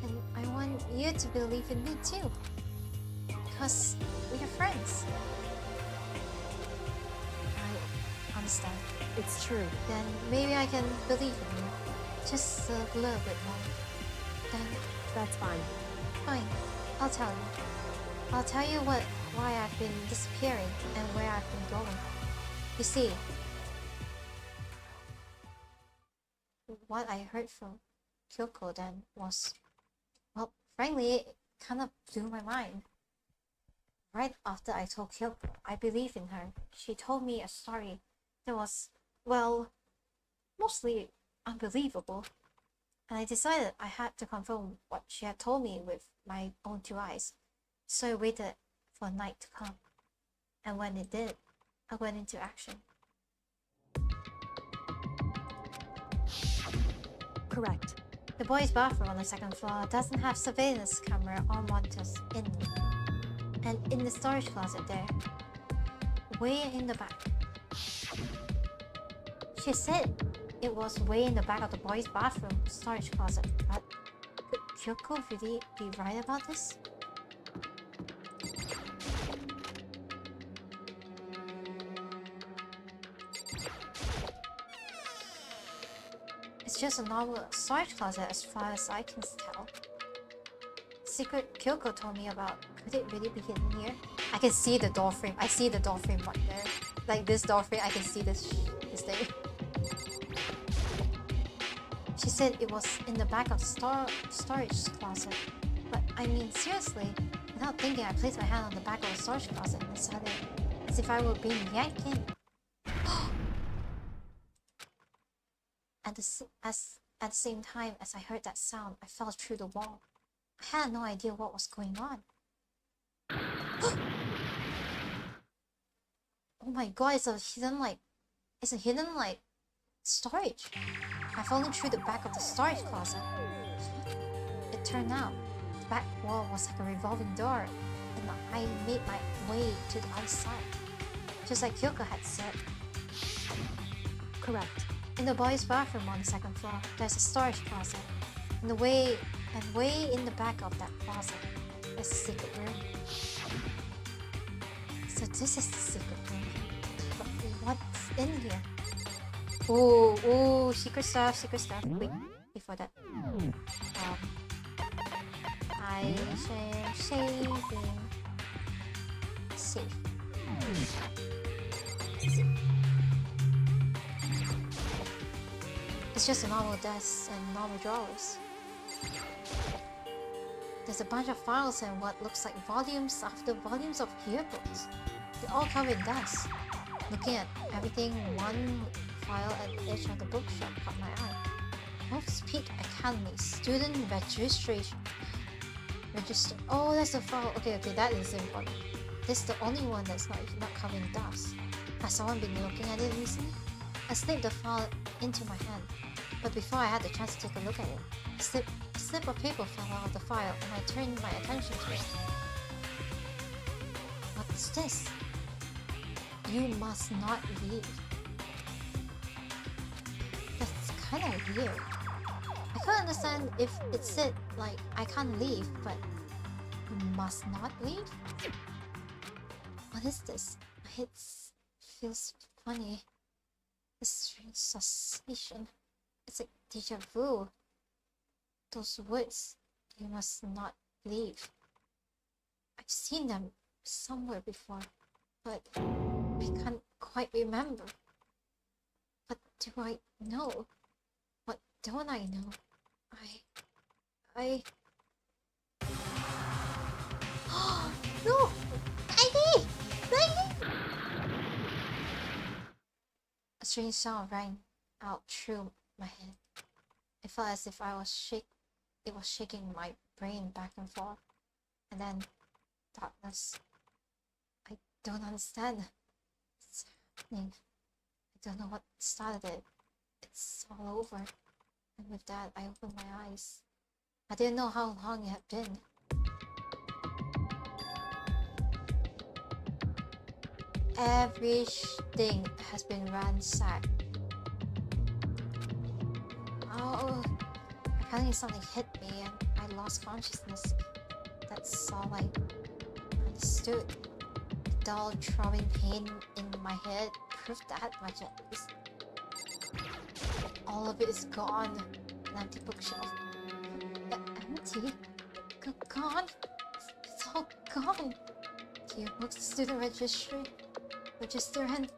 And I want you to believe in me too. Because we are friends. I understand.
It's true.
Then maybe I can believe in you. Just a little bit more. Then
That's fine.
fine. I'll tell you. I'll tell you why I've been disappearing and where I've been going. You see, what I heard from Kyoko then was, well, frankly, it kind of blew my mind. Right after I told Kyoko I believe in her, she told me a story that was, well, mostly unbelievable. And I decided I had to confirm what she had told me with my own two eyes. So I waited for night to come. And when it did, I went into action.
Correct.
The boys' bathroom on the second floor doesn't have surveillance camera or monitors in it. And in the storage closet there, way in the back. She said it was way in the back of the boys' bathroom storage closet, but could Kyoko really be right about this? It's just a normal storage closet as far as I can tell. Secret Kyoko told me about. Could it really be hidden here? I can see the door frame. I see the door frame right there. Like this door frame, I can see this thing. She said it was in the back of the storage closet. But I mean, seriously, without thinking, I placed my hand on the back of the storage closet and decided as if I were being yanked in. At the same time as I heard that sound, I fell through the wall. I had no idea what was going on. Oh my god, it's a hidden storage. I fallen through the back of the storage closet. It turned out the back wall was like a revolving door, and I made my way to the other side, just like Kyoko had said.
Correct.
In the boys' bathroom on the second floor, there's a storage closet. And way in the back of that closet, there's a secret room. So this is the secret room. But what's in here? Oh, secret stuff. Wait, before that. I am saving safe. It's just a normal desk and normal drawers. There's a bunch of files and what looks like volumes after volumes of yearbooks. They're all covered in dust. Looking at everything, one file at the edge of the bookshelf caught my eye. Hawk's Peak Academy Student Registration. Register. Oh, that's the file. Okay, that is important. This is the only one that's not covered in dust. Has someone been looking at it recently? I slipped the file into my hand. But before I had the chance to take a look at it, a slip of paper fell out of the file and I turned my attention to it. What's this? You must not leave. That's kind of weird. I couldn't understand if it said, like, I can't leave, but you must not leave? What is this? My head feels funny. A strange sensation. It's like deja vu. Those words, you must not leave. I've seen them somewhere before, but I can't quite remember. What do I know? What don't I know? No! Maggie! A strange sound rang out through my head. It felt as if it was shaking my brain back and forth. And then darkness. I don't understand. It's happening. I don't know what started it. It's all over. And with that, I opened my eyes. I didn't know how long it had been. Everything has been ransacked. Oh, apparently something hit me and I lost consciousness. That's all I understood. The dull throbbing pain in my head proved that much at least. All of it is gone. An empty bookshelf. Empty? Gone? It's all gone. Yearbooks, student register, and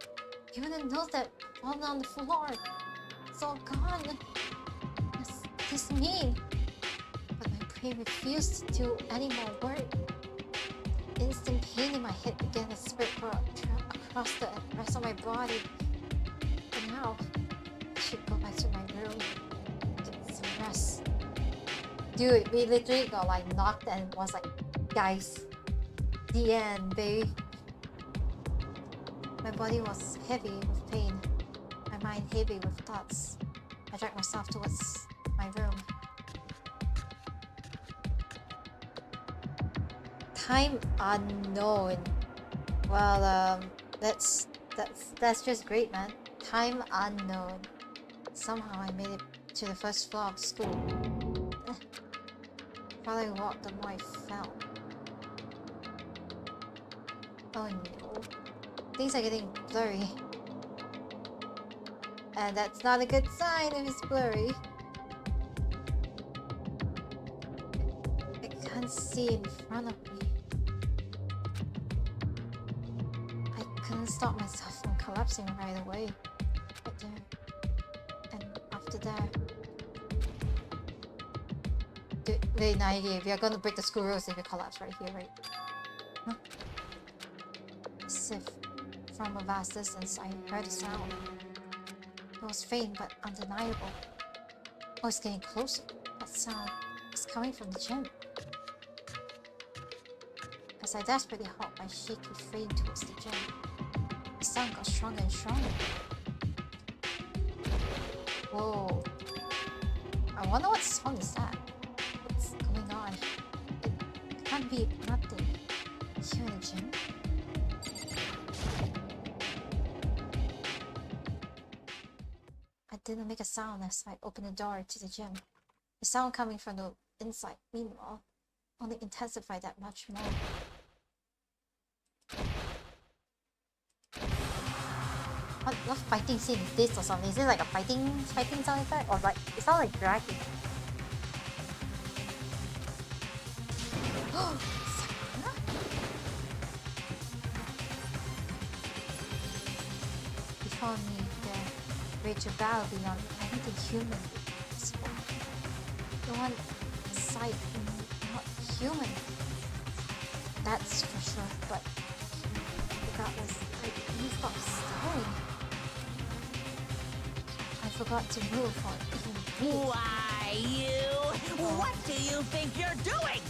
even the notes that fallen on the floor. It's all gone. What's this mean? But my brain refused to do any more work. Instant pain in my head began to spread across the rest of my body. And now, I should go back to my room, get some rest. Dude, we literally got like knocked and was like, guys, the end, baby. My body was heavy with pain, my mind heavy with thoughts. I dragged myself towards my room. Time unknown. Well, that's just great, man. Time unknown. Somehow I made it to the first floor of school. The farther I walked, the more I fell. Oh no. Things are getting blurry. And that's not a good sign if it's blurry. I can't see in front of me. I couldn't stop myself from collapsing right away. Right there. And after that... Dude, wait, Naigi, we are gonna break the school rules if you collapse right here, right? Huh? As if from a vast distance, I heard a sound. It was faint but undeniable. Oh, it's getting closer. That sound was coming from the gym. As I desperately held my shaky frame towards the gym, the sound got stronger and stronger. Whoa. I wonder what sound is that? What's going on? It can't be nothing. Here in the gym? I didn't make a sound as I opened the door to the gym. The sound coming from the inside, meanwhile, only intensified that much more. What fighting scene is this or something? Is it like a fighting sound effect? Or like, it sounds like dragging. Sakura? Before me, there raged a battle beyond anything human possible. The one inside not human. That's for sure, but regardless, I couldn't stop staring. I forgot to move or even breathe.
Why, you? What do you think you're doing?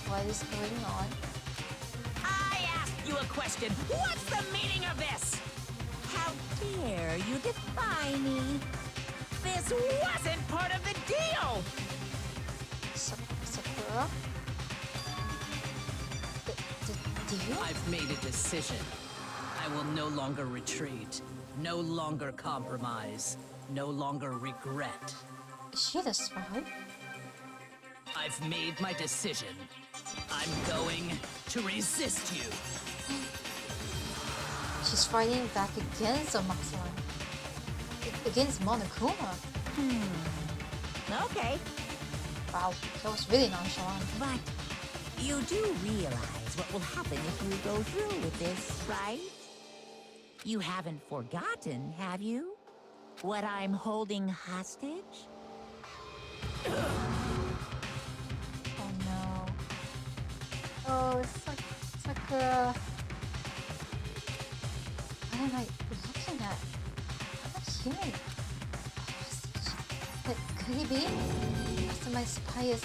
What is going on?
I asked you a question. What's the meaning of this? How dare you defy me? This wasn't part of the deal!
Sakura? Do you?
I've made a decision. I will no longer retreat, no longer compromise, no longer regret.
Is she the spy?
I've made my decision. I'm going to resist you.
She's fighting back against Omaxuan. Against Monokuma.
Okay.
Wow, that was really nonchalant.
But you do realize what will happen if you go through with this, right? You haven't forgotten, have you? What I'm holding hostage?
Oh no. Oh, Sakura. What am I looking at? I'm not human. But could he be? After my spy is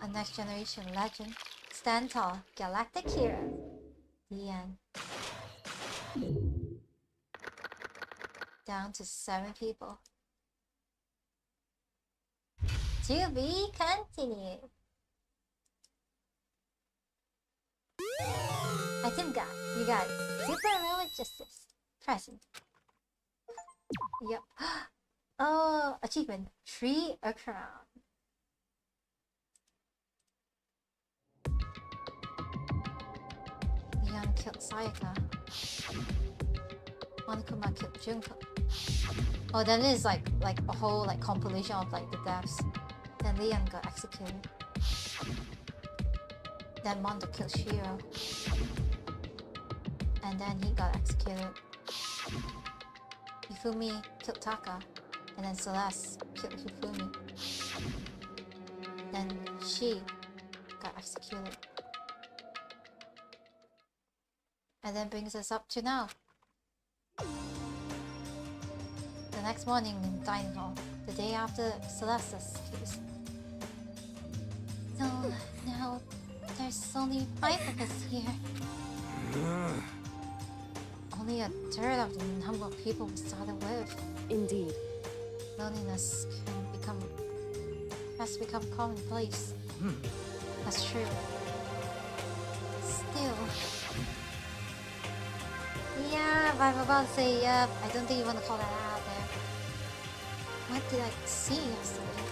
a next generation legend. Stand tall, galactic hero. The end. Down to 7 people. To be continued. Item got. You got it. Super Heroic Justice. Present. Yep. Oh, achievement. Tree a crown. Leon killed Sayaka. Monokuma killed Junko. Oh, then it's like a whole like compilation of like the deaths. Then Leon got executed. Then Mondo killed Shiro. And then he got executed. Hifumi killed Taka. And then Celeste killed Hifumi. Then she got executed. And then brings us up to now. The the next morning in the dining hall, the day after Celeste's case. So now there's only 5 of us here. Only a third of the number of people we started with.
Indeed.
Loneliness has become commonplace. That's true. Still. Yeah, I'm about to say, I don't think you want to call that out there. What did I see yesterday?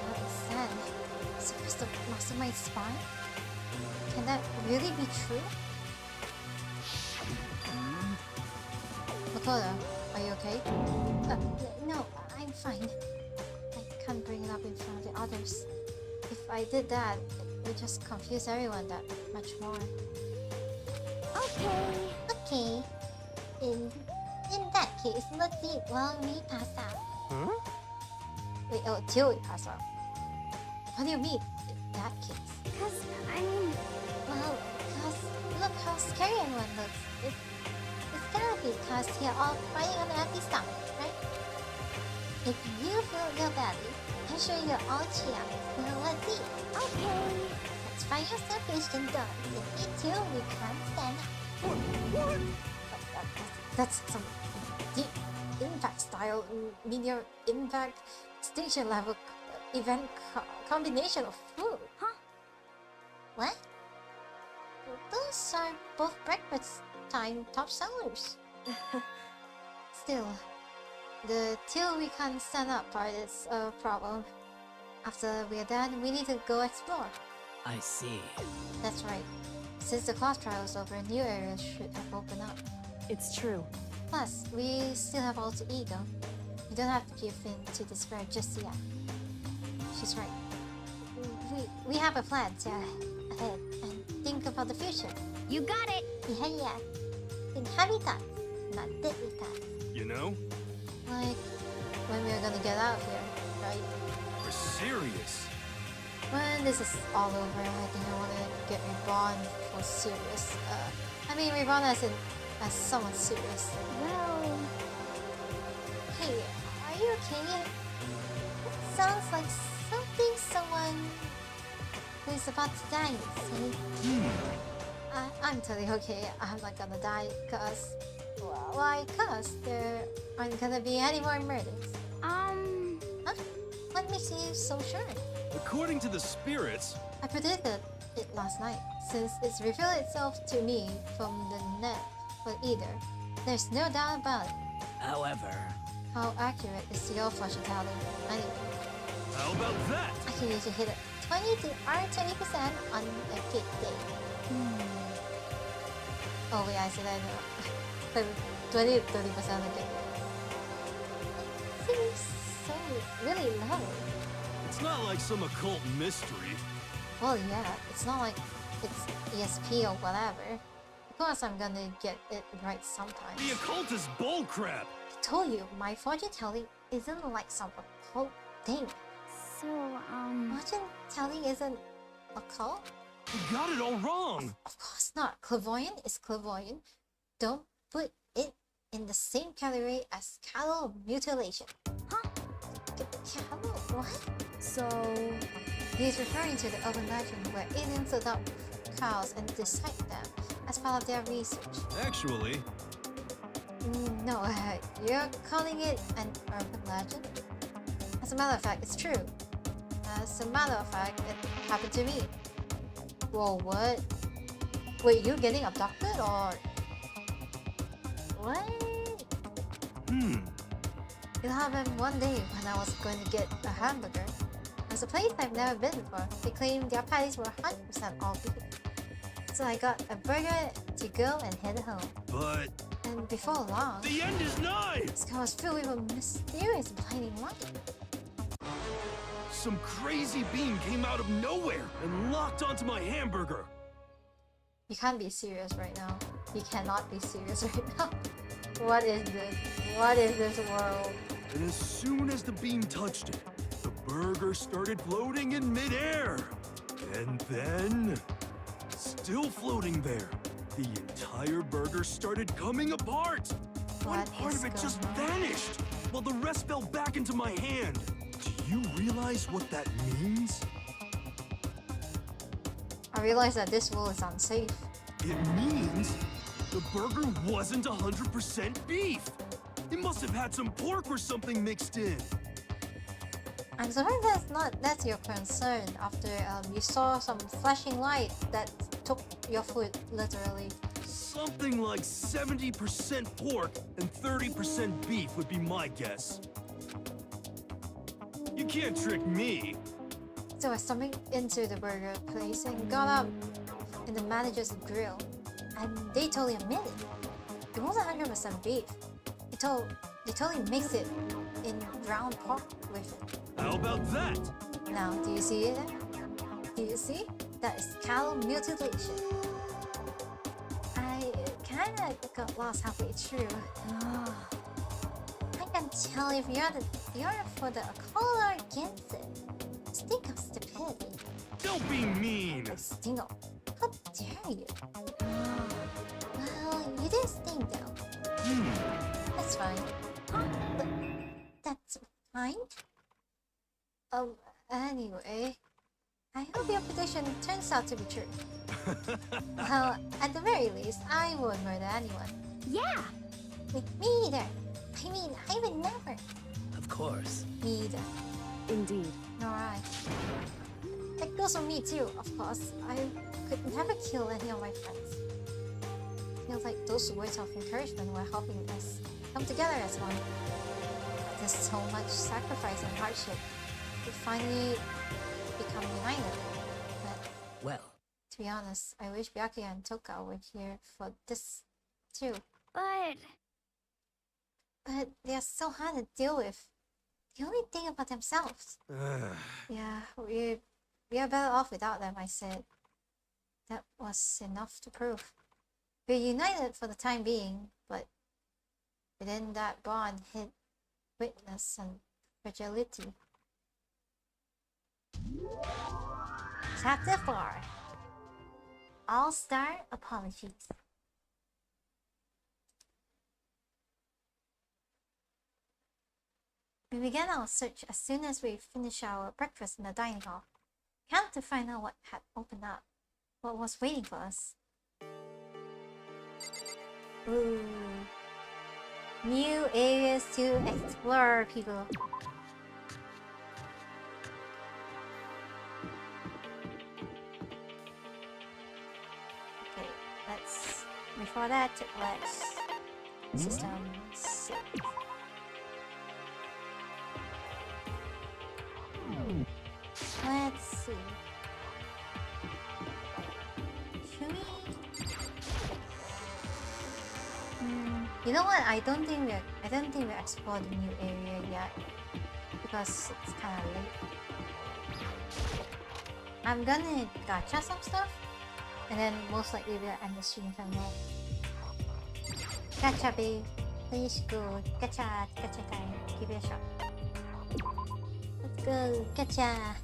What I said? Supposed to mastermind spy? Can that really be true? Makoto, are you okay? No, I'm fine. I can't bring it up in front of the others. If I did that, it would just confuse everyone that much more.
Okay. In that case, let's eat while we pass out.
Wait, oh, till we pass out. What do you mean, in that case?
Because, I mean...
Well, because look how scary everyone looks. It's gotta be because you're all fighting on an empty stomach, right? If you feel real badly, I'm sure you're all cheer. Well, let's eat.
Okay.
Let's find yourself fish and done. If eat till we can't stand up.
That's some deep impact style, media impact station level event combination of food.
Huh?
What? Those are both breakfast time top sellers.
Still, the till we can't stand up part is a problem. After we're done, we need to go explore.
I see.
That's right. Since the class trial is over, new areas should have opened up.
It's true.
Plus, we still have alter ego. We don't have to give in to despair just yet. She's right. We have a plan to ahead and think about the future.
You got it.
Yeah. In happy thoughts, not deadly thoughts.
You know?
Like, when we're gonna get out of here, right?
We're serious.
When this is all over, I think I wanna get reborn for serious. I mean reborn as someone serious.
Well...
Hey, are you okay? It sounds like something someone who is about to die would say.
I'm totally okay. I'm not gonna die cause... Why? Cause there aren't gonna be any more murders.
Huh? What makes you so sure?
According to the spirits...
I predicted it last night, since it's revealed itself to me from the net. But either, there's no doubt about it.
However...
How accurate is your fortune telling anyway?
How about that?
I can usually hit it 20 to 20% on a good day. Oh wait, I said I know. 20 to 30% a good day. Seems so really low.
It's not like some occult mystery.
Well, yeah, it's not like it's ESP or whatever. Of course I'm gonna get it right sometime.
The occult is bullcrap!
I told you, my fortune telling isn't like some occult thing.
So,
Fortune telling isn't occult?
You got it all wrong!
Of course not. Clairvoyant is clairvoyant. Don't put it in the same category as cattle mutilation.
Huh?
Cattle? What?
So...
He's referring to the urban legend where aliens adopt cows and dissect them as part of their research.
Actually...
No, you're calling it an urban legend? As a matter of fact, it's true. As a matter of fact, it happened to me. Whoa, what? Wait, you getting abducted or... What? It happened one day when I was going to get a hamburger. There's a place I've never been before. They claimed their patties were 100% all beef. So I got a burger to go and head home.
But...
And before long...
The end is nigh!
This car was filled with a mysterious blinding light.
Some crazy beam came out of nowhere and locked onto my hamburger.
You can't be serious right now. You cannot be serious right now. What is this? What is this world?
And as soon as the beam touched it, the burger started floating in midair. And then, still floating there, the entire burger started coming apart. One
What
part
is
of it just
going on?
vanished. while the rest fell back into my hand. Do you realize what that means?
I realize that this world is unsafe.
It means the burger wasn't 100% beef. It must have had some pork or something mixed in.
I'm surprised that's your concern after you saw some flashing light that took your food, literally.
Something like 70% pork and 30% beef would be my guess. You can't trick me.
So I stumbled into the burger place and got up in the manager's grill, and they totally admitted it wasn't 100% beef. They totally mixed it in ground pork with it.
How about that?
Now, do you see it? Do you see? That is cattle mutilation. I kinda got lost halfway through. I can tell if you're for the occult or against it. Stink of stupidity.
Don't be mean.
Stink of... How dare you? Well, you did stink though. That's fine. But that's fine? Anyway, I hope your prediction turns out to be true. Well, at the very least, I won't murder anyone.
Yeah!
Me either. I mean, I would never.
Of course.
Me either.
Indeed.
Nor I. That goes for me too, of course. I could never kill any of my friends. Feels like those words of encouragement were helping us come together as one. There's so much sacrifice and hardship to finally become united. But,
Well,
to be honest, I wish Byakuya and Toka were here for this too.
But
they're so hard to deal with. They only think about themselves. Yeah, we are better off without them, I said. That was enough to prove. We're united for the time being, but within that bond hid weakness and fragility. Chapter 4. All-Star Apologies. We began our search as soon as we finished our breakfast in the dining hall. Can't to find out what had opened up, what was waiting for us. Ooh. New areas to explore, people. Okay, before that, let's system save. Let's see. Should we? You know what? I don't think we explored the new area yet because it's kind of late. I'm gonna gacha some stuff, and then most likely we'll end the stream from there. Gacha, babe. Please go. Gacha time. Give it a shot. Let's go. Gacha.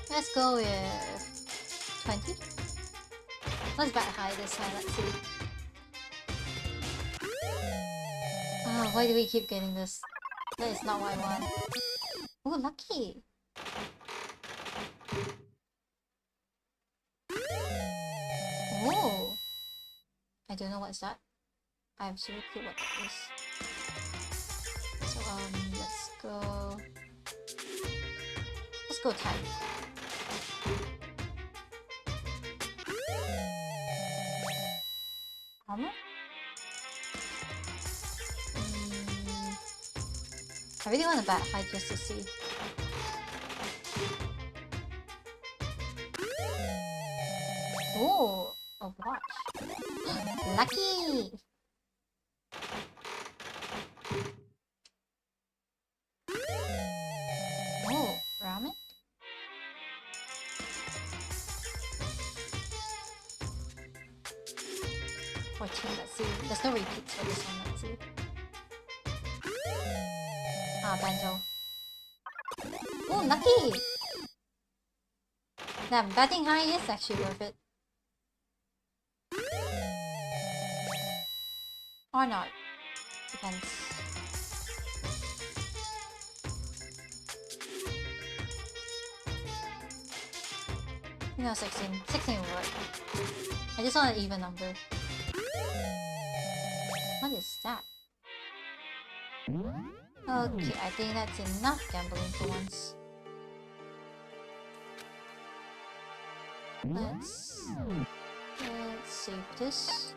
Let's go with 20. Let's bet high this time, let's see. Oh, why do we keep getting this? That is not what I want. Oh, lucky! Oh! I don't know what's that. I have zero clue what that is. So, let's go... Let's go type. Armor? I really want to bat high just to see. Oh, a watch. Lucky! Oh, ramen? Let's see. There's no repeats for this one, let's see. Ah, bento. Oh, lucky! That batting high is actually worth it. Or not. Depends. No, 16. 16 will work. I just want an even number. What is that? Okay, I think that's enough gambling for once. Let's save this.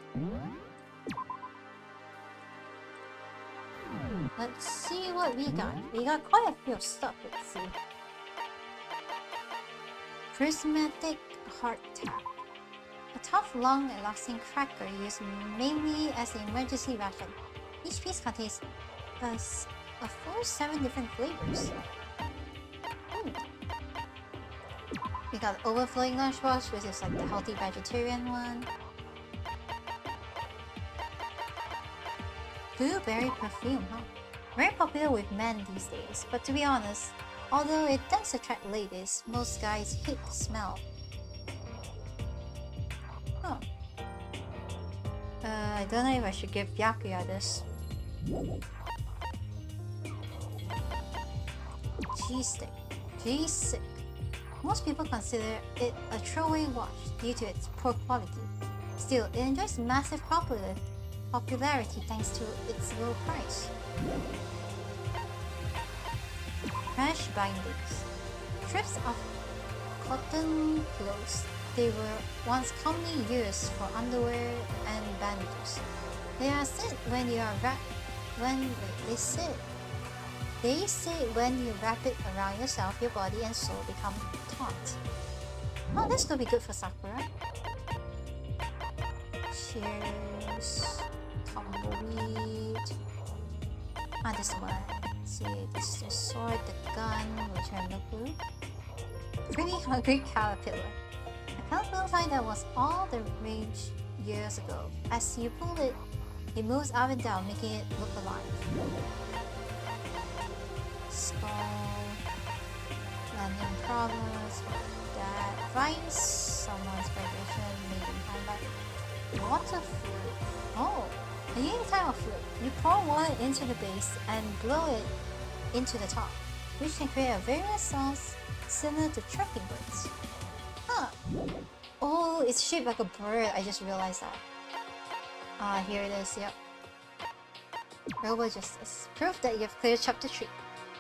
Let's see what we got. We got quite a few stuff. Let's see. Prismatic heart tap. A tough, long, and lasting cracker used mainly as an emergency ration. Each piece contains a full 7 different flavors. We got overflowing lunchbox, which is like the healthy vegetarian one. Blueberry perfume, huh? Very popular with men these days, but to be honest, although it does attract ladies, most guys hate the smell. Huh. I don't know if I should give Byakuya this. G-stick. G-stick. Most people consider it a throwaway watch due to its poor quality. Still, it enjoys massive popularity thanks to its low price. Mesh bindings. Strips of cotton clothes. They were once commonly used for underwear and bandages. They are said when you are They say when you wrap it around yourself, your body and soul become taut. Oh, this could be good for Sakura. Cheers. Tumbleweed. Ah, this one. Let's see, this is the sword, the gun, return the blue. Pretty hungry caterpillar. A caterpillar toy that was all the rage years ago. As you pull it, it moves up and down, making it look alive. Skull. Landing problems. That finds someone's vibration made in time by water fluid. Oh, a unique type of fluid. You pour water into the base and blow it into the top, which can create a various sounds similar to chirping birds. Huh. Oh, it's shaped like a bird. I just realized that. Ah, here it is. Yep. Robo Justice. Proof that you've cleared chapter 3.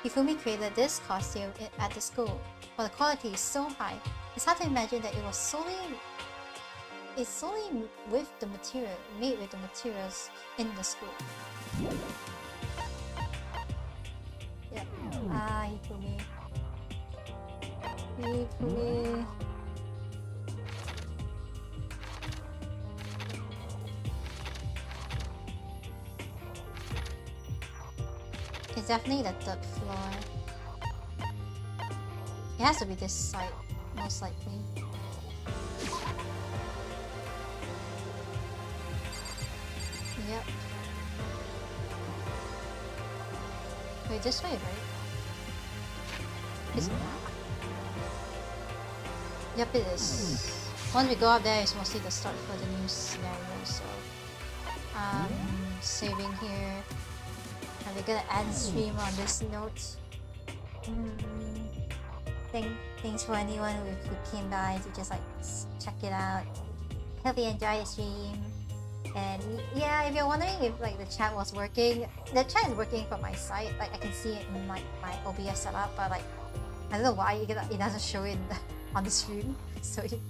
Hifumi created this costume at the school. While the quality is so high, it's hard to imagine that it was solely with the material, made with the materials in the school. Yeah. Ah, Hifumi. Hifumi. It's definitely the 3rd floor. It has to be this side, most likely. Yep. Wait, this way, right? Is it? Yep, it is. Once we go up there, it's mostly the start for the new scenario, so... saving here. And we're gonna end stream on this note. Thanks for anyone who came by to just like check it out. Hope you enjoy the stream. And yeah, if you're wondering if like the chat was working, the chat is working from my side. Like I can see it in my OBS setup, but like I don't know why it doesn't show it on the stream. So you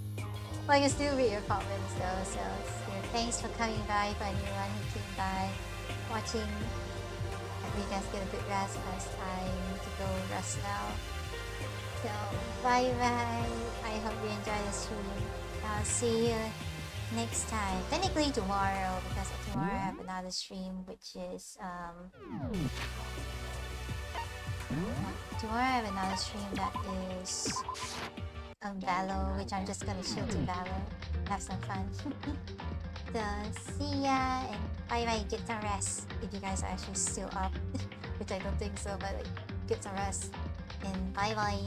can still read your comments though. So thanks for coming by for anyone who came by watching. You guys get a good rest because I need to go rest now. So bye bye. I hope you enjoy the stream. I'll see you next time. Technically tomorrow, because tomorrow I have another stream which is tomorrow I have another stream that is Valo, which I'm just gonna chill to Valo. Have some fun. So see ya and bye bye, get some rest if you guys are actually still up. Which I don't think so, but like, get some rest and bye bye.